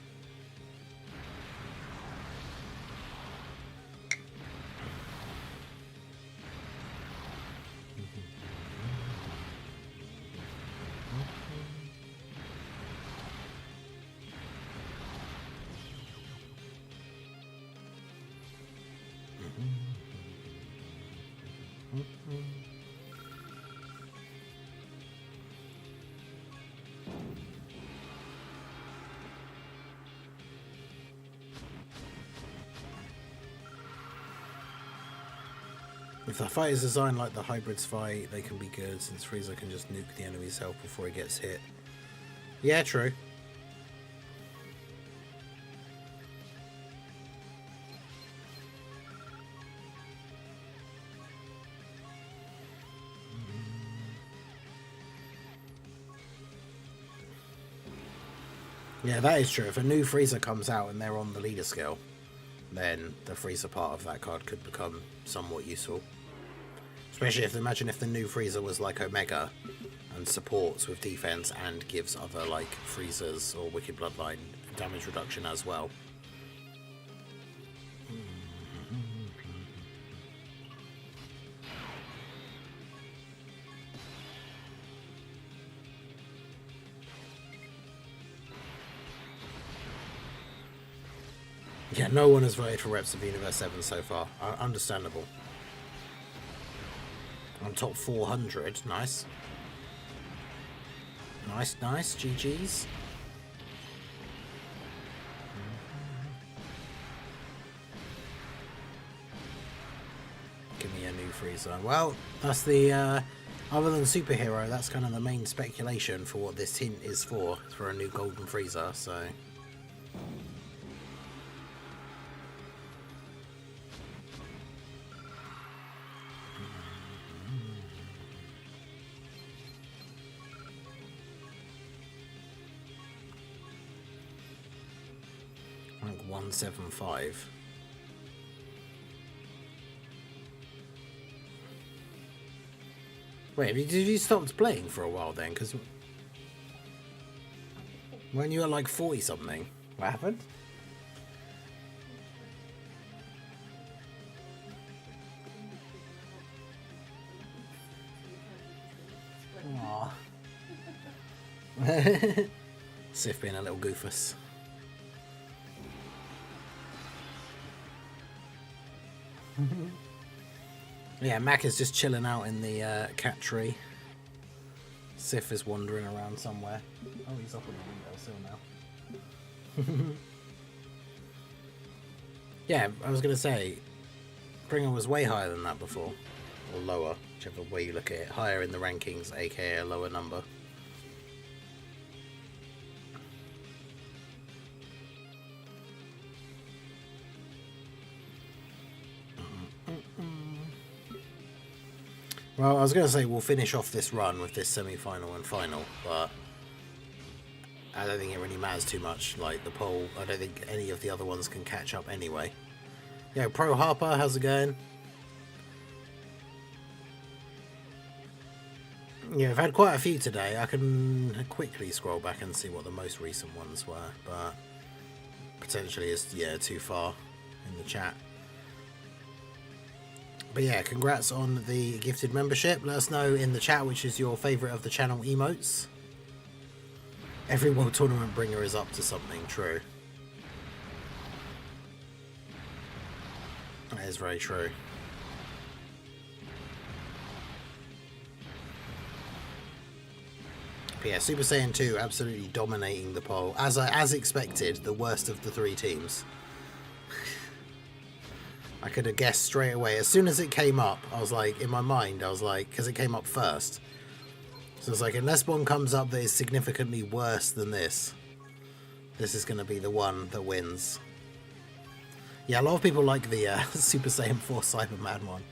If the fight is designed like the hybrids fight, they can be good, since Frieza can just nuke the enemy's health before he gets hit. Yeah, true. Yeah, that is true. If a new Frieza comes out and they're on the leader skill, then the Frieza part of that card could become somewhat useful. Especially imagine if the new Frieza was like Omega and supports with defense and gives other like Friezas or Wicked Bloodline damage reduction as well. Yeah, no one has voted for Reps of Universe 7 so far. Understandable. On top 400. Nice. Nice, nice. GG's. Give me a new freezer. Well, that's the... other than superhero, that's kind of the main speculation for what this hint is for a new golden freezer, so... 175. Wait, did you stopped playing for a while then? Because when you were like 40 something, what happened? Aww. Sif being a little goofus. Yeah, Mac is just chilling out in the cat tree. Sif is wandering around somewhere. Oh, he's up on the window sill now. Yeah, I was going to say, Bringer was way higher than that before. Or lower, whichever way you look at it. Higher in the rankings, aka a lower number. Well, I was going to say we'll finish off this run with this semi-final and final, but I don't think it really matters too much. Like the poll, I don't think any of the other ones can catch up anyway. Yeah, Pro Harper, how's it going? Yeah, I've had quite a few today. I can quickly scroll back and see what the most recent ones were, but potentially it's, yeah, too far in the chat. But yeah, congrats on the gifted membership. Let us know in the chat which is your favourite of the channel emotes. Every World Tournament bringer is up to something, true. That is very true. But yeah, Super Saiyan 2 absolutely dominating the poll. As expected, the worst of the three teams. I could have guessed straight away. As soon as it came up, I was like, in my mind, I was like, because it came up first. So it's like, unless one comes up that is significantly worse than this, this is going to be the one that wins. Yeah, a lot of people like the Super Saiyan 4 Cyberman one.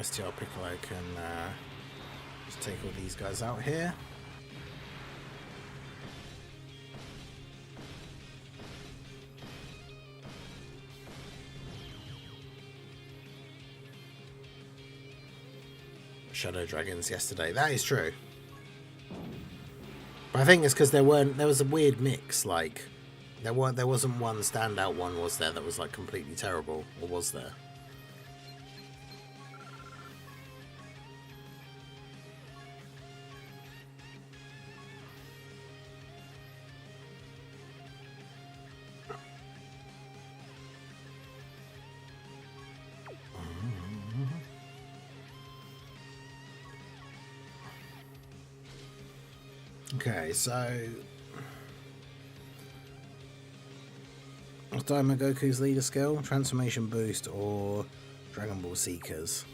STR Piccolo can just take all these guys out here. Shadow Dragons yesterday. That is true. But I think it's because there was a weird mix. Like there wasn't one standout one, was there, that was like completely terrible, or was there? Okay, so what's Diamond Goku's leader skill? Transformation Boost or Dragon Ball Seekers?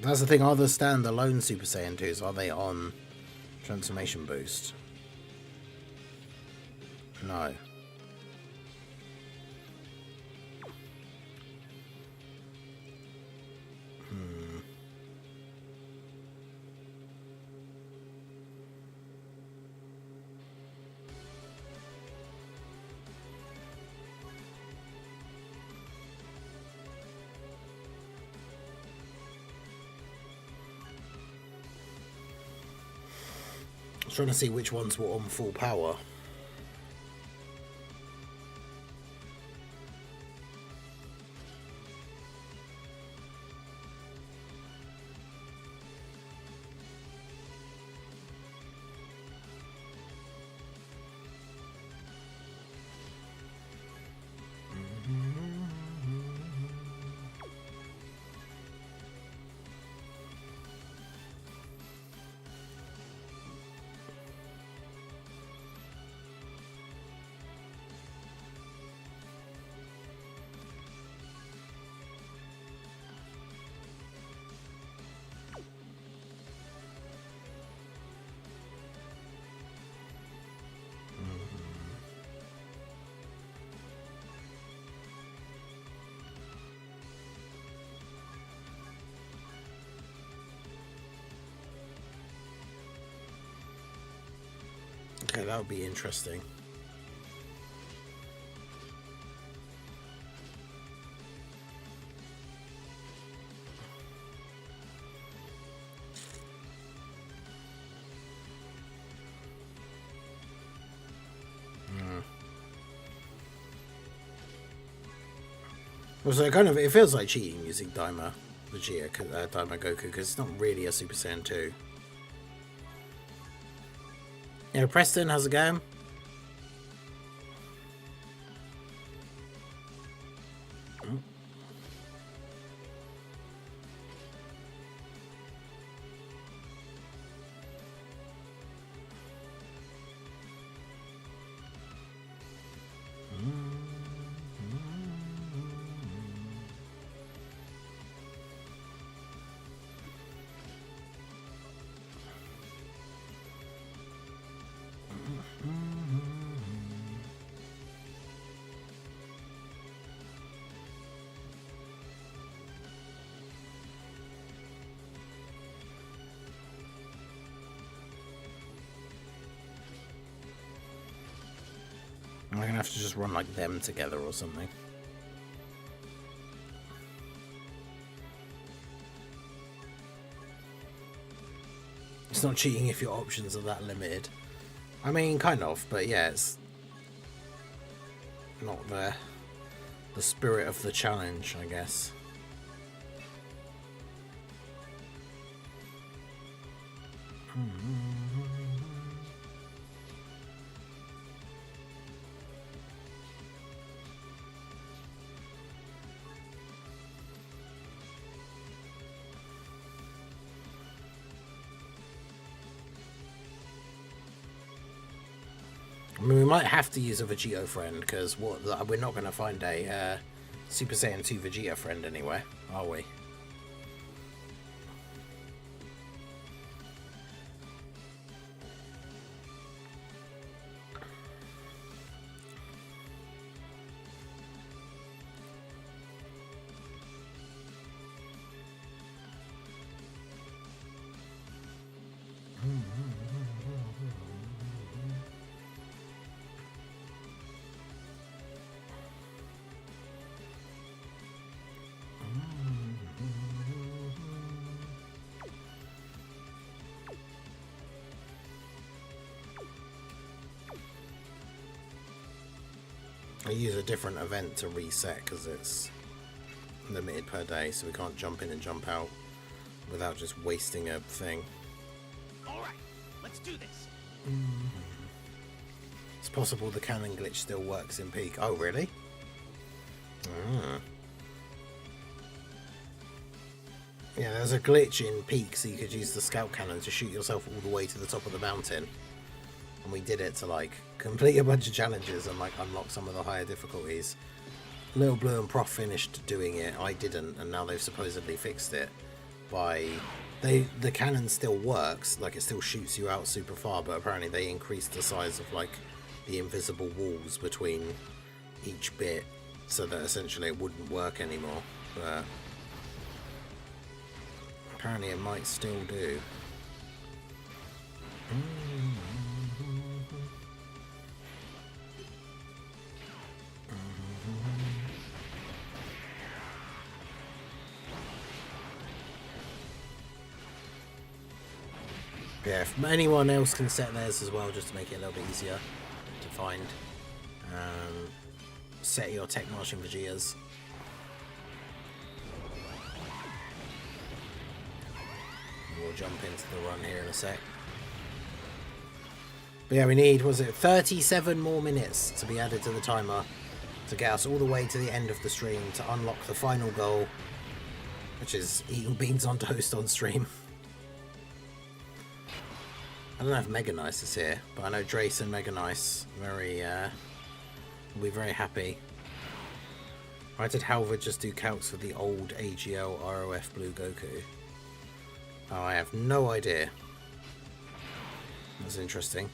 That's the thing, are the standalone Super Saiyan 2s, are they on Transformation Boost? No. Trying to see which ones were on full power. Okay, that would be interesting. So it feels like cheating using Daima Vegeta, Daima Goku, because it's not really a Super Saiyan 2. Yeah, Preston, how's it going? I'm gonna have to just run like them together or something. It's not cheating if your options are that limited. I mean, kind of, but yeah, it's not the spirit of the challenge, I guess. I mean, we might have to use a Vegeta friend, because we're not going to find a Super Saiyan 2 Vegeta friend anywhere, are we? I use a different event to reset because it's limited per day, so we can't jump in and jump out without just wasting a thing. Alright, let's do this. It's possible the cannon glitch still works in Peak. Oh, really? Yeah, there's a glitch in Peak, so you could use the scout cannon to shoot yourself all the way to the top of the mountain. And we did it to like complete a bunch of challenges and like unlock some of the higher difficulties. Little Blue and Prof finished doing it, I didn't, and now they've supposedly fixed it by the cannon still works, like it still shoots you out super far, but apparently they increased the size of like the invisible walls between each bit so that essentially it wouldn't work anymore. But apparently it might still do. Yeah, if anyone else can set theirs as well, just to make it a little bit easier to find. Set your tech marching Vegetas. We'll jump into the run here in a sec. But yeah, we need, was it 37 more minutes to be added to the timer to get us all the way to the end of the stream to unlock the final goal, which is eating beans on toast on stream. I don't know if Mega Nice is here, but I know Drace and Mega Nice will be very happy. Why did Halvard just do calcs for the old AGL ROF Blue Goku? Oh, I have no idea. That's interesting.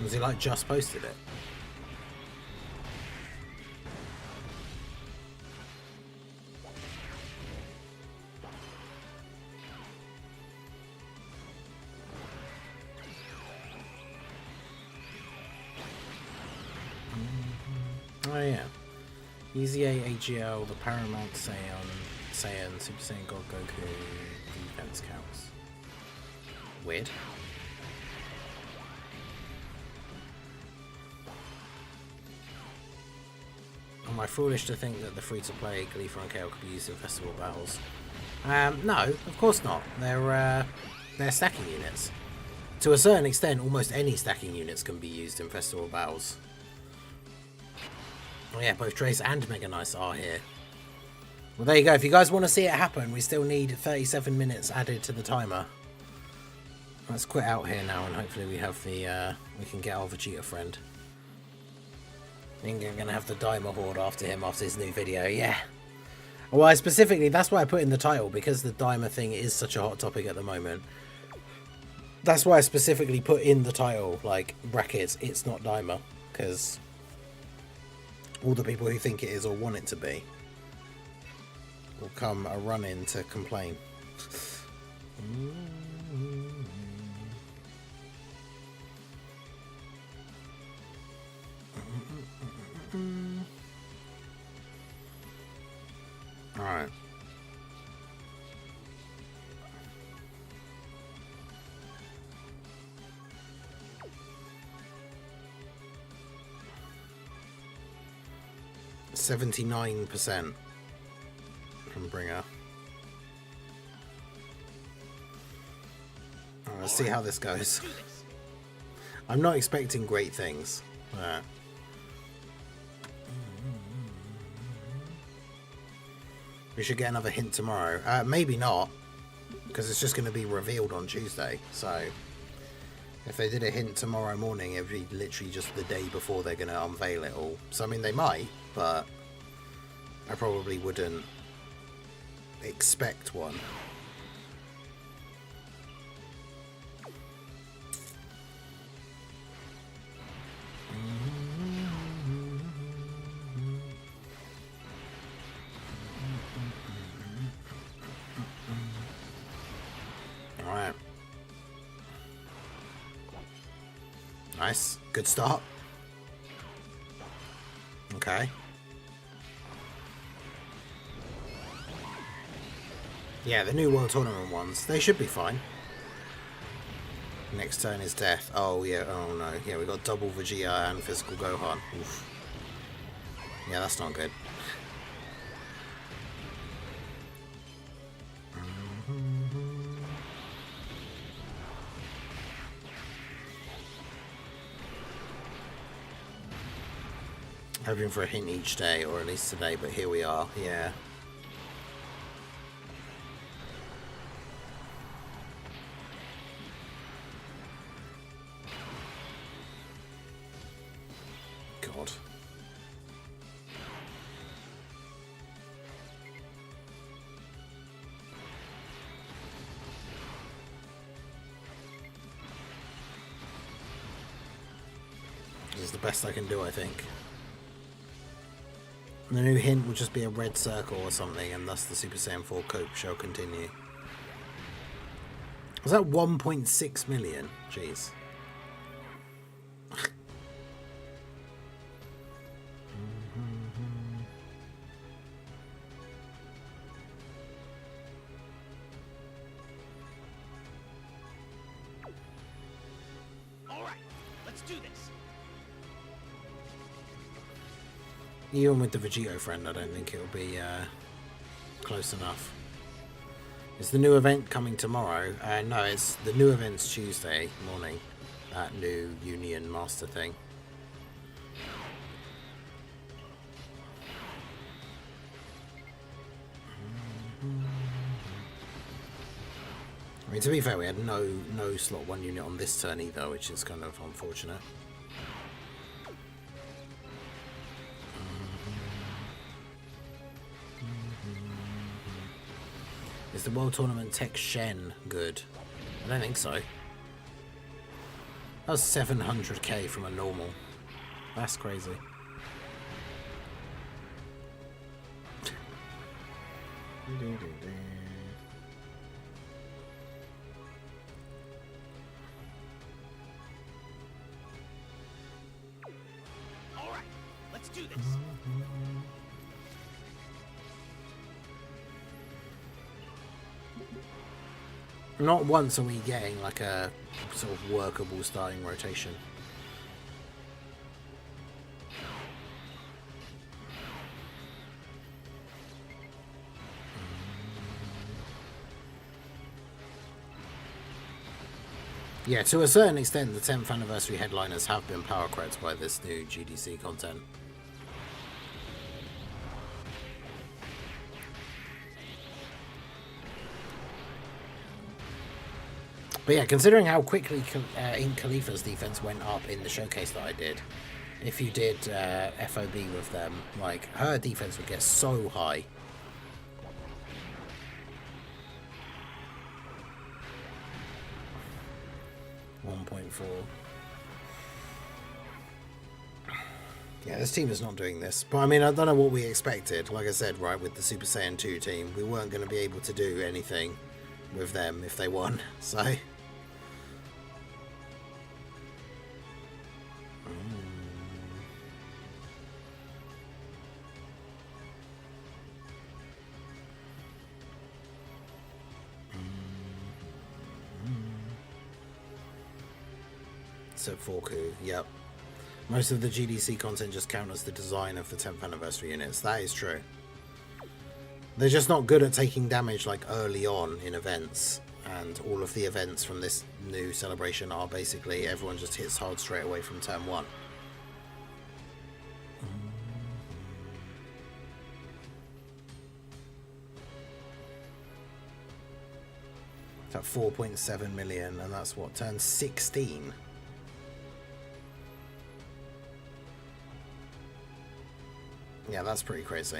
Was he like just posted it? Oh yeah. Easy A AGL, the Paramount Saiyan, Super Saiyan God Goku, defense counts. Weird. Am I foolish to think that the free-to-play Gleeful and KO could be used in festival battles? No, of course not. They're stacking units. To a certain extent, almost any stacking units can be used in festival battles. Oh yeah, both Trace and Mega Nice are here. Well, there you go. If you guys want to see it happen, we still need 37 minutes added to the timer. Let's quit out here now, and hopefully we have the we can get our Vegeta friend. I think I'm going to have the Dimer Horde after him after his new video, yeah. Well, that's why I put in the title, because the Dimer thing is such a hot topic at the moment. That's why I specifically put in the title, like, brackets, it's not Dimer, because all the people who think it is or want it to be will come a run-in to complain. Alright. %79% from Bringer. Alright, let's see how this goes. I'm not expecting great things. We should get another hint tomorrow. Maybe not, because it's just going to be revealed on Tuesday. So if they did a hint tomorrow morning, it would be literally just the day before they're going to unveil it all. So I mean, they might, but I probably wouldn't expect one. Alright. Nice. Good start. Okay. Yeah, the new World Tournament ones, they should be fine. Next turn is death. Oh, yeah. Oh, no. Yeah, we got double Vegeta and physical Gohan. Oof. Yeah, that's not good. Hoping for a hint each day, or at least today, but here we are. Yeah. God. This is the best I can do, I think. The new hint will just be a red circle or something, and thus the Super Saiyan 4 cope shall continue. Was that 1.6 million? Jeez. Even with the Vegito friend, I don't think it'll be close enough. Is the new event coming tomorrow? No, it's the new event's Tuesday morning. That new Union Master thing. I mean, to be fair, we had no slot 1 unit on this turn either, which is kind of unfortunate. Is the World Tournament Tech Shen good? I don't think so. That was 700k from a normal. That's crazy. All right, let's do this. Not once are we getting like a sort of workable starting rotation. Yeah, to a certain extent, the 10th anniversary headliners have been power creds by this new GDC content. But yeah, considering how quickly in Khalifa's defense went up in the showcase that I did, if you did FOB with them, like, her defense would get so high. Yeah, this team is not doing this. But I mean, I don't know what we expected. Like I said, right, with the Super Saiyan 2 team, we weren't going to be able to do anything with them if they won. So... So Forku, yep. Most of the GDC content just count as the design of the 10th anniversary units. That is true. They're just not good at taking damage like early on in events, and all of the events from this new celebration are basically everyone just hits hard straight away from turn 1. It's at 4.7 million, and that's what, turn 16? Yeah, that's pretty crazy.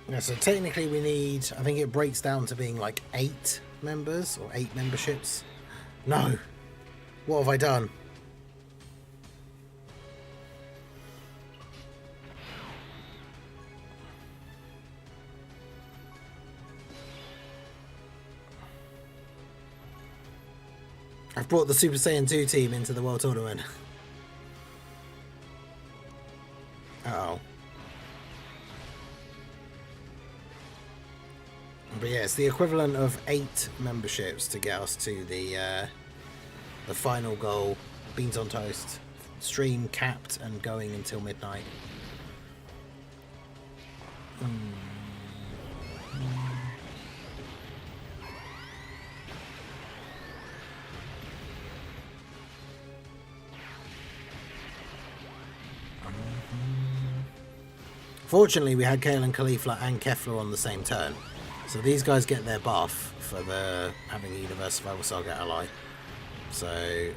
Yeah, so technically we need, I think it breaks down to being like 8 members or 8 memberships. No. What have I done? I've brought the Super Saiyan 2 team into the World Tournament. Uh-oh. But yeah, it's the equivalent of 8 memberships to get us to the final goal. Beans on toast. Stream capped and going until midnight. Fortunately, we had Kale and Caulifla and Kefla on the same turn. So these guys get their buff for the having a Universe Survival Saga ally. So...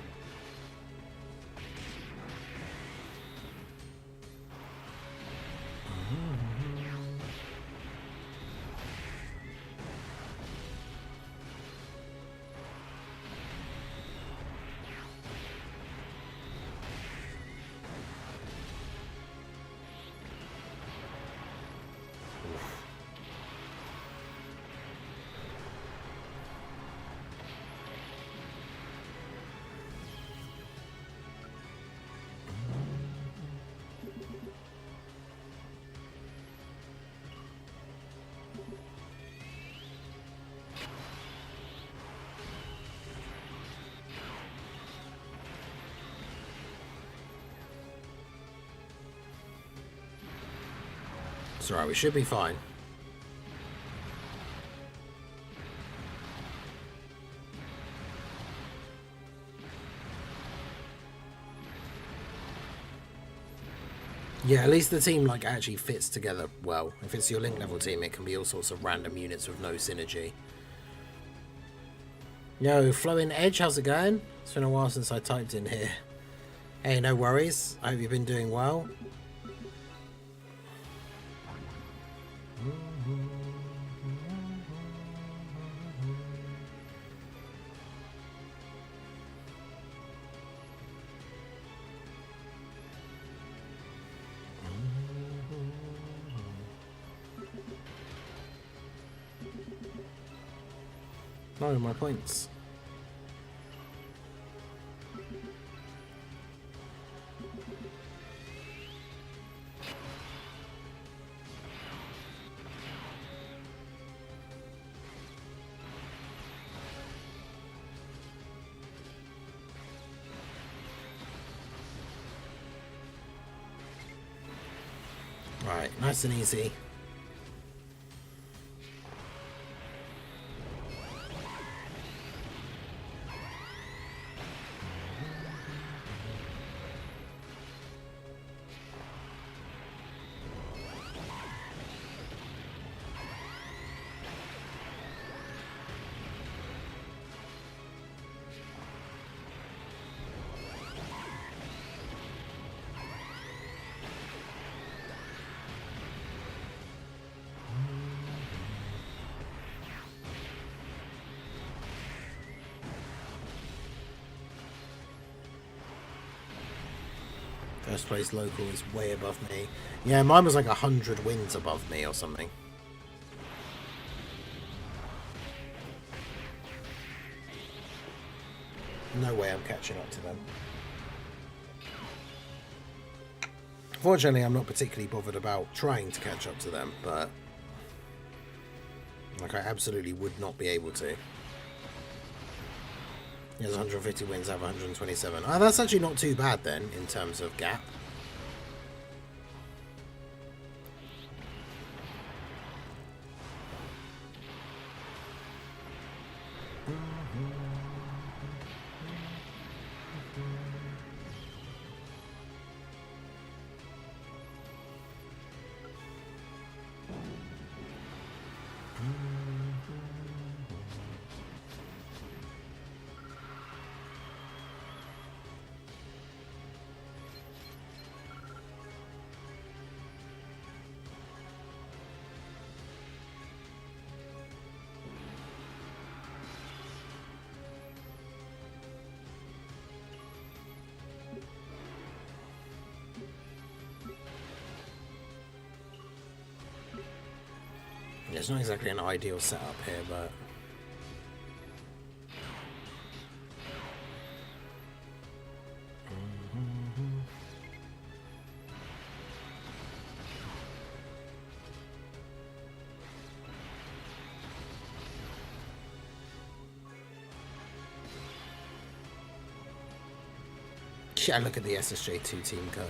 It's alright, we should be fine. Yeah, at least the team like actually fits together well. If it's your link level team, it can be all sorts of random units with no synergy. Yo, Flowing Edge, how's it going? It's been a while since I typed in here. Hey, no worries. I hope you've been doing well. No, my points. Right, nice and easy. First place local is way above me. Yeah, mine was like 100 wins above me or something. No way I'm catching up to them. Fortunately, I'm not particularly bothered about trying to catch up to them, but like I absolutely would not be able to. He has 150 wins, I have 127. Oh, that's actually not too bad then, in terms of gap. Yeah, it's not exactly an ideal setup here, but... Yeah, look at the SSJ2 team go.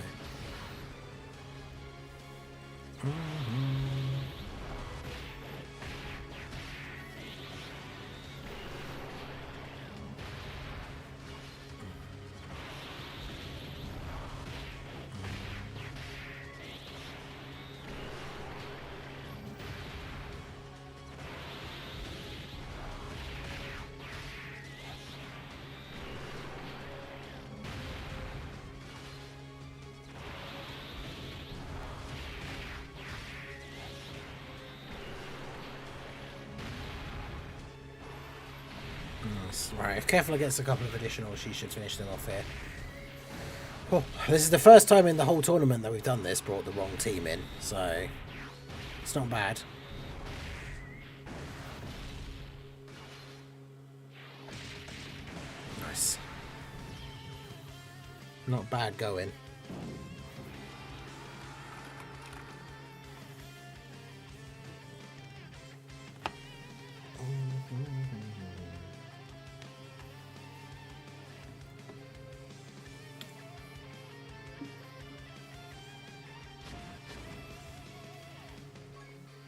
Right, if Kefla gets a couple of additionals, she should finish them off here. Oh, this is the first time in the whole tournament that we've done this, brought the wrong team in, so it's not bad. Nice. Not bad going.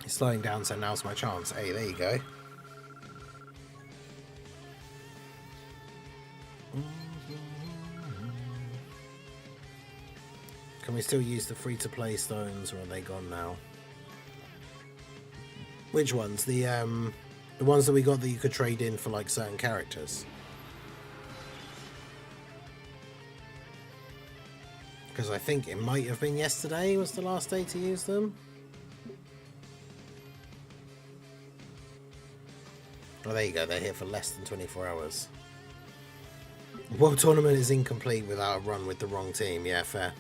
It's slowing down, so now's my chance. Hey, there you go. Can we still use the free-to-play stones, or are they gone now? Which ones? The ones that we got that you could trade in for like certain characters. Because I think it might have been yesterday was the last day to use them. Oh, there you go. They're here for less than 24 hours. World Tournament is incomplete without a run with the wrong team. Yeah, fair.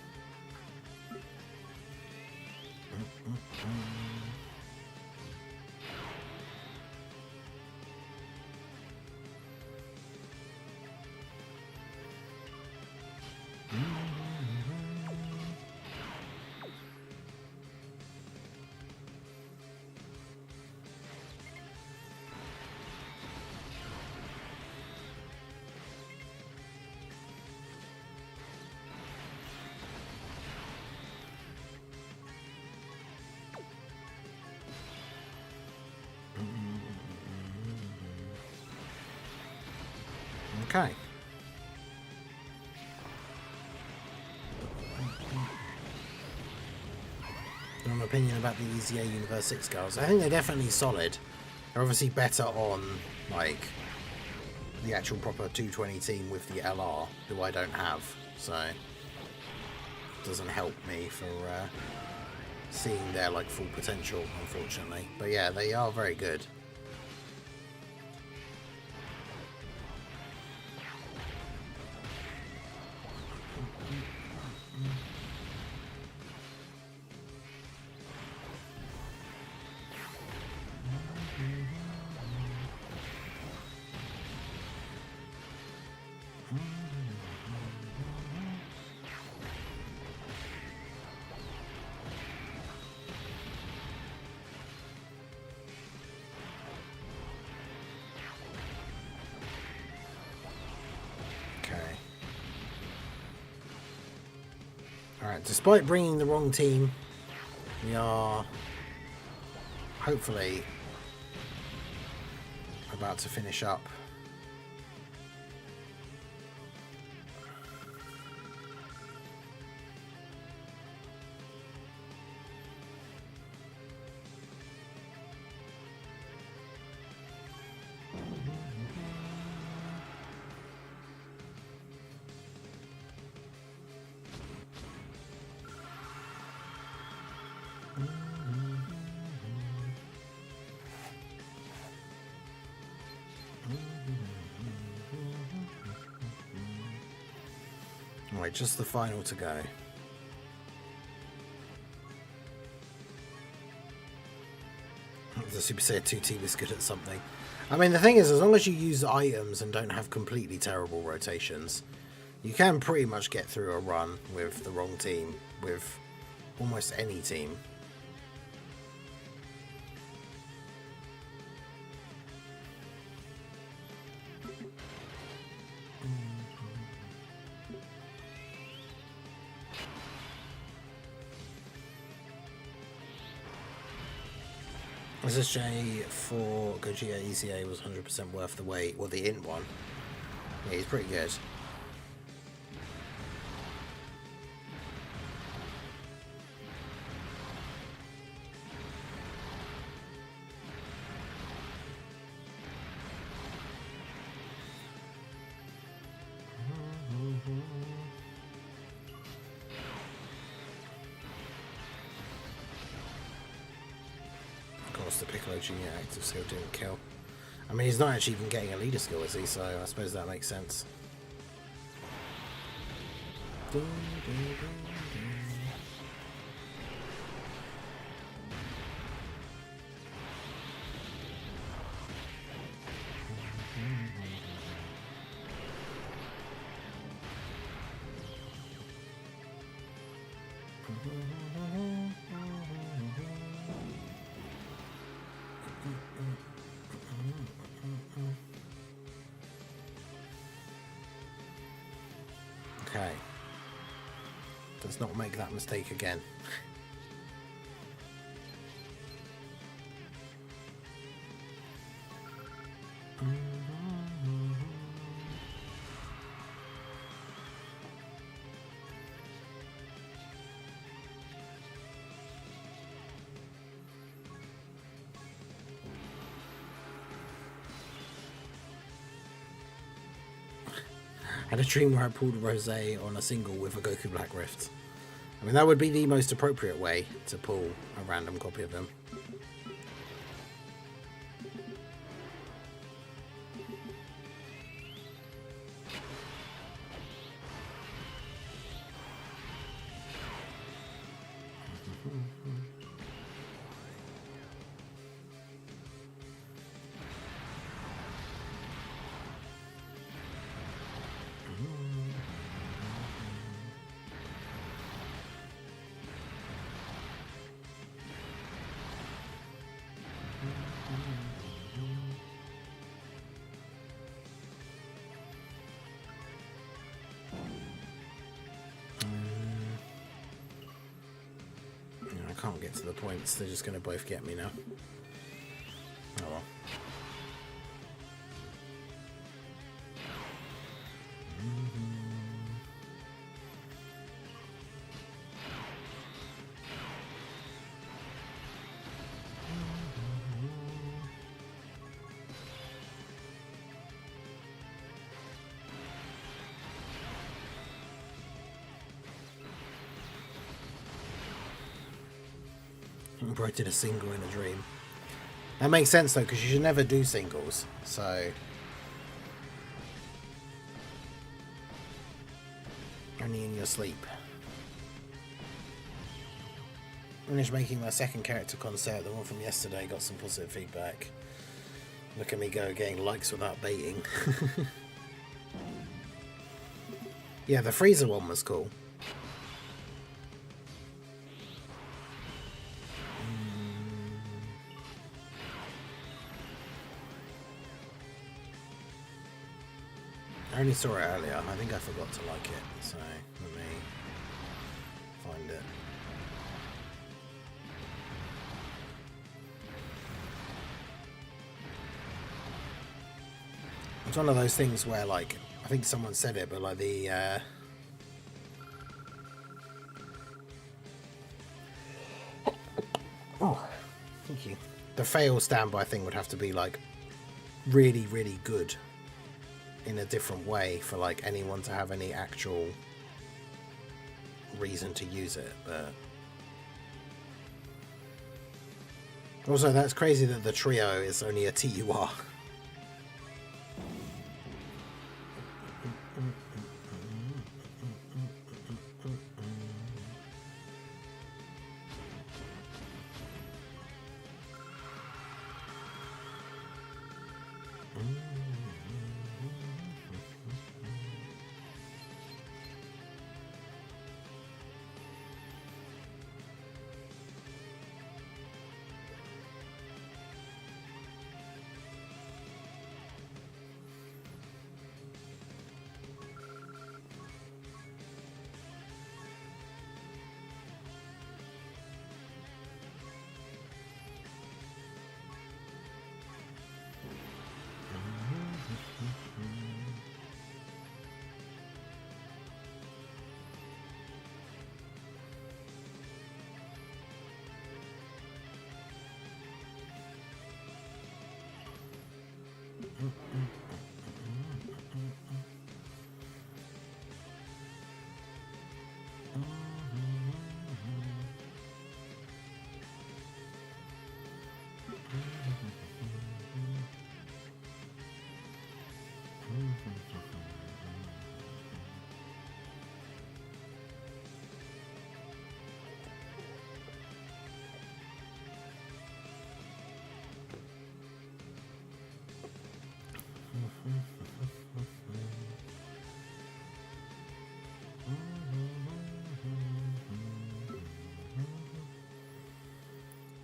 Okay. An opinion about the EZA Universe 6 girls. I think they're definitely solid. They're obviously better on, like, the actual proper 220 team with the LR, who I don't have, so it doesn't help me for seeing their, like, full potential, unfortunately. But yeah, they are very good. Alright, despite bringing the wrong team, we are hopefully about to finish up. Right, just the final to go. The Super Saiyan 2 team is good at something. I mean, the thing is, as long as you use items and don't have completely terrible rotations, you can pretty much get through a run with the wrong team, with almost any team. SSJ for Gogeta ECA was 100% worth the wait. Well, the int one. Yeah, he's pretty good. The Piccolo Junior active skill didn't kill. I mean, he's not actually even getting a leader skill, is he? So I suppose that makes sense. Okay. Let's not make that mistake again. Had a dream where I pulled Rosé on a single with a Goku Black Rift. I mean, that would be the most appropriate way to pull a random copy of him. I can't get to the points, they're just going to both get me now. Oh well. Bro did a single in a dream. That makes sense though, because you should never do singles. So only in your sleep. Finished making my second character concert. The one from yesterday got some positive feedback. Look at me go, getting likes without baiting. Yeah, the freezer one was cool. I only saw it earlier. I think I forgot to like it, so let me find it. It's one of those things where, like, I think someone said it, but like the oh, thank you. The fail standby thing would have to be like really, really good in a different way for like anyone to have any actual reason to use it. But also, that's crazy that the trio is only a TUR.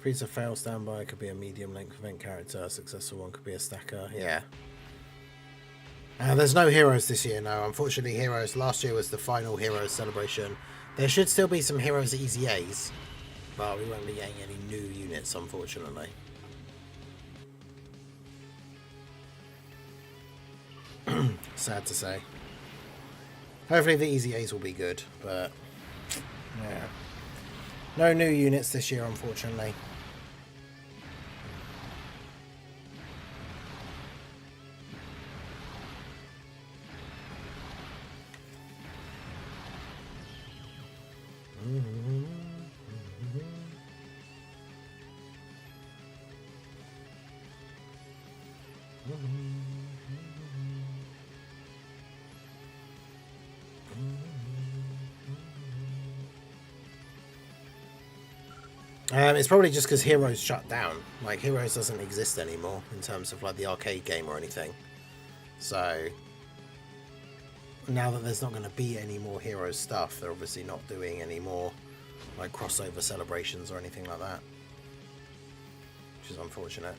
Frieza fail standby could be a medium length event character. A successful one could be a stacker. Yeah. There's no heroes this year, no. Unfortunately, heroes. Last year was the final heroes celebration. There should still be some heroes EZAs, but we won't be getting any new units, unfortunately. Sad to say. Hopefully the EZAs will be good, but yeah. No new units this year, unfortunately. It's probably just because Heroes shut down. Like, Heroes doesn't exist anymore in terms of like the arcade game or anything. So now that there's not going to be any more Heroes stuff, they're obviously not doing any more like crossover celebrations or anything like that, which is unfortunate.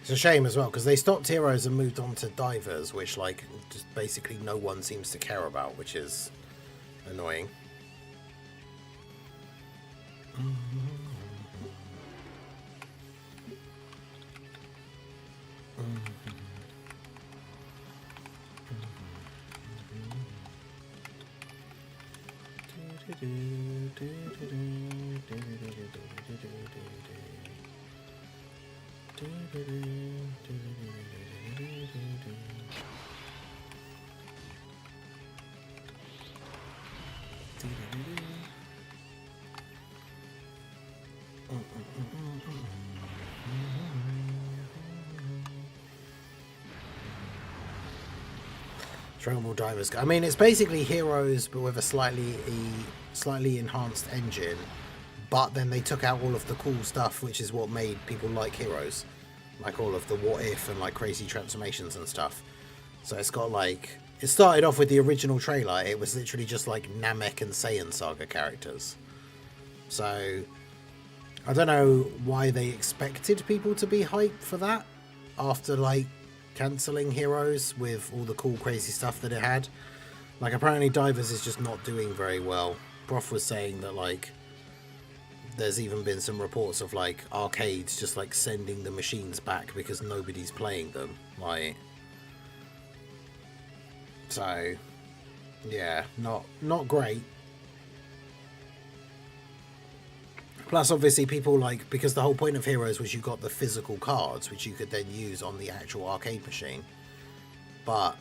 It's a shame as well, because they stopped Heroes and moved on to Divers, which like just basically no one seems to care about, which is annoying. Dragon Ball Divers. I mean, it's basically Heroes, but with a slightly enhanced engine. But then they took out all of the cool stuff, which is what made people like Heroes, like all of the what if and like crazy transformations and stuff. So it's got like, it started off with the original trailer. It was literally just like Namek and Saiyan Saga characters. So I don't know why they expected people to be hyped for that after like cancelling Heroes with all the cool crazy stuff that it had. Like apparently Divers is just not doing very well. Prof was saying that like there's even been some reports of like arcades just like sending the machines back because nobody's playing them. Like, so yeah, not great. Plus, obviously, people like, because the whole point of Heroes was you got the physical cards, which you could then use on the actual arcade machine. But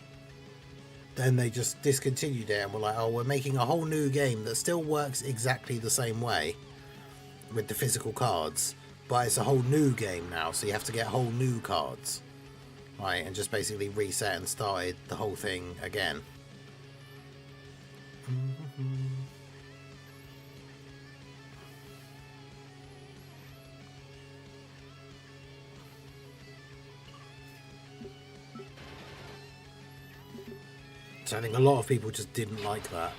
then they just discontinued it and were like, oh, we're making a whole new game that still works exactly the same way with the physical cards, but it's a whole new game now, so you have to get whole new cards. Right, and just basically reset and started the whole thing again. So I think a lot of people just didn't like that.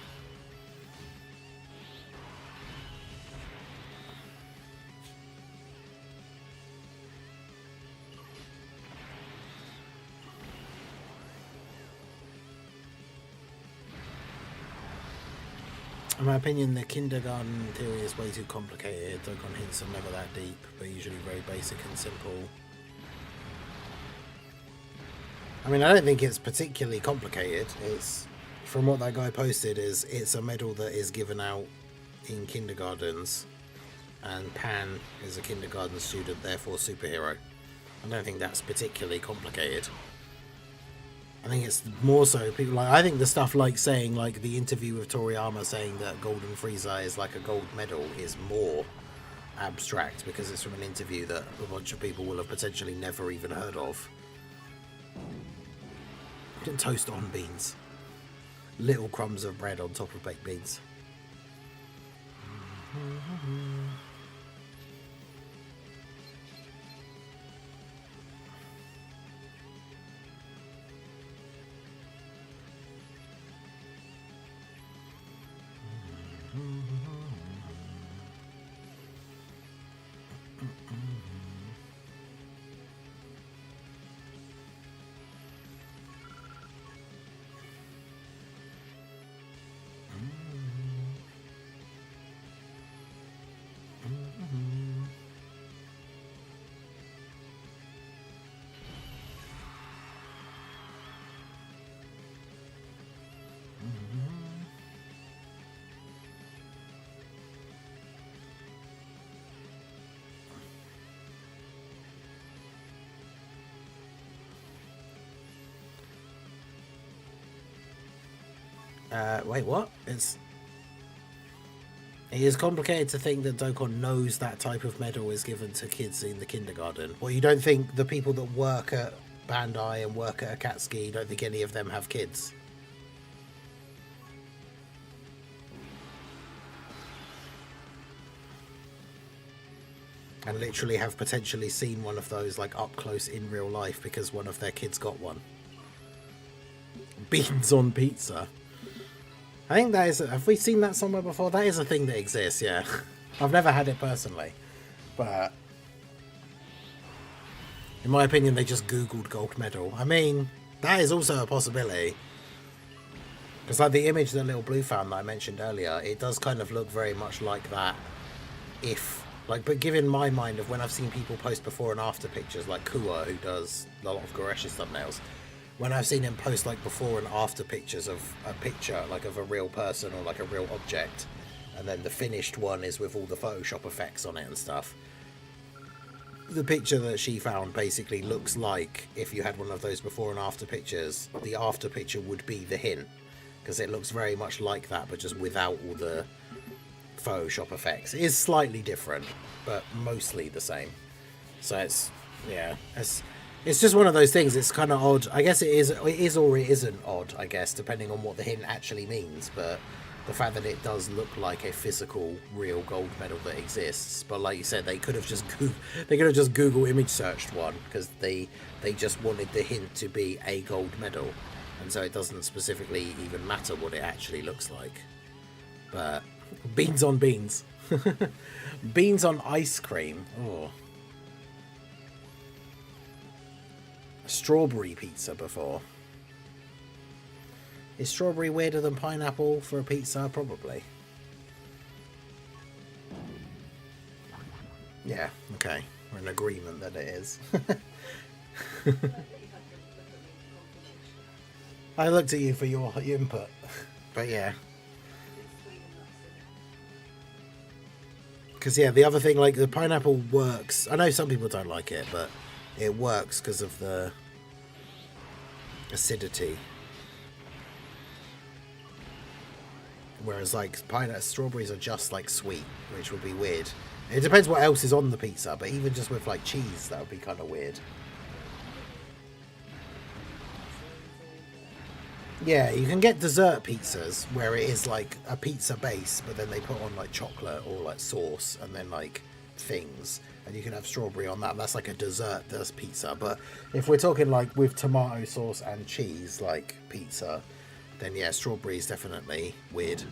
In my opinion, the kindergarten theory is way too complicated. Dokkan hints are never that deep, but usually very basic and simple. I mean, I don't think it's particularly complicated. It's, from what that guy posted, is it's a medal that is given out in kindergartens, and Pan is a kindergarten student, therefore superhero. I don't think that's particularly complicated. I think it's more so people like, I think the stuff like saying like the interview with Toriyama saying that Golden Frieza is like a gold medal is more abstract because it's from an interview that a bunch of people will have potentially never even heard of. Toast on beans. Little crumbs of bread on top of baked beans. Wait, what? It is complicated to think that Dokkan knows that type of medal is given to kids in the kindergarten. Well, you don't think the people that work at Bandai and work at Akatsuki, you don't think any of them have kids? And literally have potentially seen one of those like up close in real life because one of their kids got one. Beans on pizza. I think that is... Have we seen that somewhere before? That is a thing that exists, yeah. I've never had it personally. But... in my opinion, they just Googled gold medal. I mean, that is also a possibility. Because like the image that Little Blue found that I mentioned earlier, it does kind of look very much like that. If... like, but given my mind of when I've seen people post before and after pictures, like Kua, who does a lot of Goresh's thumbnails, when I've seen him post like before and after pictures of a picture, like of a real person or like a real object, and then the finished one is with all the Photoshop effects on it and stuff, the picture that she found basically looks like if you had one of those before and after pictures, the after picture would be the hint, because it looks very much like that but just without all the Photoshop effects. It is slightly different but mostly the same. So it's, yeah, it's just one of those things. It's kind of odd. I guess it is or it isn't odd, I guess, depending on what the hint actually means. But the fact that it does look like a physical, real gold medal that exists. But like you said, they could have just Google image searched one because they just wanted the hint to be a gold medal, and so it doesn't specifically even matter what it actually looks like. But beans on beans, beans on ice cream. Oh. Strawberry pizza before. Is strawberry weirder than pineapple for a pizza? Probably. Yeah, okay. We're in agreement that it is. I looked at you for your input. But yeah. Because yeah, the other thing, like the pineapple works. I know some people don't like it, but it works because of the acidity. Whereas like strawberries are just like sweet, which would be weird. It depends what else is on the pizza, but even just with like cheese, that would be kind of weird. Yeah, you can get dessert pizzas where it is like a pizza base, but then they put on like chocolate or like sauce and then like things, and you can have strawberry on that. That's like a dessert pizza. But if we're talking like with tomato sauce and cheese like pizza, then yeah, strawberry is definitely weird.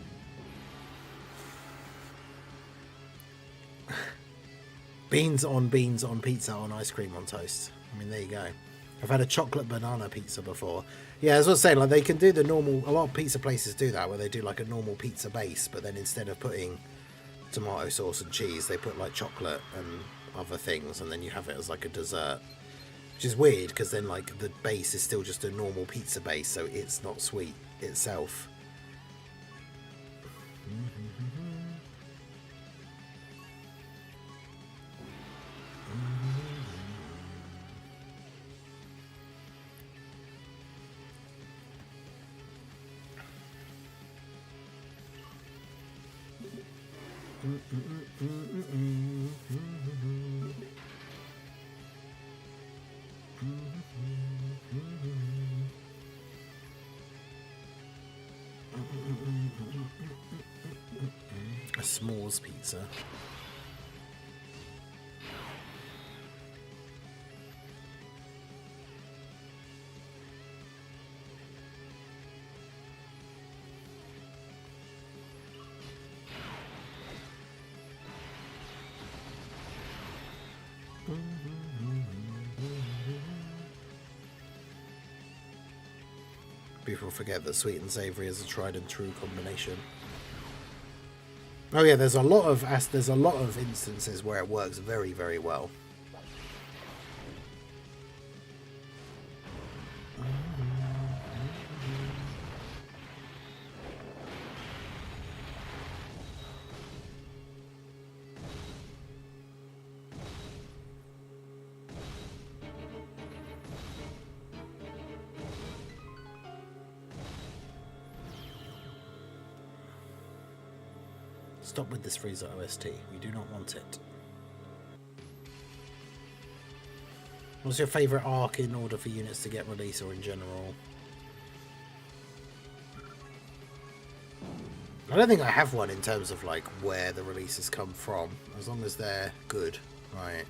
Beans on pizza on ice cream on toast. I mean, there you go. I've had a chocolate banana pizza before. Yeah, as I was saying, like they can do the normal. A lot of pizza places do that, where they do like a normal pizza base, but then instead of putting tomato sauce and cheese, they put like chocolate and other things, and then you have it as like a dessert, which is weird because then like the base is still just a normal pizza base, so it's not sweet itself. A s'mores pizza. People forget that sweet and savoury is a tried and true combination. Oh yeah, there's a lot of instances where it works very, very well. Stop with this Frieza OST. We do not want it. What's your favourite arc in order for units to get released or in general? I don't think I have one in terms of like where the releases come from, as long as they're good, right?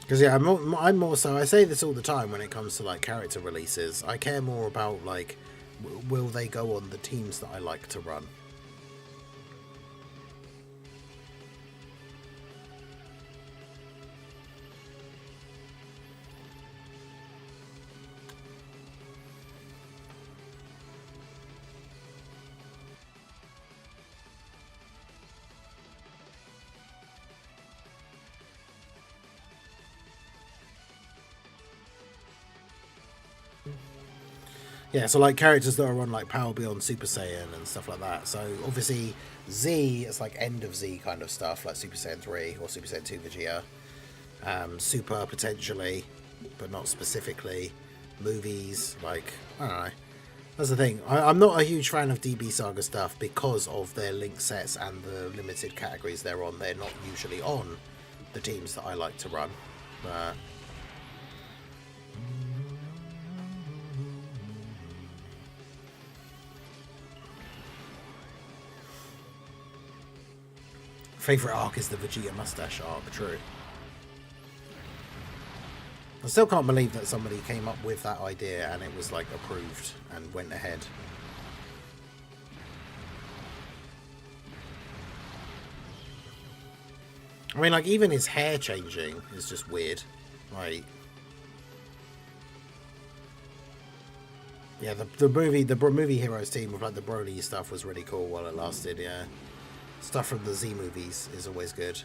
Because yeah, I'm more so. I say this all the time when it comes to like character releases. I care more about like, will they go on the teams that I like to run? Yeah, so like characters that are on like Power Beyond Super Saiyan and stuff like that. So obviously Z, it's like end of Z kind of stuff, like Super Saiyan 3 or Super Saiyan 2 Vegeta. Super potentially, but not specifically. Movies, like, I don't know. That's the thing. I'm not a huge fan of DB Saga stuff because of their link sets and the limited categories they're on. They're not usually on the teams that I like to run. But favourite arc is the Vegeta mustache arc, true. I still can't believe that somebody came up with that idea and it was like approved and went ahead. I mean, like even his hair changing is just weird. Like, yeah, the movie Heroes team with like the Broly stuff was really cool while it lasted. Yeah. Stuff from the Z movies is always good.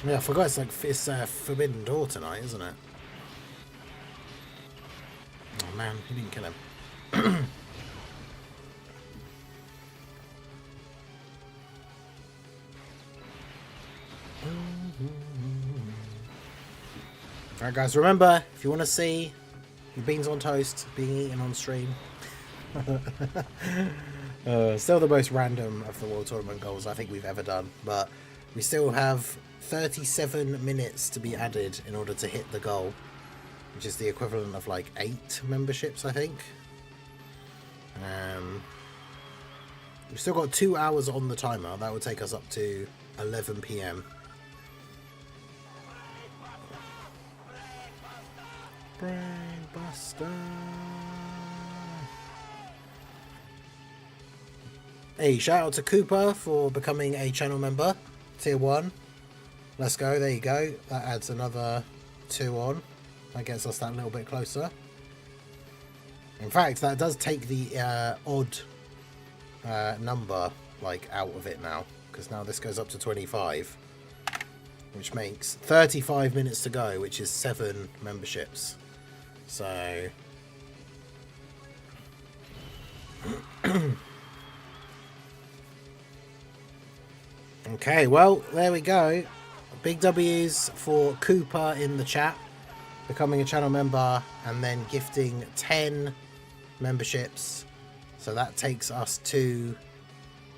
Yeah, I forgot it's Forbidden Door tonight, isn't it? Oh man, he didn't kill him. Alright guys, remember, if you want to see your beans on toast being eaten on stream. Still the most random of the World Tournament goals I think we've ever done, but we still have 37 minutes to be added in order to hit the goal, which is the equivalent of like 8 memberships, I think. We've still got 2 hours on the timer. That would take us up to 11 PM. Brainbuster. Hey, shout out to Cooper for becoming a channel member, tier 1. Let's go, there you go. That adds another 2 on. That gets us that little bit closer. In fact, that does take the odd number like out of it now, because now this goes up to 25, which makes 35 minutes to go, which is 7 memberships. So okay, well, there we go. Big W's for Cooper in the chat, becoming a channel member and then gifting 10 memberships. So that takes us to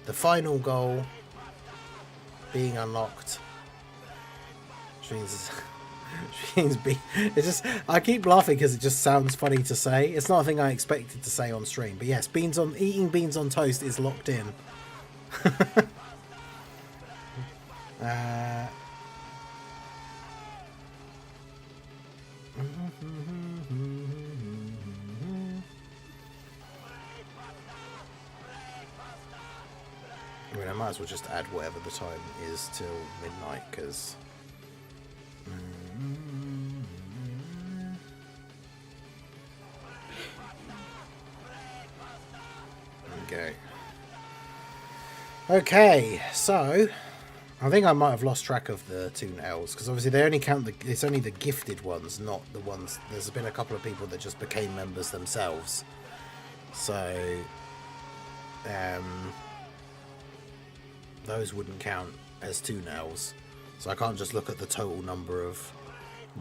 the final goal being unlocked. It's just, I keep laughing because it just sounds funny to say. It's not a thing I expected to say on stream, but yes, eating beans on toast is locked in. I mean, I might as well just add whatever the time is till midnight, because okay, so I think I might have lost track of the 2 L's, because obviously they only count it's only the gifted ones, not the ones. There's been a couple of people that just became members themselves, so those wouldn't count as 2 L's. So I can't just look at the total number of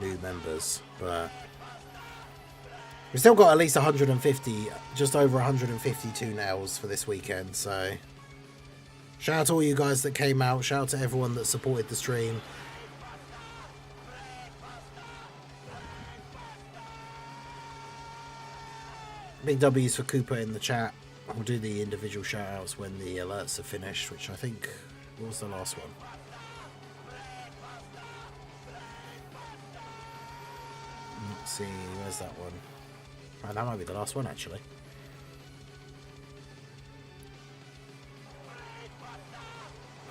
new members, but we've still got at least 150, just over 152 nails for this weekend. So shout out to all you guys that came out. Shout out to everyone that supported the stream. Big W's for Cooper in the chat. We'll do the individual shout outs when the alerts are finished, which I think was the last one. Let's see, where's that one? Oh, that might be the last one, actually.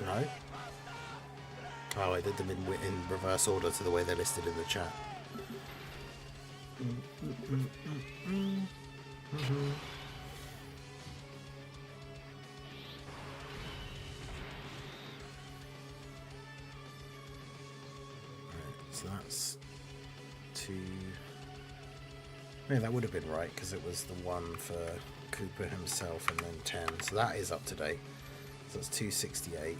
No? Oh, I did them in reverse order to the way they're listed in the chat. So that's 2. Yeah, that would have been right, because it was the 1 for Cooper himself and then 10. So that is up to date. So that's 268.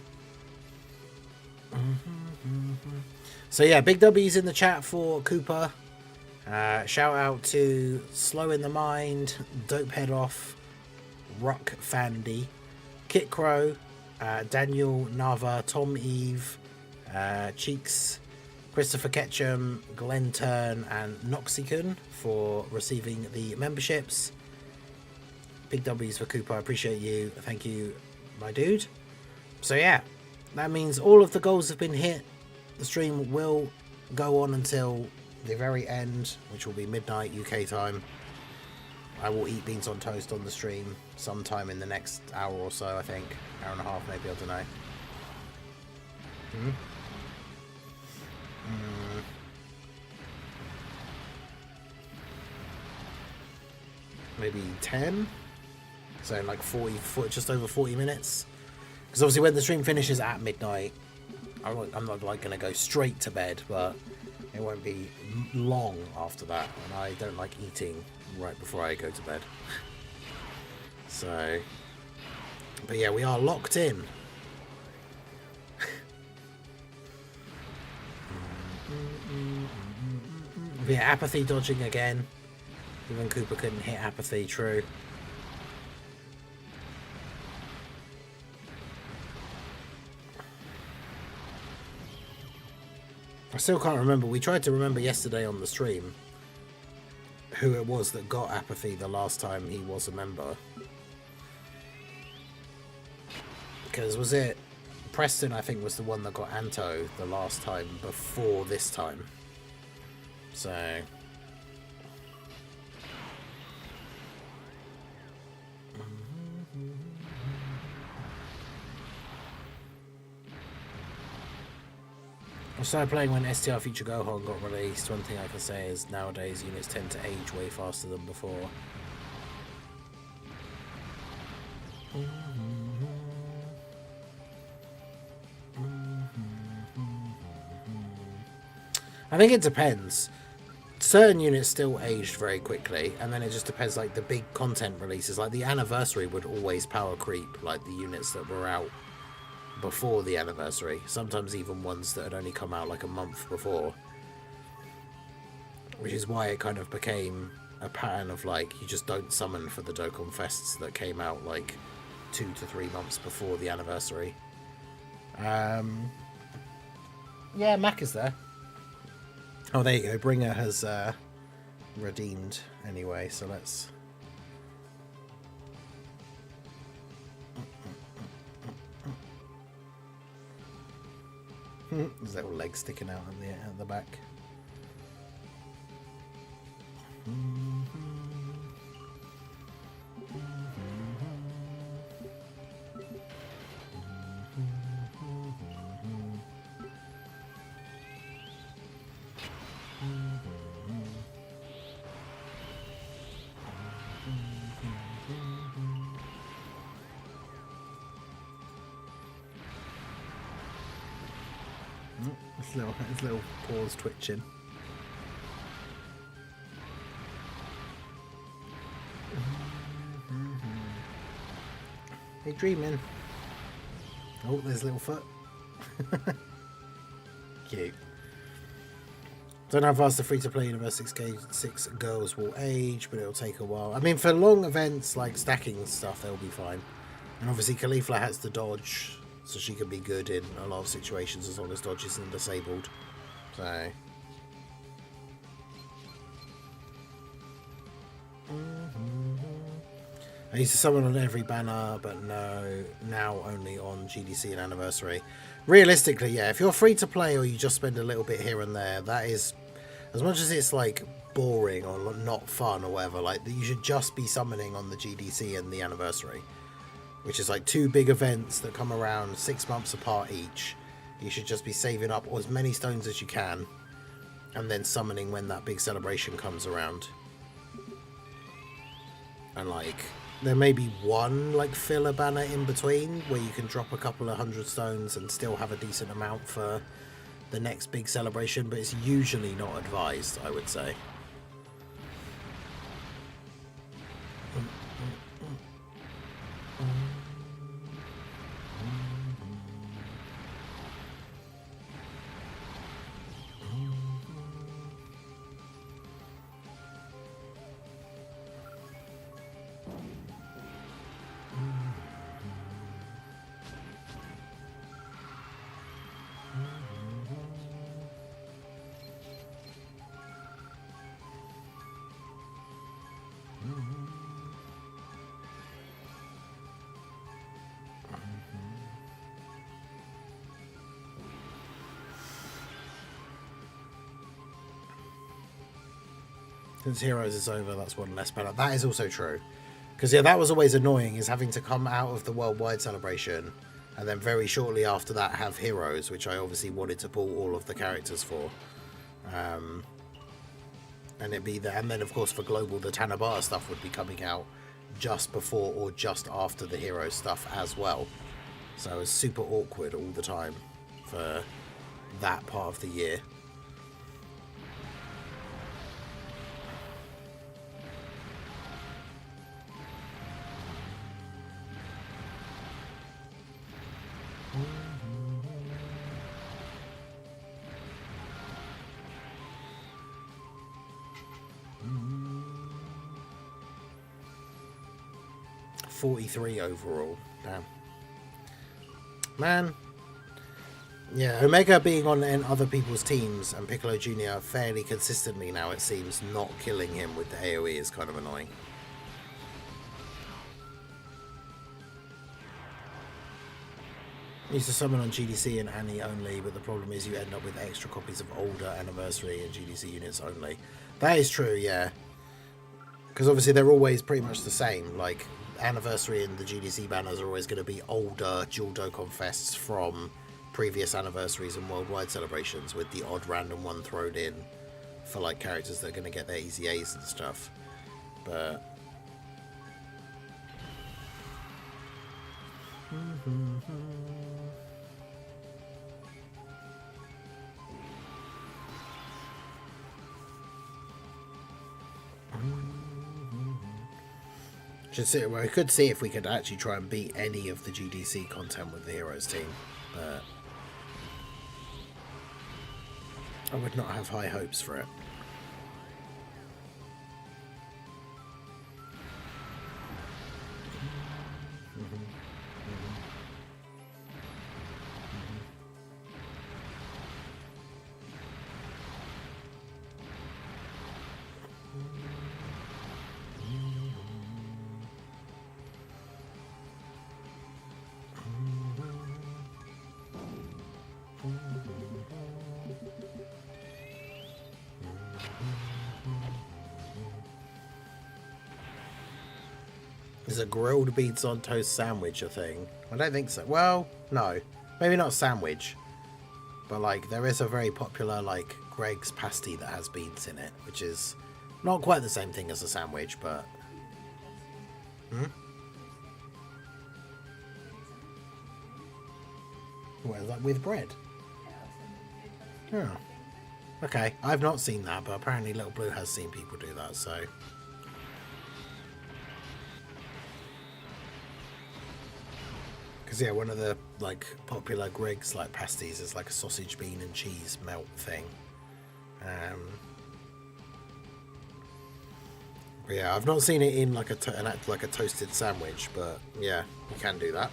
So yeah, big W's in the chat for Cooper. Shout out to Slow in the Mind, Dope Head Off, Ruck Fandy, Kit Crow, Daniel Nava, Tom Eve, Cheeks, Christopher Ketchum, Glenn Turn, and Noxicon for receiving the memberships. Big W's for Cooper. I appreciate you. Thank you, my dude. So yeah, that means all of the goals have been hit. The stream will go on until the very end, which will be midnight UK time. I will eat beans on toast on the stream sometime in the next hour or so, I think. Hour and a half, maybe, I don't know. Maybe 10? So like 40, just over 40 minutes. Because obviously when the stream finishes at midnight, I'm not like going to go straight to bed, but it won't be long after that, and I don't like eating right before I go to bed. So, but yeah, we are locked in. Yeah, apathy dodging again. Even Cooper couldn't hit apathy, true. I still can't remember. We tried to remember yesterday on the stream who it was that got apathy the last time he was a member. Because was it Preston, I think, was the one that got Anto the last time before this time. So I started playing when STR Future Gohan got released. One thing I can say is nowadays units tend to age way faster than before. I think it depends. Certain units still aged very quickly, and then it just depends, like the big content releases, like the anniversary would always power creep, like the units that were out before the anniversary, sometimes even ones that had only come out like a month before, which is why it kind of became a pattern of like you just don't summon for the Dokkan Fests that came out like 2 to 3 months before the anniversary. Yeah, Mac is there. Oh, there you go. Bringer has redeemed anyway, so let's... His little leg sticking out at the back. His little paws twitching. Hey, dreaming. Oh, there's little foot. Cute. Don't know how fast the free-to-play Universe 6 girls will age, but it'll take a while. I mean, for long events like stacking stuff, they'll be fine. And obviously, Khalifa has to dodge, so she can be good in a lot of situations as long as dodge isn't disabled. So... I used to summon on every banner, but no, now only on GDC and Anniversary. Realistically, yeah, if you're free to play or you just spend a little bit here and there, that is, as much as it's like boring or not fun or whatever, like you should just be summoning on the GDC and the Anniversary, which is like 2 big events that come around 6 months apart each. You should just be saving up as many stones as you can and then summoning when that big celebration comes around. And like... there may be one like filler banner in between where you can drop a couple of 100 stones and still have a decent amount for the next big celebration, but it's usually not advised, I would say. Since Heroes is over, that's one less banner. That is also true. Because, yeah, that was always annoying, is having to come out of the worldwide celebration and then very shortly after that have Heroes, which I obviously wanted to pull all of the characters for. And it'd be there. And then, of course, for Global, the Tanabata stuff would be coming out just before or just after the Heroes stuff as well. So it was super awkward all the time for that part of the year. .43 overall. Damn. Man. Yeah, Omega being on other people's teams and Piccolo Jr. fairly consistently now, it seems, not killing him with the AoE is kind of annoying. Used to summon on GDC and Annie only, but the problem is you end up with extra copies of older Anniversary and GDC units only. That is true, yeah. Because obviously they're always pretty much the same. Like, Anniversary and the GDC banners are always going to be older dual Dokkan Fests from previous anniversaries and worldwide celebrations, with the odd random one thrown in for like characters that are going to get their easy A's and stuff. But should see. Well, we could see if we could actually try and beat any of the GDC content with the Heroes team, but I would not have high hopes for it. Is a grilled beans on toast sandwich a thing? I don't think so. Well, no. Maybe not sandwich. But, like, there is a very popular, like, Greg's pasty that has beans in it, which is not quite the same thing as a sandwich, but... Well, like with bread? Oh. Okay, I've not seen that, but apparently Little Blue has seen people do that, so... Because, yeah, one of the, like, popular Greg's, like, pasties is, like, a sausage, bean and cheese melt thing. But, yeah, I've not seen it in, like, a toasted sandwich, but, yeah, you can do that.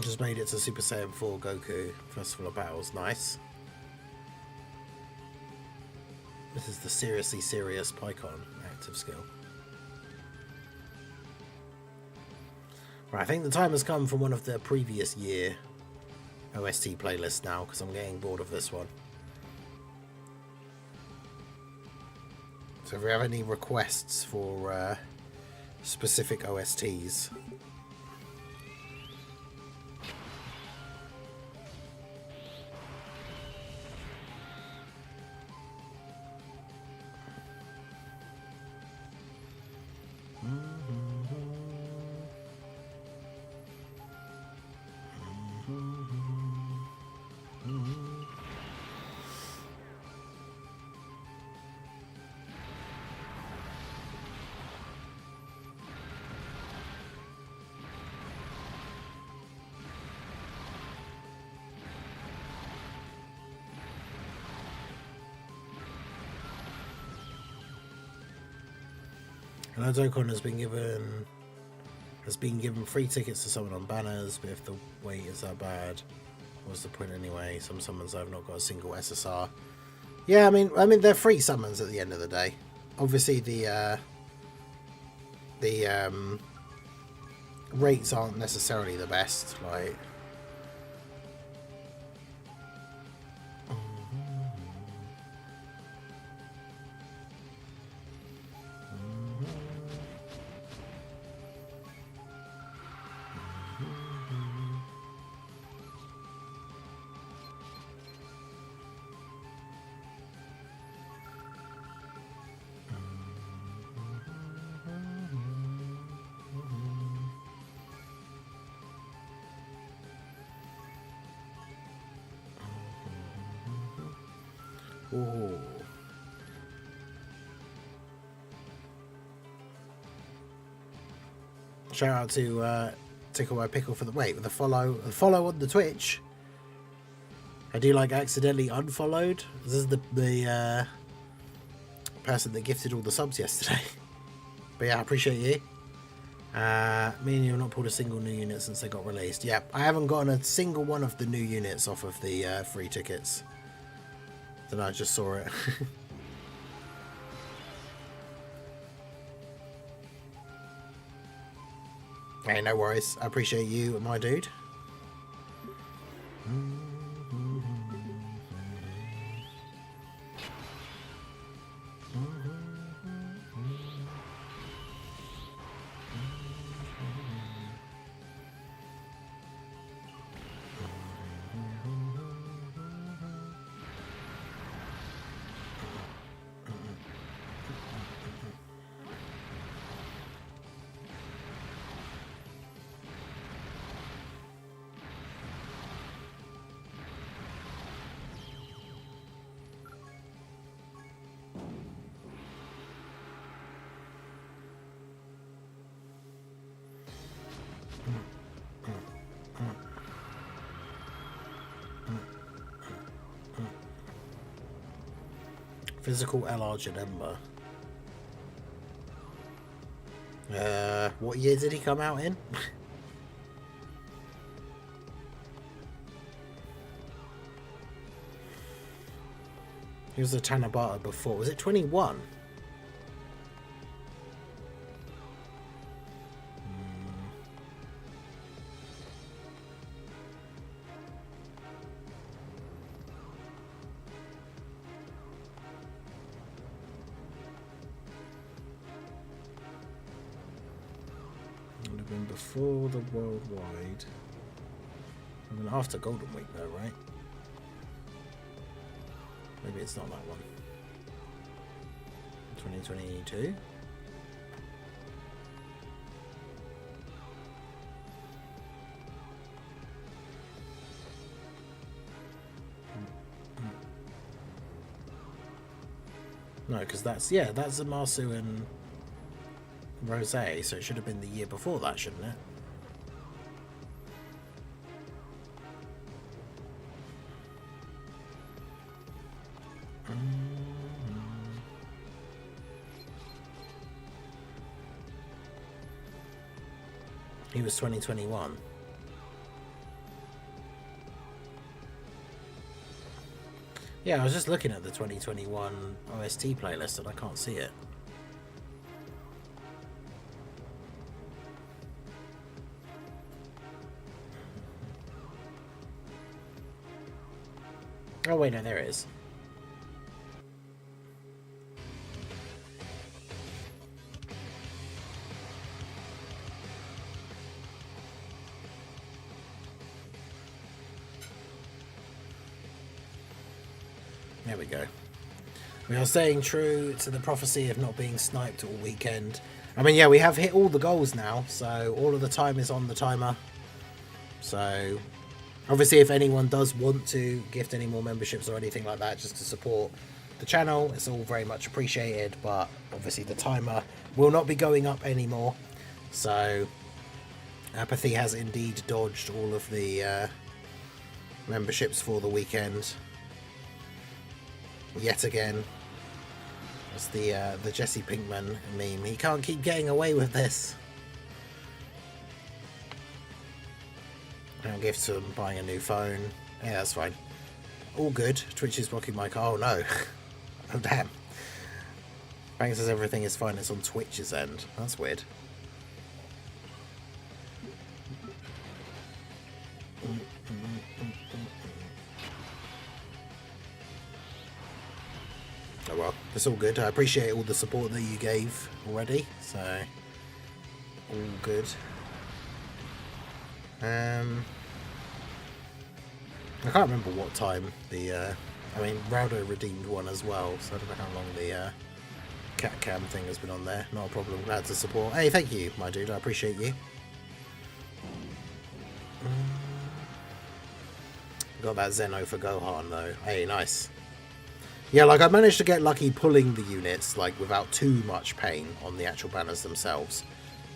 Just made it to Super Saiyan 4 Goku Festival of Battles. Nice. This is the seriously serious Pycon active skill. Right, I think the time has come for one of the previous year OST playlists now, because I'm getting bored of this one. So if we have any requests for specific OSTs... And Dokkan has been given free tickets to summon on banners, but if the wait is that bad, what's the point anyway? Some summons I've not got a single SSR. Yeah, I mean they're free summons at the end of the day. Obviously the rates aren't necessarily the best, like Ooh. Shout out to Tickle My Pickle for the follow on the Twitch. I do like accidentally unfollowed. This is the person that gifted all the subs yesterday. But yeah, I appreciate you. Me and you have not pulled a single new unit since they got released. Yeah, I haven't gotten a single one of the new units off of the free tickets. Then I just saw it. Hey, no worries. I appreciate you, my dude. Physical LR Janemba. What year did he come out in? He was a Tanabata before. Was it 21? Before the worldwide. I mean, after Golden Week though, right? Maybe it's not that one. 2022? No, because that's a Masu and Rose, so it should have been the year before that, shouldn't it? He was 2021. Yeah, I was just looking at the 2021 OST playlist and I can't see it. Oh wait, no, there it is. There we go. We are staying true to the prophecy of not being sniped all weekend. I mean, yeah, we have hit all the goals now, so all of the time is on the timer. So obviously, if anyone does want to gift any more memberships or anything like that, just to support the channel, it's all very much appreciated. But obviously, the timer will not be going up anymore. So Apathy has indeed dodged all of the memberships for the weekend. Yet again. It's the Jesse Pinkman meme. He can't keep getting away with this. And gifts him buying a new phone. Yeah, that's fine. All good. Twitch is blocking my car. Oh no. Oh damn. Bang says everything is fine. It's on Twitch's end. That's weird. Oh well, it's all good. I appreciate all the support that you gave already. So, all good. I can't remember what time the I mean Raudo redeemed one as well, so I don't know how long the cat cam thing has been on there. Not a problem, glad to support. Hey, thank you, my dude, I appreciate you. Got that Zeno for Gohan though. Hey, nice. Yeah, like I managed to get lucky pulling the units like without too much pain on the actual banners themselves,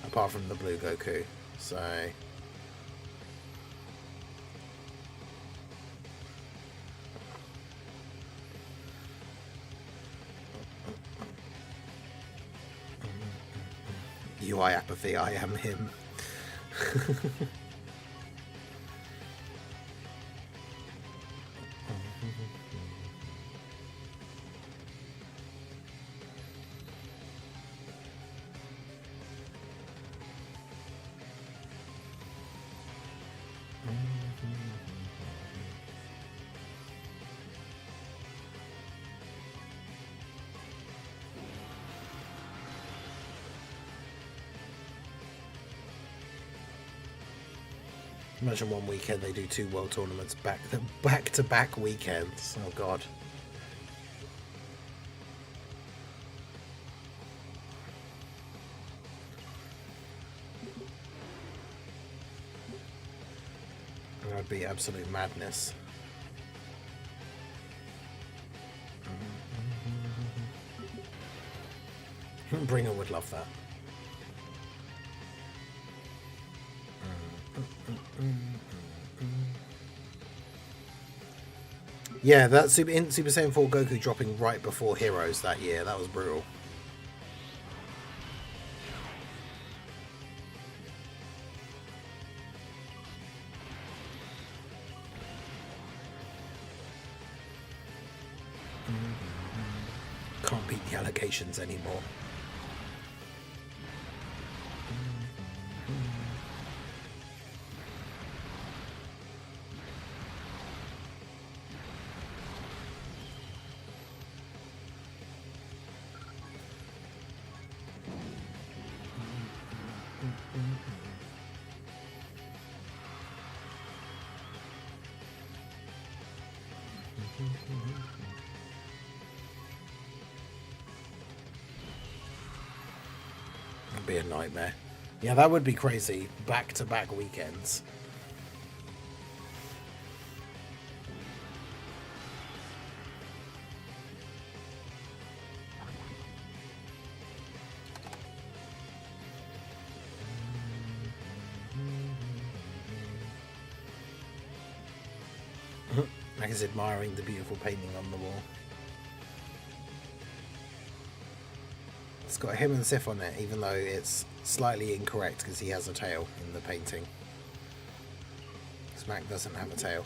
apart from the blue Goku. So UI apathy, I am him. Imagine one weekend they do 2 world tournaments back to back weekends. Oh god. That would be absolute madness. Bringer would love that. Yeah, that Super Saiyan 4 Goku dropping right before Heroes that year, that was brutal. Can't beat the allegations anymore. It'd be a nightmare. Yeah, that would be crazy. Back-to-back weekends. Mac is admiring the beautiful painting on the wall. It's got him and Sif on it, even though it's slightly incorrect because he has a tail in the painting. Smack doesn't have a tail.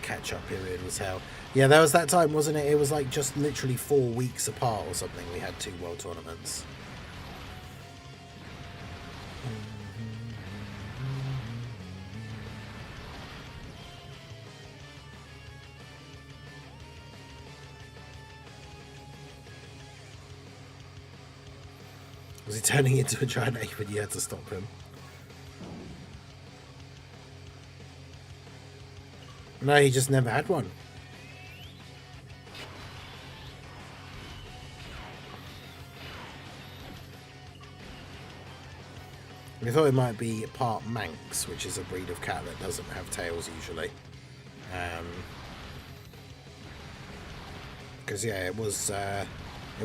Catch-up period was hell. Yeah, there was that time, wasn't it? It was like just literally 4 weeks apart or something. We had 2 world tournaments. Was he turning into a giant ape and you had to stop him? No, he just never had one. We thought it might be part Manx, which is a breed of cat that doesn't have tails usually. Because yeah, it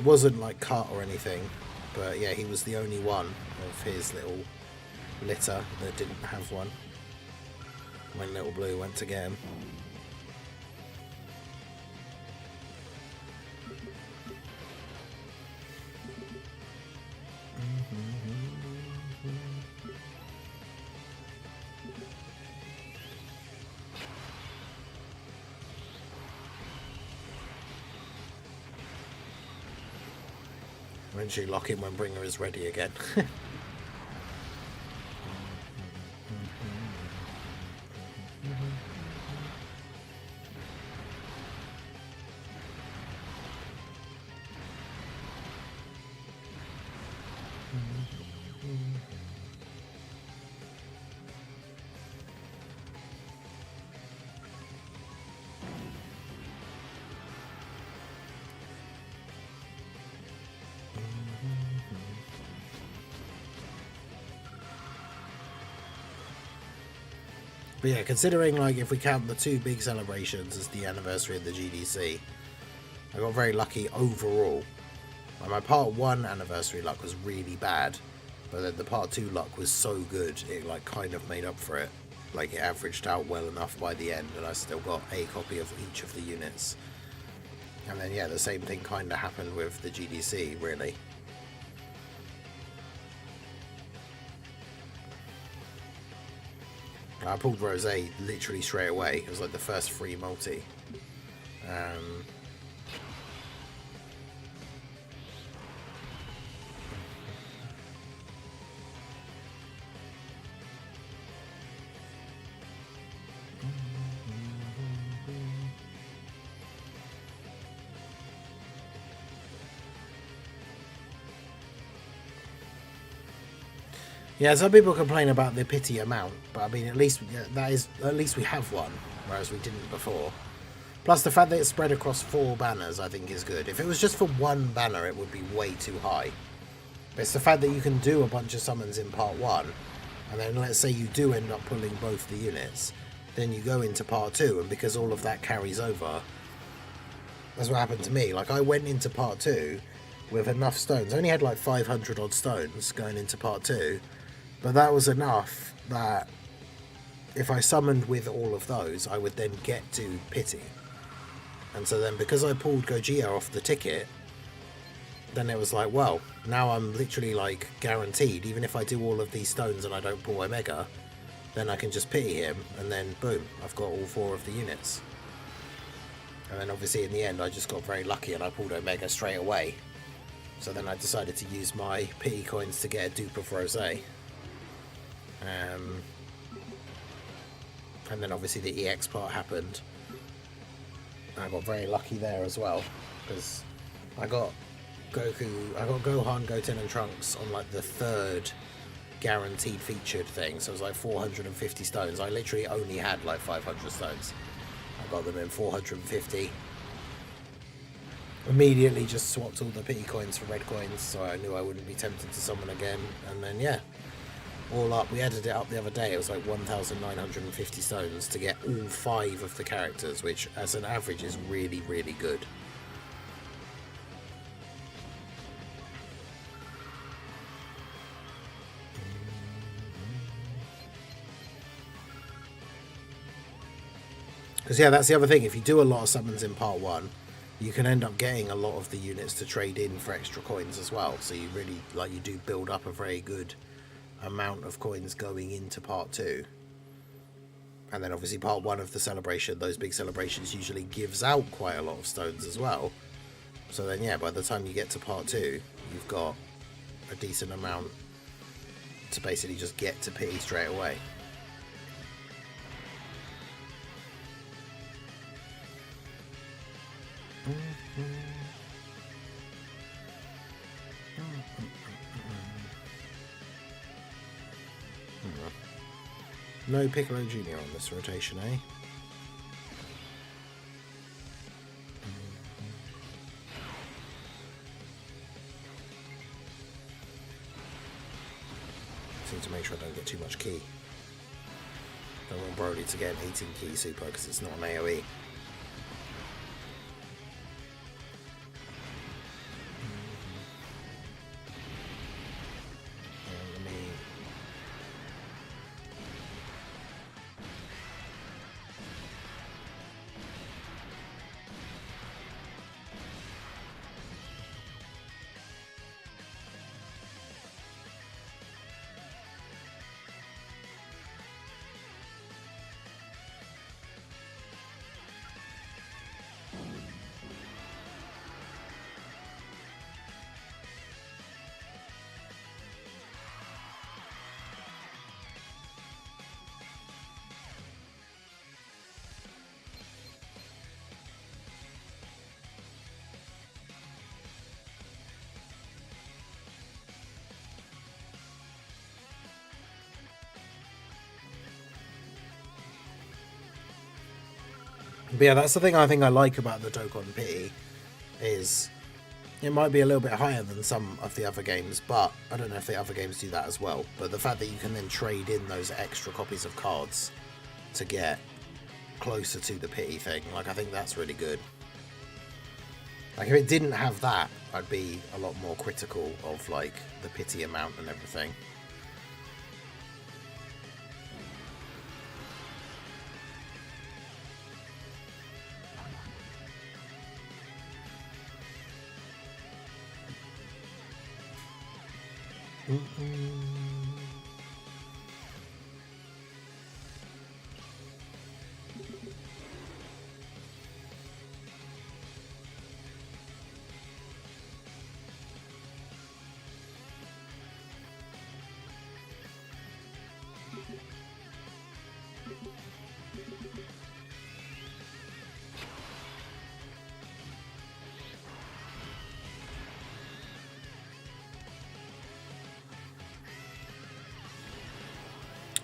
wasn't like cut or anything, but yeah, he was the only one of his little litter that didn't have one when Little Blue went to get him. Eventually lock in when Bringer is ready again. But yeah, considering like if we count the two big celebrations as the anniversary of the GDC, I got very lucky overall. Like my part 1 anniversary luck was really bad, but then the part 2 luck was so good it like kind of made up for it. Like it averaged out well enough by the end, and I still got a copy of each of the units. And then yeah, the same thing kind of happened with the GDC, really. I pulled Rosé literally straight away. It was like the first free multi. Yeah, some people complain about the pity amount, but I mean, at least we have one, whereas we didn't before. Plus, the fact that it's spread across 4 banners, I think, is good. If it was just for one banner, it would be way too high. But it's the fact that you can do a bunch of summons in part 1, and then let's say you do end up pulling both the units, then you go into part 2, and because all of that carries over, that's what happened to me. Like, I went into part 2 with enough stones. I only had like 500 odd stones going into part 2. But that was enough that if I summoned with all of those, I would then get to Pity. And so then because I pulled Goggia off the ticket, then it was like, well, now I'm literally like guaranteed, even if I do all of these stones and I don't pull Omega, then I can just Pity him, and then boom, I've got all 4 of the units. And then obviously in the end I just got very lucky and I pulled Omega straight away. So then I decided to use my Pity coins to get a dupe of Rosé. And then obviously the EX part happened. I got very lucky there as well, because I got Gohan, Goten and Trunks on like the 3rd guaranteed featured thing, so it was like 450 stones. I literally only had like 500 stones. I got them in 450. Immediately just swapped all the pity coins for red coins, so I knew I wouldn't be tempted to summon again. And then yeah, all up, we added it up the other day, it was like 1,950 stones to get all 5 of the characters, which as an average is really, really good. Because yeah, that's the other thing, if you do a lot of summons in part 1, you can end up getting a lot of the units to trade in for extra coins as well, so you really, like, you do build up a very good amount of coins going into part 2. And then obviously part 1 of the celebration, those big celebrations usually gives out quite a lot of stones as well. So then yeah, by the time you get to part 2, you've got a decent amount to basically just get to pity straight away. No Piccolo Jr. on this rotation, eh? Seem to make sure I don't get too much key. Don't want Brody to get an 18 key super because it's not an AoE. But yeah, that's the thing I think I like about the Dokkan Pity, is it might be a little bit higher than some of the other games, but I don't know if the other games do that as well. But the fact that you can then trade in those extra copies of cards to get closer to the pity thing. Like, I think that's really good. Like, if it didn't have that, I'd be a lot more critical of, like, the pity amount and everything.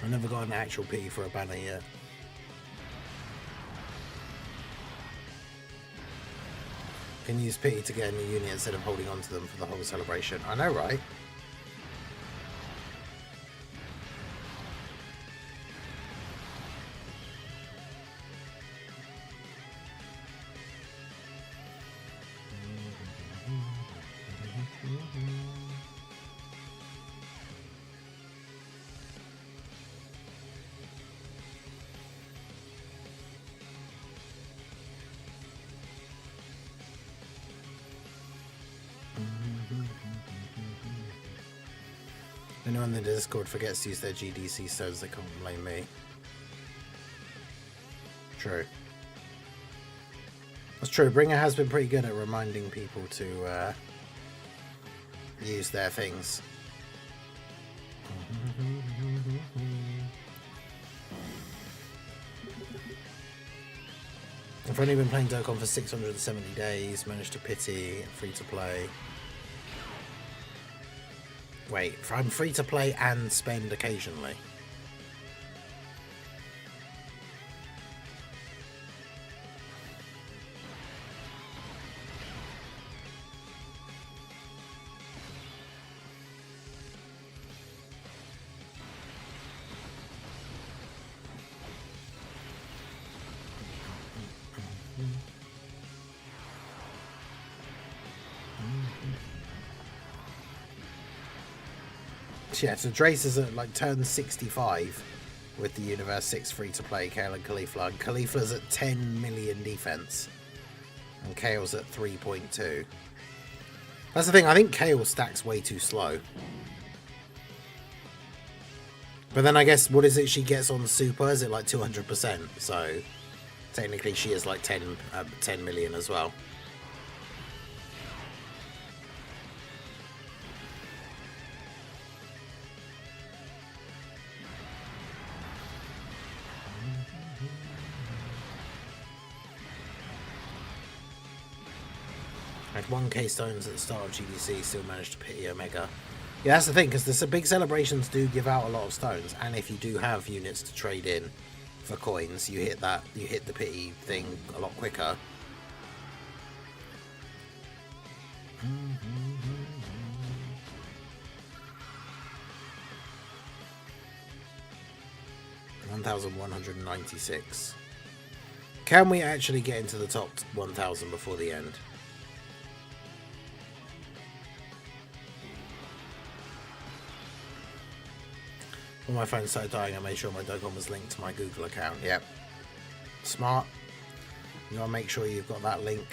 I've never got an actual pity for a banner yet. Can use pity to get a new unit instead of holding on to them for the whole celebration. I know, right? Anyone in the Discord forgets to use their GDC stones, they can't blame me. True. That's true. Bringer has been pretty good at reminding people to use their things. I've only been playing Dokkan for 670 days, managed to pity, free to play. Wait, I'm free to play and spend occasionally. Yeah, so Drace is at like turn 65 with the Universe 6 free to play, Kale and Caulifla. And Caulifla's at 10 million defense, and Kale's at 3.2. That's the thing, I think Kale stacks way too slow. But then I guess, what is it she gets on Super? Is it like 200%? So technically she is like 10 million as well. Had 1k stones at the start of GDC, still managed to pity Omega. Yeah, that's the thing, because the big celebrations do give out a lot of stones, and if you do have units to trade in for coins, you hit the pity thing a lot quicker. $1,196. Can we actually get into the top 1,000 before the end? When my phone started dying, I made sure my Dokkan was linked to my Google account. Yep. Smart. You gotta make sure you've got that link.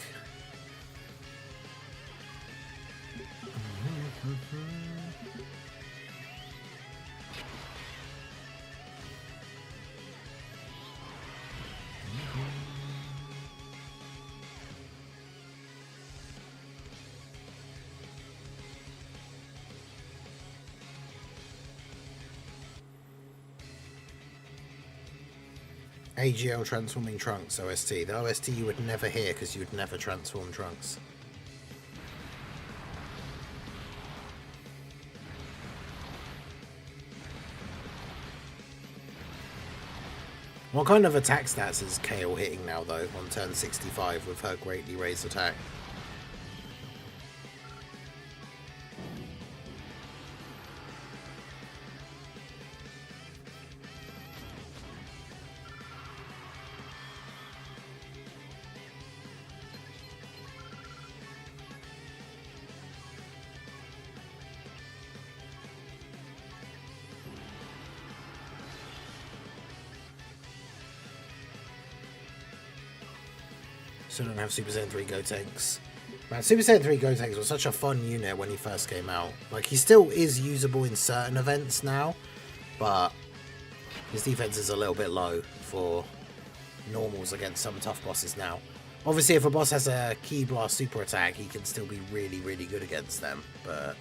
AGL transforming Trunks OST. The OST you would never hear because you would never transform Trunks. What kind of attack stats is Kale hitting now though on turn 65 with her greatly raised attack? Still don't have Super Saiyan 3 Gotenks. Man, Super Saiyan 3 Gotenks was such a fun unit when he first came out. Like, he still is usable in certain events now, but his defense is a little bit low for normals against some tough bosses now. Obviously, if a boss has a Ki Blast super attack, he can still be really, really good against them, but...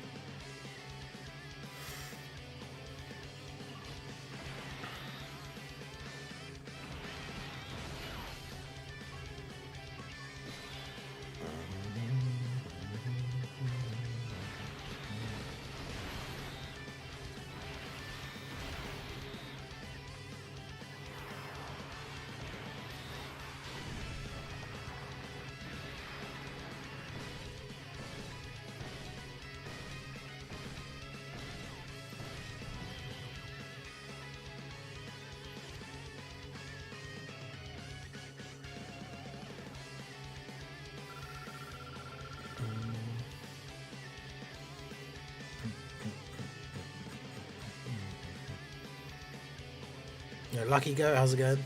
Yeah, Lucky Go, how's it going?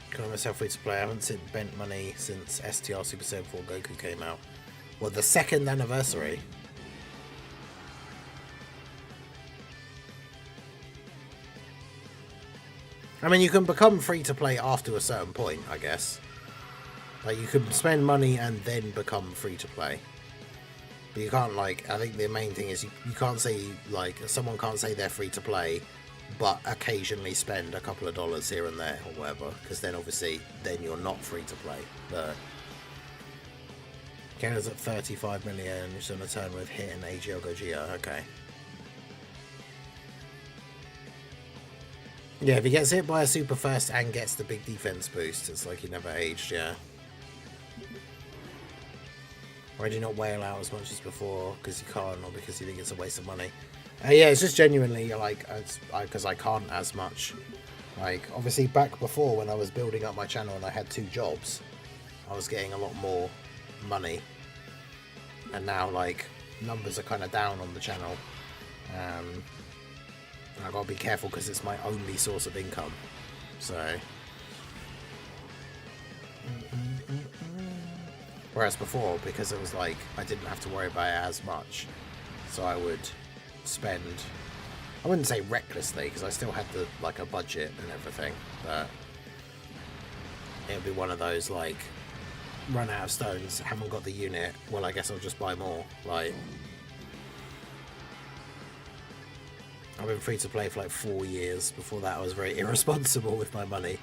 Calling myself free to play. I haven't spent money since STR Super Saiyan 4 Goku came out. Well, the 2nd anniversary. I mean, you can become free to play after a certain point, I guess. Like, you can spend money and then become free to play. But you can't, like, I think the main thing is you can't say, like, someone can't say they're free to play, but occasionally spend a couple of dollars here and there or whatever, because then obviously, then you're not free to play. But Canada's at 35 million, just on a turn with Hit and AGL Gogeta, okay. Yeah, if he gets hit by a super first and gets the big defense boost, it's like he never aged, yeah. Why do you not whale out as much as before? Because you can't, or because you think it's a waste of money? Yeah, it's just genuinely, like, because I can't as much. Like, obviously, back before when I was building up my channel and I had 2 jobs, I was getting a lot more money. And now, like, numbers are kind of down on the channel. I've got to be careful because it's my only source of income. So... Whereas before, because it was like, I didn't have to worry about it as much. So I would spend, I wouldn't say recklessly, because I still had the, like, a budget and everything, but it would be one of those, like, run out of stones, haven't got the unit, well, I guess I'll just buy more. Like, I've been free to play for like 4 years. Before that, I was very irresponsible with my money.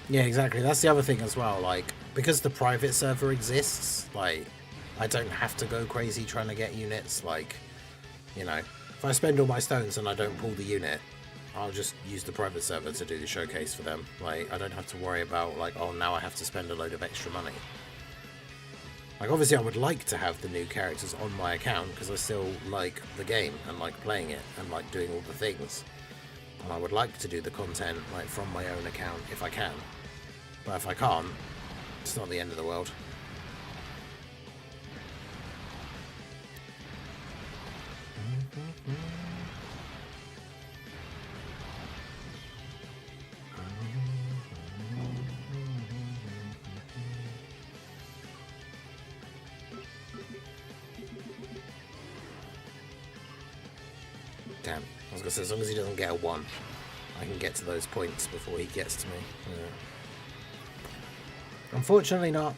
Yeah, exactly. That's the other thing as well. Like, because the private server exists, like, I don't have to go crazy trying to get units. Like, you know, if I spend all my stones and I don't pull the unit, I'll just use the private server to do the showcase for them. Like, I don't have to worry about, like, oh, now I have to spend a load of extra money. Like, obviously, I would like to have the new characters on my account because I still like the game and like playing it and like doing all the things. And I would like to do the content, like, from my own account if I can. But if I can't, it's not the end of the world. Damn. I was going to say, as long as he doesn't get a 1, I can get to those points before he gets to me. Yeah. Unfortunately not.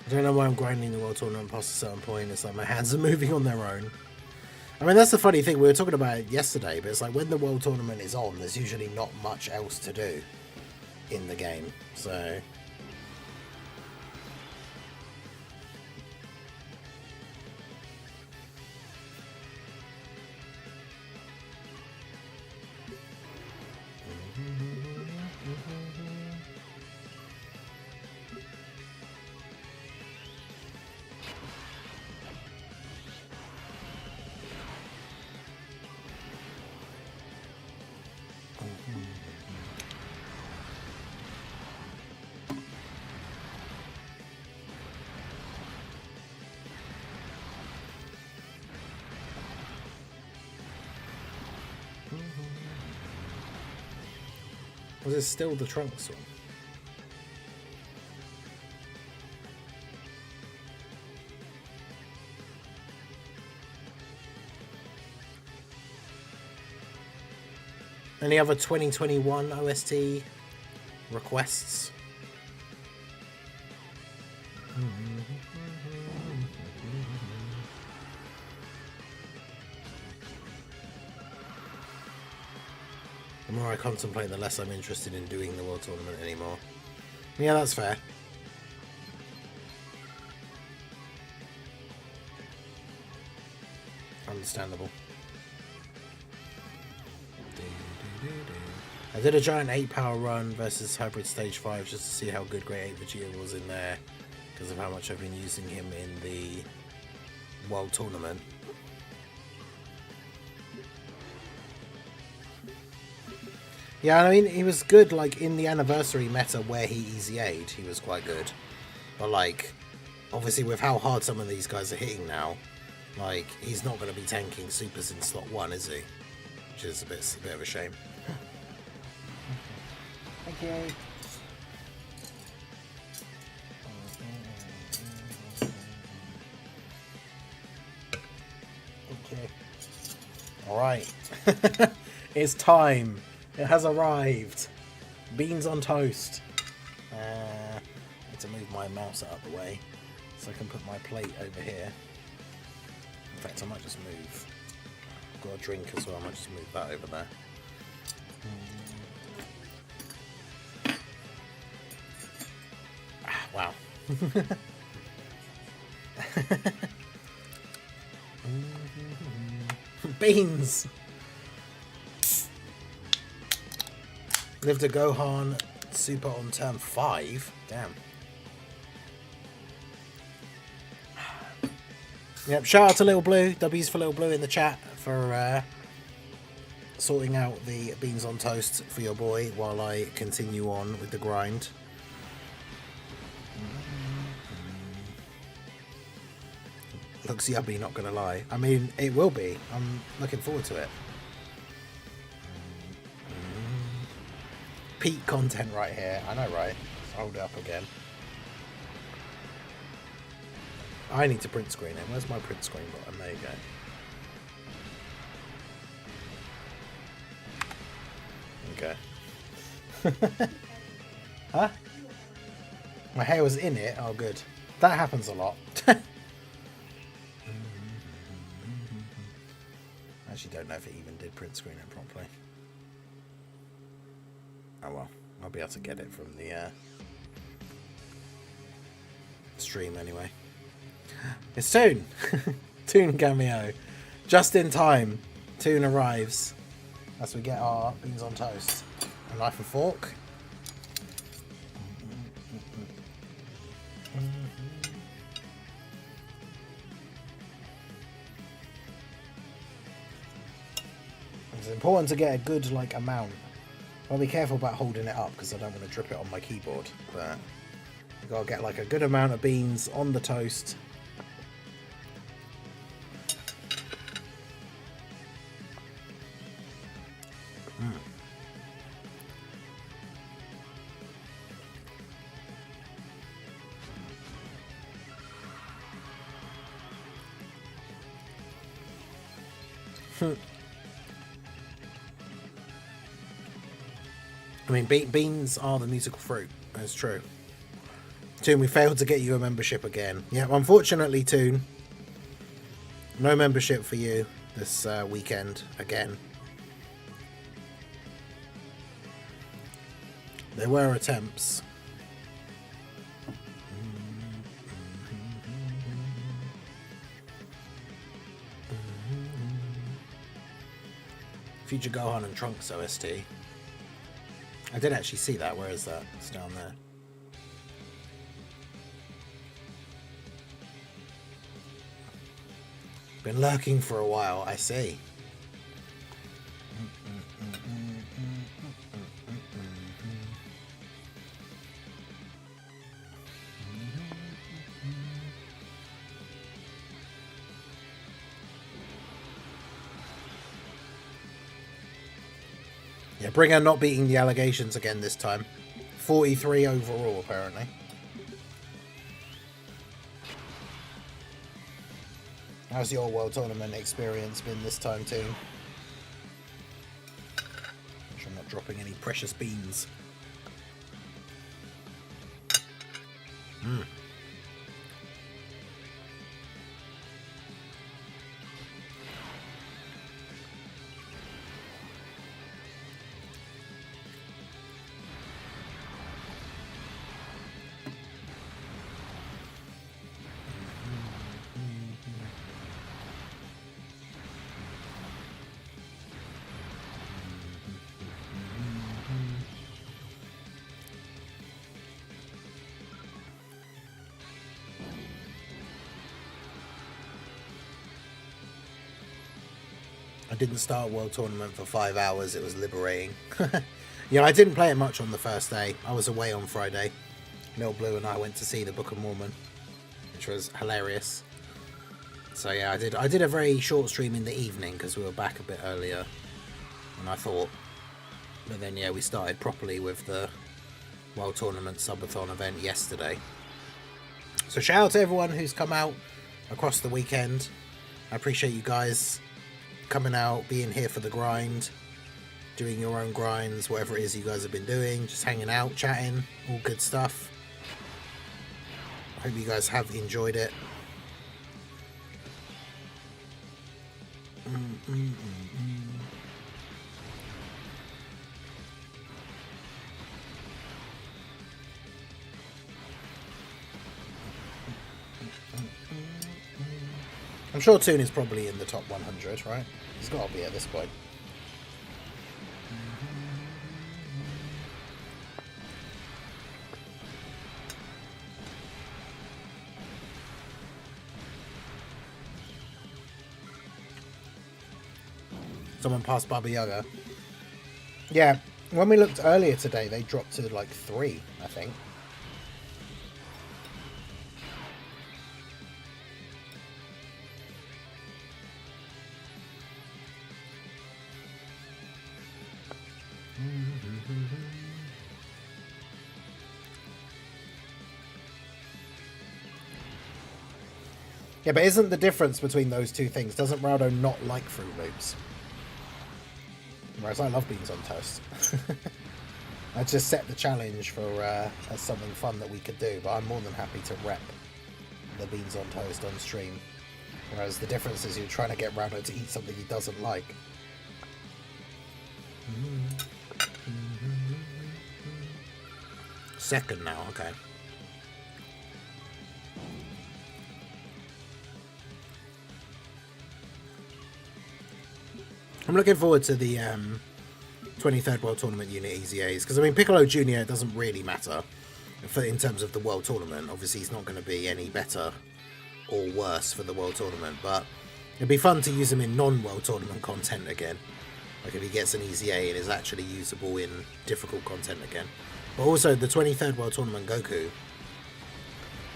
I don't know why I'm grinding the World Tournament past a certain point. It's like my hands are moving on their own. I mean, that's the funny thing. We were talking about it yesterday, but it's like when the World Tournament is on, there's usually not much else to do in the game. So... Was it still the Trunks one? Any other 2021 OST requests? The more I contemplate, the less I'm interested in doing the World Tournament anymore. Yeah, that's fair. Understandable. I did a giant 8-power run versus Hybrid Stage 5 just to see how good Great 8 Vegeta was in there because of how much I've been using him in the World Tournament. Yeah, I mean, he was good, like, in the anniversary meta where he easy A'd, he was quite good. But, like, obviously with how hard some of these guys are hitting now, like, he's not going to be tanking supers in slot 1, is he? Which is a bit of a shame. Thank you. Okay. Alright. It's time. It has arrived. Beans on toast. I need to move my mouse out of the way so I can put my plate over here. In fact, I might just move. I've got a drink as well. I might just move that over there. Wow. Beans! Lived a Gohan Super on turn 5. Damn. Yep, shout out to Little Blue. W's for Little Blue in the chat for sorting out the beans on toast for your boy while I continue on with the grind. Looks yummy, not gonna lie. I mean, it will be. I'm looking forward to it. Peak content right here. I know, right? I'll hold it up again. I need to print screen it. Where's my print screen button? There you go. Okay. Huh? My hair was in it? Oh, good. That happens a lot. I actually don't know if it even did print screen it properly. Oh well, I'll be able to get it from the stream anyway. It's Toon! Toon cameo. Just in time. Toon arrives as we get our beans on toast. A knife and fork. It's important to get a good amount. I'll be careful about holding it up because I don't want to drip it on my keyboard. But you gotta get a good amount of beans on the toast. I mean, beans are the musical fruit. That's true. Toon, we failed to get you a membership again. Yeah, unfortunately, Toon, no membership for you this weekend again. There were attempts. Future Gohan and Trunks OST. I did actually see that. Where is that? It's down there. Been lurking for a while, I see. Yeah, Bringer not beating the allegations again this time. 43 overall, apparently. How's your World Tournament experience been this time, too? Make sure I'm not dropping any precious beans. I didn't start World Tournament for 5 hours. It was liberating. Yeah, I didn't play it much on the first day. I was away on Friday. Little Blue and I went to see the Book of Mormon, which was hilarious. So yeah, I did a very short stream in the evening because we were back a bit earlier than I thought. But then yeah, we started properly with the World Tournament Subathon event yesterday. So shout out to everyone who's come out across the weekend. I appreciate you guys coming out, being here for the grind, doing your own grinds, whatever it is you guys have been doing, just hanging out, chatting, all good stuff. I hope you guys have enjoyed it. I'm sure Toon is probably in the top 100, right? He's got to be at this point. Someone passed Baba Yaga. Yeah, when we looked earlier today, they dropped to like 3, I think. Yeah, but isn't the difference between those two things? Doesn't Raldo not like Fruit Loops? Whereas I love beans on toast. I just set the challenge for as something fun that we could do, but I'm more than happy to rep the beans on toast on stream. Whereas the difference is you're trying to get Raldo to eat something he doesn't like. Second now, okay. I'm looking forward to the 23rd World Tournament unit EZAs, because I mean Piccolo Jr. doesn't really matter in terms of the World Tournament. Obviously he's not going to be any better or worse for the World Tournament, but it'd be fun to use him in non-World Tournament content again. Like if he gets an EZA and is actually usable in difficult content again. But also the 23rd World Tournament Goku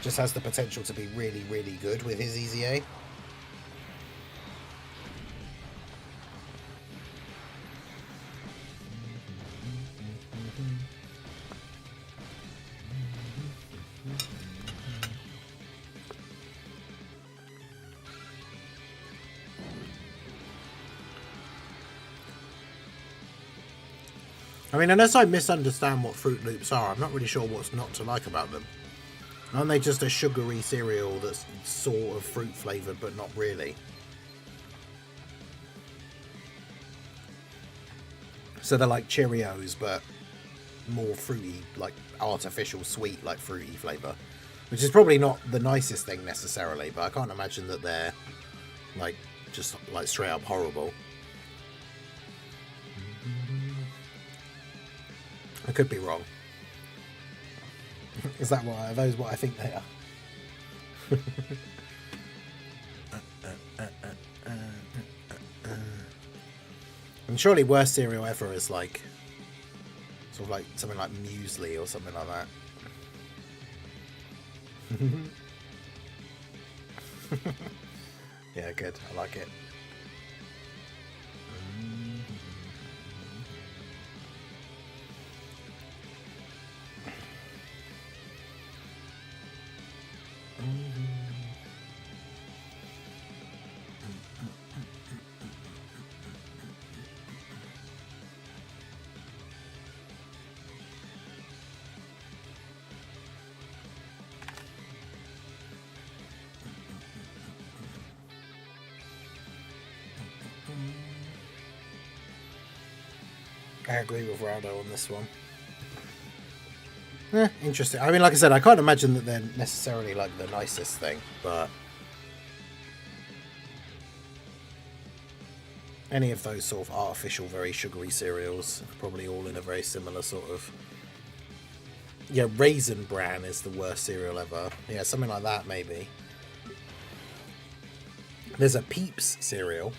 just has the potential to be really, really good with his EZA. I mean, unless I misunderstand what Fruit Loops are, I'm not really sure what's not to like about them. Aren't they just a sugary cereal that's sort of fruit flavoured, but not really? So they're like Cheerios, but more fruity, like artificial sweet, like fruity flavour. Which is probably not the nicest thing necessarily, but I can't imagine that they're like just like straight up horrible. I could be wrong. Is that what? Are those what I think they are? And surely worst cereal ever is like sort of like something like muesli or something like that. Yeah, good. I like it. I agree with Raldo on this one. Interesting. I mean, like I said, I can't imagine that they're necessarily like the nicest thing, but any of those sort of artificial, very sugary cereals, probably all in a very similar sort of... Yeah, Raisin Bran is the worst cereal ever. Yeah, something like that, maybe. There's a Peeps cereal.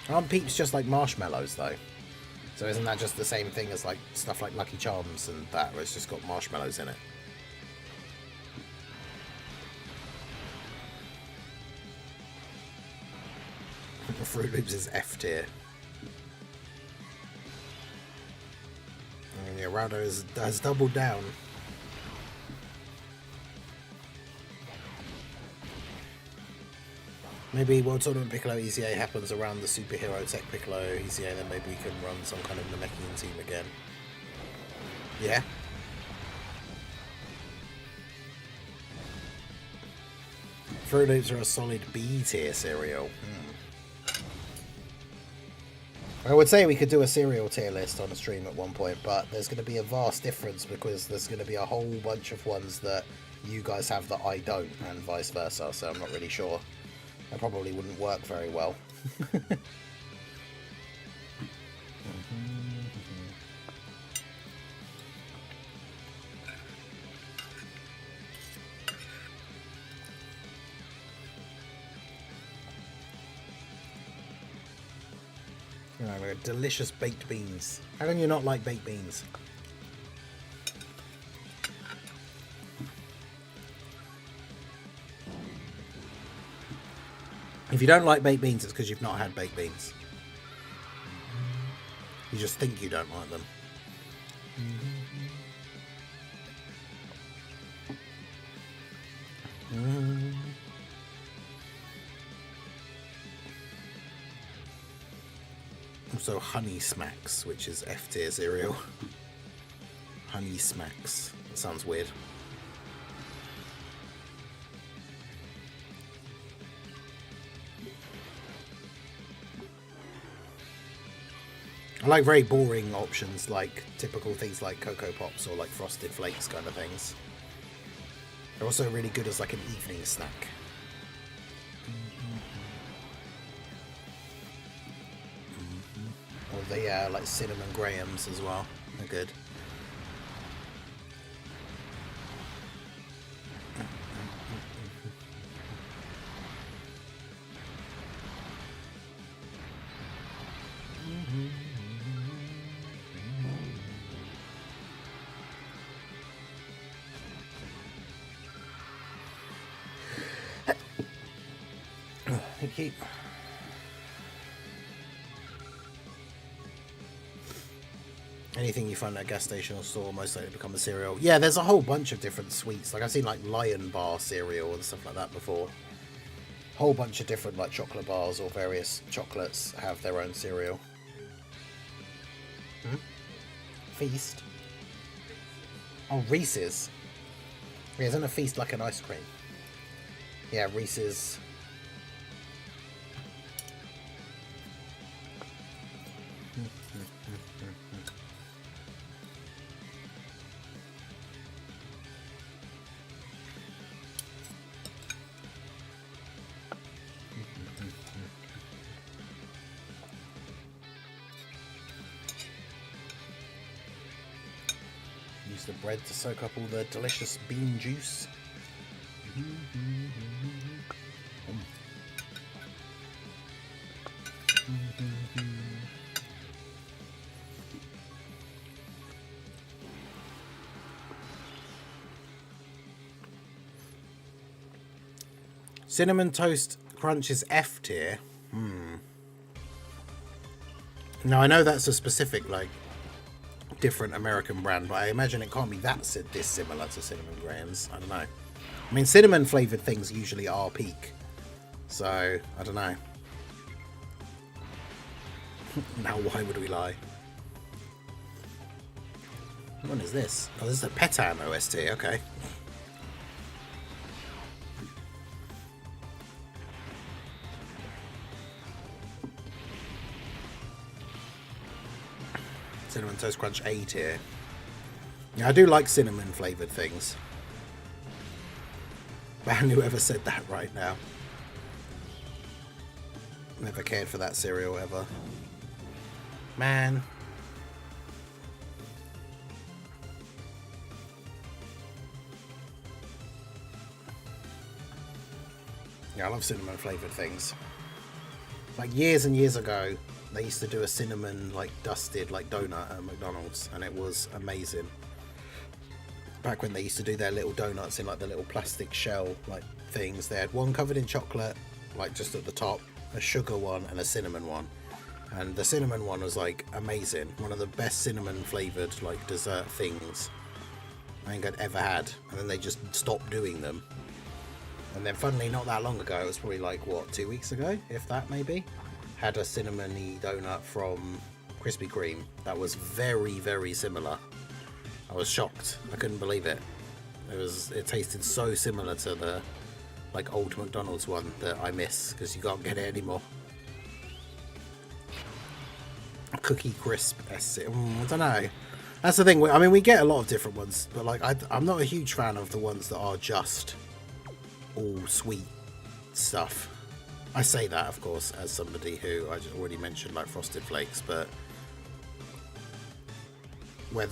Aren't Peeps just like marshmallows, though? So isn't that just the same thing as like stuff like Lucky Charms and that, where it's just got marshmallows in it? Fruit Loops is F tier. And yeah, Rado has doubled down. Maybe World Tournament Piccolo ECA happens around the Superhero Tech Piccolo ECA, then maybe we can run some kind of Namekian team again. Yeah? Fruit Loops are a solid B tier cereal. I would say we could do a cereal tier list on a stream at one point, but there's going to be a vast difference because there's going to be a whole bunch of ones that you guys have that I don't, and vice versa, so I'm not really sure. That probably wouldn't work very well. You know, delicious baked beans. How can you not like baked beans? If you don't like baked beans, it's because you've not had baked beans. You just think you don't like them. Also Honey Smacks, which is F tier cereal. Honey Smacks. That sounds weird. I like very boring options, like typical things like Cocoa Pops or like Frosted Flakes kind of things. They're also really good as like an evening snack. Or the like Cinnamon Grahams as well. They're good. Keep. Anything you find at a gas station or store most likely to become a cereal. Yeah, there's a whole bunch of different sweets. Like I've seen like Lion Bar cereal and stuff like that before. Whole bunch of different like chocolate bars or various chocolates have their own cereal. Feast. Oh, Reese's. Yeah, isn't a feast like an ice cream? Yeah, Reese's. Use the bread to soak up all the delicious bean juice. Cinnamon Toast Crunch is F tier. Now I know that's a specific, like, different American brand, but I imagine it can't be that dissimilar to Cinnamon Grahams. I don't know. I mean, cinnamon flavoured things usually are peak, so I don't know. Now why would we lie? What one is this? Oh, this is a Petan OST, okay. Cinnamon Toast Crunch A tier. Yeah, I do like cinnamon flavoured things. Man, whoever said that right now. Never cared for that cereal ever. Man. Yeah, I love cinnamon flavoured things. Like years and years ago, they used to do a cinnamon, like, dusted, like, donut at McDonald's, and it was amazing. Back when they used to do their little donuts in, like, the little plastic shell, like, things. They had one covered in chocolate, like, just at the top, a sugar one, and a cinnamon one. And the cinnamon one was, like, amazing. One of the best cinnamon flavoured, like, dessert things I think I'd ever had. And then they just stopped doing them. And then, funnily, not that long ago, it was probably, like, what, 2 weeks ago, if that, maybe? Had a cinnamony donut from Krispy Kreme that was very, very similar. I was shocked. I couldn't believe it. It tasted so similar to the, like, old McDonald's one that I miss because you can't get it anymore. Cookie Crisp. I don't know. That's the thing. I mean, we get a lot of different ones, but, like, I'm not a huge fan of the ones that are just all sweet stuff. I say that, of course, as somebody who I already mentioned, like Frosted Flakes, but where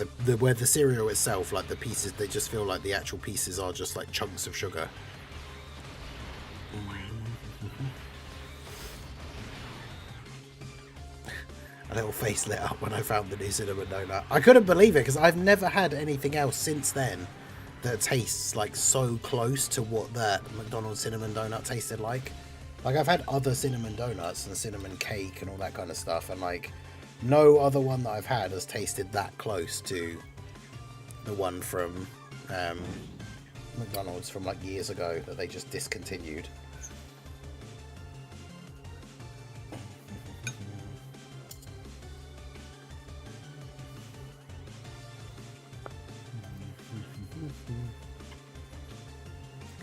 the cereal itself, like the pieces, they just feel like the actual pieces are just like chunks of sugar. A little face lit up when I found the new cinnamon donut. I couldn't believe it because I've never had anything else since then that tastes like so close to what that McDonald's cinnamon donut tasted like. Like, I've had other cinnamon donuts and cinnamon cake and all that kind of stuff, and, like, no other one that I've had has tasted that close to the one from McDonald's from, like, years ago that they just discontinued.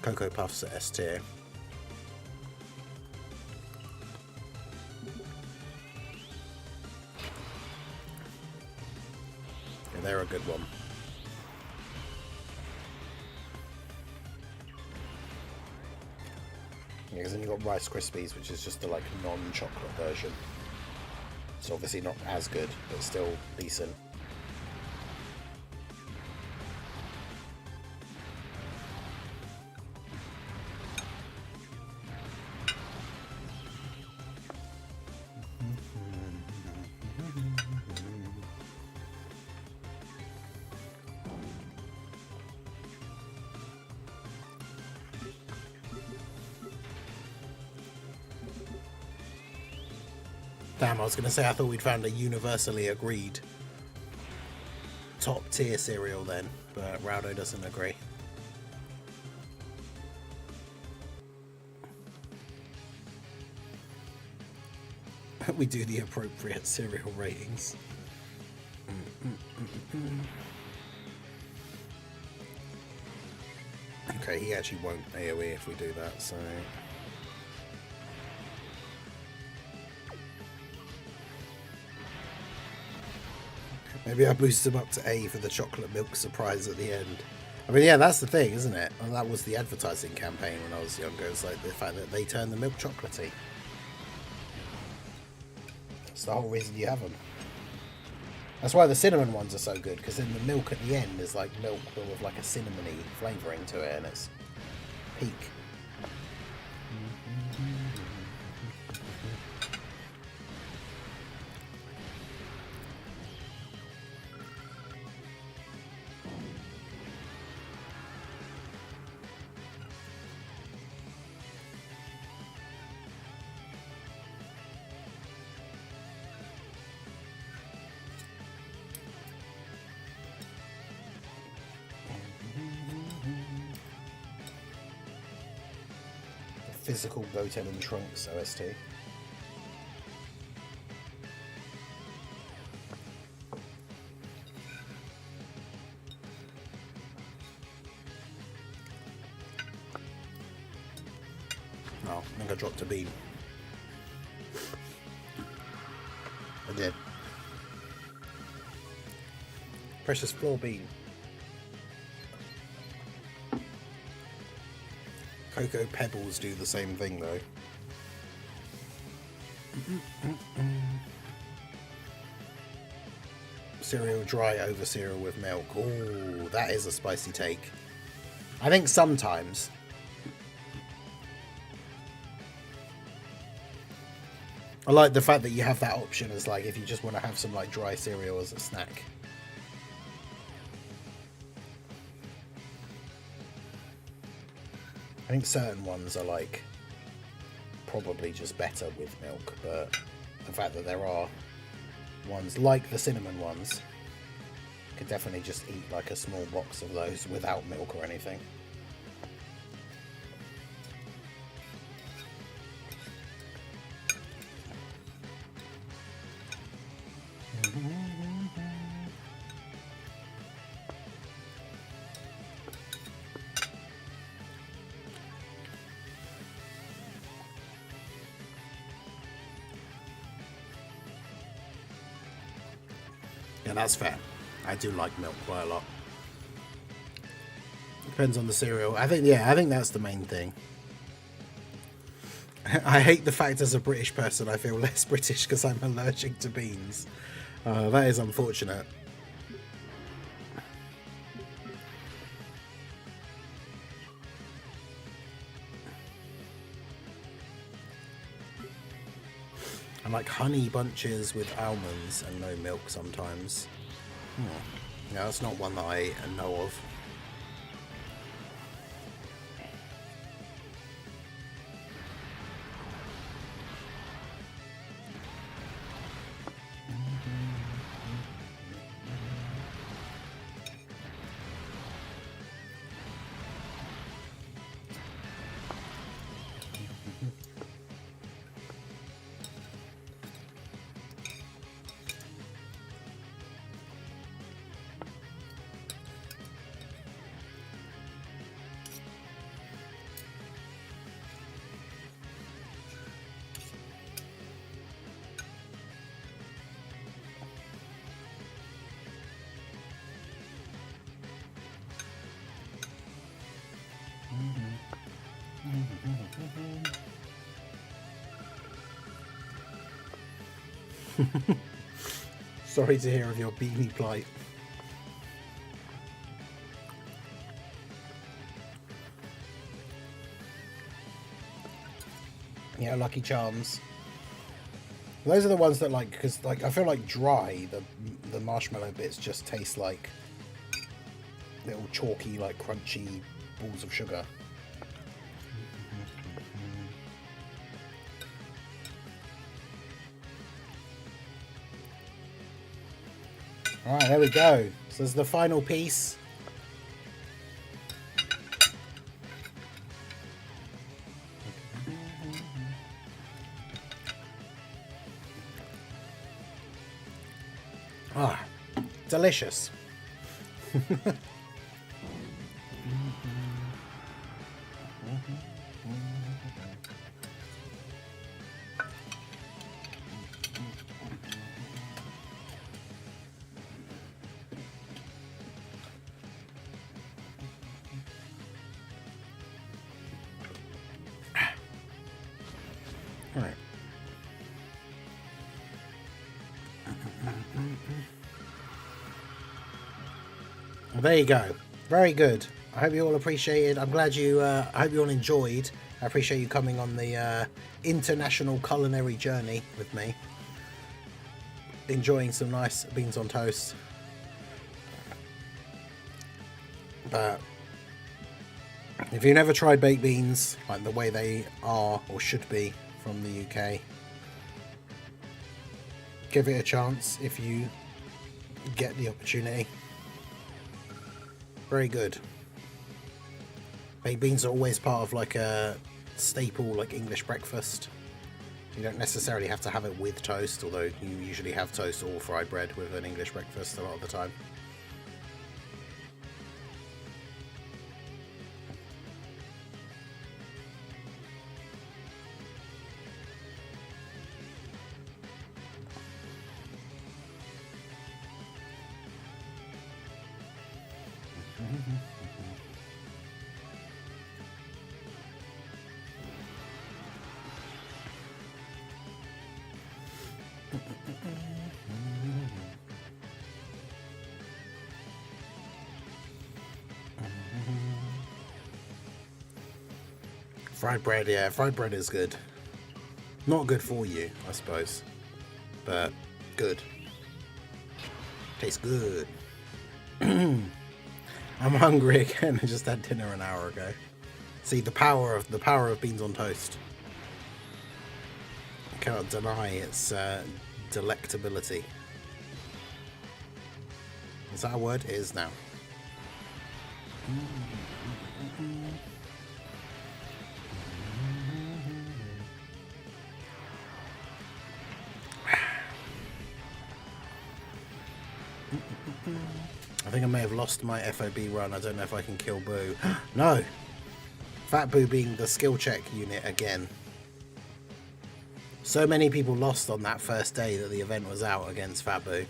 Cocoa Puffs at S tier. They're a good one. Yeah, because then you've got Rice Krispies, which is just the, like, non-chocolate version. It's obviously not as good, but still decent. Damn, I was going to say I thought we'd found a universally agreed top tier cereal then, but Raudo doesn't agree. We do the appropriate cereal ratings. Okay, he actually won't AoE if we do that, so... Maybe I boost him up to A for the chocolate milk surprise at the end. I mean, yeah, that's the thing, isn't it? And that was the advertising campaign when I was younger. It's like the fact that they turn the milk chocolatey. That's the whole reason you have them. That's why the cinnamon ones are so good, because then the milk at the end is like milk but with like a cinnamony flavouring to it, and it's peak. Physical Goten and Trunks OST. Oh, I think I dropped a beam. I did. Precious floor beam. Cocoa Pebbles do the same thing though. Cereal dry over cereal with milk. Oh, that is a spicy take. I think sometimes. I like the fact that you have that option as like if you just want to have some like dry cereal as a snack. I think certain ones are like probably just better with milk, but the fact that there are ones like the cinnamon ones, could definitely just eat like a small box of those without milk or anything. Yeah, that's fair. I do like milk quite a lot. Depends on the cereal. I think, yeah, I think that's the main thing. I hate the fact as a British person I feel less British because I'm allergic to beans. That is unfortunate. I like honey bunches with almonds and no milk sometimes. Yeah, that's not one that I know of. Sorry to hear of your beanie plight. Yeah, Lucky Charms. Those are the ones that like, because like I feel like dry, the marshmallow bits just taste like little chalky, like crunchy balls of sugar. Alright, there we go. So this is the final piece. Ah, delicious. There you go. Very good. I hope you all appreciated. I'm glad you. I hope you all enjoyed. I appreciate you coming on the international culinary journey with me. Enjoying some nice beans on toast. But if you've never tried baked beans like the way they are or should be from the UK, give it a chance if you get the opportunity. Very good. Baked beans are always part of like a staple like English breakfast. You don't necessarily have to have it with toast, although you usually have toast or fried bread with an English breakfast a lot of the time. Fried bread, yeah, fried bread is good. Not good for you, I suppose, but good. Tastes good. I'm hungry again. I just had dinner an hour ago. See the power of beans on toast. I cannot deny its delectability. Is that a word? It is now. I think I may have lost my FOB run. I don't know if I can kill Boo. No! Fat Boo being the skill check unit again. So many people lost on that first day that the event was out against Fat Boo.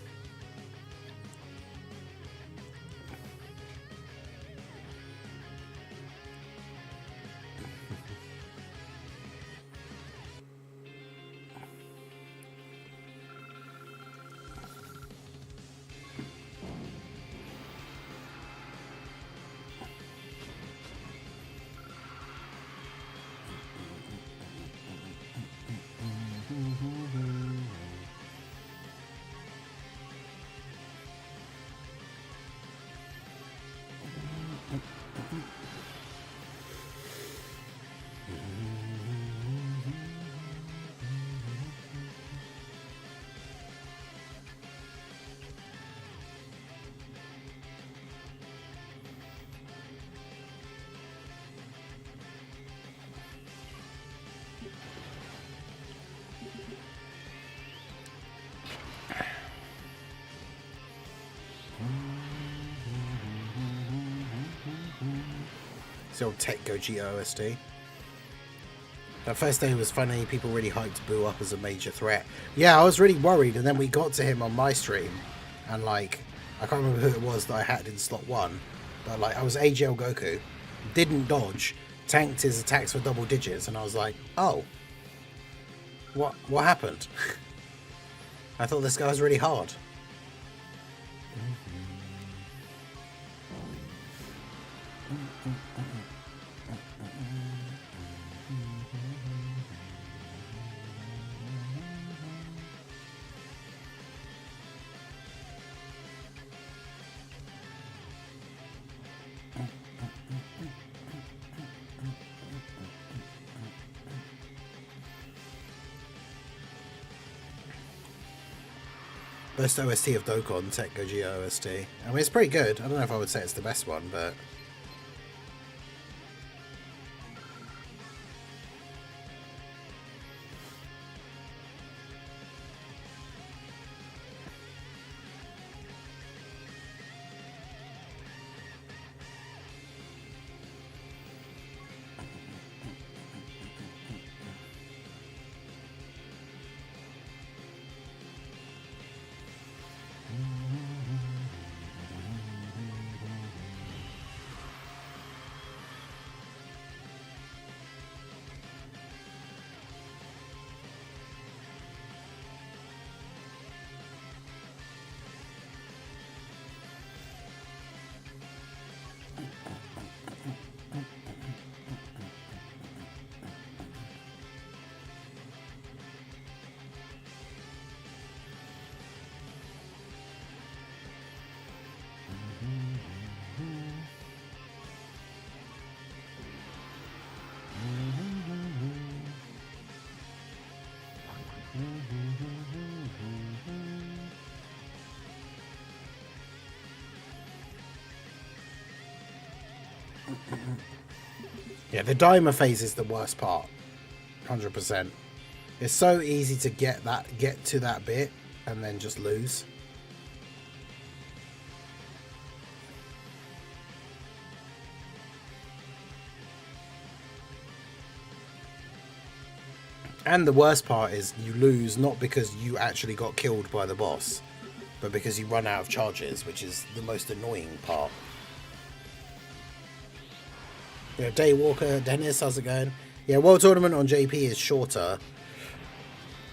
It's the old Tech Goji OST. That first day was funny. People really hyped Boo up as a major threat. Yeah, I was really worried, and then we got to him on my stream, and like, I can't remember who it was that I had in slot 1, but like, I was AGL Goku, didn't dodge, tanked his attacks for double digits, and I was like, oh, what happened? I thought this guy was really hard. Best OST of Dokkan, Tech Goji OST. I mean, it's pretty good. I don't know if I would say it's the best one, but... Yeah, the dimer phase is the worst part. 100%. It's so easy to get to that bit and then just lose. And the worst part is you lose not because you actually got killed by the boss, but because you run out of charges, which is the most annoying part. Yeah, Daywalker, Dennis, how's it going? Yeah, World Tournament on JP is shorter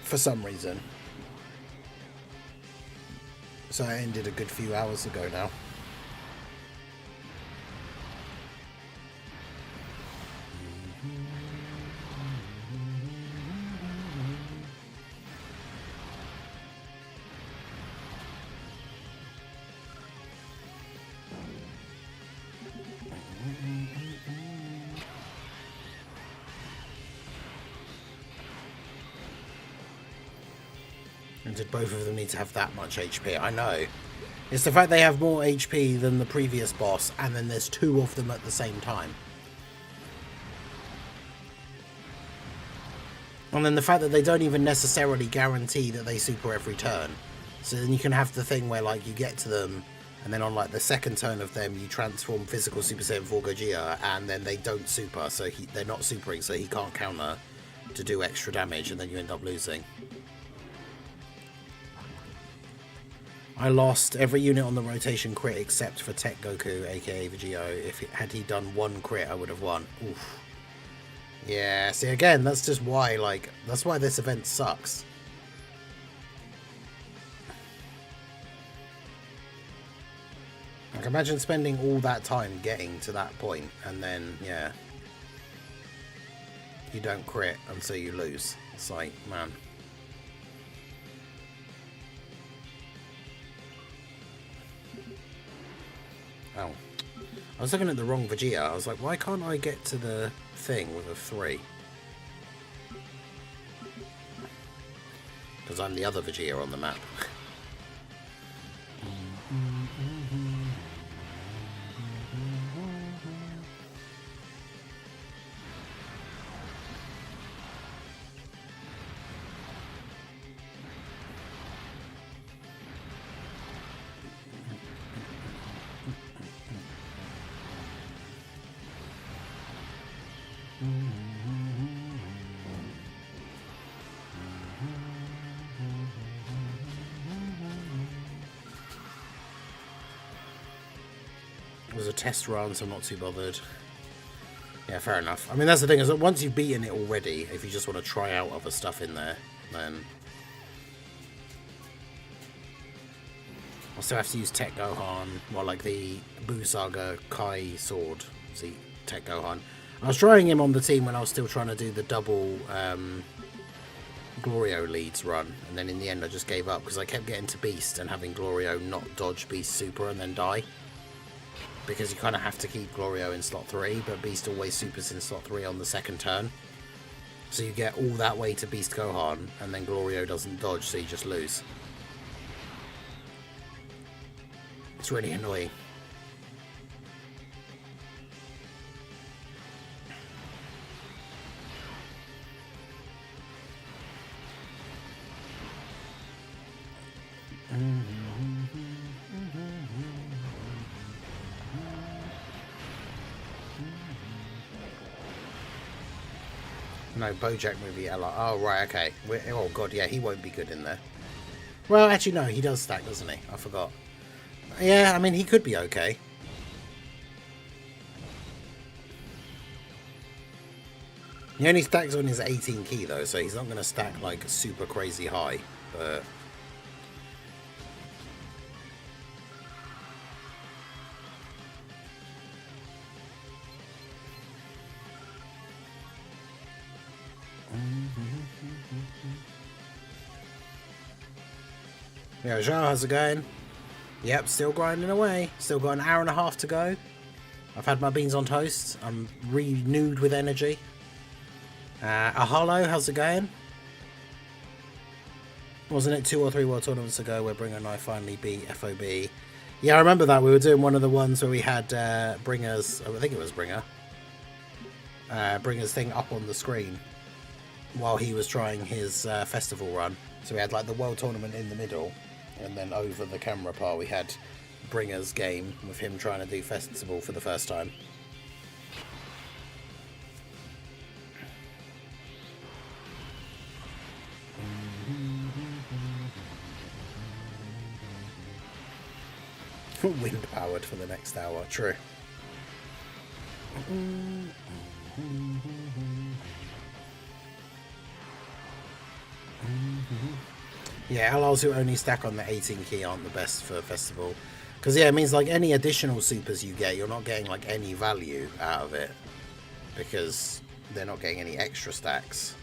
for some reason. So it ended a good few hours ago now. Did both of them need to have that much HP? I know. It's the fact they have more HP than the previous boss, and then there's two of them at the same time. And then the fact that they don't even necessarily guarantee that they super every turn. So then you can have the thing where, like, you get to them, and then on, like, the second turn of them, you transform physical Super Saiyan 4 Gogeta, and then they don't super, so they're not supering, so he can't counter to do extra damage, and then you end up losing. I lost every unit on the rotation crit except for Tech Goku, aka Vegito. Had he done one crit, I would have won. Oof. Yeah, see, again, that's just why, like, that's why this event sucks. Like, imagine spending all that time getting to that point, and then, yeah, you don't crit, and so you lose. It's like, man. Oh, I was looking at the wrong Vegeta. I was like, why can't I get to the thing with a 3? Because I'm the other Vegeta on the map. It was a test run, so I'm not too bothered. Yeah, fair enough. I mean, that's the thing, is that once you've beaten it already, if you just want to try out other stuff in there, then I'll still have to use Tech Gohan, well, like the Buu Saga Kai sword. See, Tech Gohan. I was trying him on the team when I was still trying to do the double Glorio leads run, and then in the end I just gave up because I kept getting to Beast and having Glorio not dodge Beast Super and then die. Because you kind of have to keep Glorio in slot 3, but Beast always supers in slot 3 on the second turn. So you get all that way to Beast Gohan, and then Glorio doesn't dodge, so you just lose. It's really annoying. No, Bojack movie Ella. Oh, right, okay. Oh, God, yeah, he won't be good in there. Well, actually, no, he does stack, doesn't he? I forgot. Yeah, I mean, he could be okay. He only stacks on his 18 key, though, so he's not going to stack, like, super crazy high. But yeah, Zhao, how's it going? Yep, still grinding away. Still got an hour and a half to go. I've had my beans on toast. I'm renewed with energy. Ahalo, how's it going? Wasn't it 2 or 3 World Tournaments ago where Bringer and I finally beat FOB? Yeah, I remember that. We were doing one of the ones where we had Bringer's, I think it was Bringer's thing up on the screen while he was trying his festival run. So we had like the World Tournament in the middle, and then over the camera part we had Bringer's game with him trying to do festival for the first time. Wind powered for the next hour, true. Yeah, LRs who only stack on the 18 key aren't the best for festival. Because yeah, it means like any additional supers you get, you're not getting like any value out of it. Because they're not getting any extra stacks.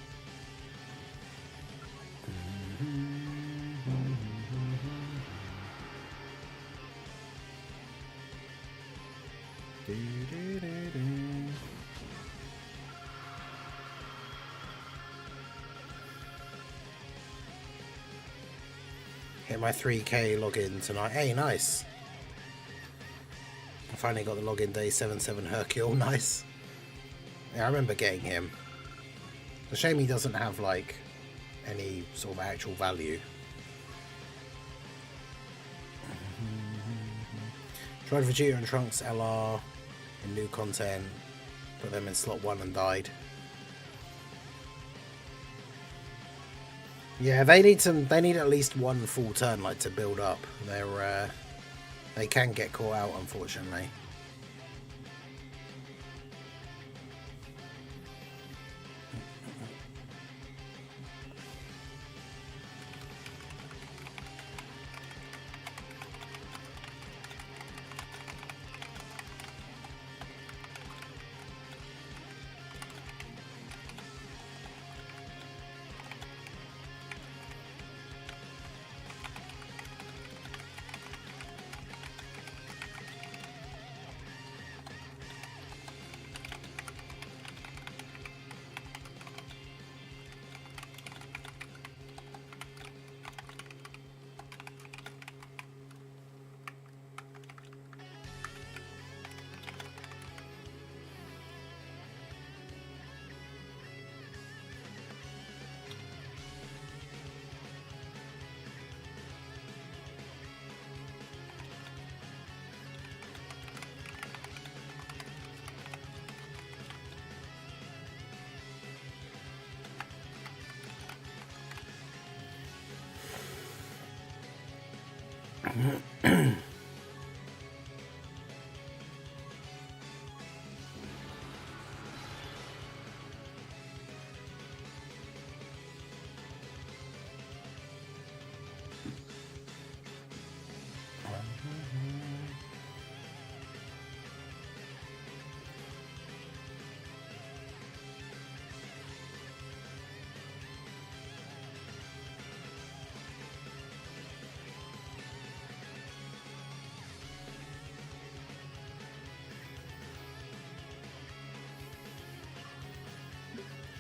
Hit my 3k login tonight. Hey, nice. I finally got the login day 77 Hercule. Nice. Yeah, I remember getting him. It's a shame he doesn't have like any sort of actual value. Tried Vegeta and Trunks LR in new content. Put them in slot 1 and died. Yeah, they need at least one full turn like to build up. They can get caught out, unfortunately.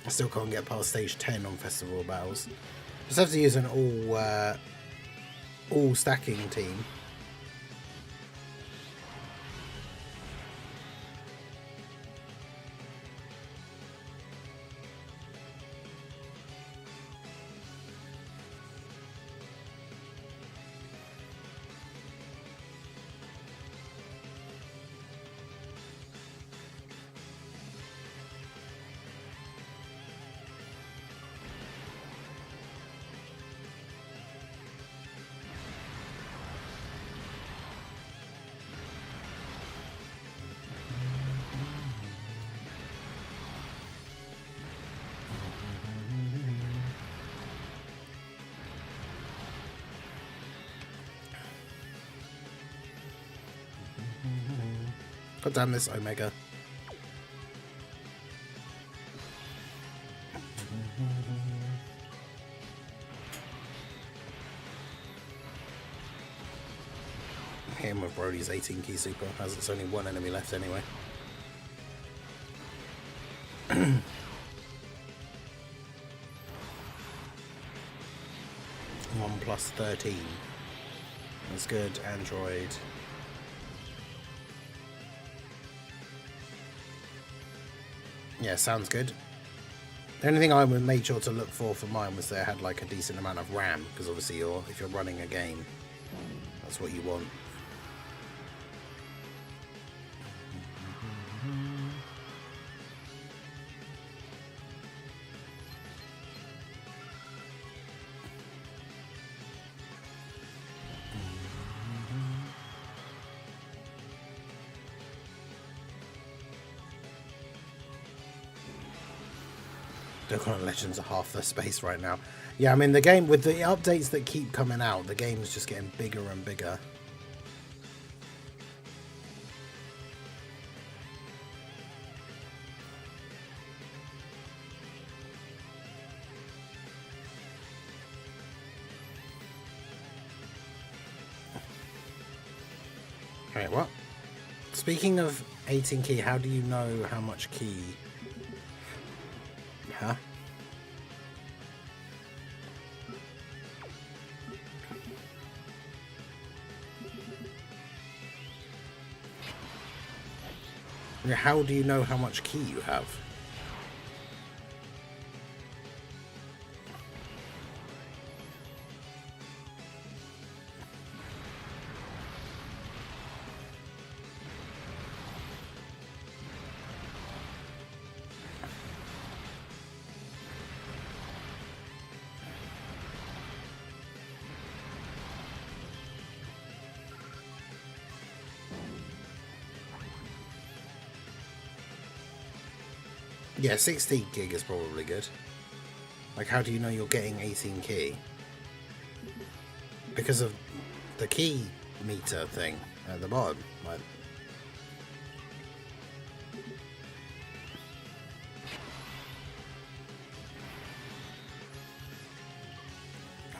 I still can't get past stage 10 on festival battles. Just have to use an all stacking team. God damn this Omega. Hit him with Brody's 18 key super, as it's only one enemy left anyway. OnePlus 13. That's good. Android. Yeah, sounds good. The only thing I made sure to look for mine was they had like a decent amount of RAM, because obviously if you're running a game, that's what you want. Dokkan Legends are half the space right now. Yeah, I mean, the game, with the updates that keep coming out, the game is just getting bigger and bigger. Wait, what? Speaking of 18 key, how do you know how much key? Huh? How do you know how much key you have? Yeah, 16 gig is probably good. Like, how do you know you're getting 18 key? Because of the key meter thing at the bottom.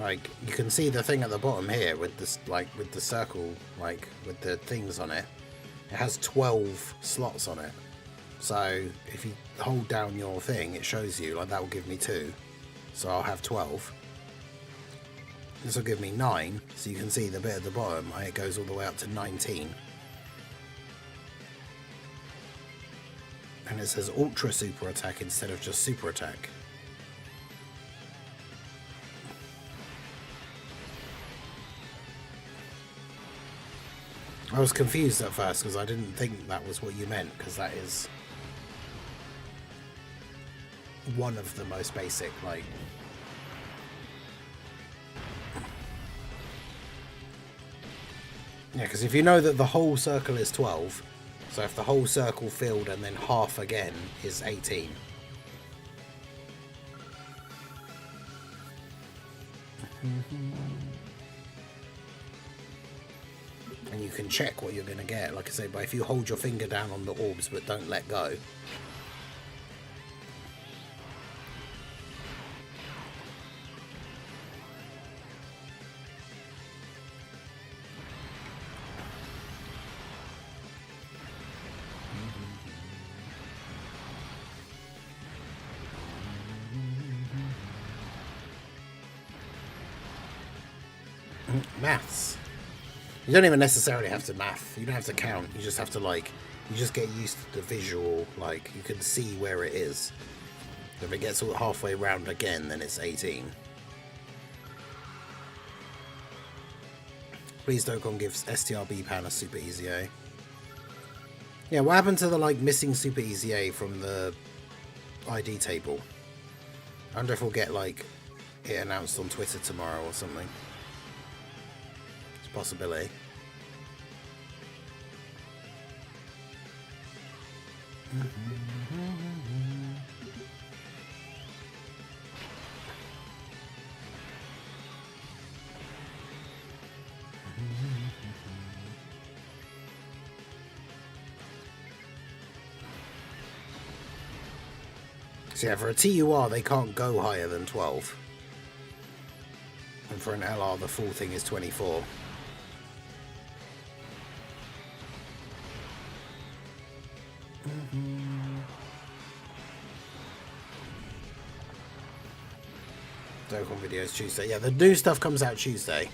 Like, you can see the thing at the bottom here with this, like, with the circle, like, with the things on it. It has 12 slots on it. So if you hold down your thing, it shows you, like, that will give me 2. So I'll have 12. This will give me 9. So you can see the bit at the bottom, it goes all the way up to 19. And it says Ultra Super Attack instead of just Super Attack. I was confused at first because I didn't think that was what you meant, because that is one of the most basic, like, yeah, because if you know that the whole circle is 12, so if the whole circle filled and then half again is 18. And you can check what you're going to get, like I say, but if you hold your finger down on the orbs but don't let go, maths. You don't even necessarily have to math. You don't have to count. You just have to, like, you just get used to the visual. Like, you can see where it is. If it gets all halfway round again, then it's 18. Please Dokkan gives STRB Pan a Super Easy A. Yeah, what happened to the, like, missing Super Easy A from the ID table? I wonder if we'll get, like, it announced on Twitter tomorrow or something. Possibility. So yeah, for a TUR they can't go higher than 12. And for an LR the full thing is 24. Dokkan videos Tuesday. Yeah, the new stuff comes out Tuesday.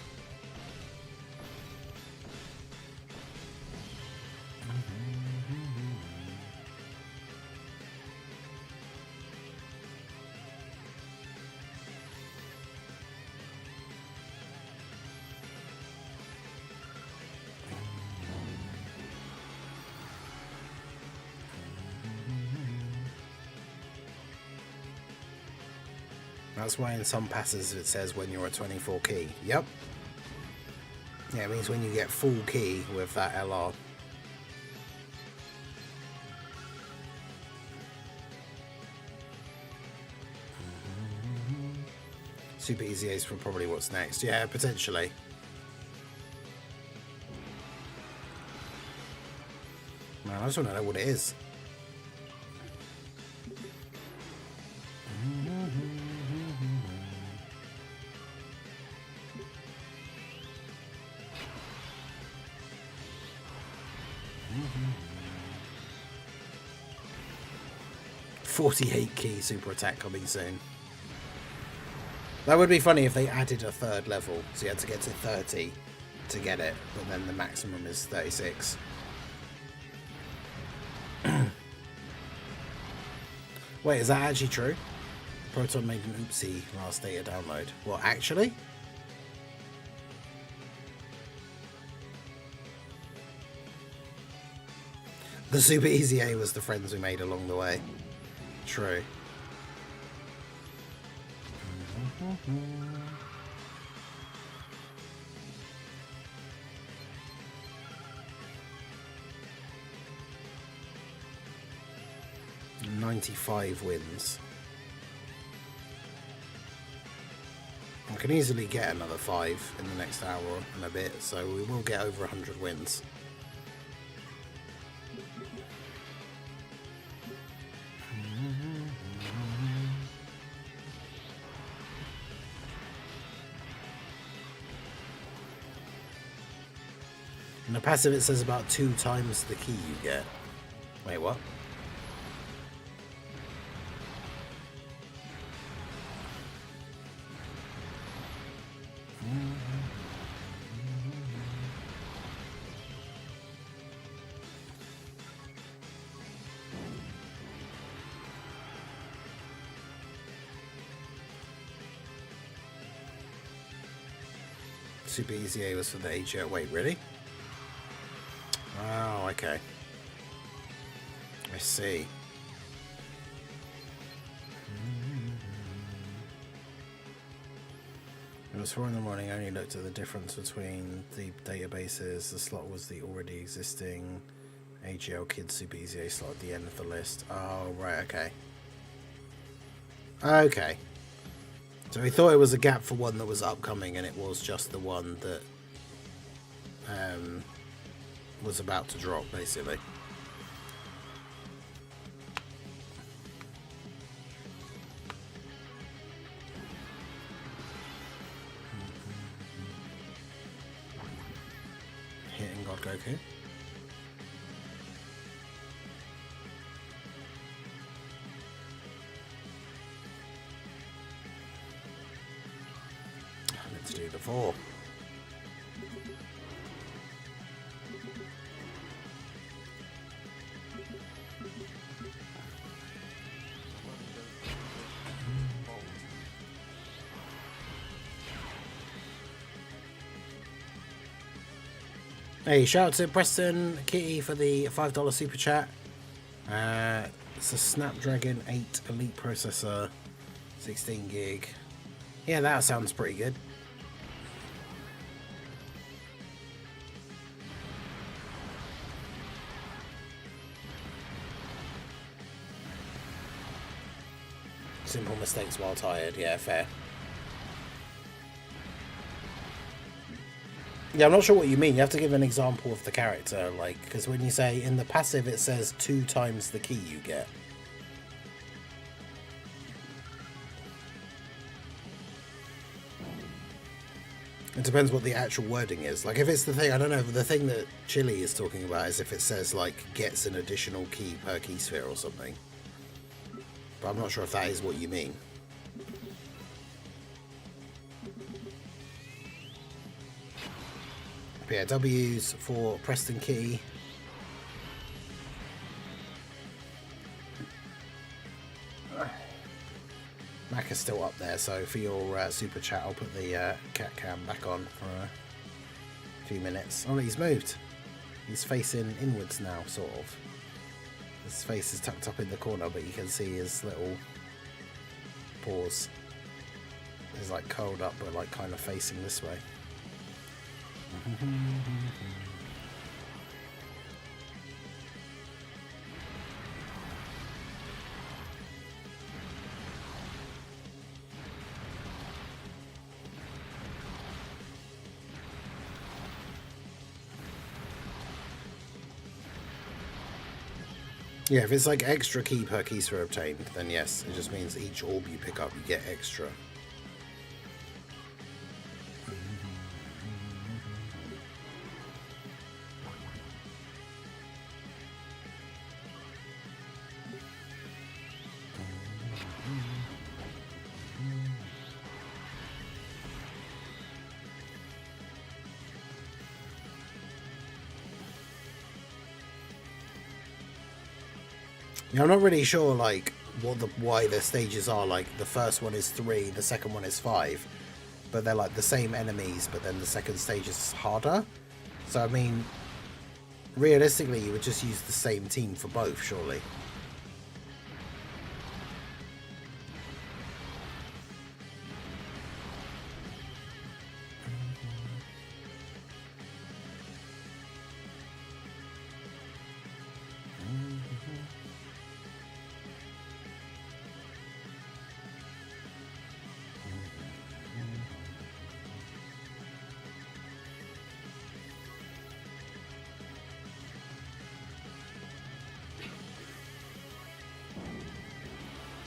That's why in some passes it says when you're a 24 key. Yep. Yeah, it means when you get full key with that LR. Super easy ace for probably what's next. Yeah, potentially. Man, I just want to know what it is. .48 key super attack coming soon. That would be funny if they added a third level, so you had to get to 30 to get it, but then the maximum is 36. Wait, is that actually true? Proton made an oopsie last data download. Well, actually? The super easy A was the friends we made along the way. True. .95 wins. I can easily get another 5 in the next hour and a bit, so we will get over 100 wins. In the passive it says about 2 times the key you get. Wait, what? Super easy A was for the AGO. Wait, really? Oh, okay. I see. It was 4 in the morning. I only looked at the difference between the databases. The slot was the already existing AGL Kids Super Easy A slot at the end of the list. Oh, right, okay. Okay. So we thought it was a gap for one that was upcoming, and it was just the one that was about to drop, basically. Hitting God Goku. Let's do the 4. Hey, shout out to Preston Kitty for the $5 super chat. It's a Snapdragon 8 Elite processor, 16 gig. Yeah, that sounds pretty good. Simple mistakes while tired. Yeah, fair. Yeah, I'm not sure what you mean. You have to give an example of the character, like, because when you say in the passive it says 2 times the key you get. It depends what the actual wording is. Like, if it's the thing, I don't know, the thing that Chili is talking about is if it says, like, gets an additional key per key sphere or something. But I'm not sure if that is what you mean. But yeah, W's for Preston Key. Mac is still up there, so for your super chat, I'll put the cat cam back on for a few minutes. Oh, he's moved. He's facing inwards now, sort of. His face is tucked up in the corner, but you can see his little paws. He's like curled up, but like kind of facing this way. Yeah, if it's like extra key per key sphere obtained, then yes, it just means each orb you pick up, you get extra. Yeah, I'm not really sure like why the stages are like. The first one is 3, the second one is 5, but they're like the same enemies, but then the second stage is harder. So I mean, realistically, you would just use the same team for both, surely.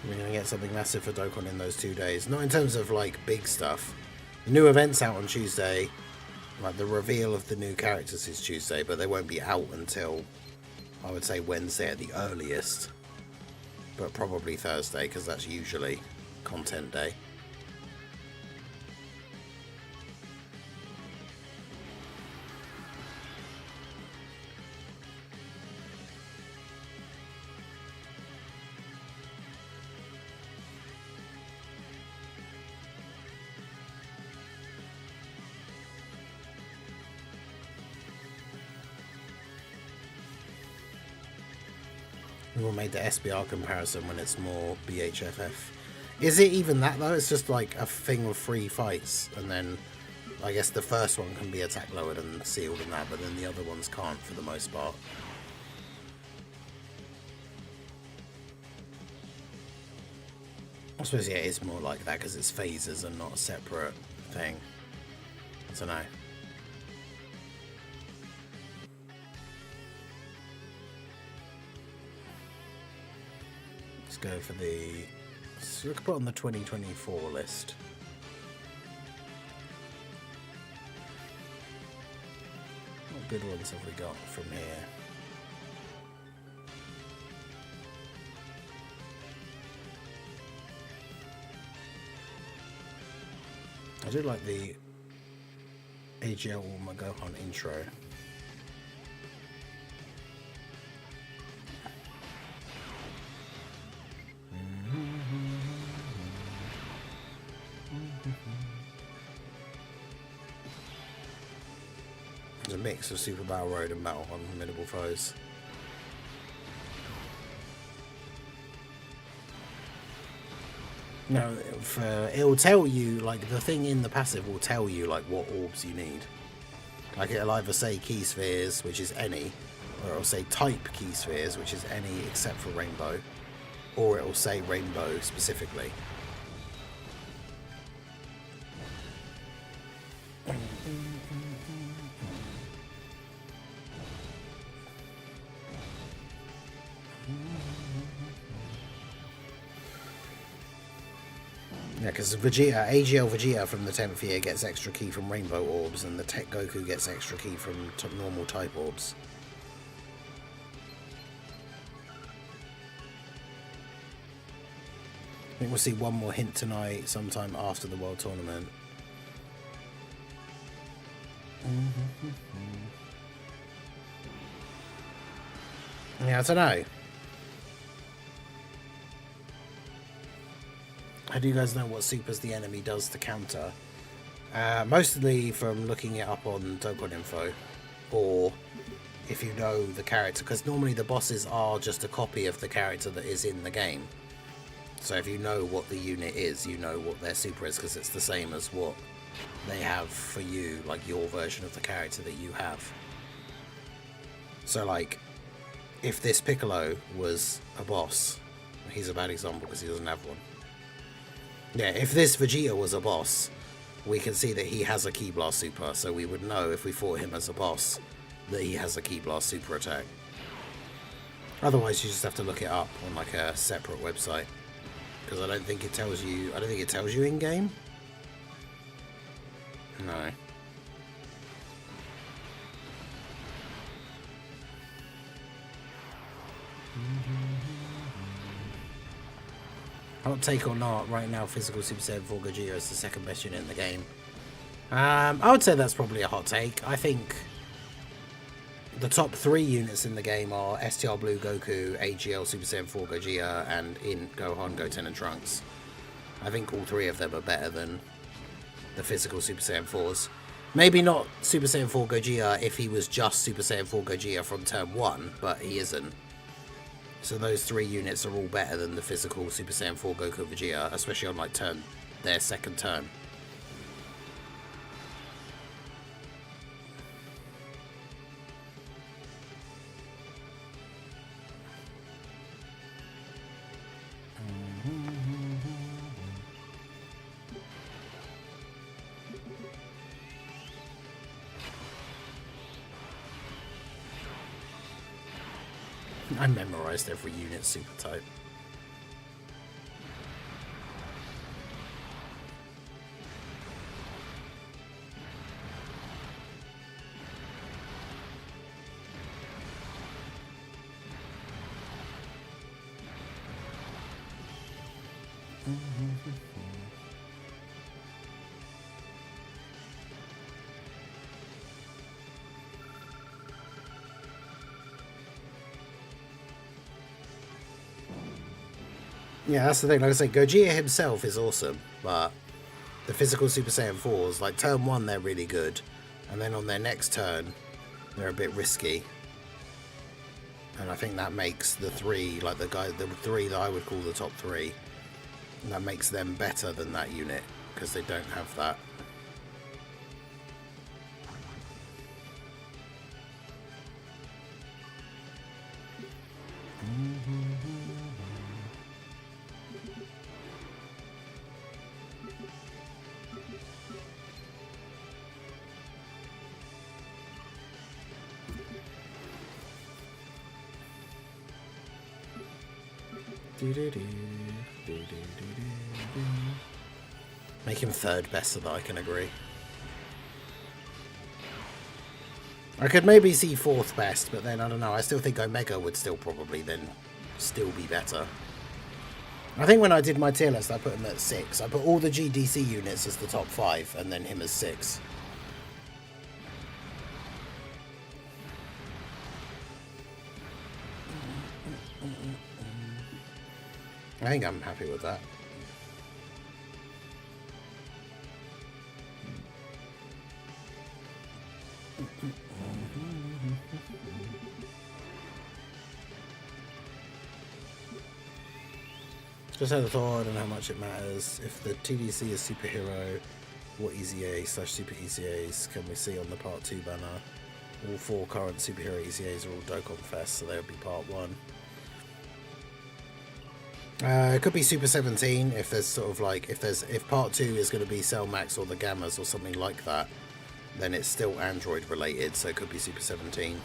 We're going to get something massive for Dokkan in those 2 days. Not in terms of, like, big stuff. The new event's out on Tuesday. Like, the reveal of the new characters is Tuesday, but they won't be out until, I would say, Wednesday at the earliest. But probably Thursday, because that's usually content day. We'll make the SBR comparison when it's more BHFF. Is it even that though? It's just like a thing with 3 fights, and then I guess the first one can be attack lowered and sealed and that, but then the other ones can't for the most part. I suppose yeah, it is more like that because it's phases and not a separate thing. I don't know. Go for the, so we can put on the 2024 list. What good ones have we got from here? I do like the AGL Gohan intro. There's a mix of Super Battle Road and Battle on Formidable Foes. No, it'll tell you, like, the thing in the passive will tell you, like, what orbs you need. Like, it'll either say Key Spheres, which is any, or it'll say Type Key Spheres, which is any except for Rainbow, or it'll say Rainbow specifically. Yeah, because Vegeta, AGL Vegeta from the 10th year gets extra key from Rainbow Orbs, and the Tech Goku gets extra key from normal type orbs. I think we'll see one more hint tonight, sometime after the World Tournament. Yeah, I don't know. How do you guys know what supers the enemy does to counter? Mostly from looking it up on Dokkan info, or if you know the character, because normally the bosses are just a copy of the character that is in the game. So if you know what the unit is, you know what their super is, because it's the same as what they have for you, like your version of the character that you have. So like, if this Piccolo was a boss, he's a bad example because he doesn't have one. Yeah, if this Vegeta was a boss, we can see that he has a Ki Blast super, so we would know if we fought him as a boss that he has a Ki Blast super attack. Otherwise, you just have to look it up on like a separate website, because I don't think it tells you. I don't think it tells you in game. No. Hot take or not, right now physical Super Saiyan 4 Gogeta is the second best unit in the game. I would say that's probably a hot take. I think the top 3 units in the game are STR Blue Goku, AGL Super Saiyan 4 Gogeta, and in Gohan, Goten, and Trunks. I think all 3 of them are better than the physical Super Saiyan 4s. Maybe not Super Saiyan 4 Gogeta if he was just Super Saiyan 4 Gogeta from turn 1, but he isn't. So those 3 units are all better than the physical Super Saiyan 4 Goku Vegeta, especially on like their second turn. I memorized every unit super type. Yeah, that's the thing. Like I say, Gogeta himself is awesome, but the physical Super Saiyan 4s, like turn 1, they're really good, and then on their next turn, they're a bit risky. And I think that makes the 3, like the 3 that I would call the top 3, that makes them better than that unit, because they don't have that. Make him third best so that I can agree. I could maybe see fourth best, but then I don't know. I still think Omega would still probably then still be better. I think when I did my tier list, I put him at 6. I put all the GDC units as the top 5, and then him as 6. I think I'm happy with that. Just had a thought, I don't know how much it matters. If the TDC is superhero, what EZA/super EZAs can we see on the part 2 banner? All 4 current superhero EZAs are all Dokkan Fest, so they'll be part 1. It could be Super 17 if there's sort of like if part 2 is going to be Cell Max or the Gammas or something like that, then it's still Android related, so it could be Super 17.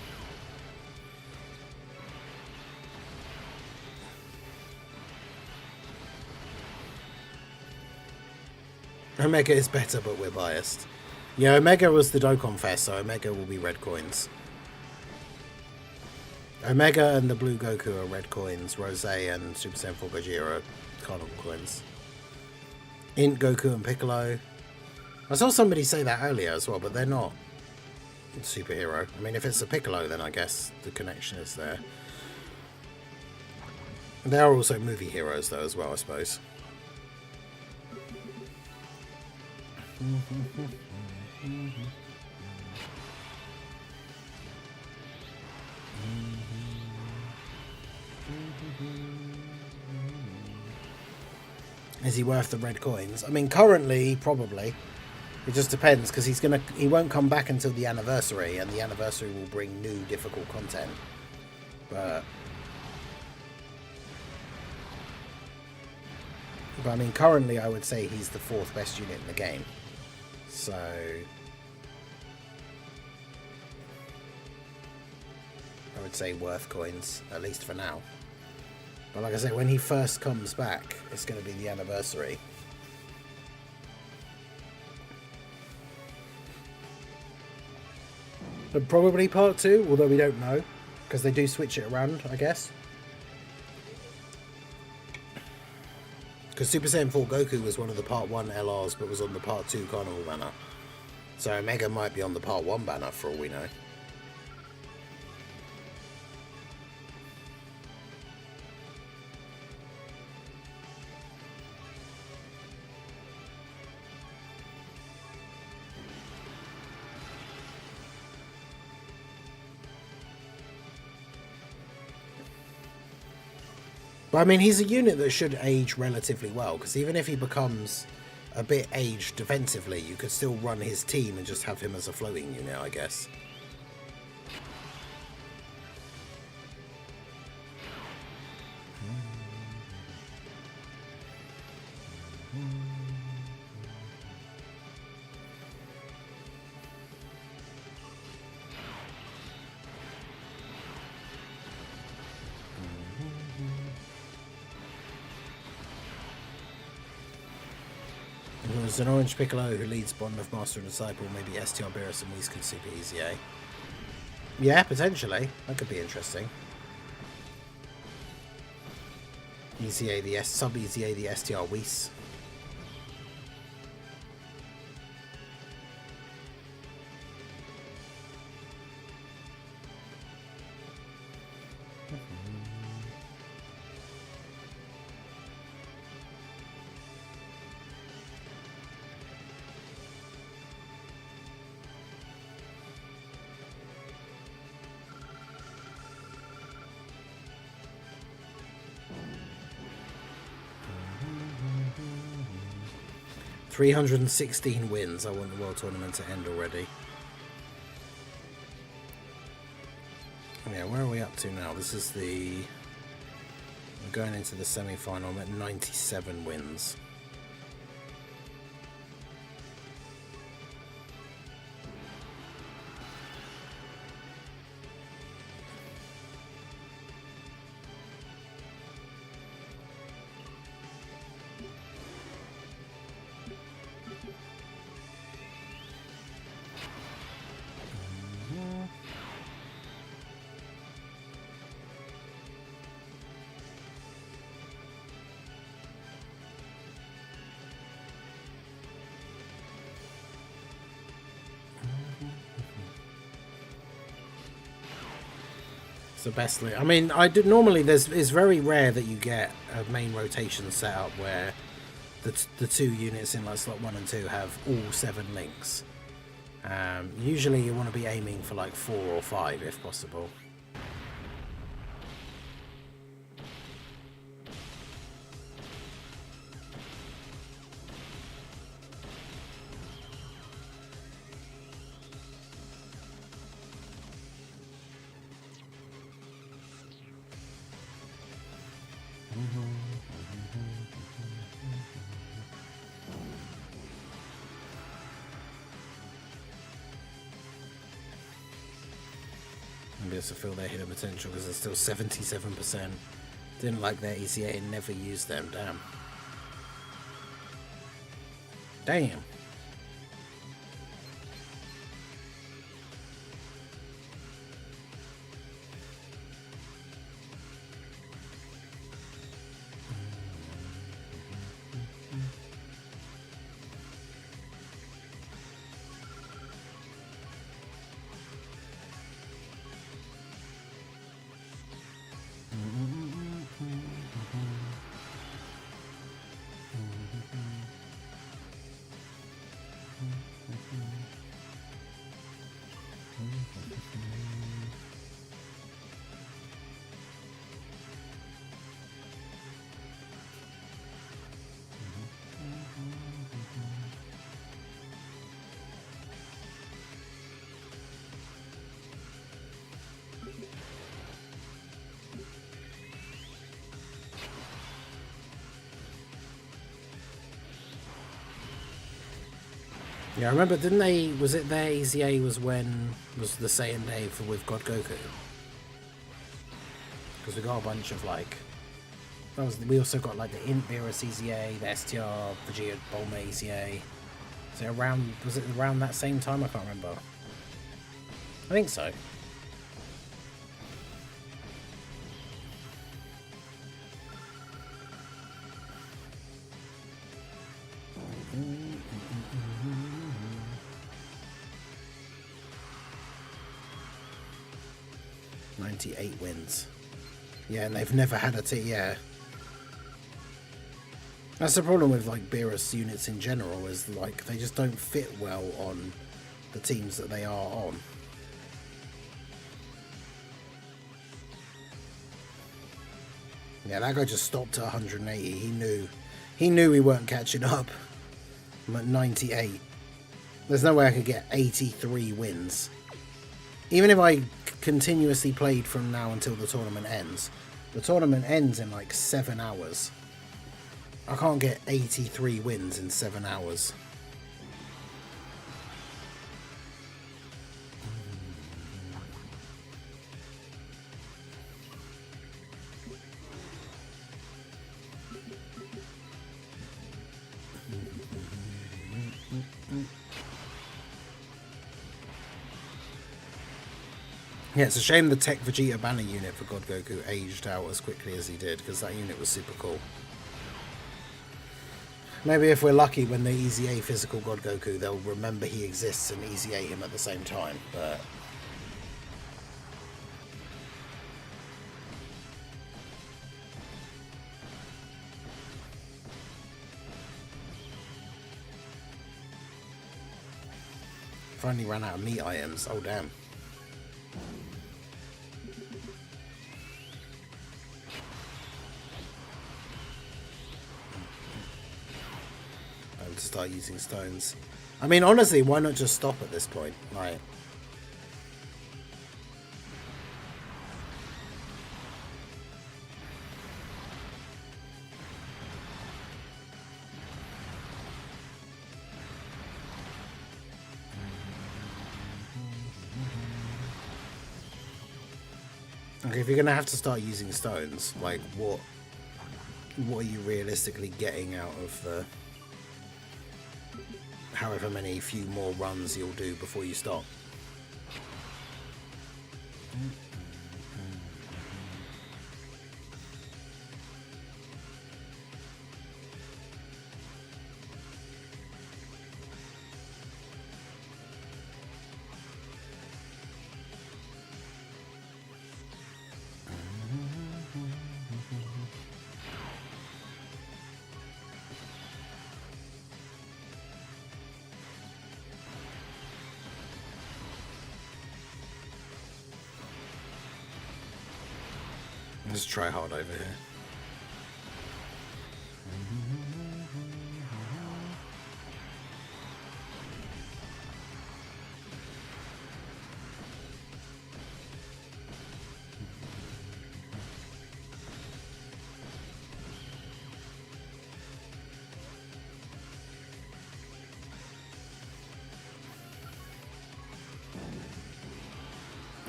Omega is better, but we're biased. Yeah, Omega was the Dokkan Fest, so Omega will be red coins. Omega and the Blue Goku are red coins. Rose and Super Saiyan 4 Gogeta are Carnival coins. Int Goku and Piccolo. I saw somebody say that earlier as well, but they're not. superhero. I mean, if it's a Piccolo, then I guess the connection is there. They are also movie heroes, though, as well, I suppose. Is he worth the red coins? I mean, currently, probably. It just depends, because he won't come back until the anniversary, and the anniversary will bring new difficult content. But I mean, currently, I would say he's the 4th best unit in the game. So I would say worth coins, at least for now. But like I said, when he first comes back, it's going to be the anniversary. But probably part 2, although we don't know, because they do switch it around, I guess. Because Super Saiyan 4 Goku was one of the part 1 LRs, but was on the part 2 Carnival banner. So Omega might be on the part 1 banner for all we know. But I mean, he's a unit that should age relatively well, because even if he becomes a bit aged defensively, you could still run his team and just have him as a floating unit, I guess. There's an orange Piccolo who leads Bond of Master and Disciple, maybe STR Beerus and Whis could super easy, eh? Yeah, potentially. That could be interesting. Easy A the sub Easy A the STR Whis. $316 wins. I want the World Tournament to end already. Yeah, where are we up to now? This is we're going into the semi-final. I'm at 97 wins. The best list. I mean, normally it's very rare that you get a main rotation setup where the 2 units in like slot 1 and 2 have all 7 links. Usually you want to be aiming for like 4 or 5 if possible. To feel their hidden potential because they're still 77%. Didn't like their ECA and never used them. Damn. Yeah, I remember, didn't they, was it their EZA was when, was the Saiyan Day for with God Goku? Because we got a bunch of like, that was, we also got like the Int Beerus EZA, the STR, Vegeta Bulma EZA. So around, was it around that same time? I can't remember. I think so. "98 wins." Yeah, and they've never had a team. Yeah, that's the problem with like Beerus units in general, is like they just don't fit well on the teams that they are on. Yeah, that guy just stopped at 180. He knew we weren't catching up. I'm at 98. There's no way I could get 83 wins. Even if I continuously played from now until the tournament ends. The tournament ends in like 7 hours. I can't get 83 wins in 7 hours. Yeah, it's a shame the Tech Vegeta banner unit for God Goku aged out as quickly as he did, because that unit was super cool. Maybe if we're lucky, when they EZA physical God Goku, they'll remember he exists and EZA him at the same time, but... finally ran out of meat items. Oh, damn. To start using stones. I mean, honestly, why not just stop at this point? Like, okay, if you're gonna have to start using stones, like what are you realistically getting out of the however many few more runs you'll do before you stop? Let's try hard over here.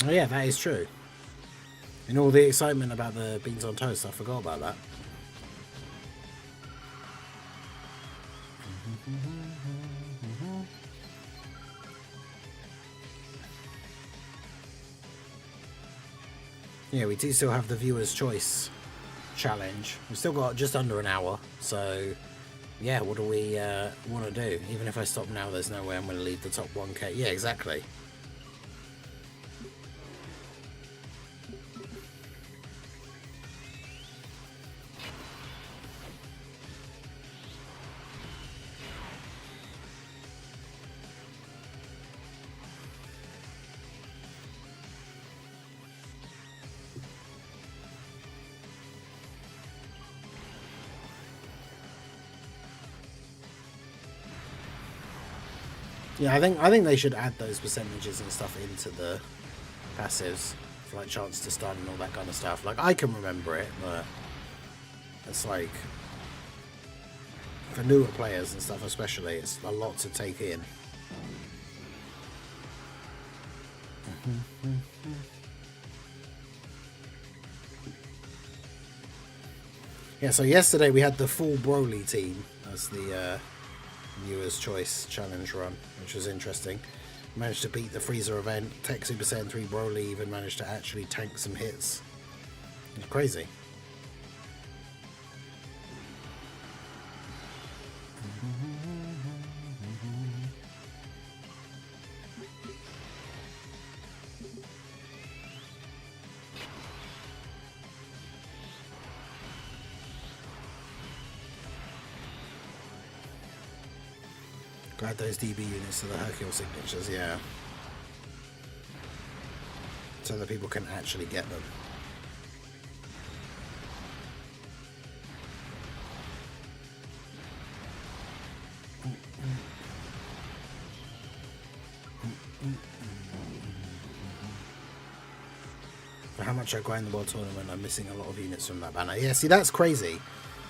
Oh yeah, that is true. In all the excitement about the beans on toast, I forgot about that. Yeah, we do still have the viewer's choice challenge. We've still got just under an hour, so yeah, what do we want to do? Even if I stop now, there's no way I'm going to leave the top 1k. Yeah, exactly. Yeah, I think they should add those percentages and stuff into the passives for like chance to stun and all that kind of stuff. Like I can remember it, but it's like for newer players and stuff especially, it's a lot to take in. Yeah, so yesterday we had the full Broly team as the Viewer's Choice Challenge run, which was interesting. Managed to beat the Freezer event. Tech Super Saiyan 3 Broly even managed to actually tank some hits. It was crazy. Glad those DB units are the Hercule signatures, yeah. So that people can actually get them. For how much I grind the World Tournament, I'm missing a lot of units from that banner. Yeah, see, that's crazy.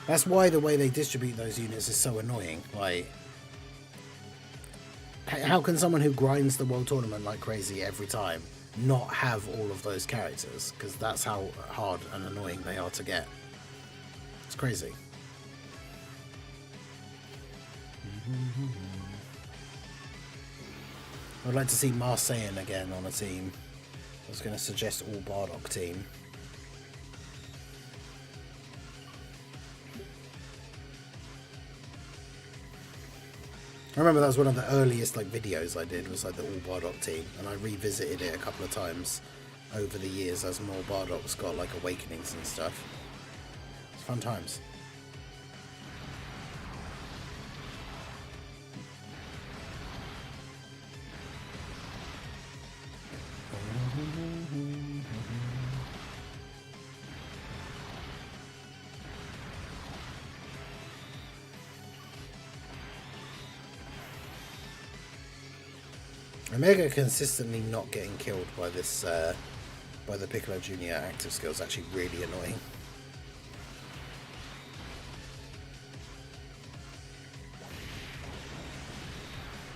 That's why the way they distribute those units is so annoying. Like, how can someone who grinds the World Tournament like crazy every time not have all of those characters? Because that's how hard and annoying they are to get. It's crazy. I would like to see Marseillan again on a team. I was going to suggest all Bardock team. I remember that was one of the earliest like videos I did, was like the all Bardock team, and I revisited it a couple of times over the years as more Bardocks got like awakenings and stuff. It's fun times. Omega consistently not getting killed by this, by the Piccolo Jr. active skill is actually really annoying.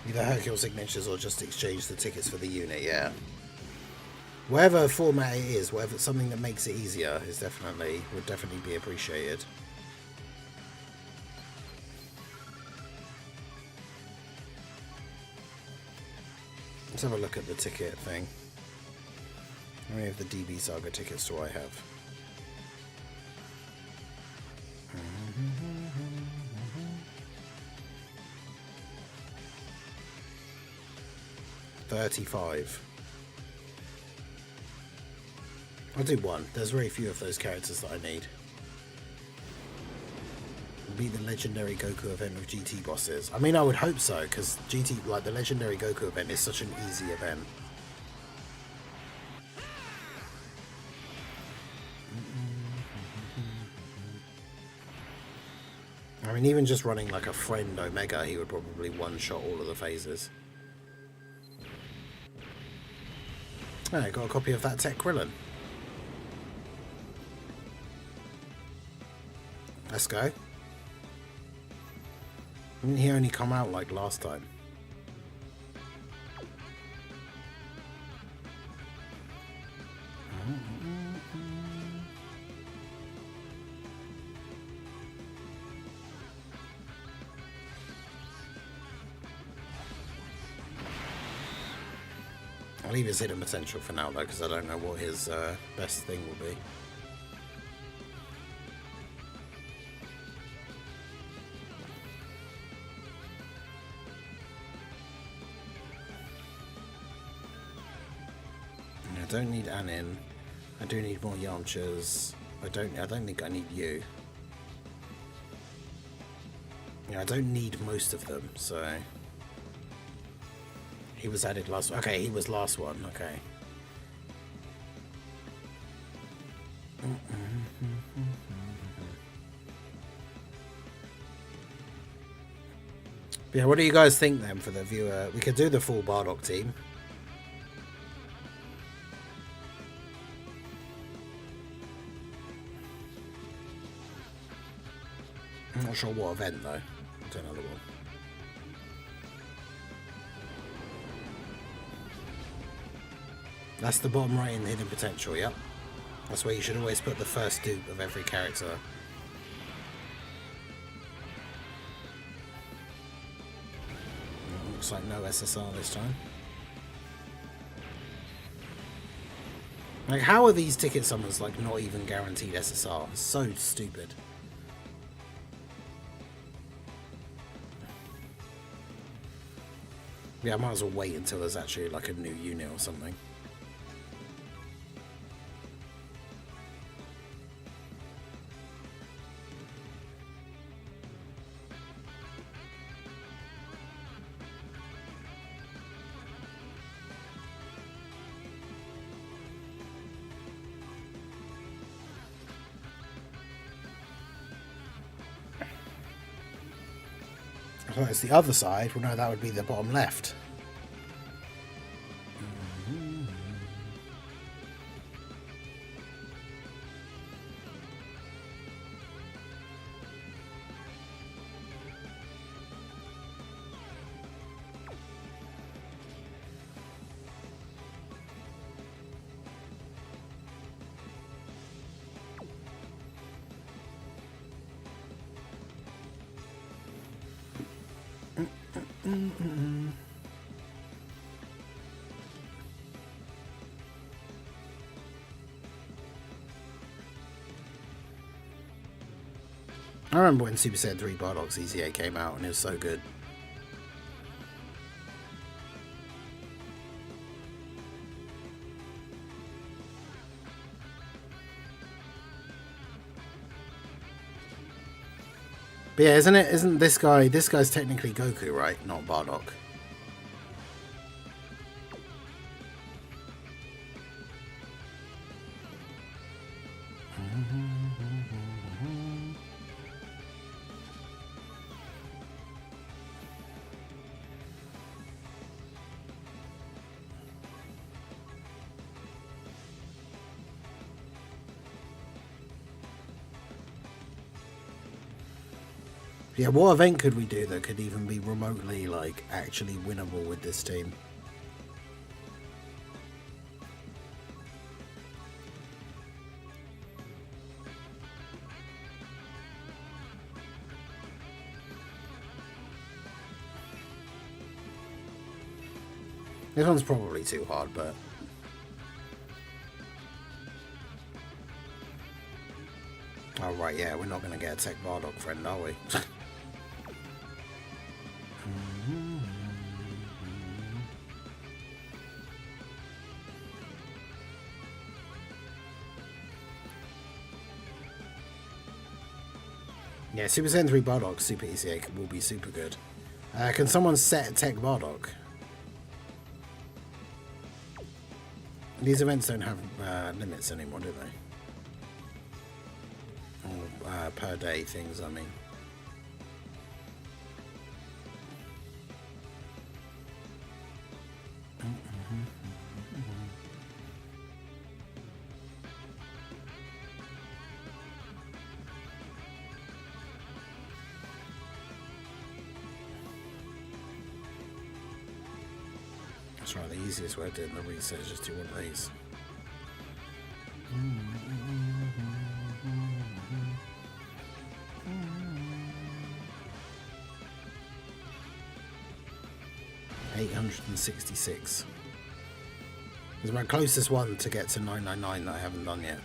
Either Hercule signatures or just exchange the tickets for the unit, yeah. Whatever format it is, whatever, something that makes it easier is would definitely be appreciated. Let's have a look at the ticket thing. How many of the DB Saga tickets do I have? $35. I'll do one. There's very few of those characters that I need. Beat the legendary Goku event with GT bosses. I mean, I would hope so, because GT, like the legendary Goku event, is such an easy event. I mean, even just running like a friend Omega, he would probably one-shot all of the phases. Oh, I got a copy of that Tech Krillin. Let's go. Didn't he only come out like last time? I'll leave his hidden potential for now though, because I don't know what his best thing will be. I don't need Anin. I do need more Yamchas. I don't think I need you. Yeah, I don't need most of them, so he was added last. Okay, he was last one. Okay. But Yeah, what do you guys think then for the viewer? We could do the full Bardock team. I'm not sure what event though. I'll do another one. That's the bottom right in the hidden potential, yep. That's where you should always put the first dupe of every character. Looks like no SSR this time. Like, how are these ticket summons like not even guaranteed SSR? It's so stupid. Yeah, I might as well wait until there's actually like a new unit or something. Well, it's the other side. Well, no, that would be the bottom left. I remember when Super Saiyan 3 Bardock's EZA came out and it was so good. But yeah, isn't this guy's technically Goku, right? Not Bardock. Yeah, what event could we do that could even be remotely, like, actually winnable with this team? This one's probably too hard, but... Oh, right, yeah, we're not going to get a Tech Bardock friend, are we? Yeah, Super Saiyan 3 Bardock Super ECA will be super good. Can someone set Tech Bardock? These events don't have limits anymore, do they? Or per day things, I mean. That's right, the easiest way of doing the research is just do one of these. $866 is my closest one to get to 999 that I haven't done yet.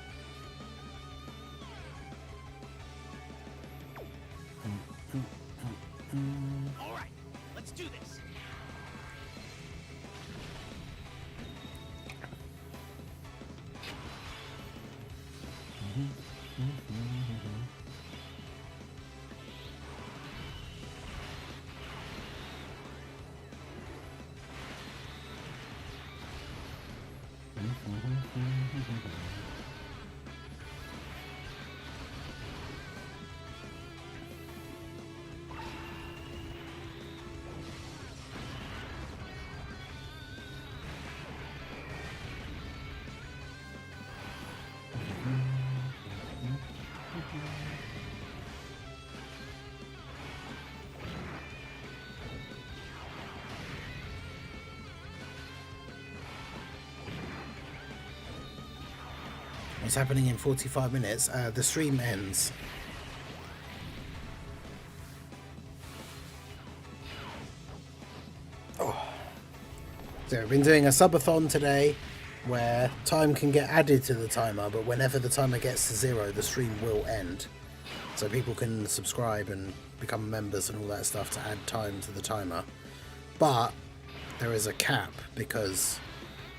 All right, let's do this. What's happening in 45 minutes? The stream ends. Oh. So we've been doing a subathon today where time can get added to the timer, but whenever the timer gets to 0, the stream will end. So people can subscribe and become members and all that stuff to add time to the timer. But there is a cap because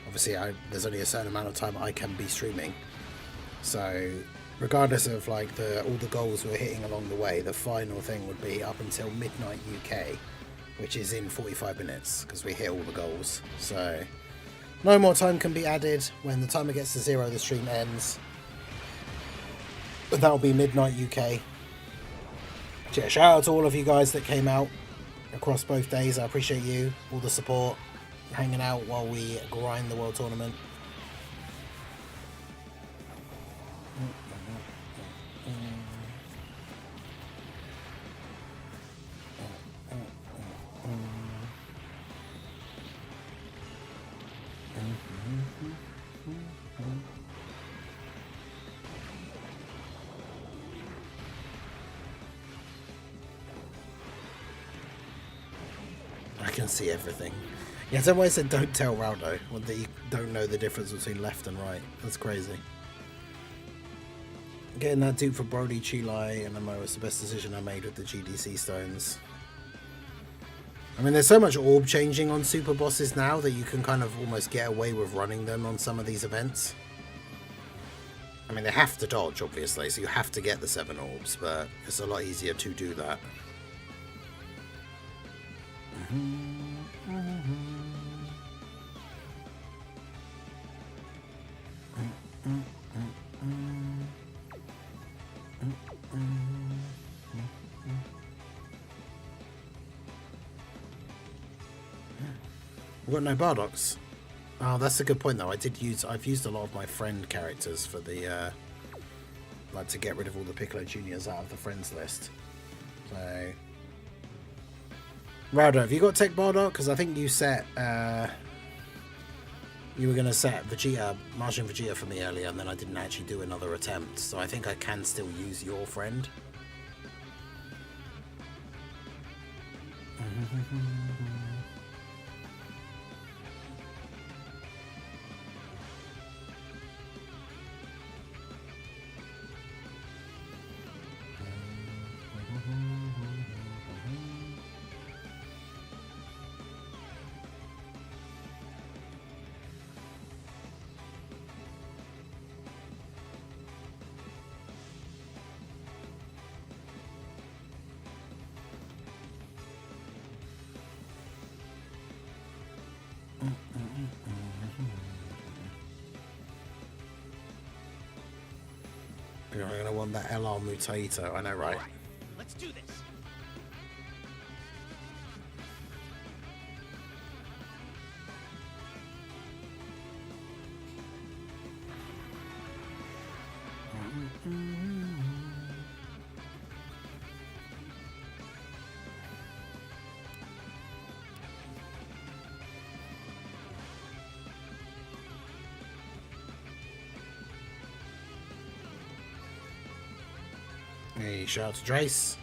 obviously there's only a certain amount of time I can be streaming. So regardless of like all the goals we're hitting along the way, the final thing would be up until midnight UK, which is in 45 minutes because we hit all the goals. So no more time can be added. When the timer gets to 0, the stream ends. But that'll be midnight UK. Yeah, shout out to all of you guys that came out across both days. I appreciate you, all the support, hanging out while we grind the World Tournament. I can see everything. Yeah, somebody said don't tell Raldo that you don't know the difference between left and right. That's crazy. Getting that dupe for Brody, Chile, and Amo was the best decision I made with the GDC stones. I mean, there's so much orb changing on super bosses now that you can kind of almost get away with running them on some of these events. I mean, they have to dodge, obviously, so you have to get the 7 orbs, but it's a lot easier to do that. We've got no Bardocs. Oh, that's a good point though. I've used a lot of my friend characters for the like to get rid of all the Piccolo Juniors out of the friends list. So Raudo, have you got Tech Bardock? Because I think you set you were going to set Vegeta, Martian Vegeta for me earlier, and then I didn't actually do another attempt. So I think I can still use your friend. You're going to want that LR Mutaito, I know, right? Alright, let's do this. Hey, shout out to Drace.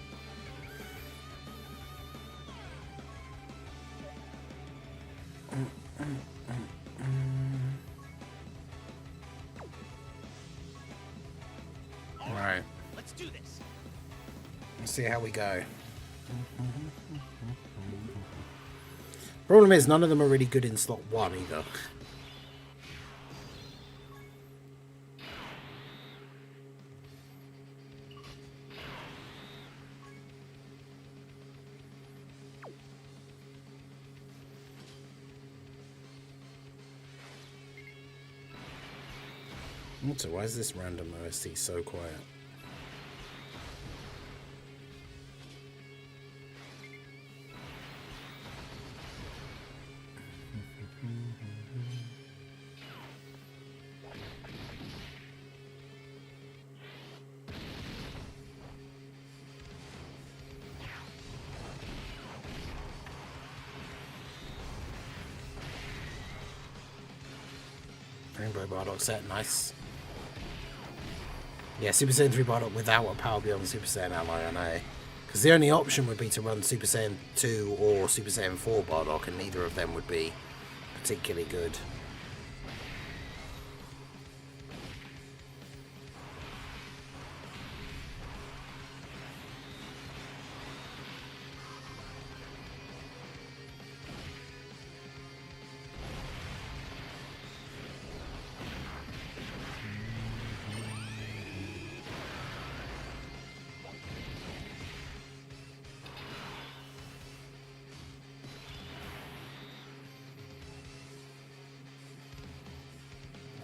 Alright. Let's do this. Let's see how we go. Problem is, none of them are really good in slot 1 either. So why is this random OST so quiet? Rainbow Bardock set, nice. Yeah, Super Saiyan 3 Bardock without a power beyond Super Saiyan ally, I know. Because the only option would be to run Super Saiyan 2 or Super Saiyan 4 Bardock, and neither of them would be particularly good.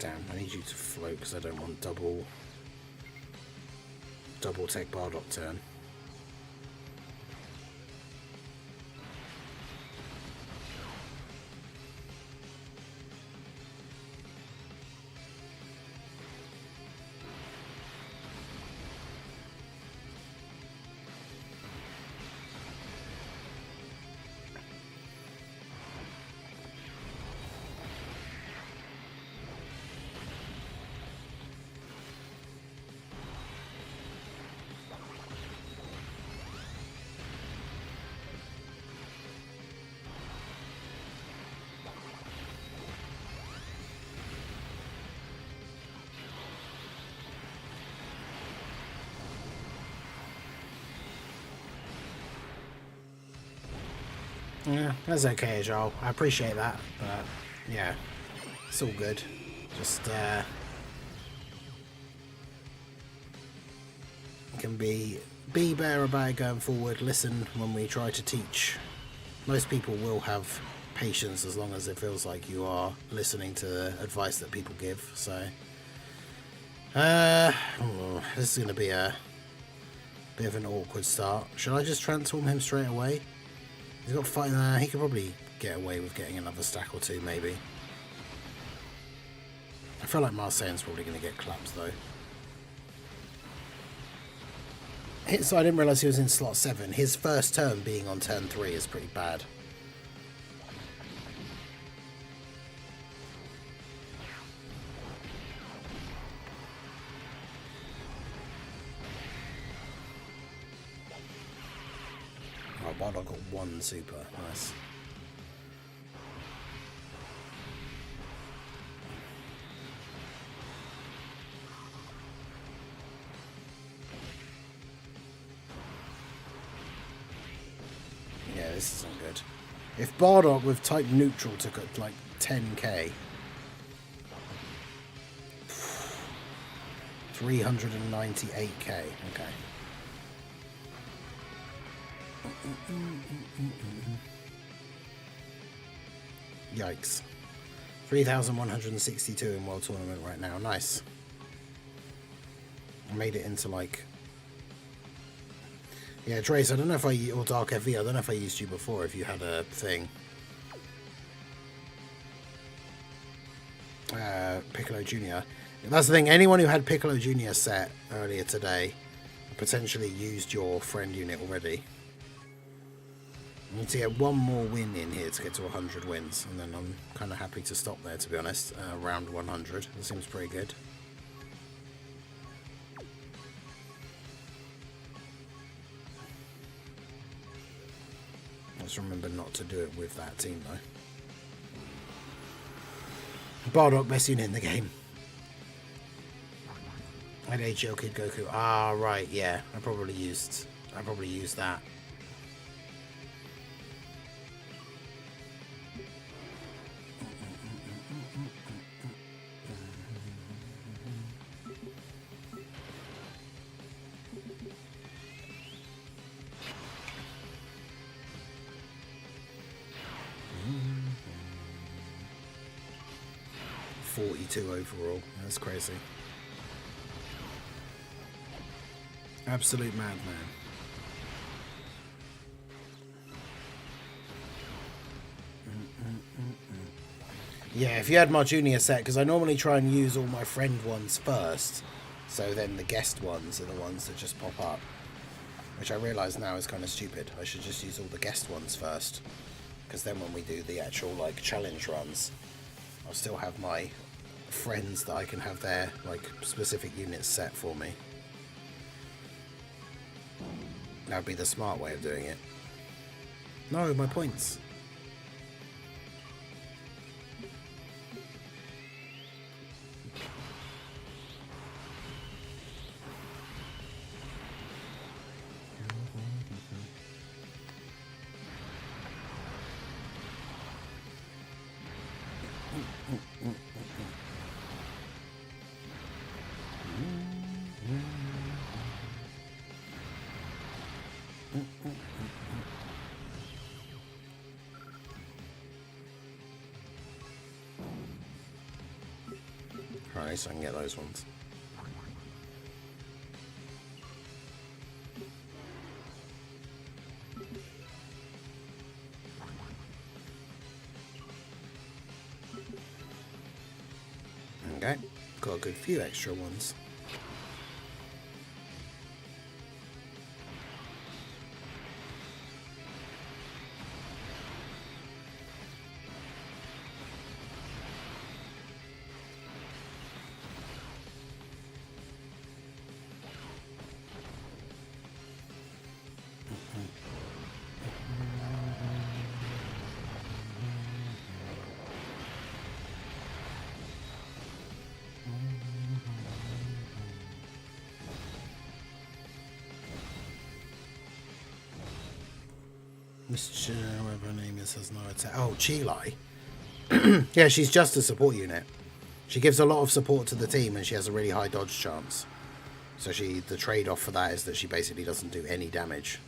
Damn, I need you to float because I don't want double tech Bardock turn. Yeah, that's okay, Joel. I appreciate that, but yeah, it's all good. Just can be better about it going forward. Listen when we try to teach. Most people will have patience as long as it feels like you are listening to the advice that people give. So this is going to be a bit of an awkward start. Should I just transform him straight away? He's got to fight. He could probably get away with getting another stack or two, maybe. I feel like Marseille's probably going to get clapped, though. So I didn't realise he was in slot 7. His first turn being on turn 3 is pretty bad. Oh, Bardock got 1 super. Nice. Yeah, this isn't good. If Bardock with type neutral took like 10k, 398k. Okay. Yikes. 3,162 in World Tournament right now. Nice. I made it into like... Yeah, Trace, I don't know if or Dark FV, I don't know if I used you before, if you had a thing. Piccolo Jr. That's the thing, anyone who had Piccolo Jr. set earlier today potentially used your friend unit already. I need to get one more win in here to get to 100 wins, and then I'm kind of happy to stop there, to be honest. Around 100, that seems pretty good. Let's remember not to do it with that team, though. Bardock, best unit in the game. I had HL Kid Goku. Ah, right, yeah. I probably used that. Overall, that's crazy. Absolute madman. Yeah, if you had my junior set, because I normally try and use all my friend ones first, so then the guest ones are the ones that just pop up, which I realise now is kind of stupid. I should just use all the guest ones first, because then when we do the actual like challenge runs, I'll still have my friends that I can have their like specific units set for me. That would be the smart way of doing it. No, my points. Right, so I can get those ones. Okay, got a good few extra ones. Mr. whatever her name is has no attack. Oh, Chilai. Yeah, she's just a support unit. She gives a lot of support to the team and she has a really high dodge chance. So the trade-off for that is that she basically doesn't do any damage.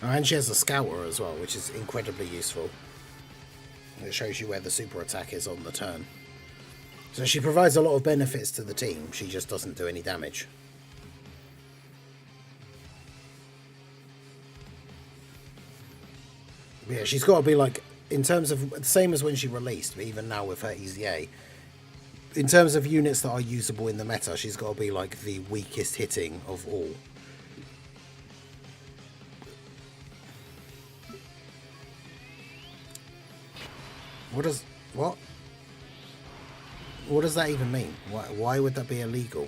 And she has a scouter as well, which is incredibly useful. It shows you where the super attack is on the turn. So she provides a lot of benefits to the team, she just doesn't do any damage. But yeah, she's got to be like, in terms of, the same as when she released, but even now with her EZA, in terms of units that are usable in the meta, she's got to be like the weakest hitting of all. What does that even mean? Why would that be illegal?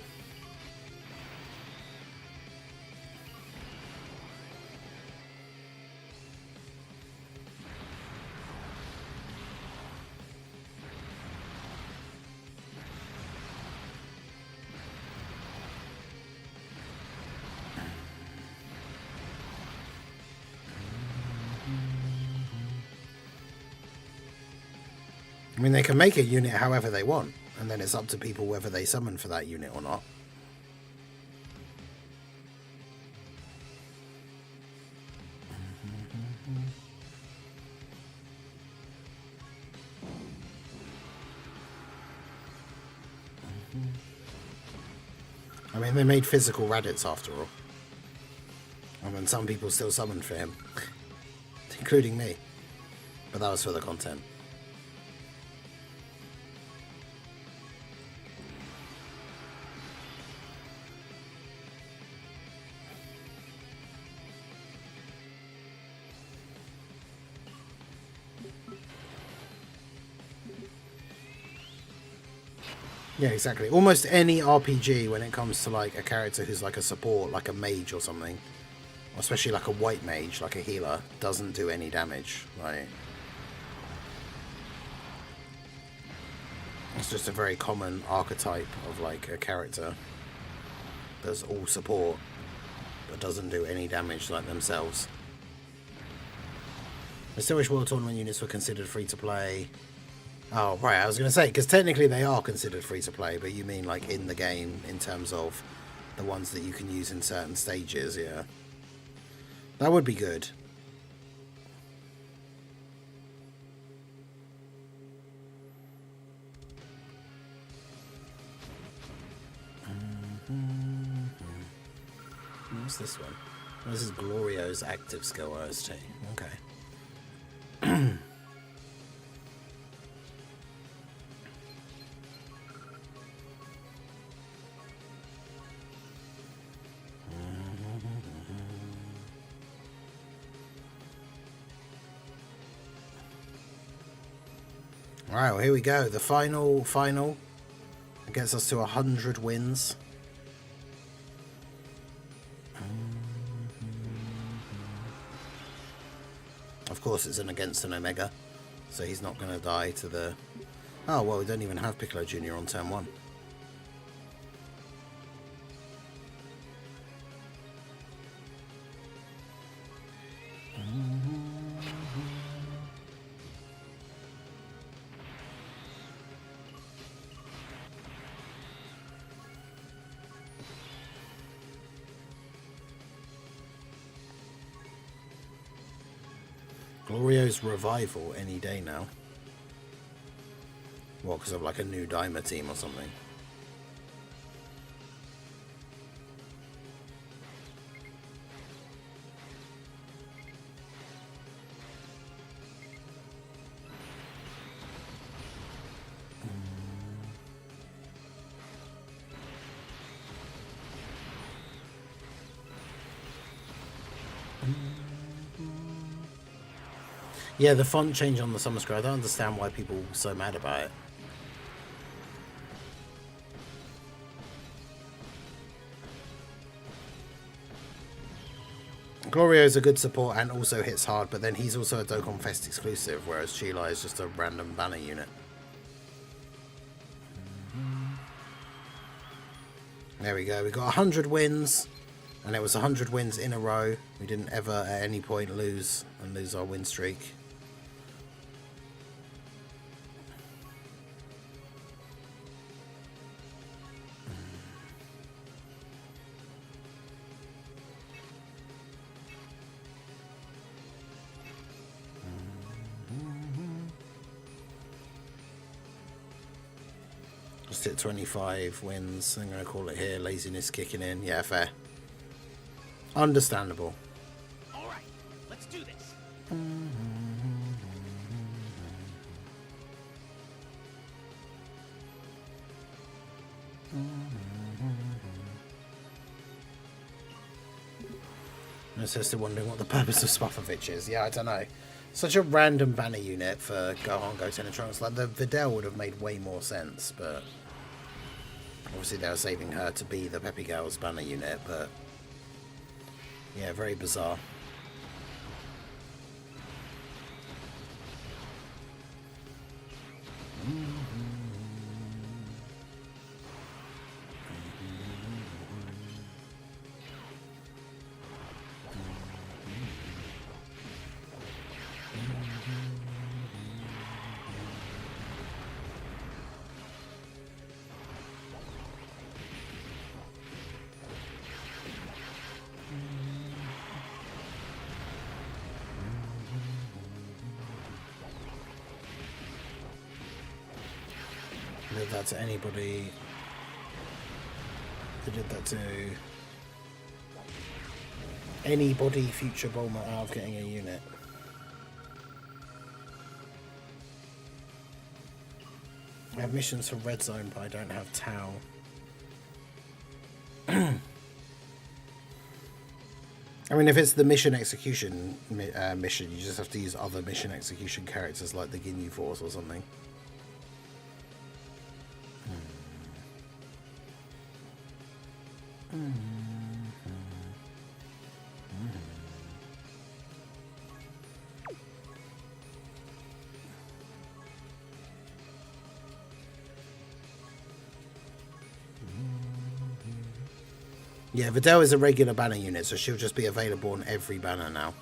I mean, they can make a unit however they want, and then it's up to people whether they summon for that unit or not. I mean, they made physical Raditz after all. I mean, some people still summoned for him, including me. But that was for the content. Yeah, exactly. Almost any RPG, when it comes to like a character who's like a support, like a mage or something, especially like a white mage, like a healer, doesn't do any damage. Like, it's just a very common archetype of like a character that's all support but doesn't do any damage like themselves. I still wish World Tournament units were considered free to play. Oh, right, I was going to say, because technically they are considered free to play, but you mean like in the game in terms of the ones that you can use in certain stages, yeah. That would be good. What's this one? Oh, this is Glorio's active skill OST. Okay. Alright, well, here we go. The final. It gets us to 100 wins. Of course, it's against an Omega, so he's not going to die to the... Oh, well, we don't even have Piccolo Jr. on turn 1. Glorio's revival any day now. What, because of like a new Daima team or something? Yeah, the font change on the Summer Scroll, I don't understand why people are so mad about it. Glorio is a good support and also hits hard, but then he's also a Dokkan Fest exclusive, whereas Chila is just a random banner unit. There we go, we got 100 wins, and it was 100 wins in a row. We didn't ever at any point lose our win streak. Just hit 25 wins. I'm going to call it here. Laziness kicking in. Yeah, fair. Understandable. All right, let's do this. I'm still wondering what the purpose of Spopovich is. Yeah, I don't know. Such a random banner unit for Gohan, Goten, and Trunks. Like, the Videl would have made way more sense, but... Obviously, they were saving her to be the Peppy Girls banner unit, but... Yeah, very bizarre. Did that to anybody. They did that to anybody future Bulma out of getting a unit. I have missions for Red Zone, but I don't have Tau. I mean, if it's the mission execution mission, you just have to use other mission execution characters like the Ginyu Force or something. Yeah, Videl is a regular banner unit, so she'll just be available on every banner now.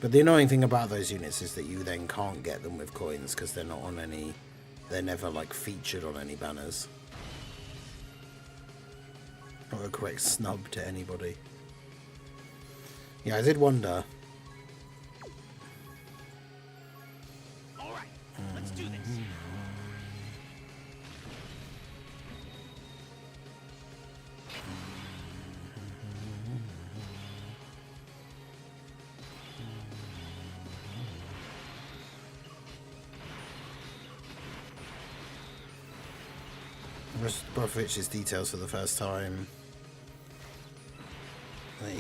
But the annoying thing about those units is that you then can't get them with coins because they're not on any... They're never, like, featured on any banners. Not a correct snub to anybody. Yeah, I did wonder... do this. Brozovich's details for the first time.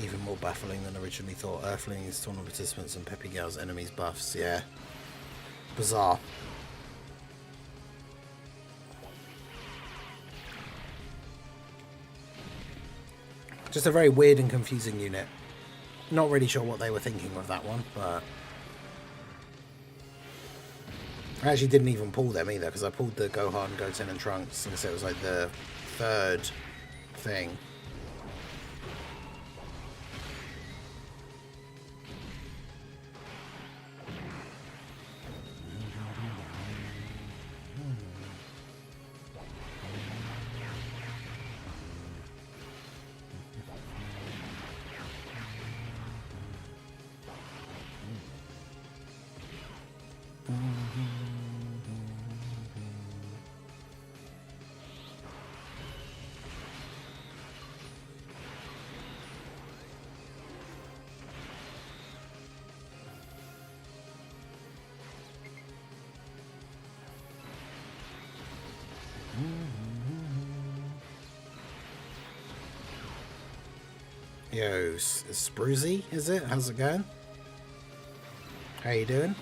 Even more baffling than originally thought. Earthlings, tournament participants, and Peppy Gal's enemies buffs. Yeah. Bizarre. Just a very weird and confusing unit. Not really sure what they were thinking with that one, but I actually didn't even pull them either, because I pulled the Gohan, Goten, and Trunks, and so it was like the third thing. Yo, Spruzy, is it? How's it going? How you doing?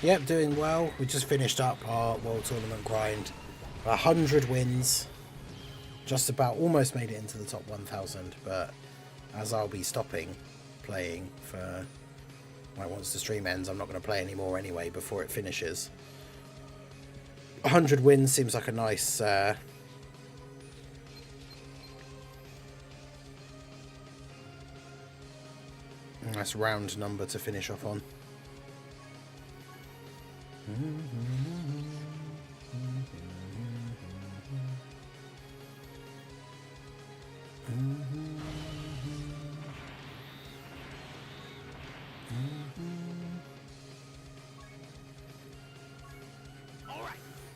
Yep, doing well. We just finished up our World Tournament grind. 100 wins. Just about almost made it into the top 1,000, but as I'll be stopping playing for, like, once the stream ends, I'm not going to play anymore anyway before it finishes. 100 wins seems like a nice nice round number to finish off on.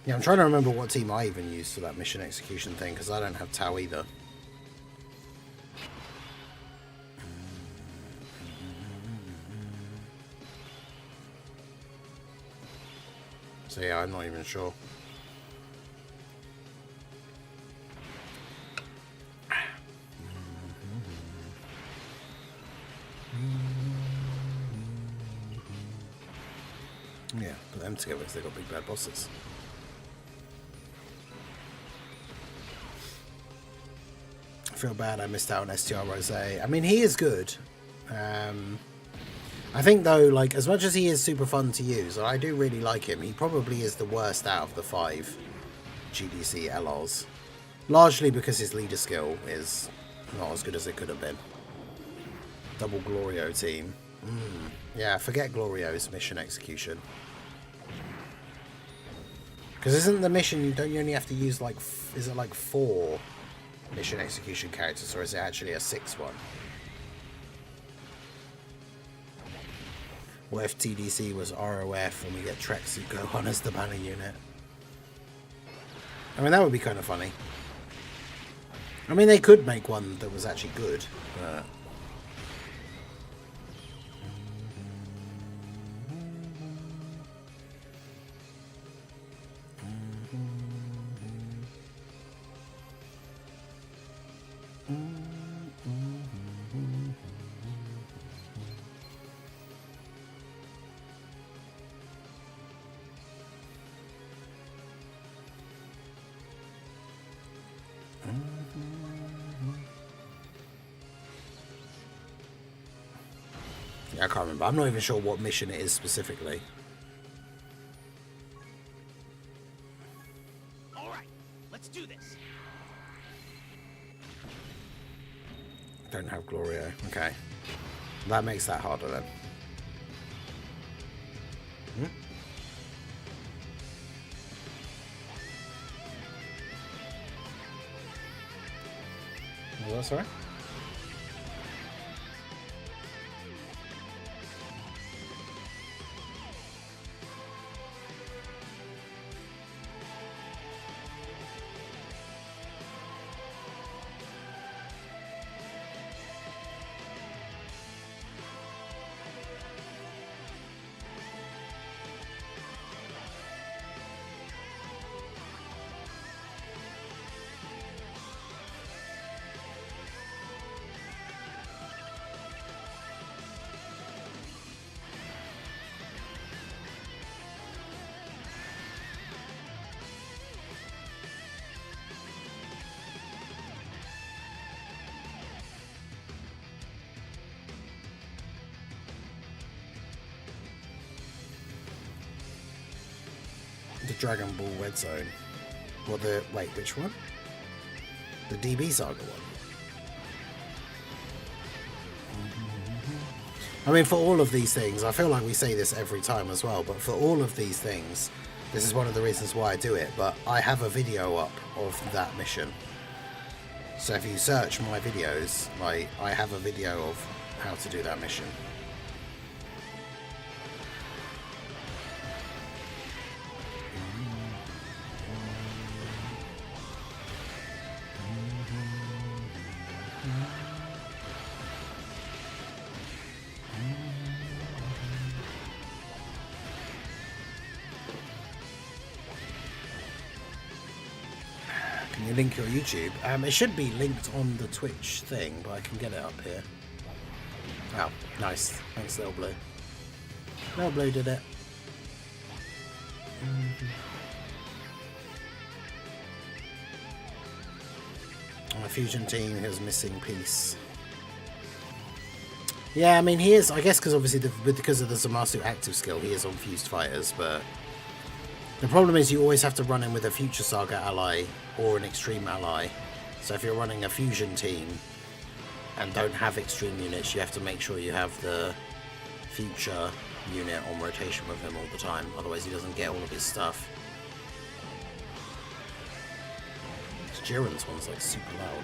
Yeah, I'm trying to remember what team I even used for that mission execution thing, because I don't have Tau either. So yeah, I'm not even sure. Yeah, put them together because they've got big bad bosses. I feel bad I missed out on STR Rose. I mean, he is good. I think, though, like, as much as he is super fun to use, I do really like him, he probably is the worst out of the 5 GDC LRs. Largely because his leader skill is not as good as it could have been. Double Glorio team. Yeah, forget Glorio's mission execution. Because isn't the mission, don't you only have to use, like, is it like 4 mission execution characters, or is it actually a 6th one? What if TDC was ROF and we get Tracksuit Gohan as the banner unit? I mean, that would be kind of funny. I mean, they could make one that was actually good, but... yeah, I can't remember. I'm not even sure what mission it is specifically. All right, let's do this. Don't have Glorio. Okay. That makes that harder then. Was that sorry? The Dragon Ball Red Zone. Or the... Wait, which one? The DB Saga one. I mean, for all of these things, I feel like we say this every time as well, but for all of these things, this is one of the reasons why I do it, but I have a video up of that mission. So if you search my videos, like, I have a video of how to do that mission. Can you link your YouTube? It should be linked on the Twitch thing, but I can get it up here. Oh, nice. Thanks, Little Blue. Little Blue did it. On a fusion team, he was missing piece. Yeah, I mean, he is, I guess, because obviously because of the Zamasu active skill, he is on fused fighters, but the problem is you always have to run in with a Future Saga ally or an Extreme ally. So if you're running a fusion team and don't have Extreme units, you have to make sure you have the Future unit on rotation with him all the time, otherwise he doesn't get all of his stuff. Jiren's one's like super loud.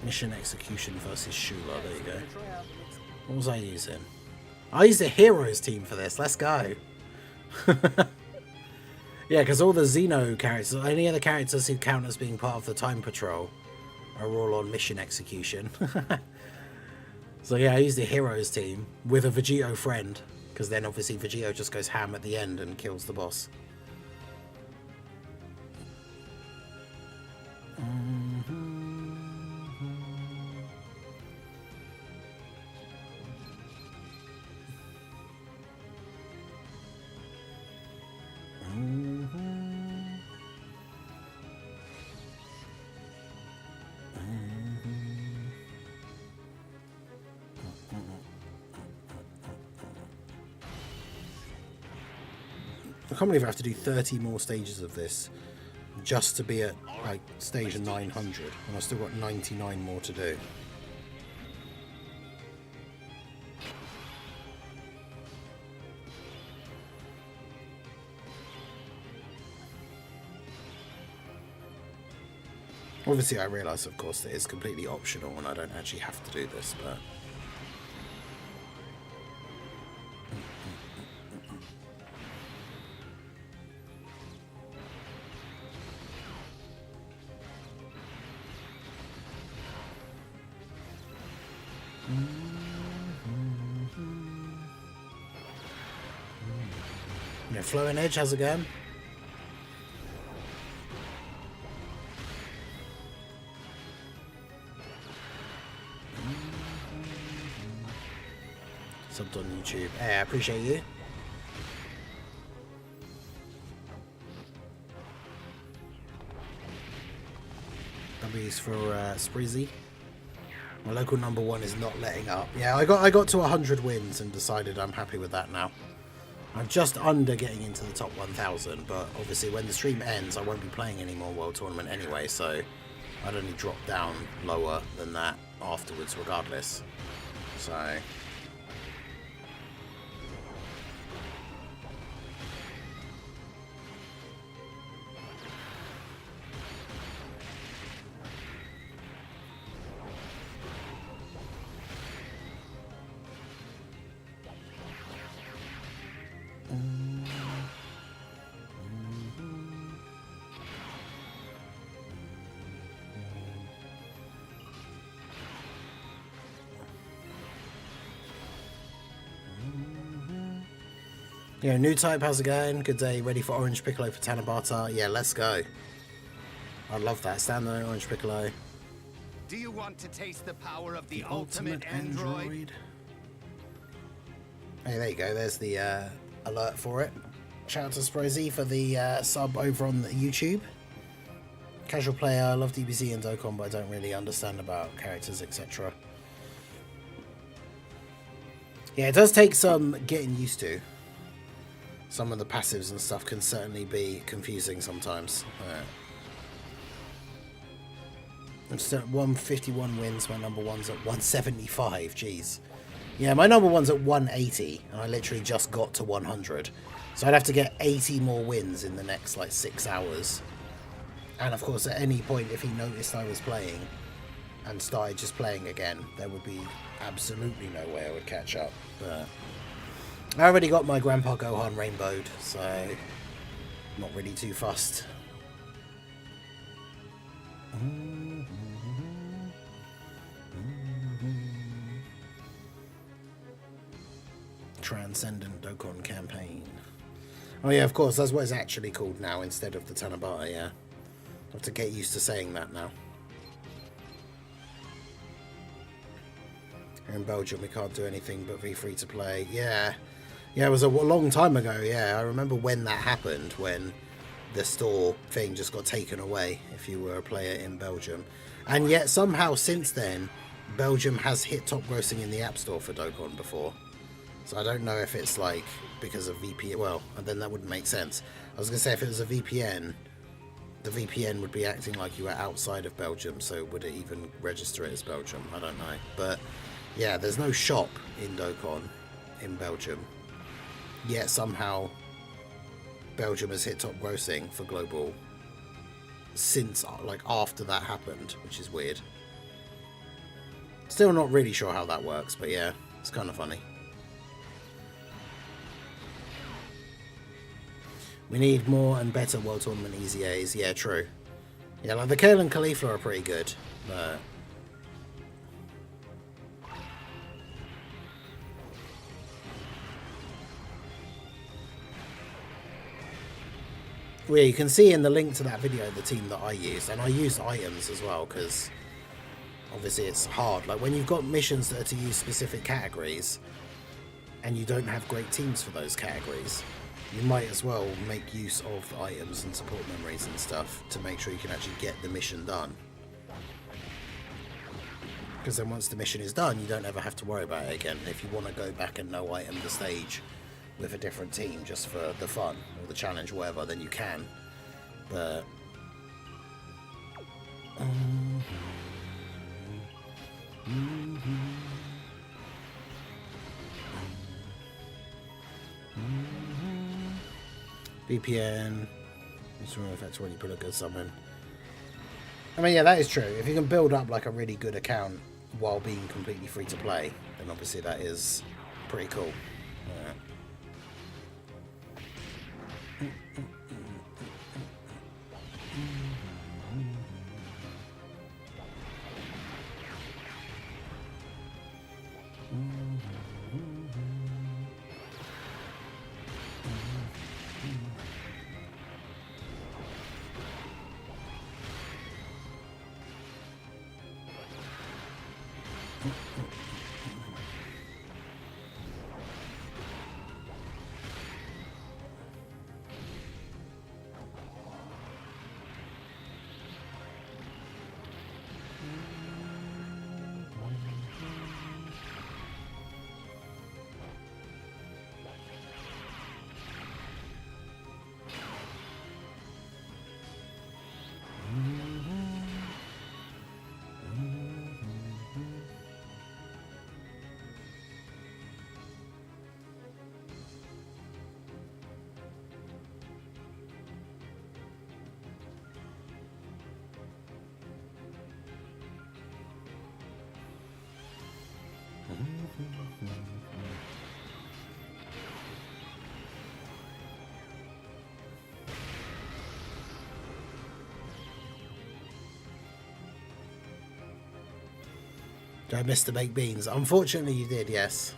Mission execution versus Shula, there you go. What was I using? I used a heroes team for this, let's go. Yeah, because all the Xeno characters, any other characters who count as being part of the Time Patrol are all on mission execution. So yeah, I used the heroes team with a Vegito friend, because then obviously Vegito just goes ham at the end and kills the boss. I can't believe I have to do 30 more stages of this just to be at like stage 900, and I've still got 99 more to do. Obviously I realise of course that it's completely optional and I don't actually have to do this, but yeah, Flowing Edge, how's it going? Subbed on YouTube. Hey, I appreciate you. W's for Spreezy. My local #1 is not letting up. Yeah, I got to 100 wins and decided I'm happy with that now. I'm just under getting into the top 1,000, but obviously when the stream ends, I won't be playing any more World Tournament anyway, so I'd only drop down lower than that afterwards regardless. So... Yeah, new type, how's it going? Good day, ready for Orange Piccolo for Tanabata? Yeah, let's go. I love that. Standalone Orange Piccolo. Do you want to taste the power of the ultimate android? Hey, there you go. There's the alert for it. Shout out to Sprozy for the sub over on the YouTube. Casual player, I love DBZ and Dokkan, but I don't really understand about characters, etc. Yeah, it does take some getting used to. Some of the passives and stuff can certainly be confusing sometimes. I'm still at 151 wins, my number one's at 175, jeez. Yeah, my number one's at 180, and I literally just got to 100. So I'd have to get 80 more wins in the next, like, 6 hours. And, of course, at any point, if he noticed I was playing and started just playing again, there would be absolutely no way I would catch up. But I already got my Grandpa Gohan rainbowed, so not really too fussed. Transcendent Dokkan campaign. Oh yeah, of course, that's what it's actually called now instead of the Tanabata, yeah. I have to get used to saying that now. Here in Belgium we can't do anything but be free to play. Yeah. Yeah, it was a long time ago, yeah. I remember when that happened, when the store thing just got taken away if you were a player in Belgium. And yet somehow since then, Belgium has hit top grossing in the App Store for Dokkan before. So I don't know if it's like because of VPN. Well, and then that wouldn't make sense. I was going to say if it was a VPN, the VPN would be acting like you were outside of Belgium, so would it even register it as Belgium? I don't know. But yeah, there's no shop in Dokkan in Belgium. Yet somehow Belgium has hit top grossing for global since, like, after that happened, which is weird. Still not really sure how that works, but yeah, it's kind of funny. We need more and better World Tournament Easy A's. Yeah, true. Yeah, like the Kale and Khalifa are pretty good, but... well, yeah, you can see in the link to that video the team that I used, and I used items as well, because obviously it's hard. Like, when you've got missions that are to use specific categories, and you don't have great teams for those categories, you might as well make use of the items and support memories and stuff to make sure you can actually get the mission done. Because then once the mission is done, you don't ever have to worry about it again. If you want to go back and no item the stage with a different team just for the fun or the challenge or whatever, then you can. But... VPN. Just remember if that's when you put a good summon. I mean, yeah, that is true. If you can build up like a really good account while being completely free to play, then obviously that is pretty cool. Yeah. Did I miss the baked beans? Unfortunately, you did, yes.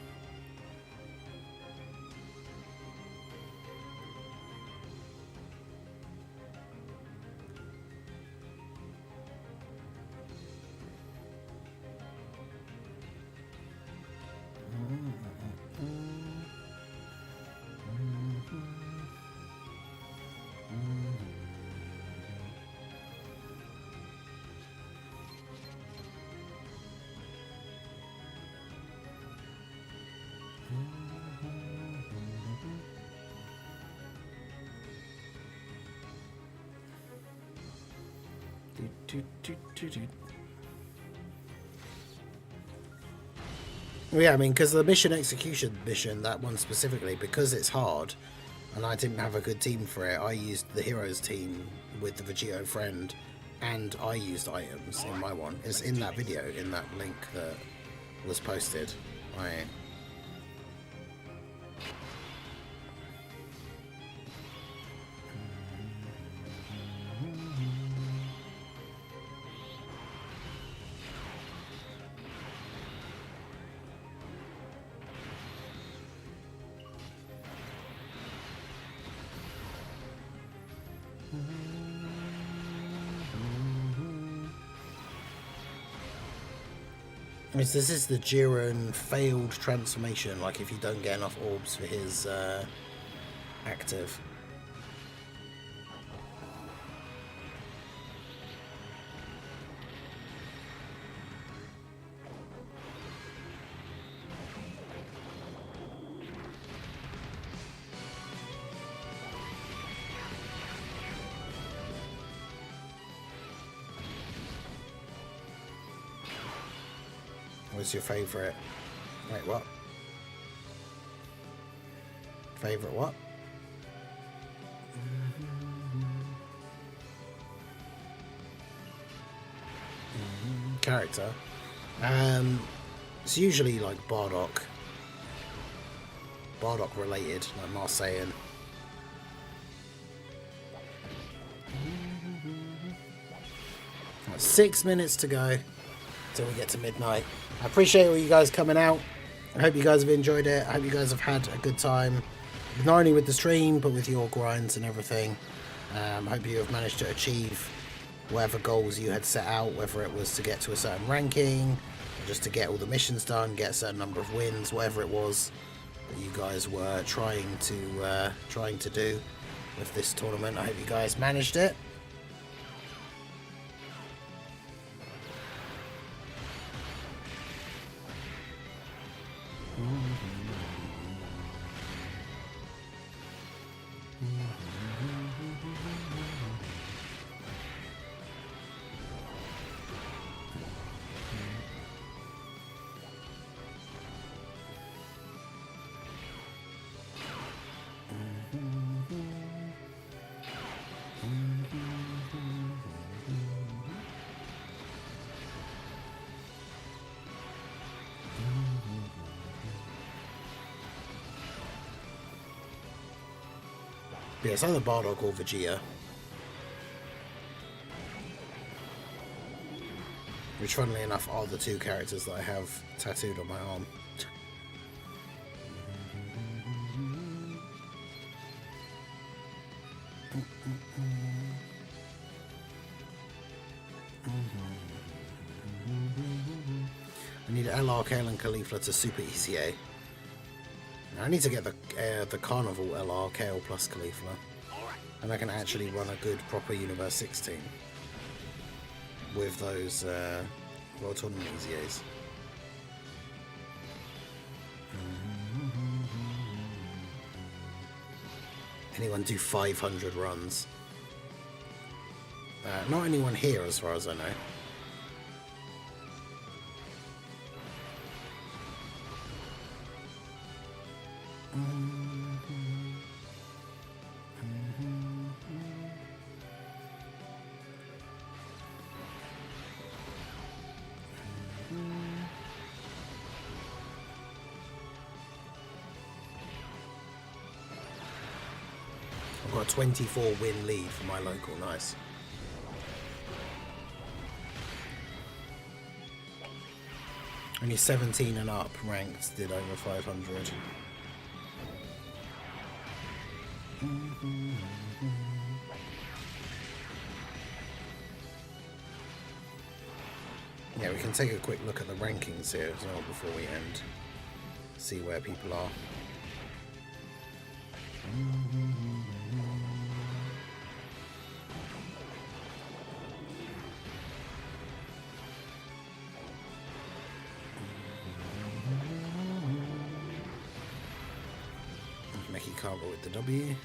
Well, yeah, I mean, because the mission execution mission, that one specifically, because it's hard, and I didn't have a good team for it, I used the heroes team with the Vegito friend, and I used items in my one. It's in that video, in that link that was posted. This is the Jiren failed transformation, like if you don't get enough orbs for his active. What's your favourite? Wait, what? Favourite what? Character. It's usually like Bardock. Bardock related, like Marseillan. Right, 6 minutes to go till we get to midnight. I appreciate all you guys coming out. I hope you guys have enjoyed it. I hope you guys have had a good time, not only with the stream, but with your grinds and everything. I hope you have managed to achieve whatever goals you had set out, whether it was to get to a certain ranking, or just to get all the missions done, get a certain number of wins, whatever it was that you guys were trying to do with this tournament. I hope you guys managed it. Yeah, it's either Bardock or Vegeta. Which, funnily enough, are the two characters that I have tattooed on my arm. I need LR, Kale and Caulifla to Super ECA. I need to get the Carnival LR, Kale plus Caulifla. And I can actually run a good, proper Universe 16 with those World Tournament EZAs. Anyone do 500 runs? Not anyone here, as far as I know. I've got a 24 win lead for my local, nice. Only 17 and up ranked did over 500. Yeah, we can take a quick look at the rankings here as well before we end. See where people are. Mickey Carver with the W.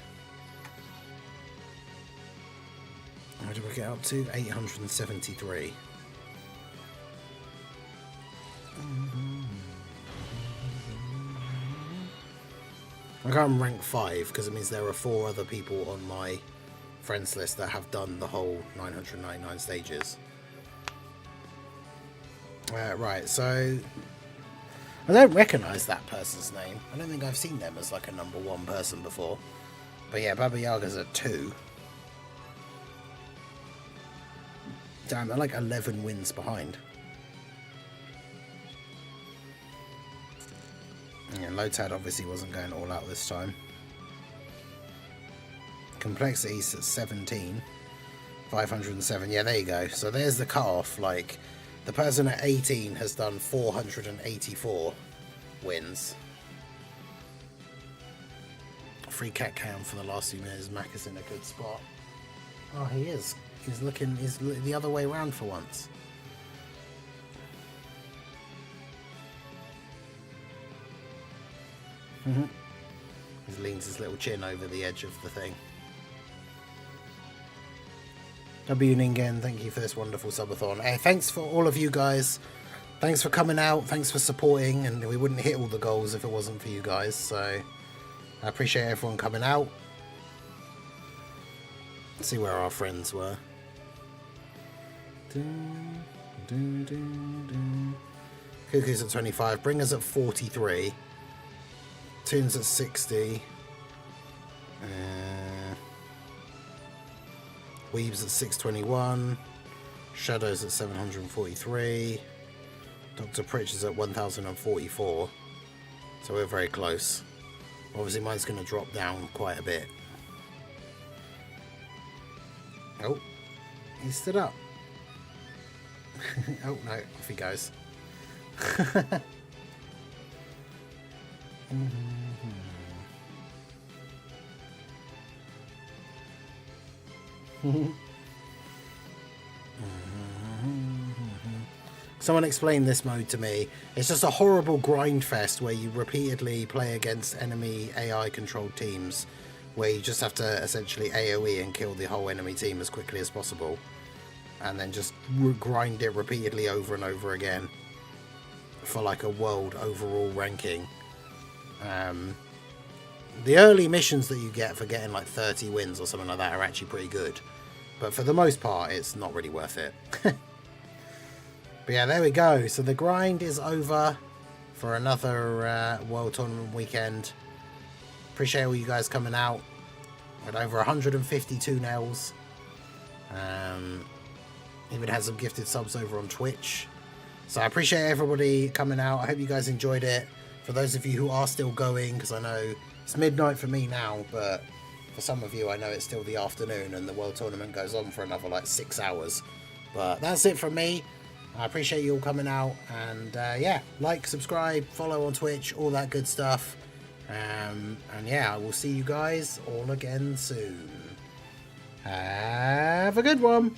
How did we get up to? 873. I can't rank 5 because it means there are 4 other people on my friends list that have done the whole 999 stages. Right, so I don't recognise that person's name. I don't think I've seen them as like a number 1 person before. But yeah, Baba Yaga's at 2. Damn, they're like 11 wins behind. Yeah, Lotad obviously wasn't going all out this time. Complexity's at 17. 507. Yeah, there you go. So there's the cutoff. Like, the person at 18 has done 484 wins. Free cat cam for the last few minutes. Mac is in a good spot. Oh, he is. He's the other way around for once. He leans his little chin over the edge of the thing. W Ningen, thank you for this wonderful subathon. Hey, thanks for all of you guys. Thanks for coming out. Thanks for supporting. And we wouldn't hit all the goals if it wasn't for you guys. So I appreciate everyone coming out. Let's see where our friends were. Cuckoo's at 25. Bringer's at 43. Toon's at 60. Weeb's at 621. Shadow's at 743. Dr. Pritch is at 1044. So we're very close. Obviously mine's going to drop down quite a bit. Oh, he stood up. Oh no, off he goes. Someone explained this mode to me. It's just a horrible grind fest where you repeatedly play against enemy AI controlled teams, where you just have to essentially AoE and kill the whole enemy team as quickly as possible, and then just grind it repeatedly over and over again for like a world overall ranking. The early missions that you get for getting like 30 wins or something like that are actually pretty good, but for the most part it's not really worth it. But yeah, there we go. So the grind is over for another World Tournament weekend. Appreciate all you guys coming out. With over 152 nails. Even had some gifted subs over on Twitch. So I appreciate everybody coming out. I hope you guys enjoyed it. For those of you who are still going, because I know it's midnight for me now, but for some of you I know it's still the afternoon and the World Tournament goes on for another like 6 hours. But that's it from me. I appreciate you all coming out, and yeah, like, subscribe, follow on Twitch, all that good stuff. And yeah, I will see you guys all again soon. Have a good one.